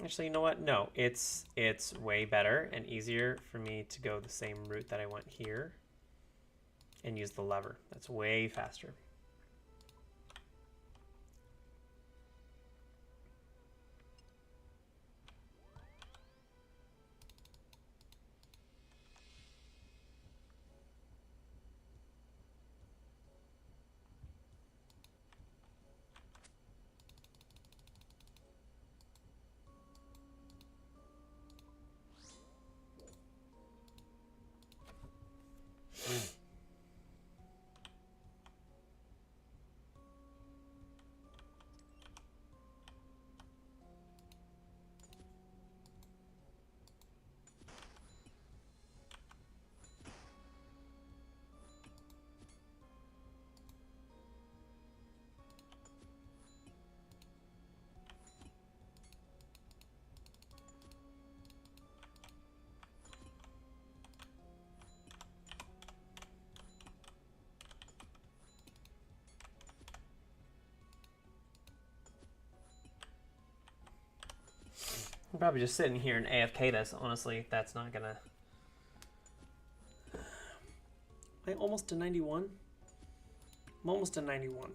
Actually, you know what? No, it's way better and easier for me to go the same route that I went here and use the lever. That's way faster. I'm probably just sitting here and AFK this. Honestly, that's not gonna. Am I almost to 91? I'm almost to 91.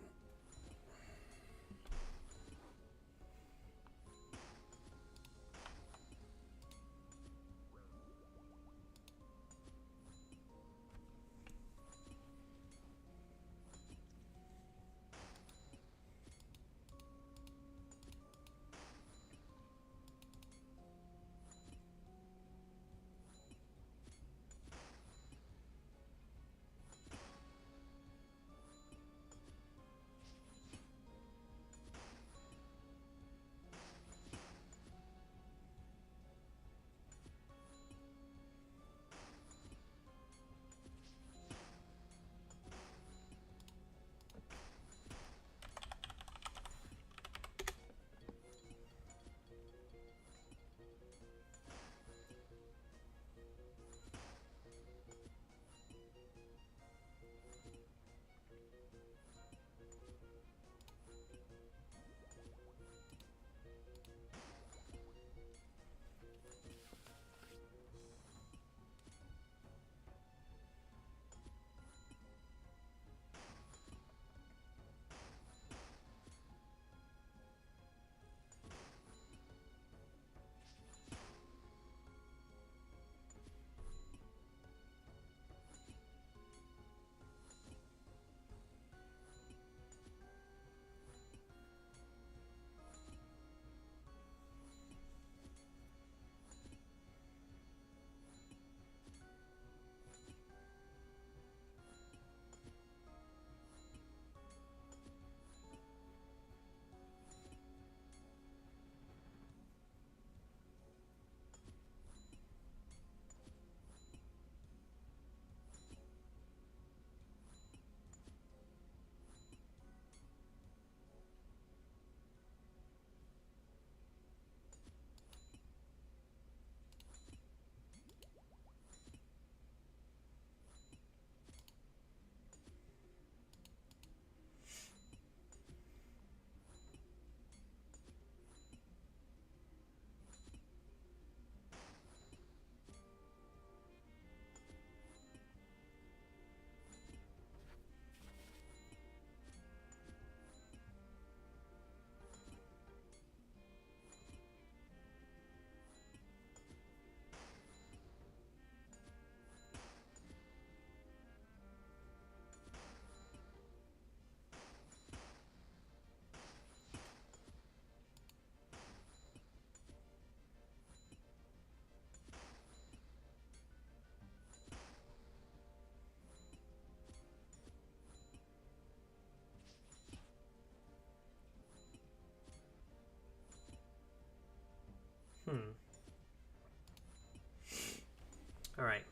All right.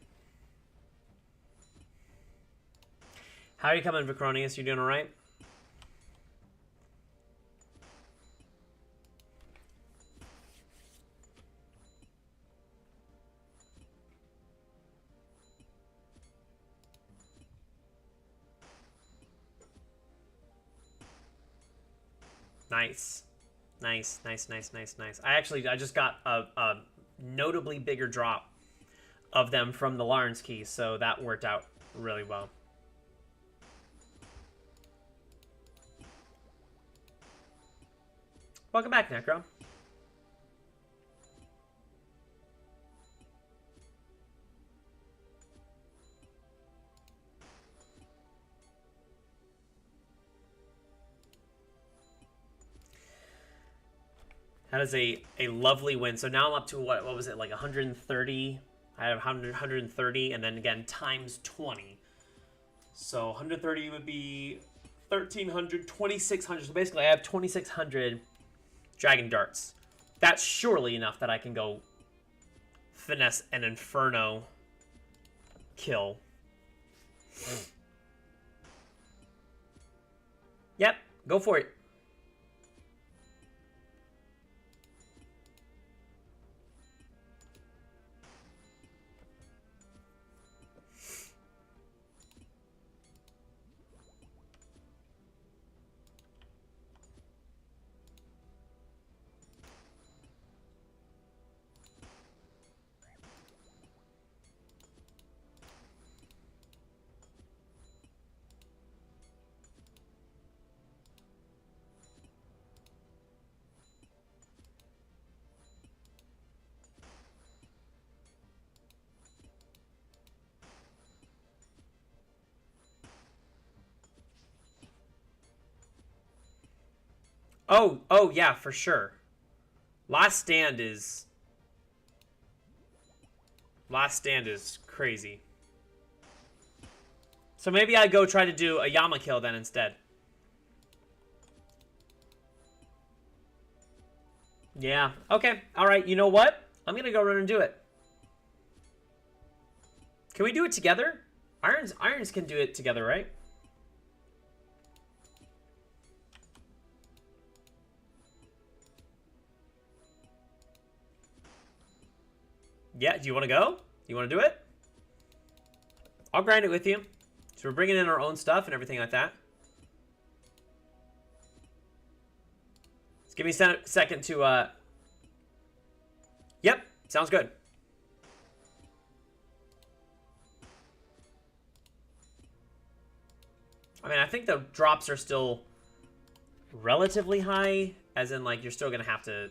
How are you coming, Vicronius? You doing all right? Nice. Nice, nice, nice, nice, nice. I just got a notably bigger drop of them from the Larn's key, so that worked out really well. Welcome back, Necro. That is a lovely win. So now I'm up to, what was it, like 130? I have 130, and then again, times 20. So 130 would be 1,300, 2,600. So basically, I have 2,600 Dragon Darts. That's surely enough that I can go finesse an Inferno kill. Yep, go for it. Oh yeah, for sure. Last Stand is crazy. So maybe I go try to do a Yama kill then instead. Yeah. Okay. All right. You know what? I'm gonna go run and do it. Can we do it together? Irons can do it together, right? Yeah. Do you want to go? You want to do it? I'll grind it with you. So we're bringing in our own stuff and everything like that. Just give me a second to, Yep, sounds good. I mean, I think the drops are still relatively high, as in, like, you're still going to have to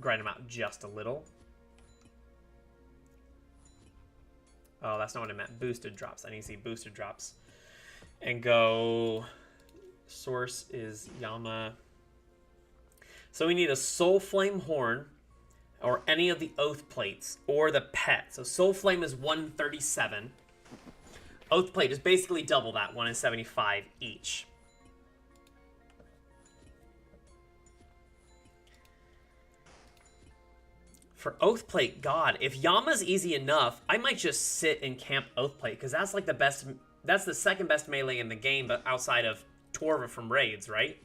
grind them out just a little. Oh, that's not what I meant. Boosted drops. I need to see boosted drops. And go... Source is Yama. So we need a Soul Flame Horn, or any of the Oath Plates, or the Pet. So Soul Flame is 137. Oath Plate is basically double that, 175 each. For Oath Plate, God, if Yama's easy enough, I might just sit and camp Oath Plate, because that's like the best, that's the second best melee in the game, but outside of Torva from raids, right?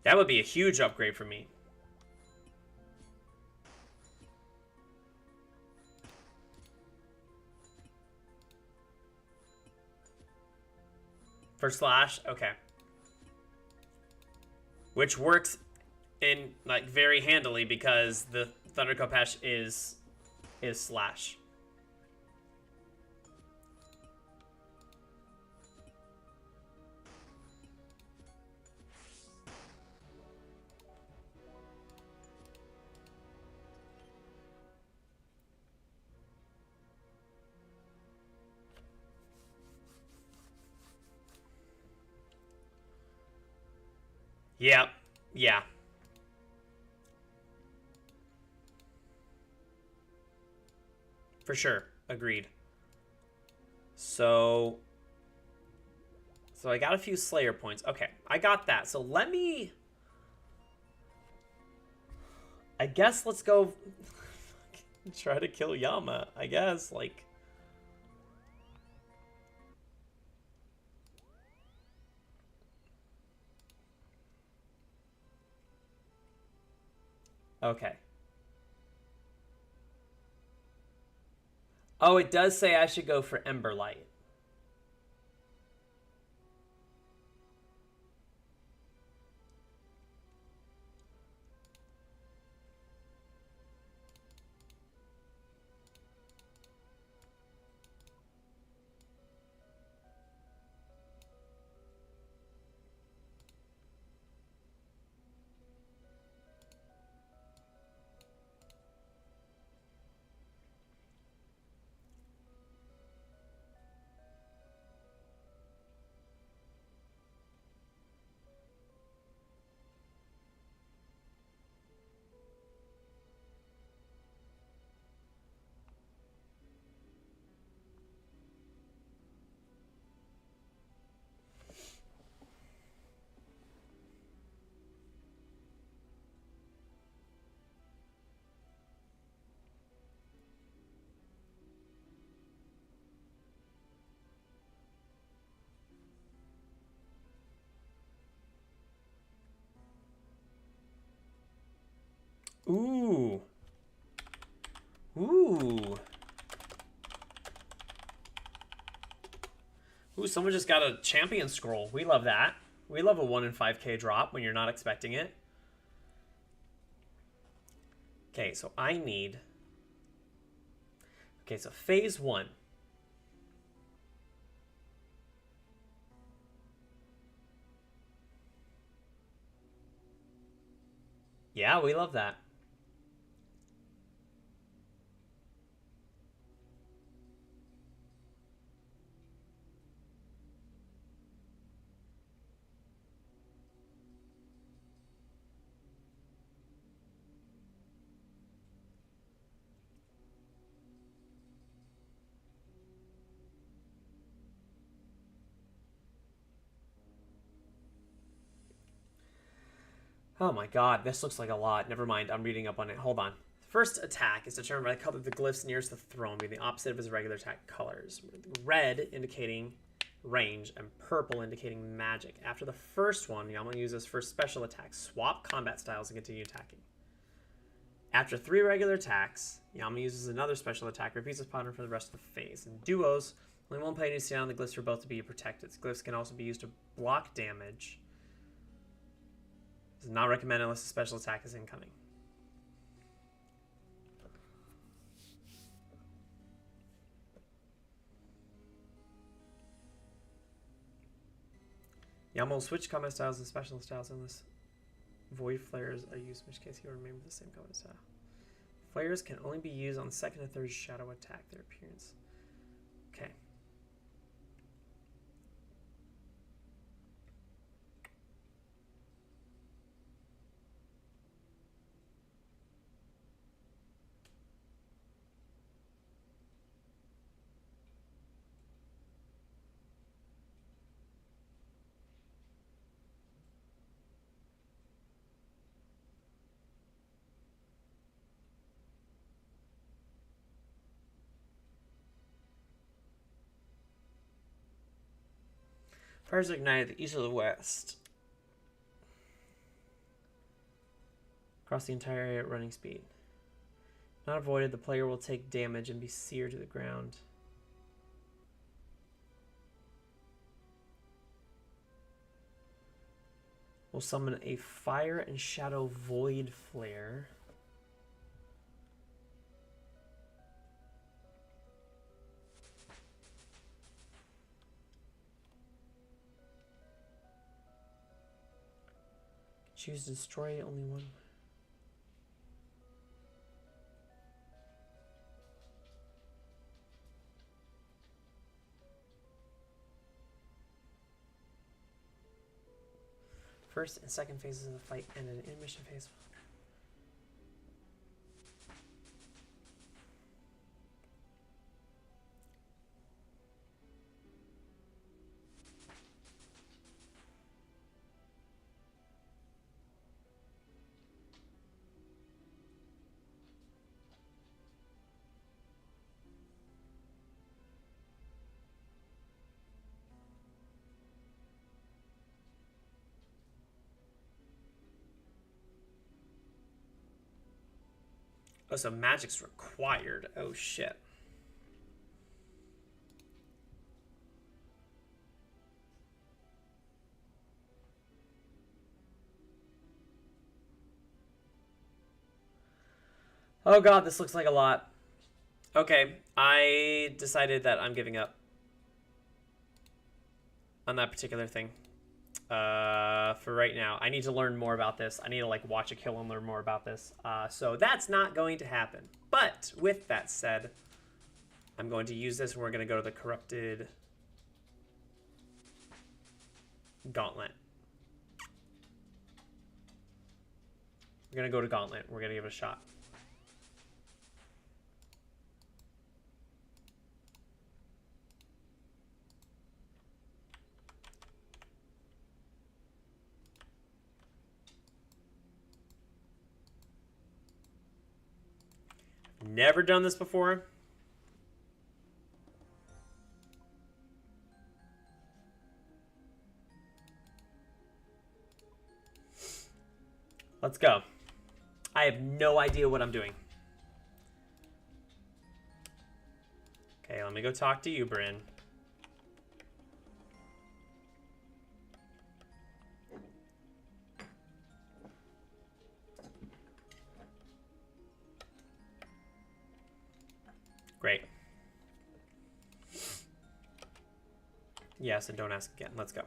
That would be a huge upgrade for me. For Slash? Okay. Which works in, like, very handily because the Thunder Kopesh is Slash. Yeah. Yeah. For sure. Agreed. So I got a few Slayer points. Okay, I got that. So let me... I guess let's go try to kill Yama, I guess. Like... Okay. Oh, it does say I should go for Emberlight. Ooh. Ooh. Ooh, someone just got a champion scroll. We love that. We love a 1 in 5k drop when you're not expecting it. Okay, so I need... Okay, so phase 1. Yeah, we love that. Oh my god, this looks like a lot. Never mind, I'm reading up on it. Hold on. First attack is determined by the color of the glyphs nearest the throne, being the opposite of his regular attack colors. Red indicating range and purple indicating magic. After the first one, Yama uses first special attack. Swap combat styles and continue attacking. After 3 regular attacks, Yama uses another special attack, repeats this pattern for the rest of the phase. In duos, only one player needs to stay on the glyphs for both to be protected. Glyphs can also be used to block damage. This is not recommended unless a special attack is incoming. Yama will switch combat styles and special styles unless void flares are used, in which case he will remain with the same combat style. Flares can only be used on the second and third shadow attack, their appearance. Okay. Fires are ignited to the east or the west. Across the entire area at running speed. Not avoided, the player will take damage and be seared to the ground. Will summon a fire and shadow void flare. Choose to destroy only one. First and second phases of the fight and an intermission phase. Oh, so magic's required. Oh, shit. Oh god, this looks like a lot. Okay, I decided that I'm giving up on that particular thing. For right now. I need to learn more about this. I need to like watch a kill and learn more about this. So that's not going to happen. But with that said, I'm going to use this and we're going to go to the Corrupted Gauntlet. We're going to go to Gauntlet. We're going to give it a shot. Never done this before. Let's go. I have no idea what I'm doing. Okay, let me go talk to you, Bryn. Great. Yes, and don't ask again. Let's go.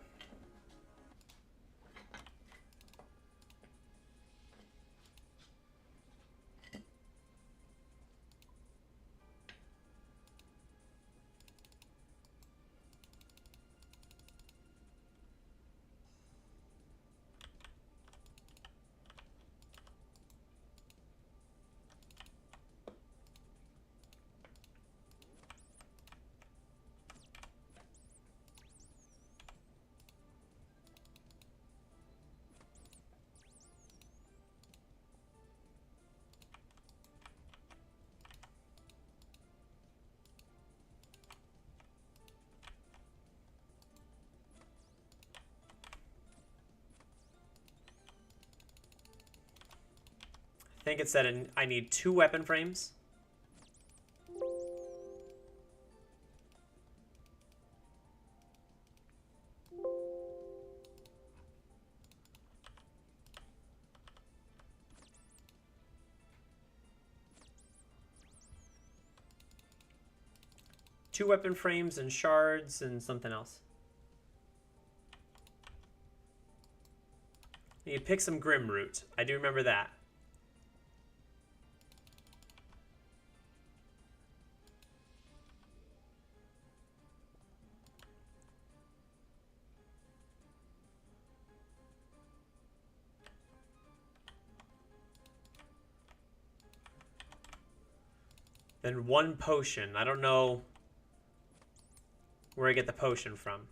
I think it said I need 2 weapon frames. Two weapon frames and shards and something else. You pick some Grim Root. I do remember that. Then 1 potion. I don't know where I get the potion from.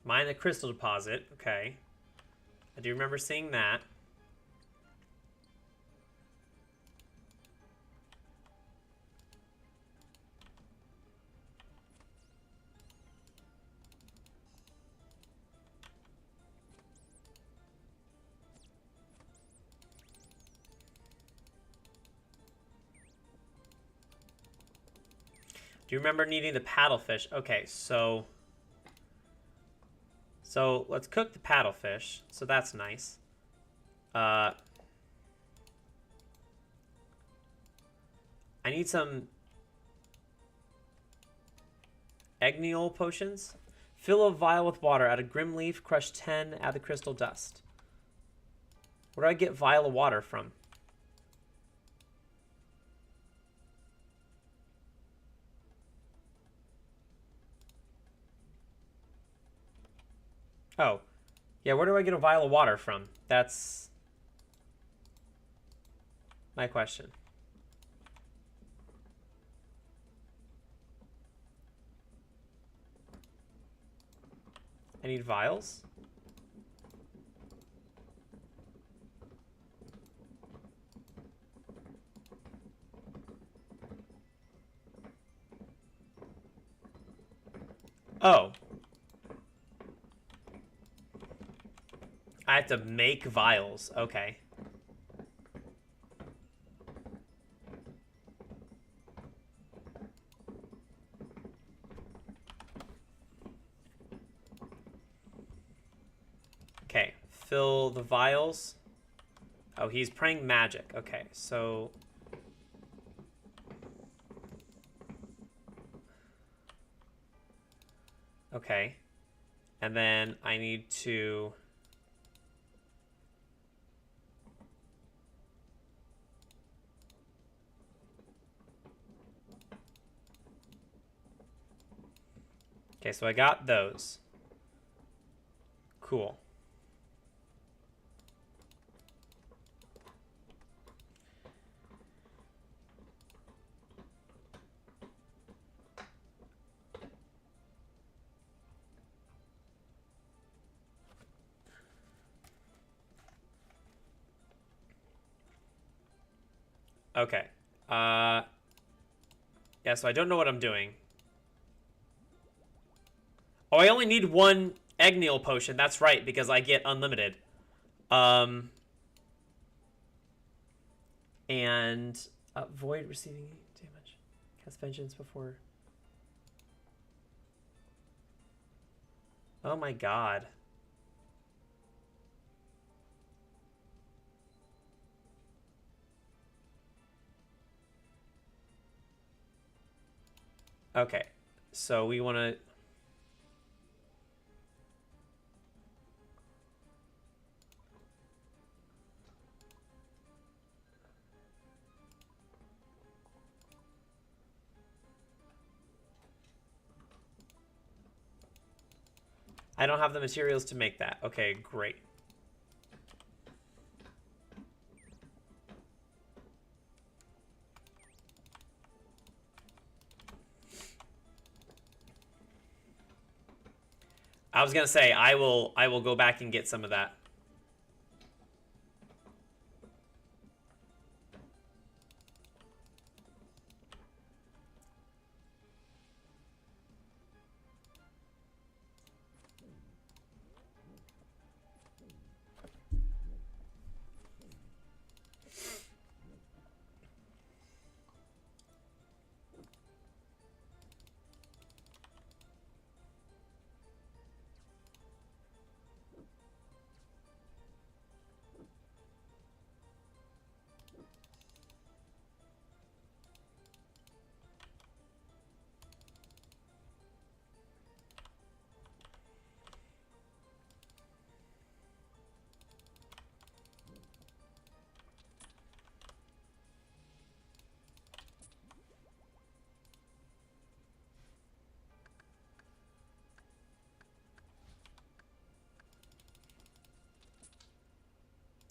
Mine the crystal deposit. Okay. I do remember seeing that. Do you remember needing the paddlefish? Okay, so let's cook the paddlefish. So that's nice. I need some Egniol potions. Fill a vial with water. Add a grim leaf. Crush 10. Add the crystal dust. Where do I get vial of water from? Oh. Yeah, where do I get a vial of water from? That's my question. I need vials? Oh. I have to make vials. Okay. Okay. Fill the vials. Oh, he's praying magic. Okay, so... Okay. And then I need to... Okay, so I got those. Cool. Okay. Yeah, so I don't know what I'm doing. Oh, I only need 1 Egniol potion. That's right, because I get unlimited. And avoid receiving damage. Cast vengeance before. Oh my god. Okay, so we want to... I don't have the materials to make that. Okay, great. I was gonna say I will go back and get some of that.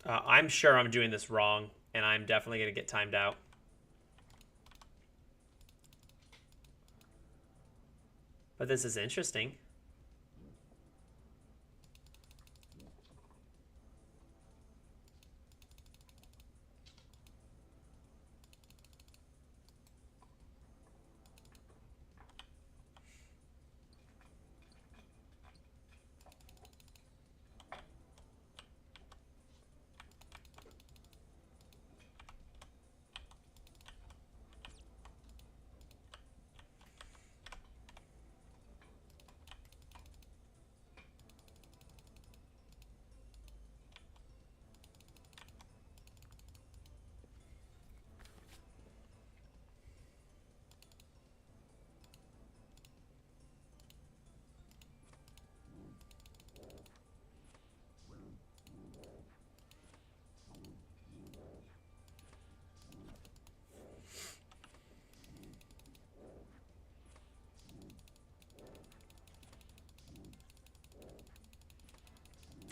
I'm sure I'm doing this wrong, and I'm definitely gonna get timed out. But this is interesting.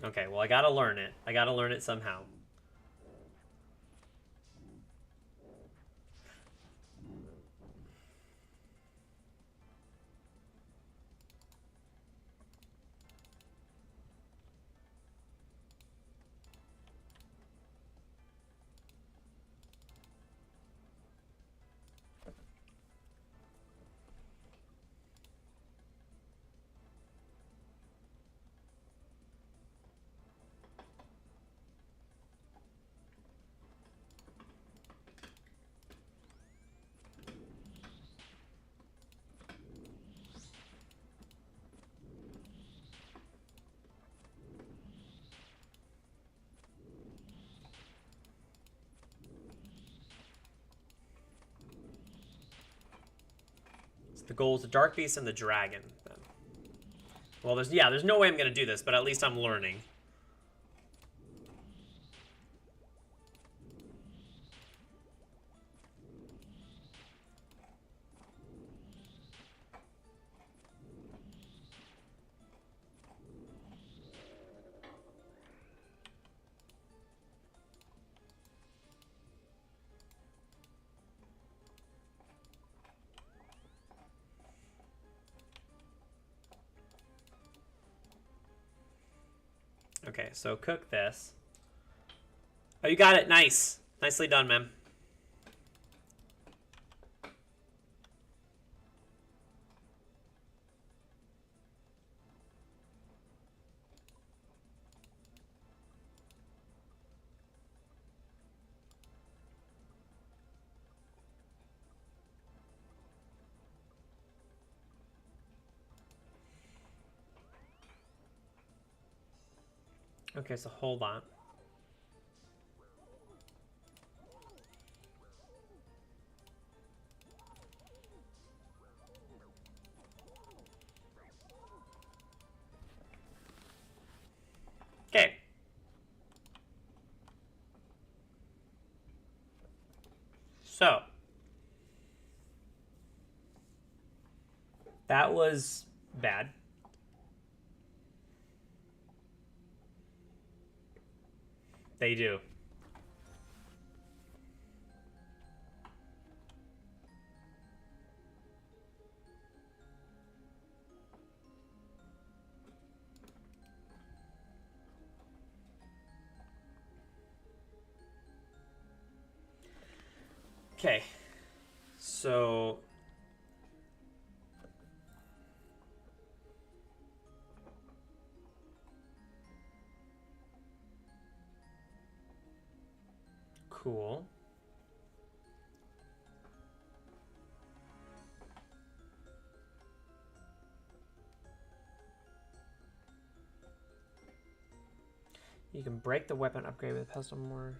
Okay, well, I gotta learn it. I gotta learn it somehow. So the goal is the Dark Beast and the Dragon, then. Well, there's no way I'm gonna do this, but at least I'm learning. Okay, so cook this. Oh, you got it. Nice. Nicely done, man. Okay, so hold on. Okay. So. That was bad. They do. Okay. So... Cool. You can break the weapon upgrade with pestle more.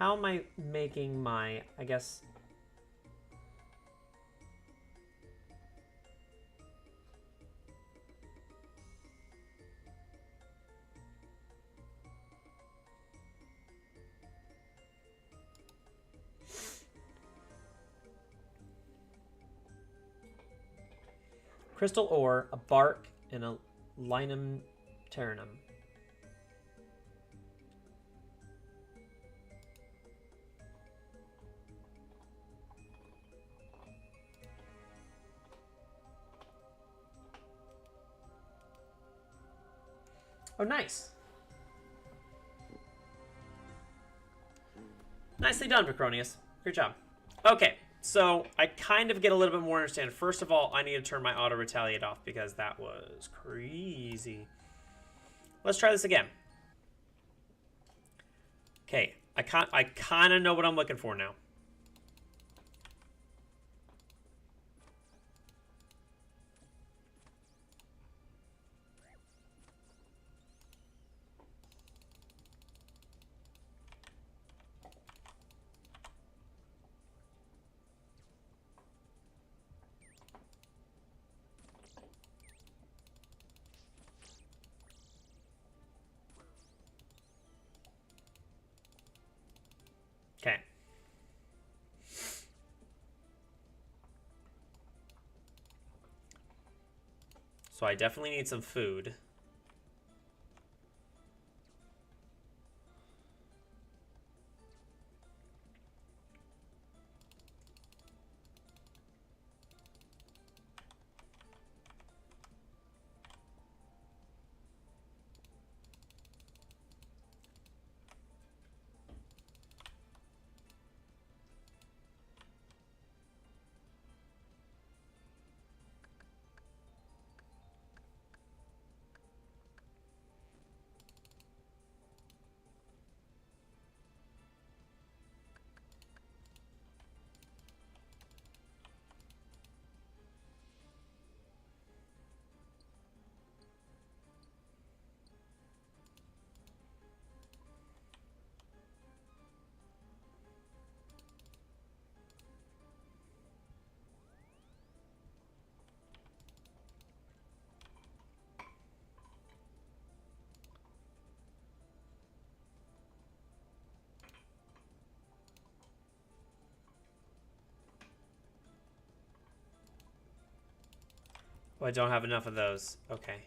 How am I making my, I guess... Crystal ore, a bark, and a linum terranum. Oh, nice. Nicely done, Petronius. Good job. Okay, so I kind of get a little bit more understanding. First of all, I need to turn my auto retaliate off because that was crazy. Let's try this again. Okay, I kind of know what I'm looking for now. Okay. So I definitely need some food. Oh, I don't have enough of those. Okay.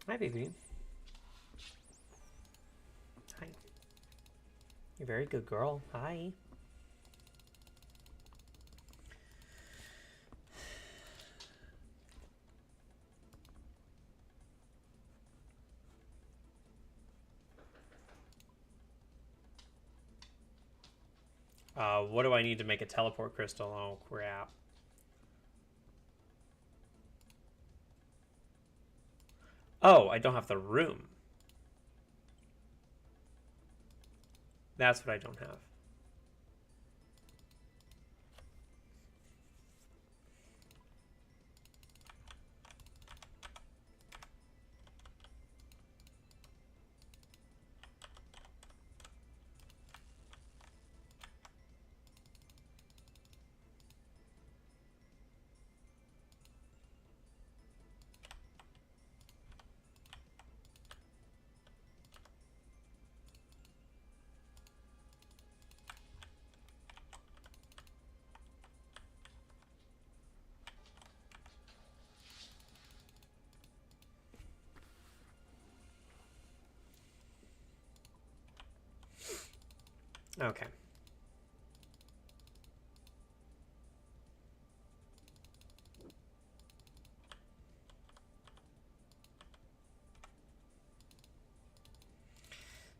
Hi, baby. Hi. You're a very good girl. Hi. What do I need to make a teleport crystal? Oh, crap. Oh, I don't have the room. That's what I don't have. Okay.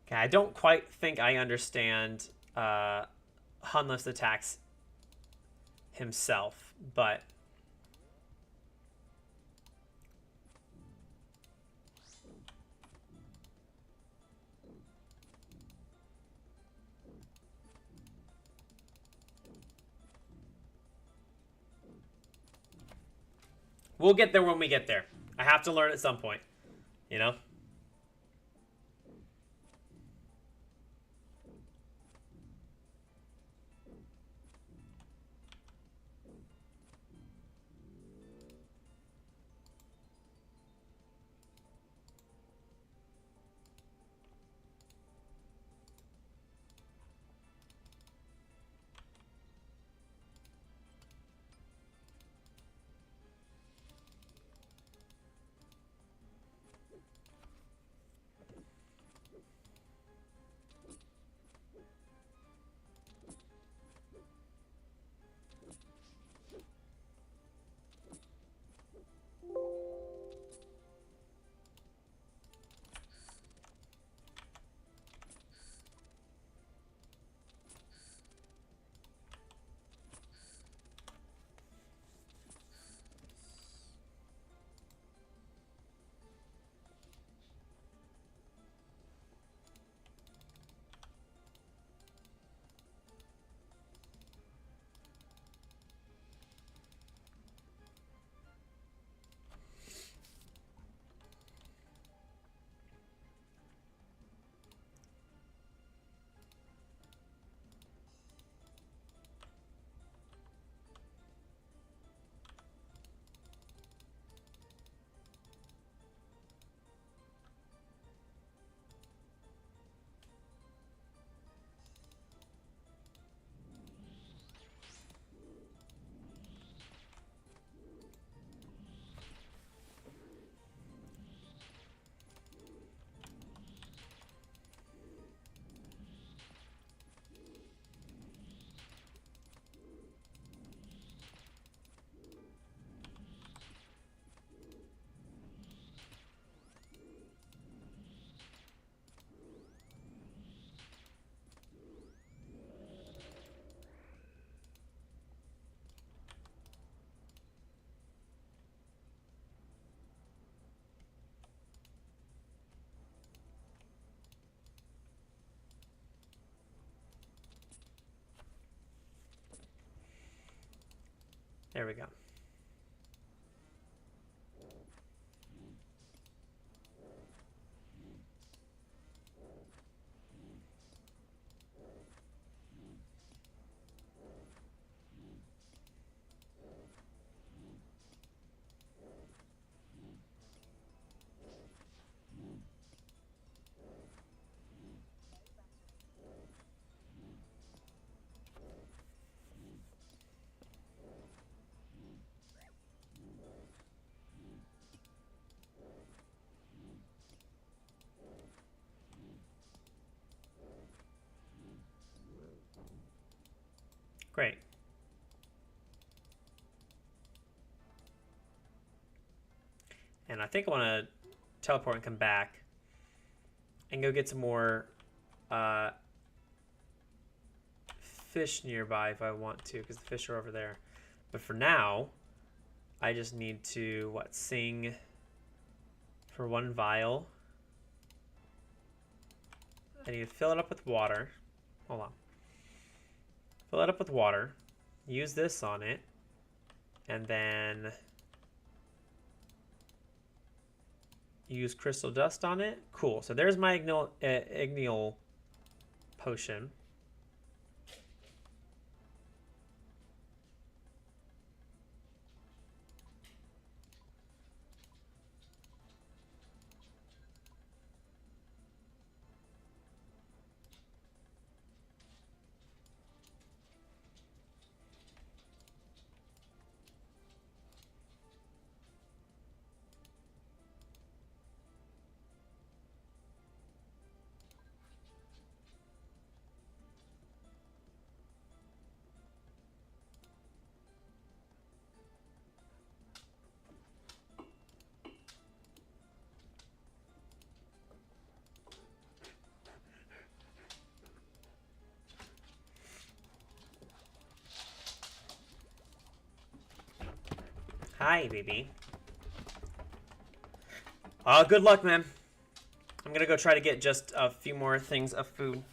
Okay, I don't quite think I understand Hunlift's attacks himself, but we'll get there when we get there. I have to learn at some point, you know? There we go. Great. And I think I want to teleport and come back and go get some more fish nearby if I want to, because the fish are over there. But for now, I just need to, sing for 1 vial. I need to fill it up with water. Hold on. Fill it up with water. Use this on it. And then use crystal dust on it. Cool. So there's my ignial potion. Hi, baby. Good luck, man. I'm gonna go try to get just a few more things of food.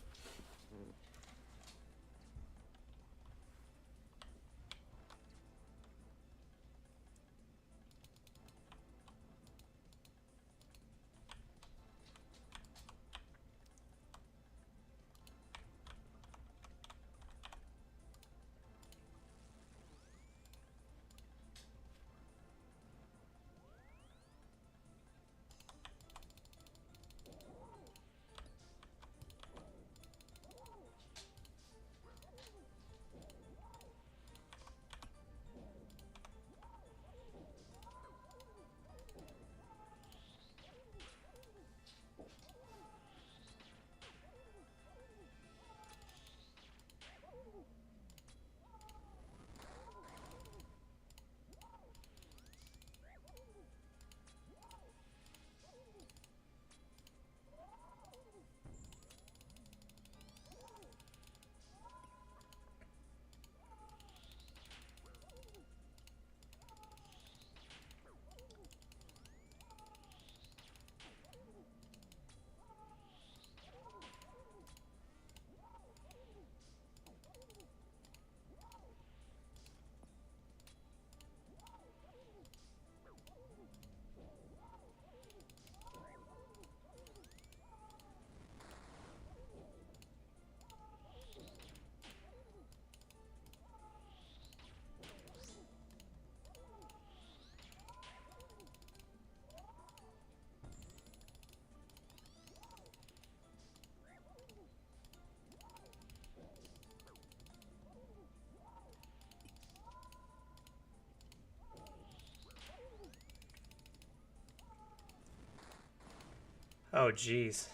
Oh, jeez.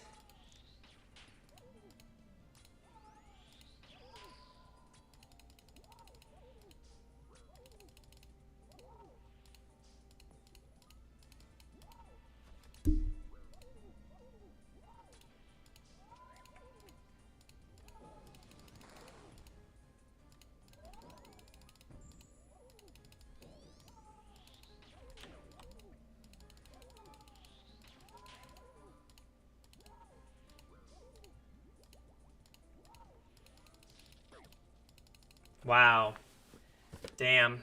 Wow. Damn.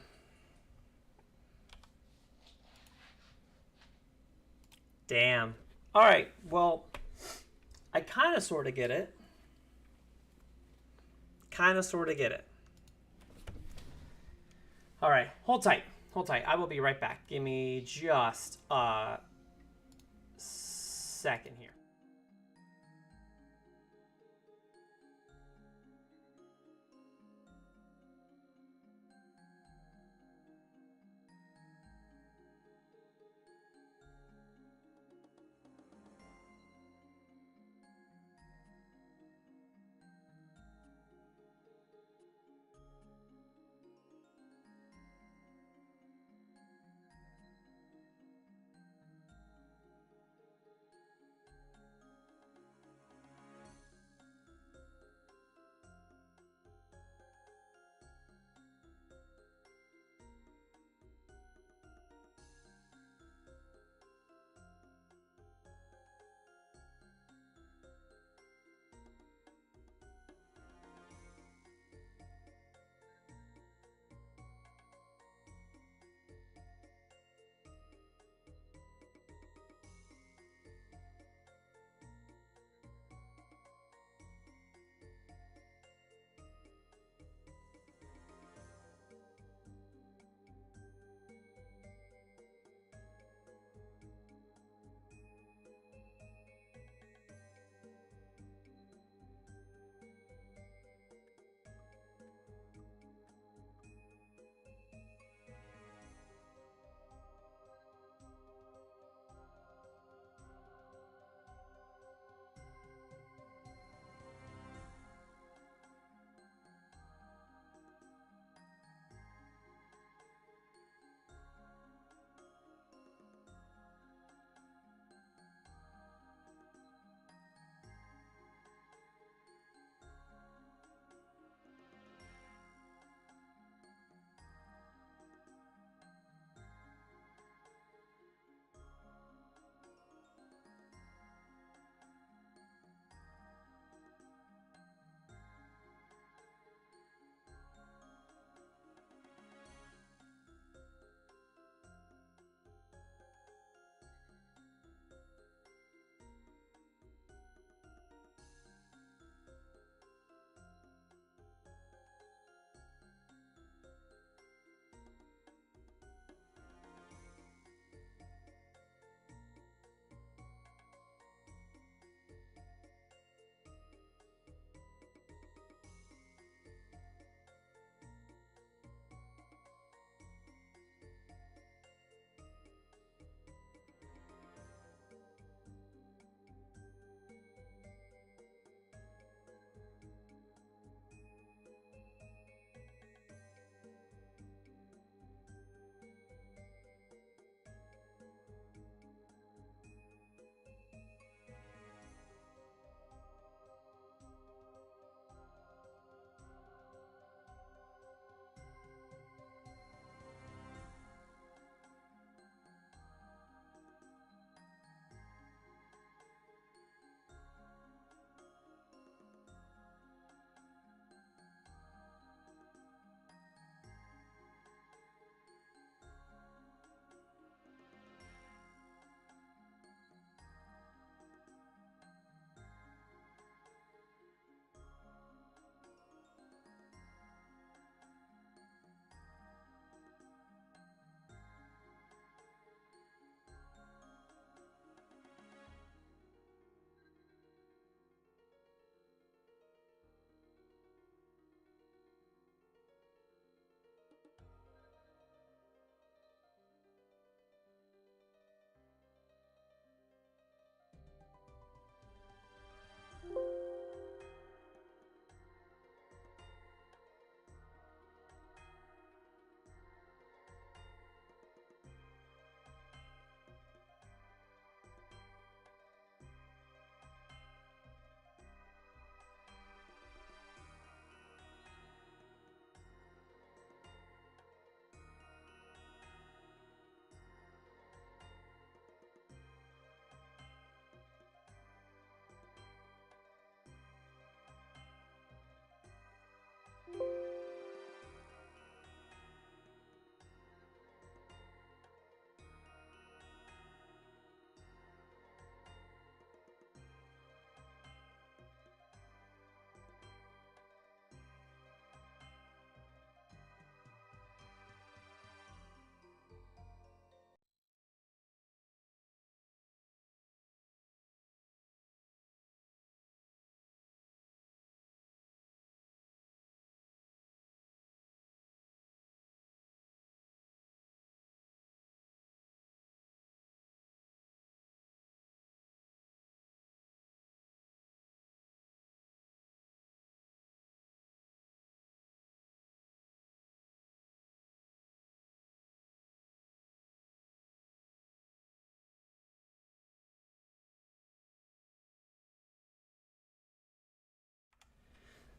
Damn. All right. Well, I kind of sort of get it. Kind of sort of get it. All right. Hold tight. Hold tight. I will be right back. Give me just a second here.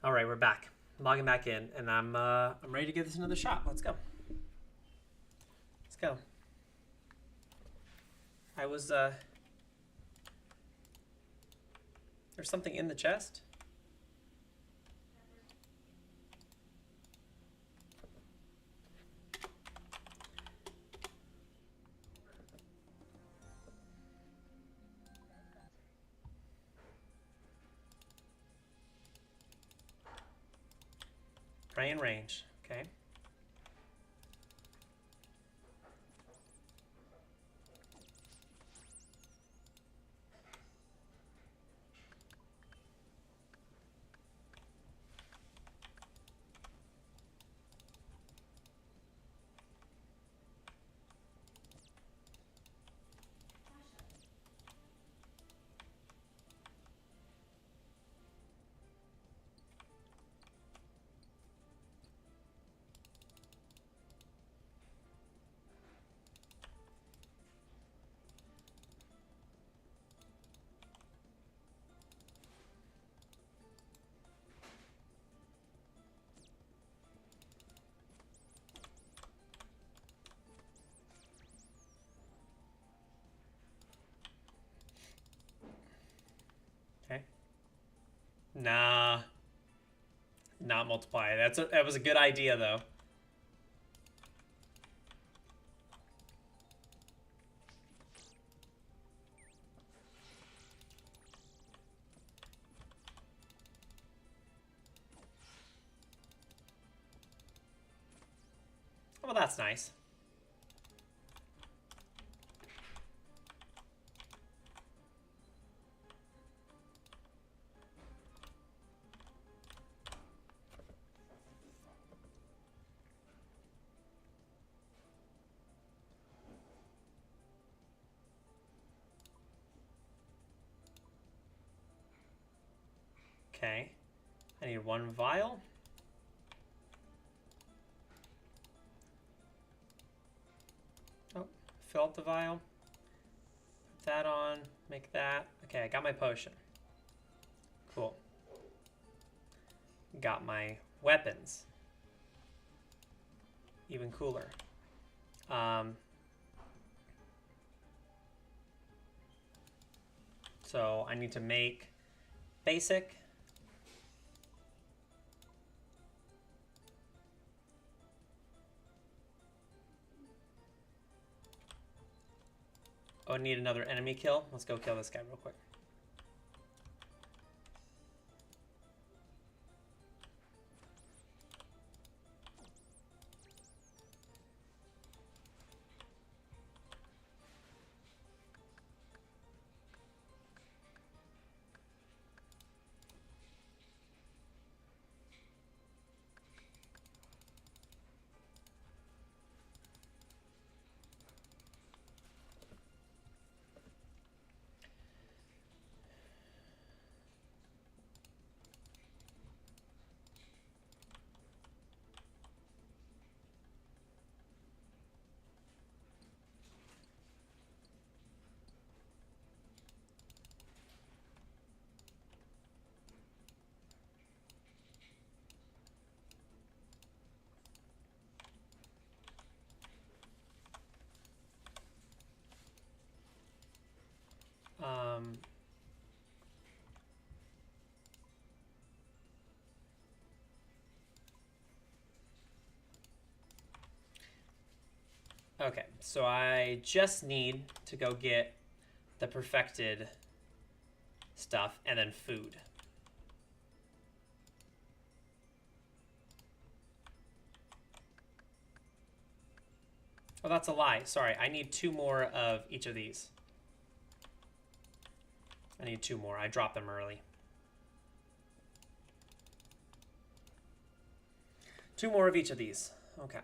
All right, we're back. Logging back in, and I'm ready to give this another shot. Let's go. Let's go. I was there's something in the chest. Pray in range. Okay. Okay. Nah. Not multiply. That was a good idea though. Well, that's nice. Okay. I need one vial. Oh, fill up the vial. Put that on. Make that. Okay, I got my potion. Cool. Got my weapons. Even cooler. So I need to make basic. Oh, I need another enemy kill. Let's go kill this guy real quick. Okay, so I just need to go get the perfected stuff and then food. Oh, that's a lie. Sorry, I need 2 more of each of these. I need 2 more. I dropped them early. 2 more of each of these. Okay.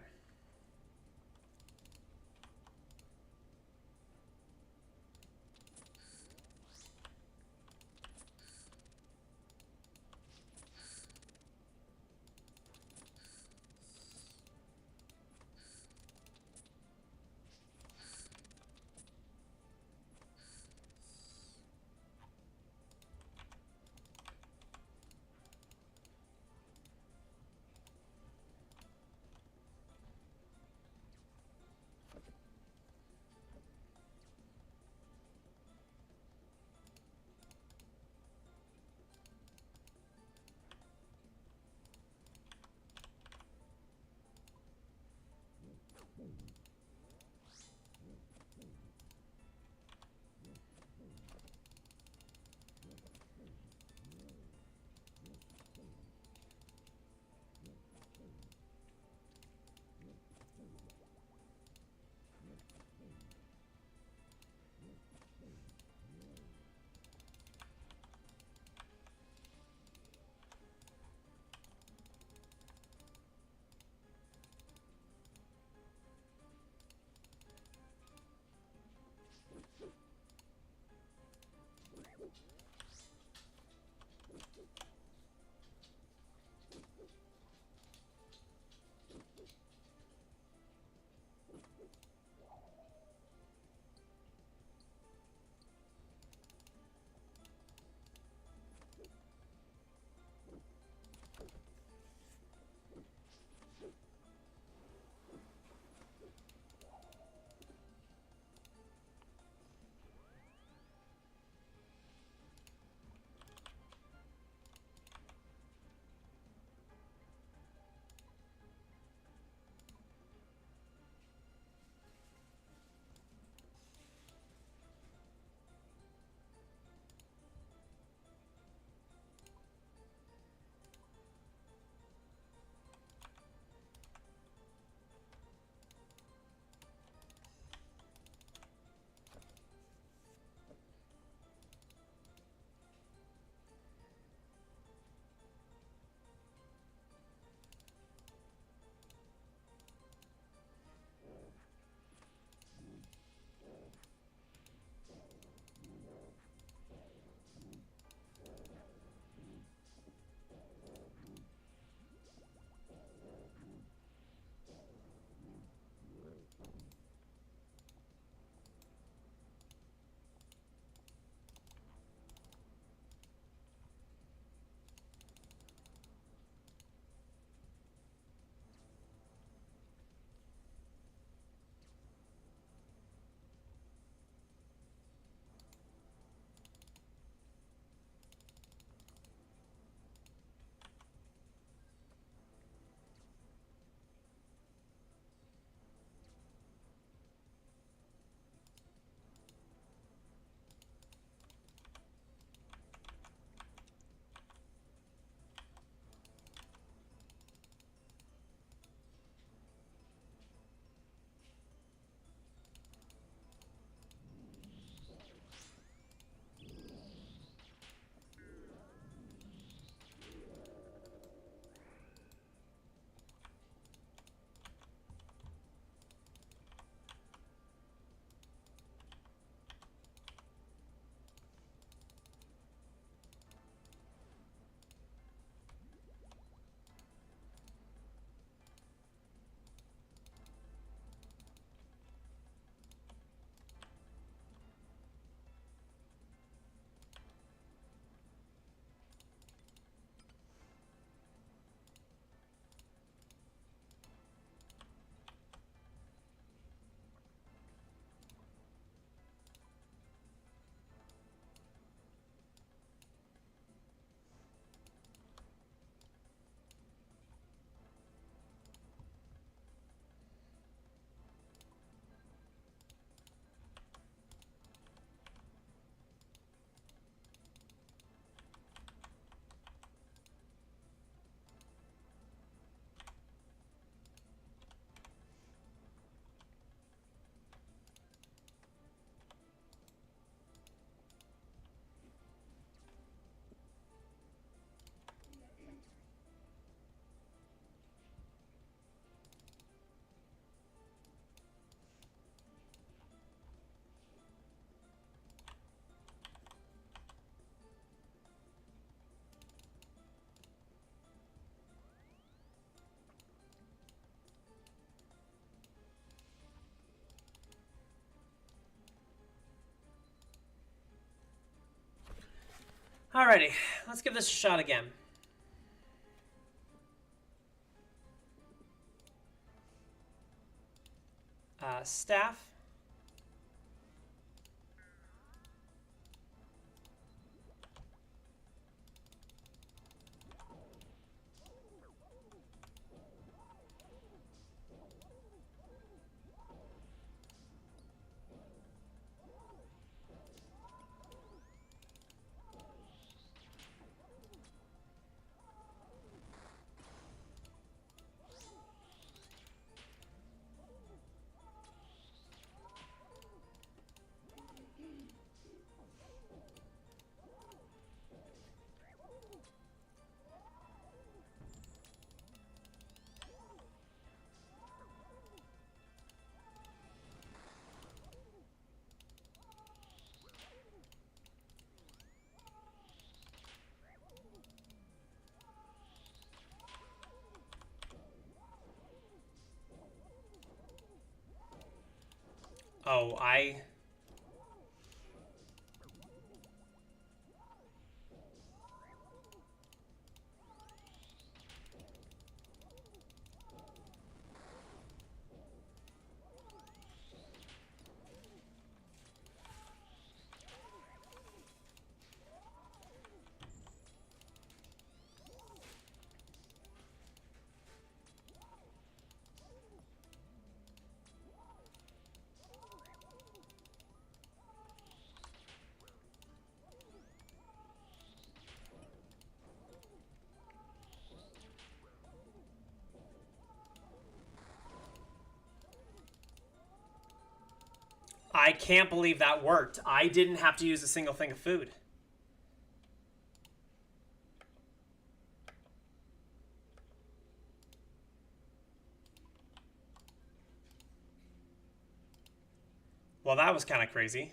Alrighty, let's give this a shot again. Staff. Oh, I can't believe that worked. I didn't have to use a single thing of food. Well, that was kind of crazy.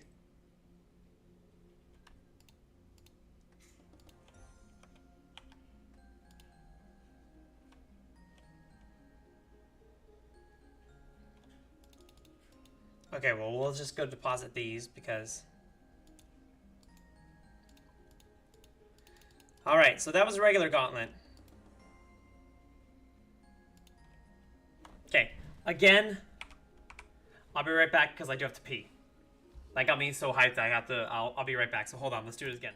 Okay, well, we'll just go deposit these because... Alright, so that was a regular gauntlet. Okay, again, I'll be right back because I do have to pee. That got me so hyped I have to... I'll be right back, so hold on, let's do it again.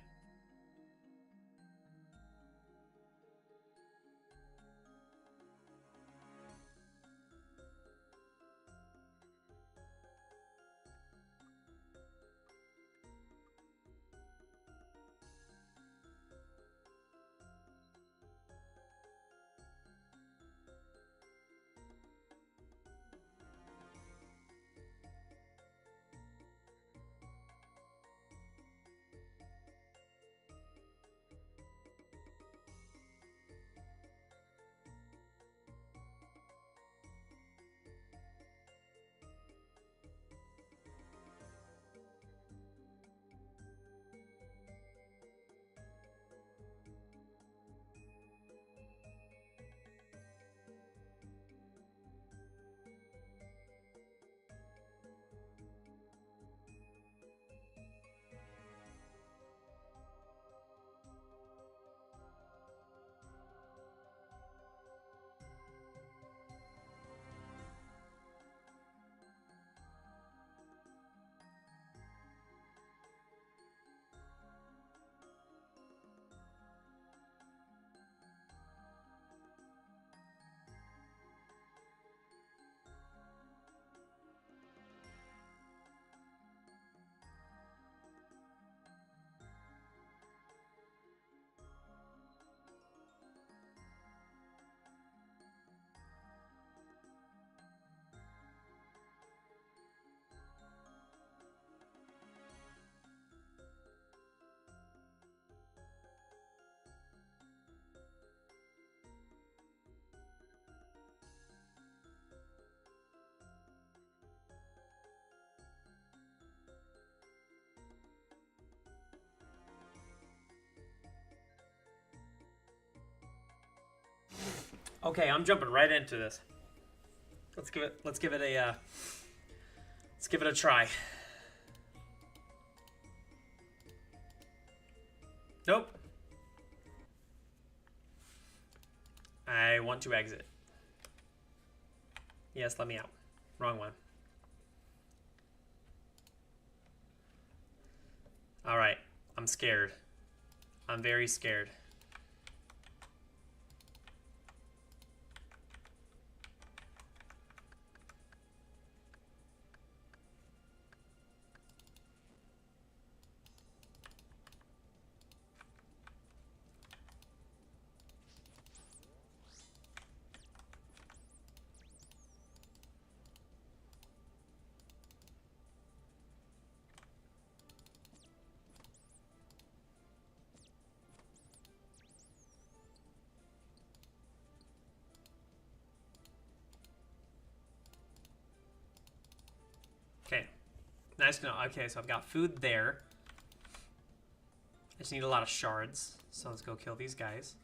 Okay, I'm jumping right into this. Let's give it a try. Nope. I want to exit. Yes, let me out. Wrong one. Alright, I'm scared. I'm very scared. Okay, nice to know. Okay, so I've got food there. I just need a lot of shards, so let's go kill these guys.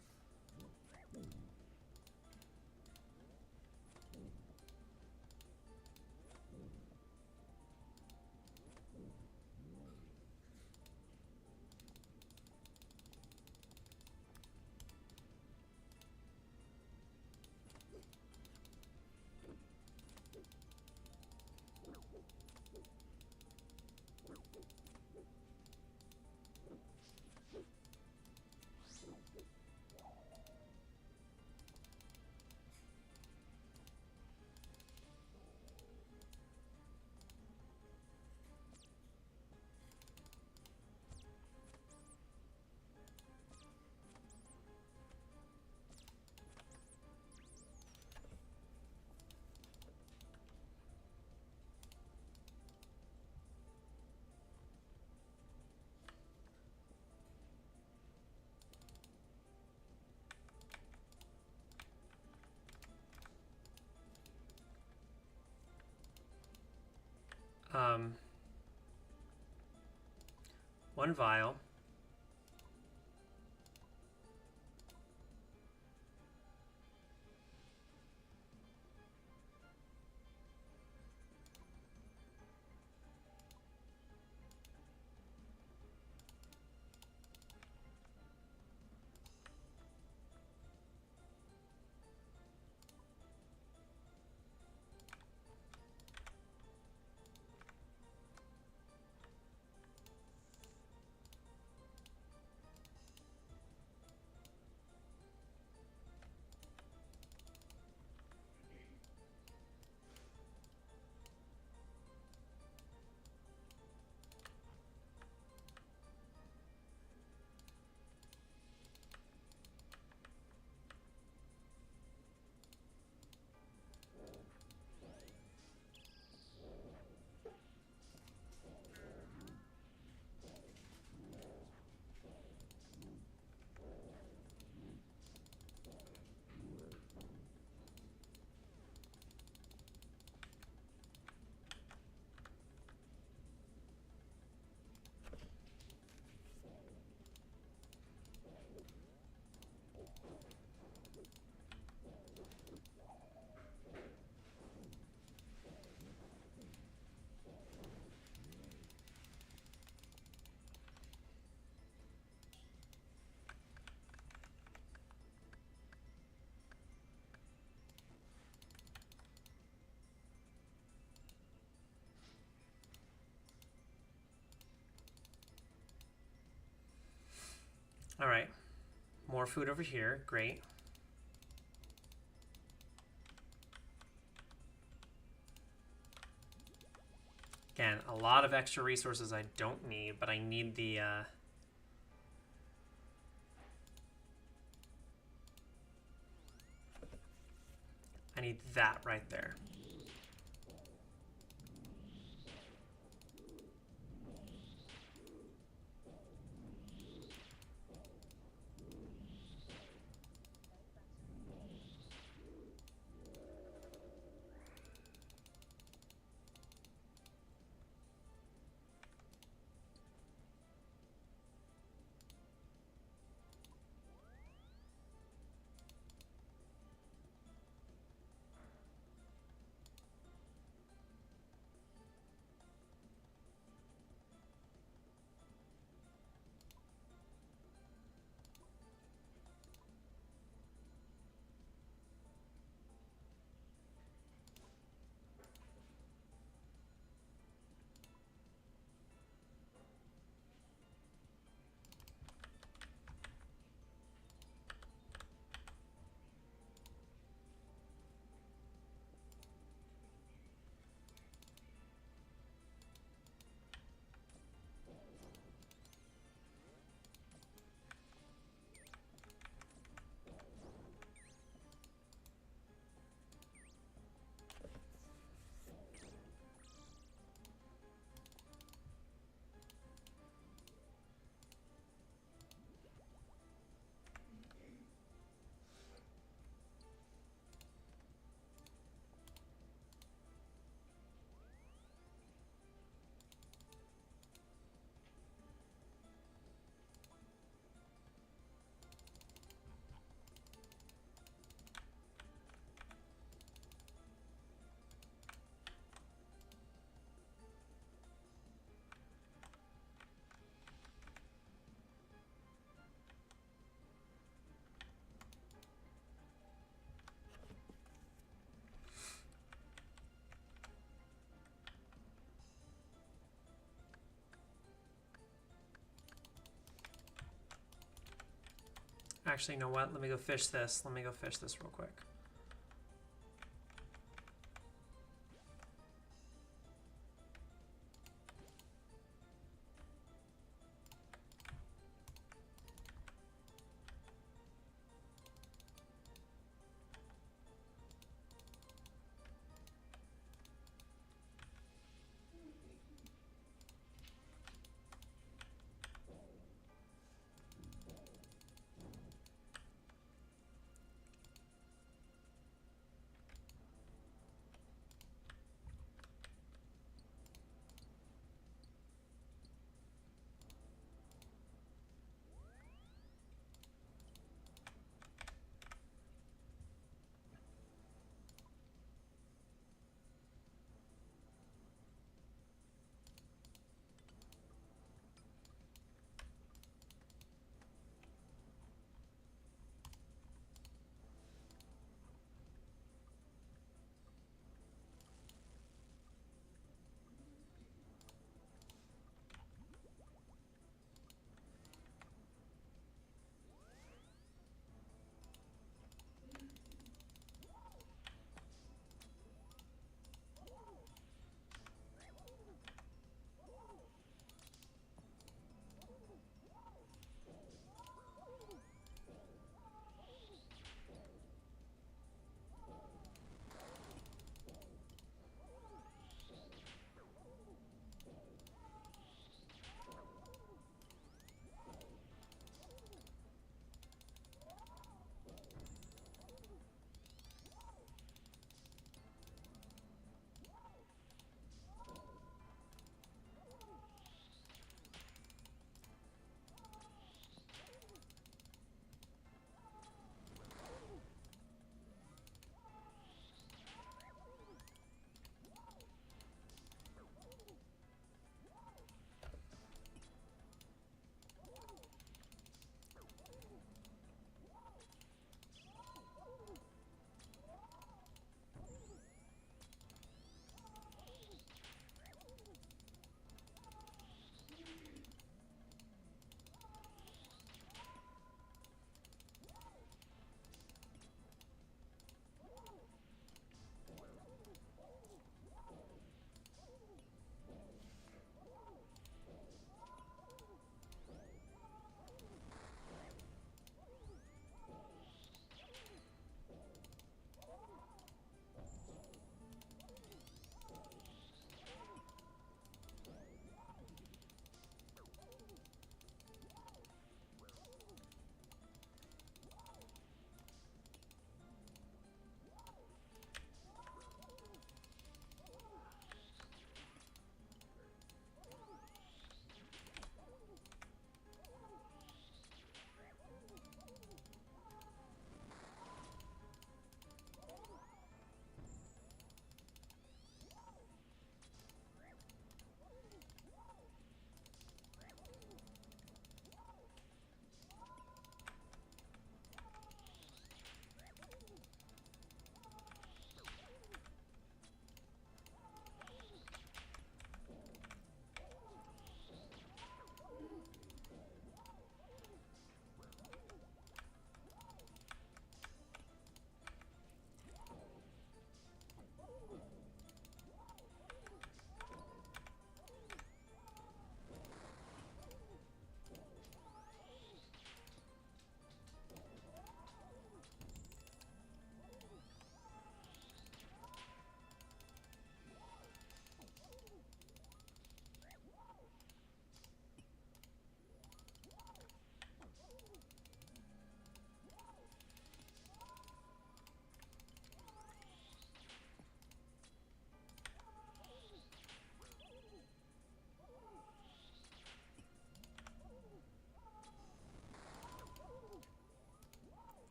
One vial. All right, more food over here. Great. Again, a lot of extra resources I don't need, but I need the I need that right there. Actually, you know what? Let me go fish this. Let me go fish this real quick.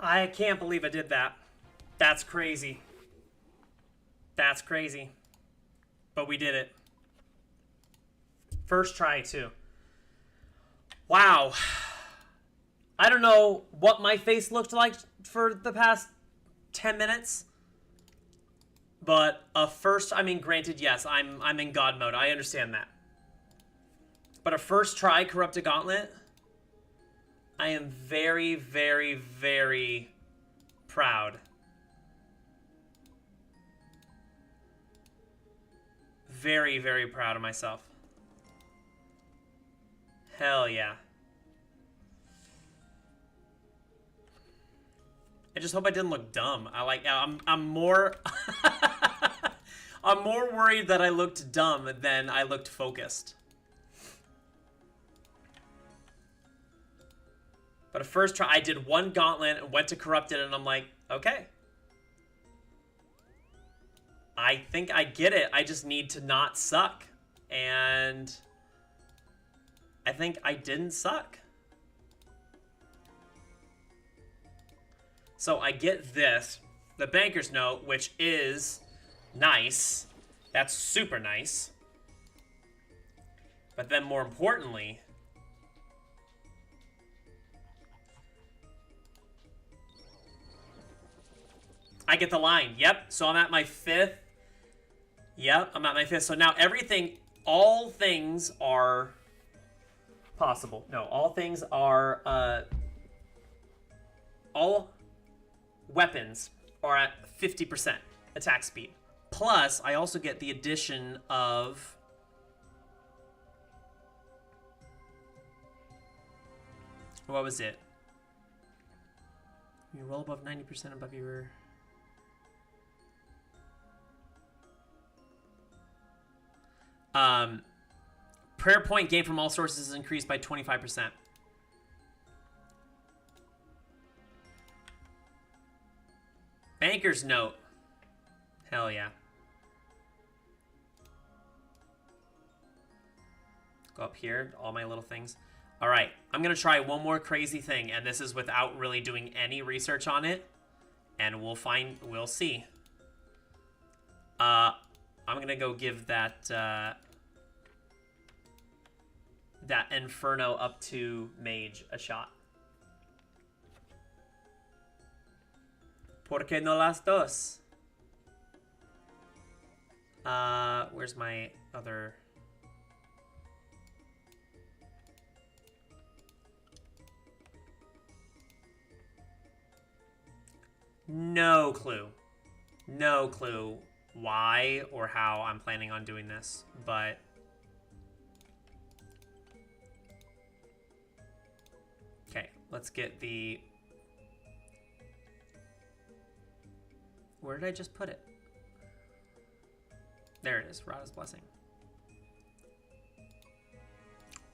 I can't believe I did that. That's crazy. That's crazy. But we did it. First try, too. Wow. I don't know what my face looked like for the past 10 minutes. But a first, I mean, granted, yes, I'm in God mode. I understand that. But a first try Corrupted Gauntlet, I am very, very, very proud. Very, very proud of myself. Hell yeah. I just hope I didn't look dumb. I'm more I'm more worried that I looked dumb than I looked focused. But a first try, I did one gauntlet and went to Corrupted, and I'm like, okay. I think I get it. I just need to not suck. And I think I didn't suck. So I get this, the banker's note, which is nice. That's super nice. But then more importantly, I get the line. Yep. So I'm at my 5th. Yep, I'm at my 5th. So now everything, all things are possible. No, all things are, all weapons are at 50% attack speed. Plus, I also get the addition of what was it? You roll above 90% above your prayer point gained from all sources is increased by 25%. Banker's note. Hell yeah. Go up here, all my little things. All right, I'm gonna try one more crazy thing, and this is without really doing any research on it, and we'll see. I'm gonna go give that that Inferno up to mage a shot. ¿Por qué no las dos? Where's my other? No clue. No clue why or how I'm planning on doing this, but okay, let's get the... Where did I just put it? There it is, Rada's Blessing.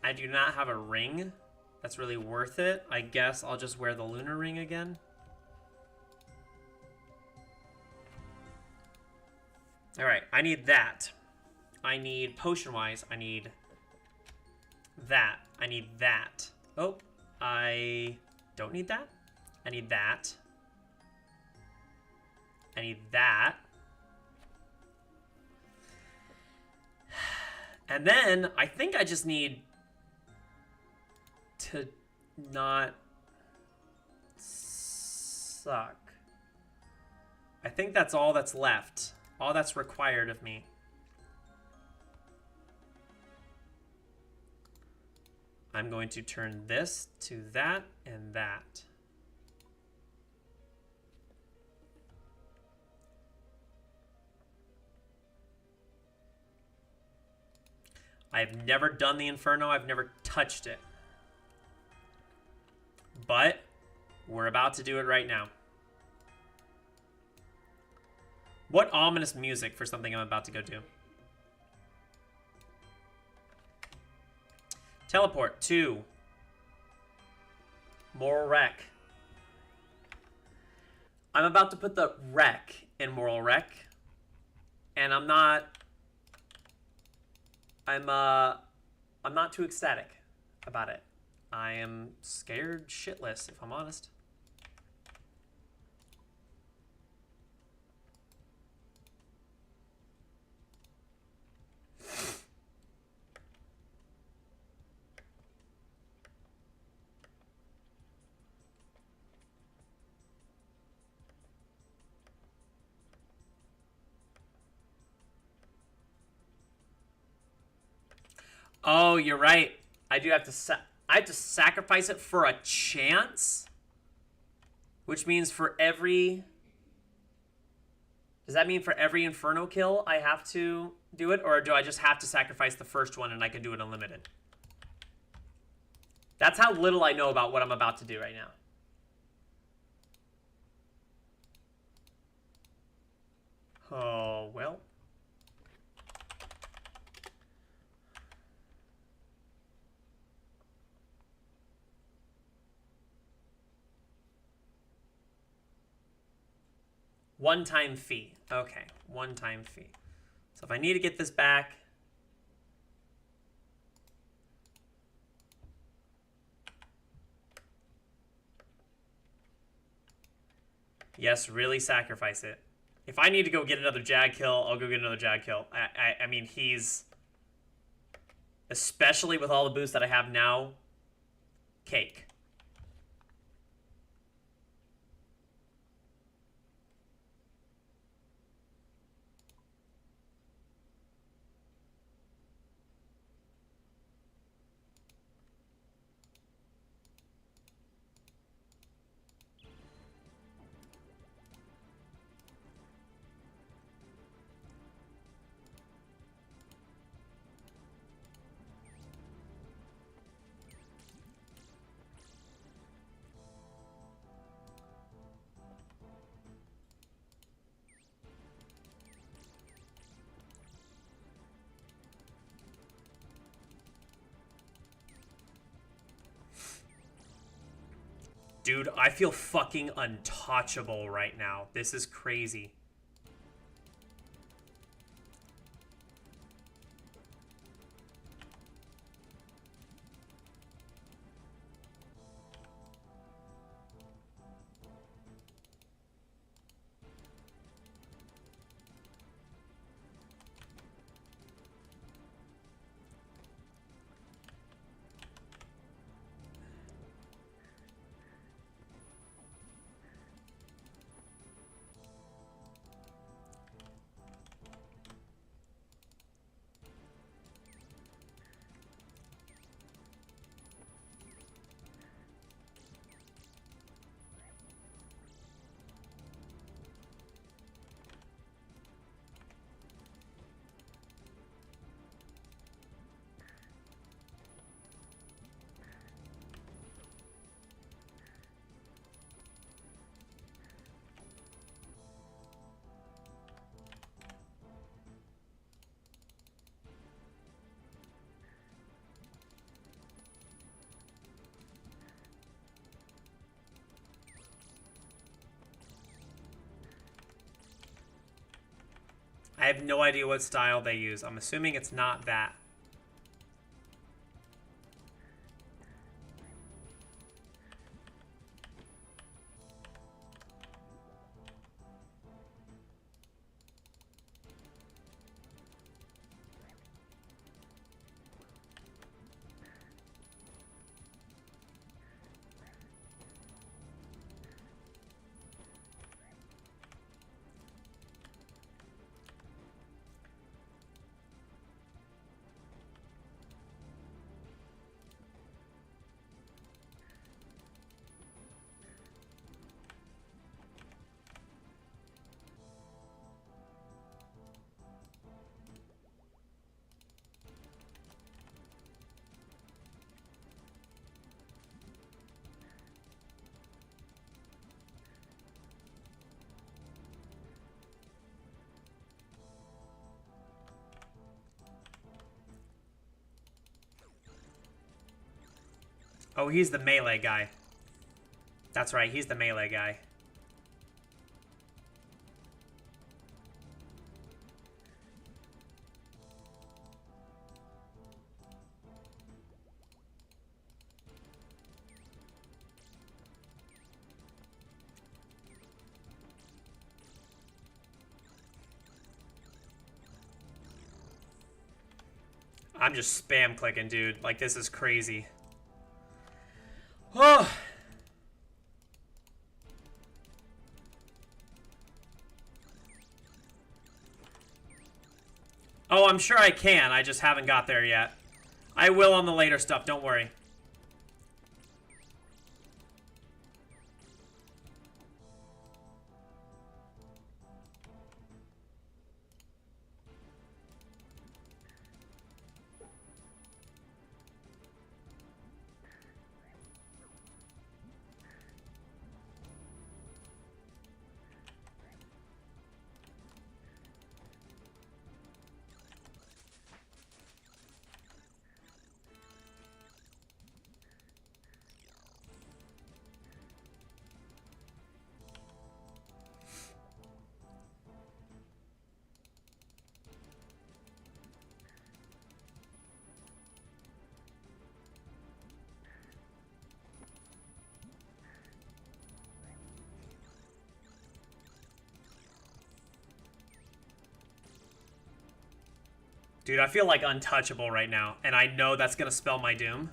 I do not have a ring that's really worth it. I guess I'll just wear the lunar ring again. Alright, I need that. I need, potion-wise, I need that. I need that. Oh, I don't need that. I need that. I need that. And then, I think I just need to not suck. I think that's all that's left. All that's required of me. I'm going to turn this to that and that. I've never done the Inferno. I've never touched it. But we're about to do it right now. What ominous music for something I'm about to go do. Teleport to Moral Wreck. I'm about to put the wreck in Moral Wreck. And I'm not too ecstatic about it. I am scared shitless, if I'm honest. Oh, you're right. I do have to I have to sacrifice it for a chance? Which means for every... Does that mean for every Inferno kill I have to do it? Or do I just have to sacrifice the first one and I can do it unlimited? That's how little I know about what I'm about to do right now. Oh, well. One-time fee. Okay, one-time fee. So if I need to get this back... Yes, really sacrifice it. If I need to go get another Jag kill, I'll go get another Jag kill. I mean, he's... Especially with all the boosts that I have now, cake. Dude, I feel fucking untouchable right now. This is crazy. I have no idea what style they use. I'm assuming it's not that. Oh, he's the melee guy. That's right, he's the melee guy. I'm just spam clicking, dude. Like, this is crazy. Oh. Oh, I'm sure I can. I just haven't got there yet. I I will on the later stuff, don't worry. Dude, I feel like untouchable right now, and I know that's gonna spell my doom.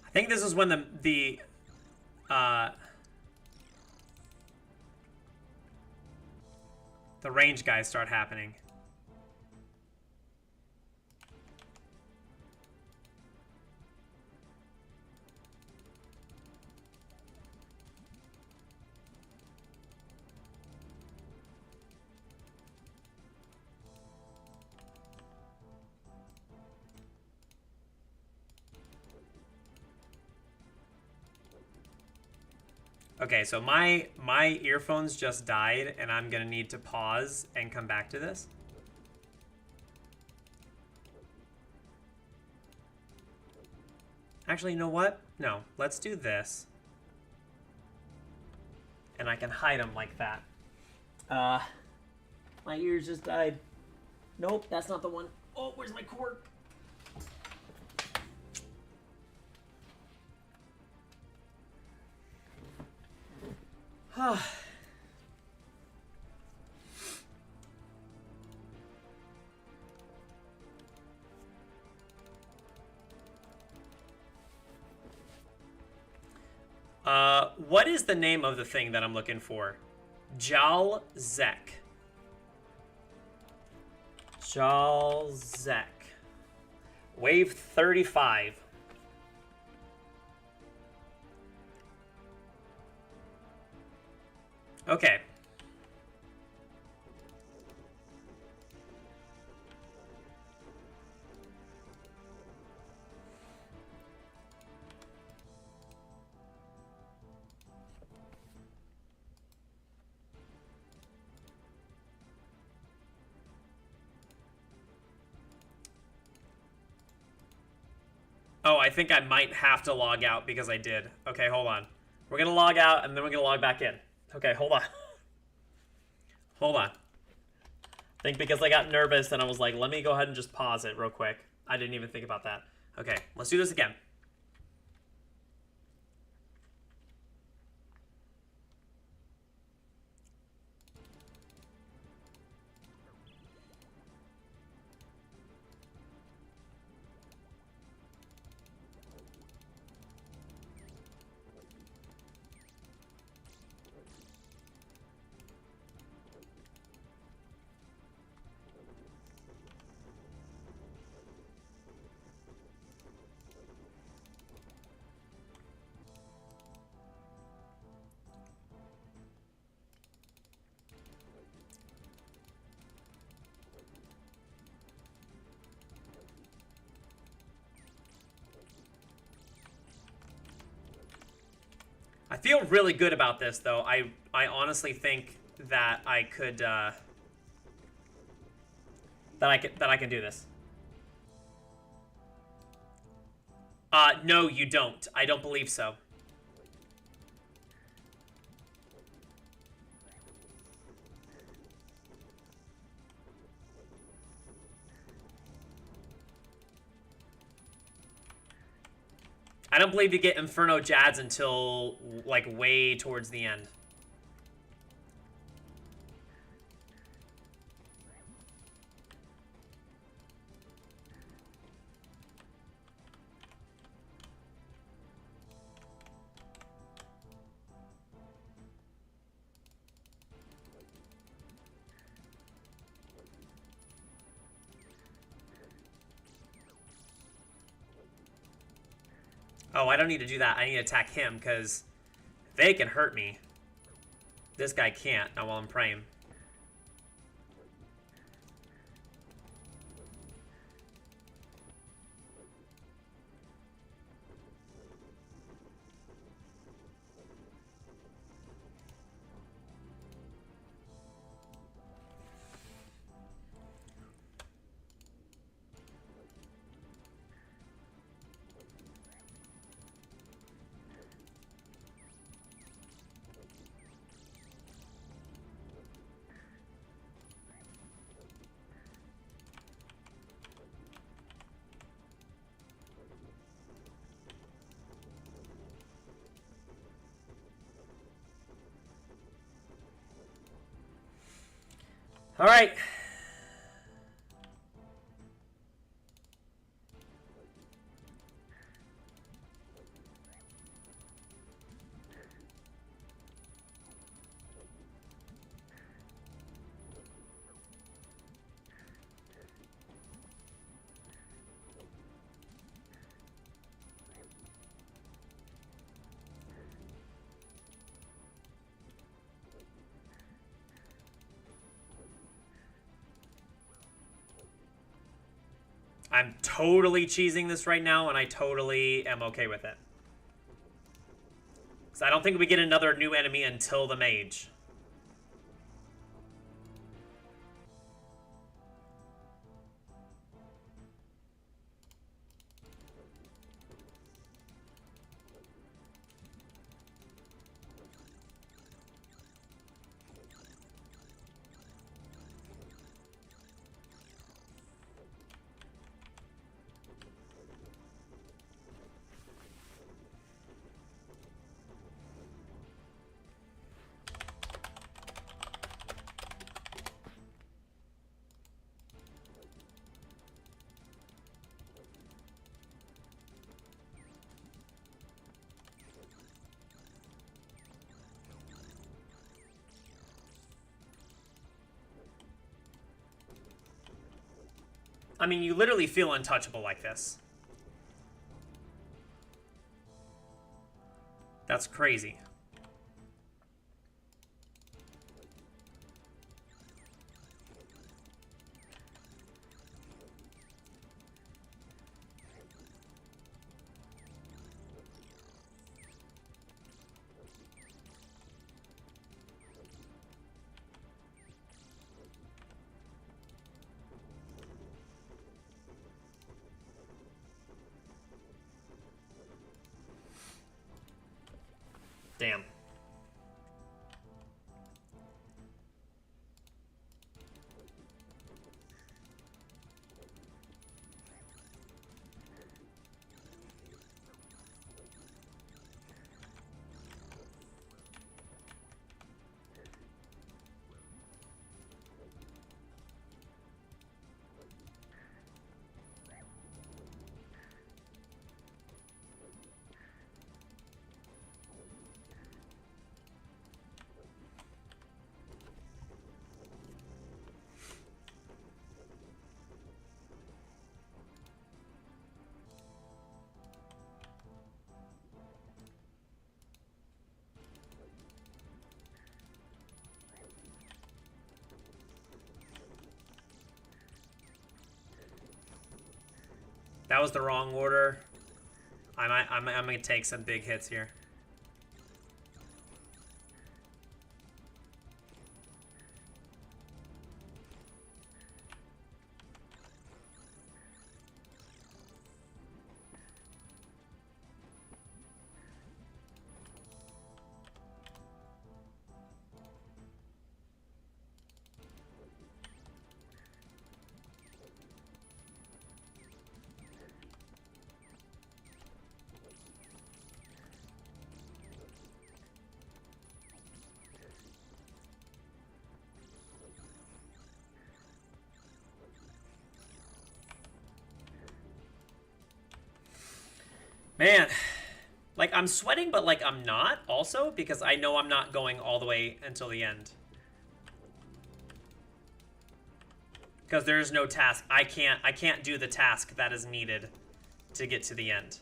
I think this is when the range guys start happening. Okay, so my earphones just died, and I'm gonna need to pause and come back to this. Actually, you know what? No, let's do this. And I can hide them like that. My ears just died. Nope, that's not the one. Oh, where's my cord? What is the name of the thing that I'm looking for? Jalzek. Jalzek. Wave 35. Okay. Oh, I think I might have to log out because I did. Okay, hold on. We're going to log out, and then we're going to log back in. Okay, hold on. Hold on. I think because I got nervous, and I was like, let me go ahead and just pause it real quick. I didn't even think about that. Okay, let's do this again. feel really good about this, though. I honestly think that I could that I can do this. No, you don't. I don't believe so. I don't believe you get Inferno Jads until, like, way towards the end. Oh, I don't need to do that. I need to attack him, because they can hurt me. This guy can't, not while I'm praying. All right. I'm totally cheesing this right now, and I totally am okay with it. Because I don't think we get another new enemy until the mage. I mean, you literally feel untouchable like this. That's crazy. Damn. That was the wrong order. I'm gonna take some big hits here. Man, like, I'm sweating, but, like, I'm not also, because I know I'm not going all the way until the end. Because there's no task. I can't do the task that is needed to get to the end.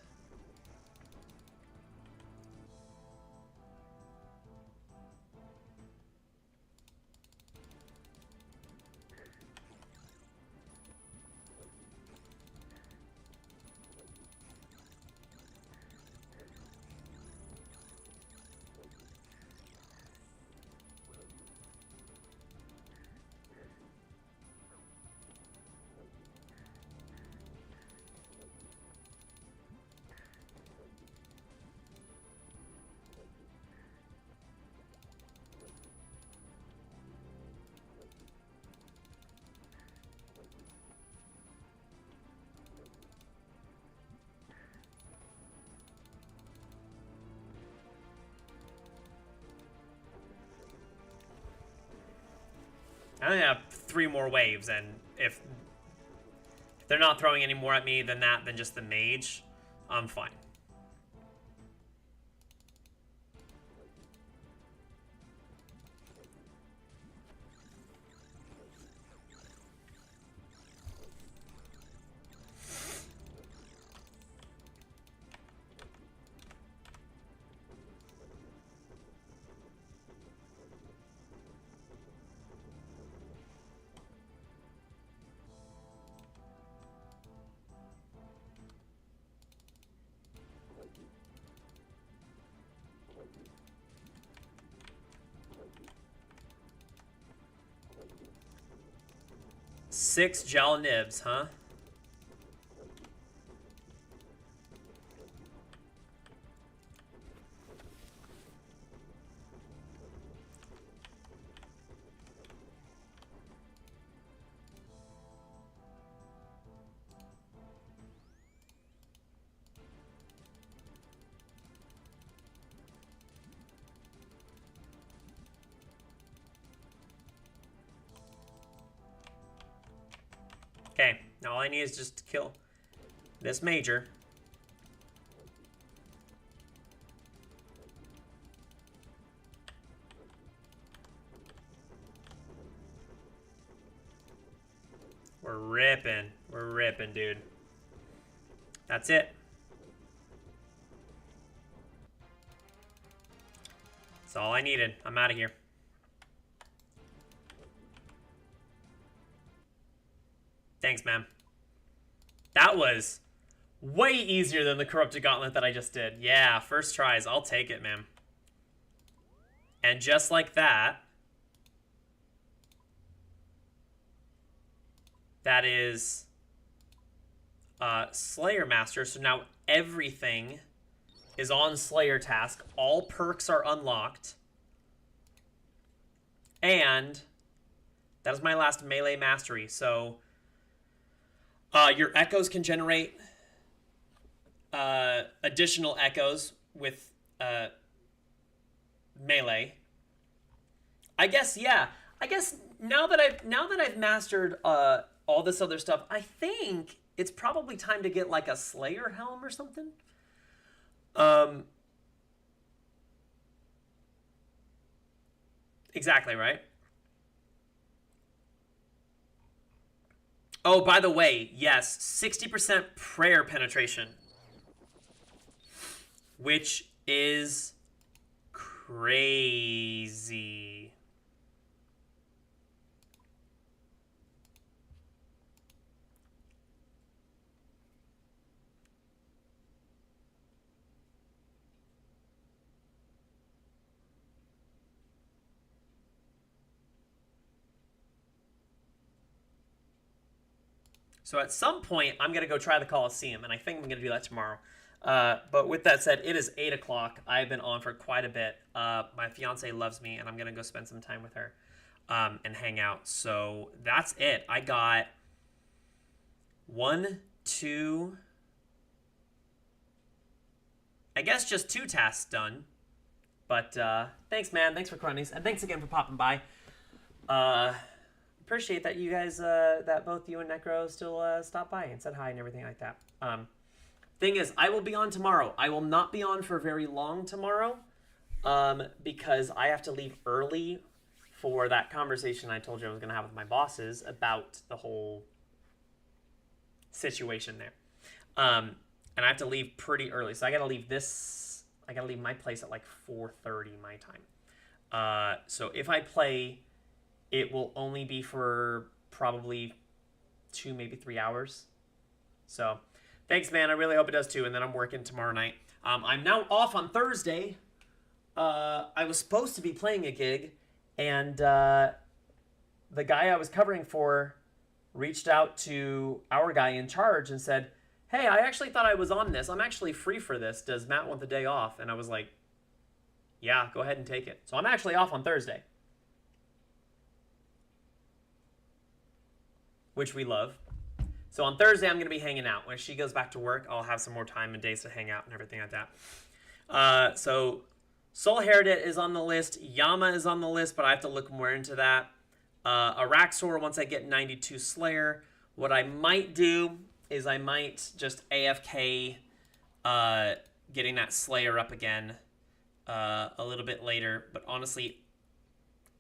I only have 3 more waves, and if they're not throwing any more at me than that, than just the mage, I'm fine. Six gel nibs, huh? Okay, now all I need is just to kill this major. We're ripping. We're ripping, dude. That's it. That's all I needed. I'm out of here. Thanks, man. That was way easier than the Corrupted Gauntlet that I just did. Yeah, first tries. I'll take it, man. And just like that, that is Slayer Master. So now everything is on Slayer task. All perks are unlocked. And that is my last melee mastery. So your echoes can generate additional echoes with melee. I guess, yeah. I guess now that I've mastered all this other stuff, I think it's probably time to get like a Slayer helm or something. Exactly, right? Oh, by the way, yes, 60% prayer penetration, which is crazy. So at some point, I'm going to go try the Coliseum, and I think I'm going to do that tomorrow. But with that said, it is 8 o'clock. I've been on for quite a bit. My fiance loves me, and I'm going to go spend some time with her and hang out. So that's it. I got 1, 2... I guess just 2 tasks done. But thanks, man. Thanks for cronies. And thanks again for popping by. Appreciate that you guys, that both you and Necro still stopped by and said hi and everything like that. Thing is, I will be on tomorrow. I will not be on for very long tomorrow, because I have to leave early for that conversation I told you I was going to have with my bosses about the whole situation there. And I have to leave pretty early, so I got to leave my place at like 4:30 my time. So if I play, it will only be for probably 2, maybe 3 hours. So thanks, man. I really hope it does too. And then I'm working tomorrow night. I'm now off on Thursday. I was supposed to be playing a gig, and the guy I was covering for reached out to our guy in charge and said, hey, I actually thought I was on this. I'm actually free for this. Does Matt want the day off? And I was like, yeah, go ahead and take it. So I'm actually off on Thursday, which we love. So on Thursday, I'm going to be hanging out. When she goes back to work, I'll have some more time and days to hang out and everything like that. So Soul Heredit is on the list. Yama is on the list, but I have to look more into that. Araxor, once I get 92 Slayer. What I might do is I might just AFK getting that Slayer up again a little bit later. But honestly,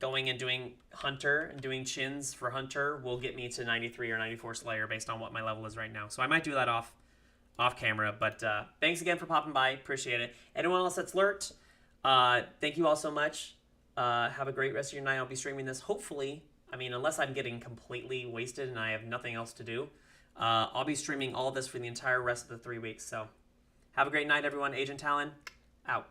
going and doing Hunter and doing Chins for Hunter will get me to 93 or 94 Slayer based on what my level is right now. So I might do that off camera. But thanks again for popping by. Appreciate it. Anyone else that's lurked, thank you all so much. Have a great rest of your night. I'll be streaming this hopefully. I mean, unless I'm getting completely wasted and I have nothing else to do, I'll be streaming all of this for the entire rest of the 3 weeks. So have a great night, everyone. Agent Talyn, out.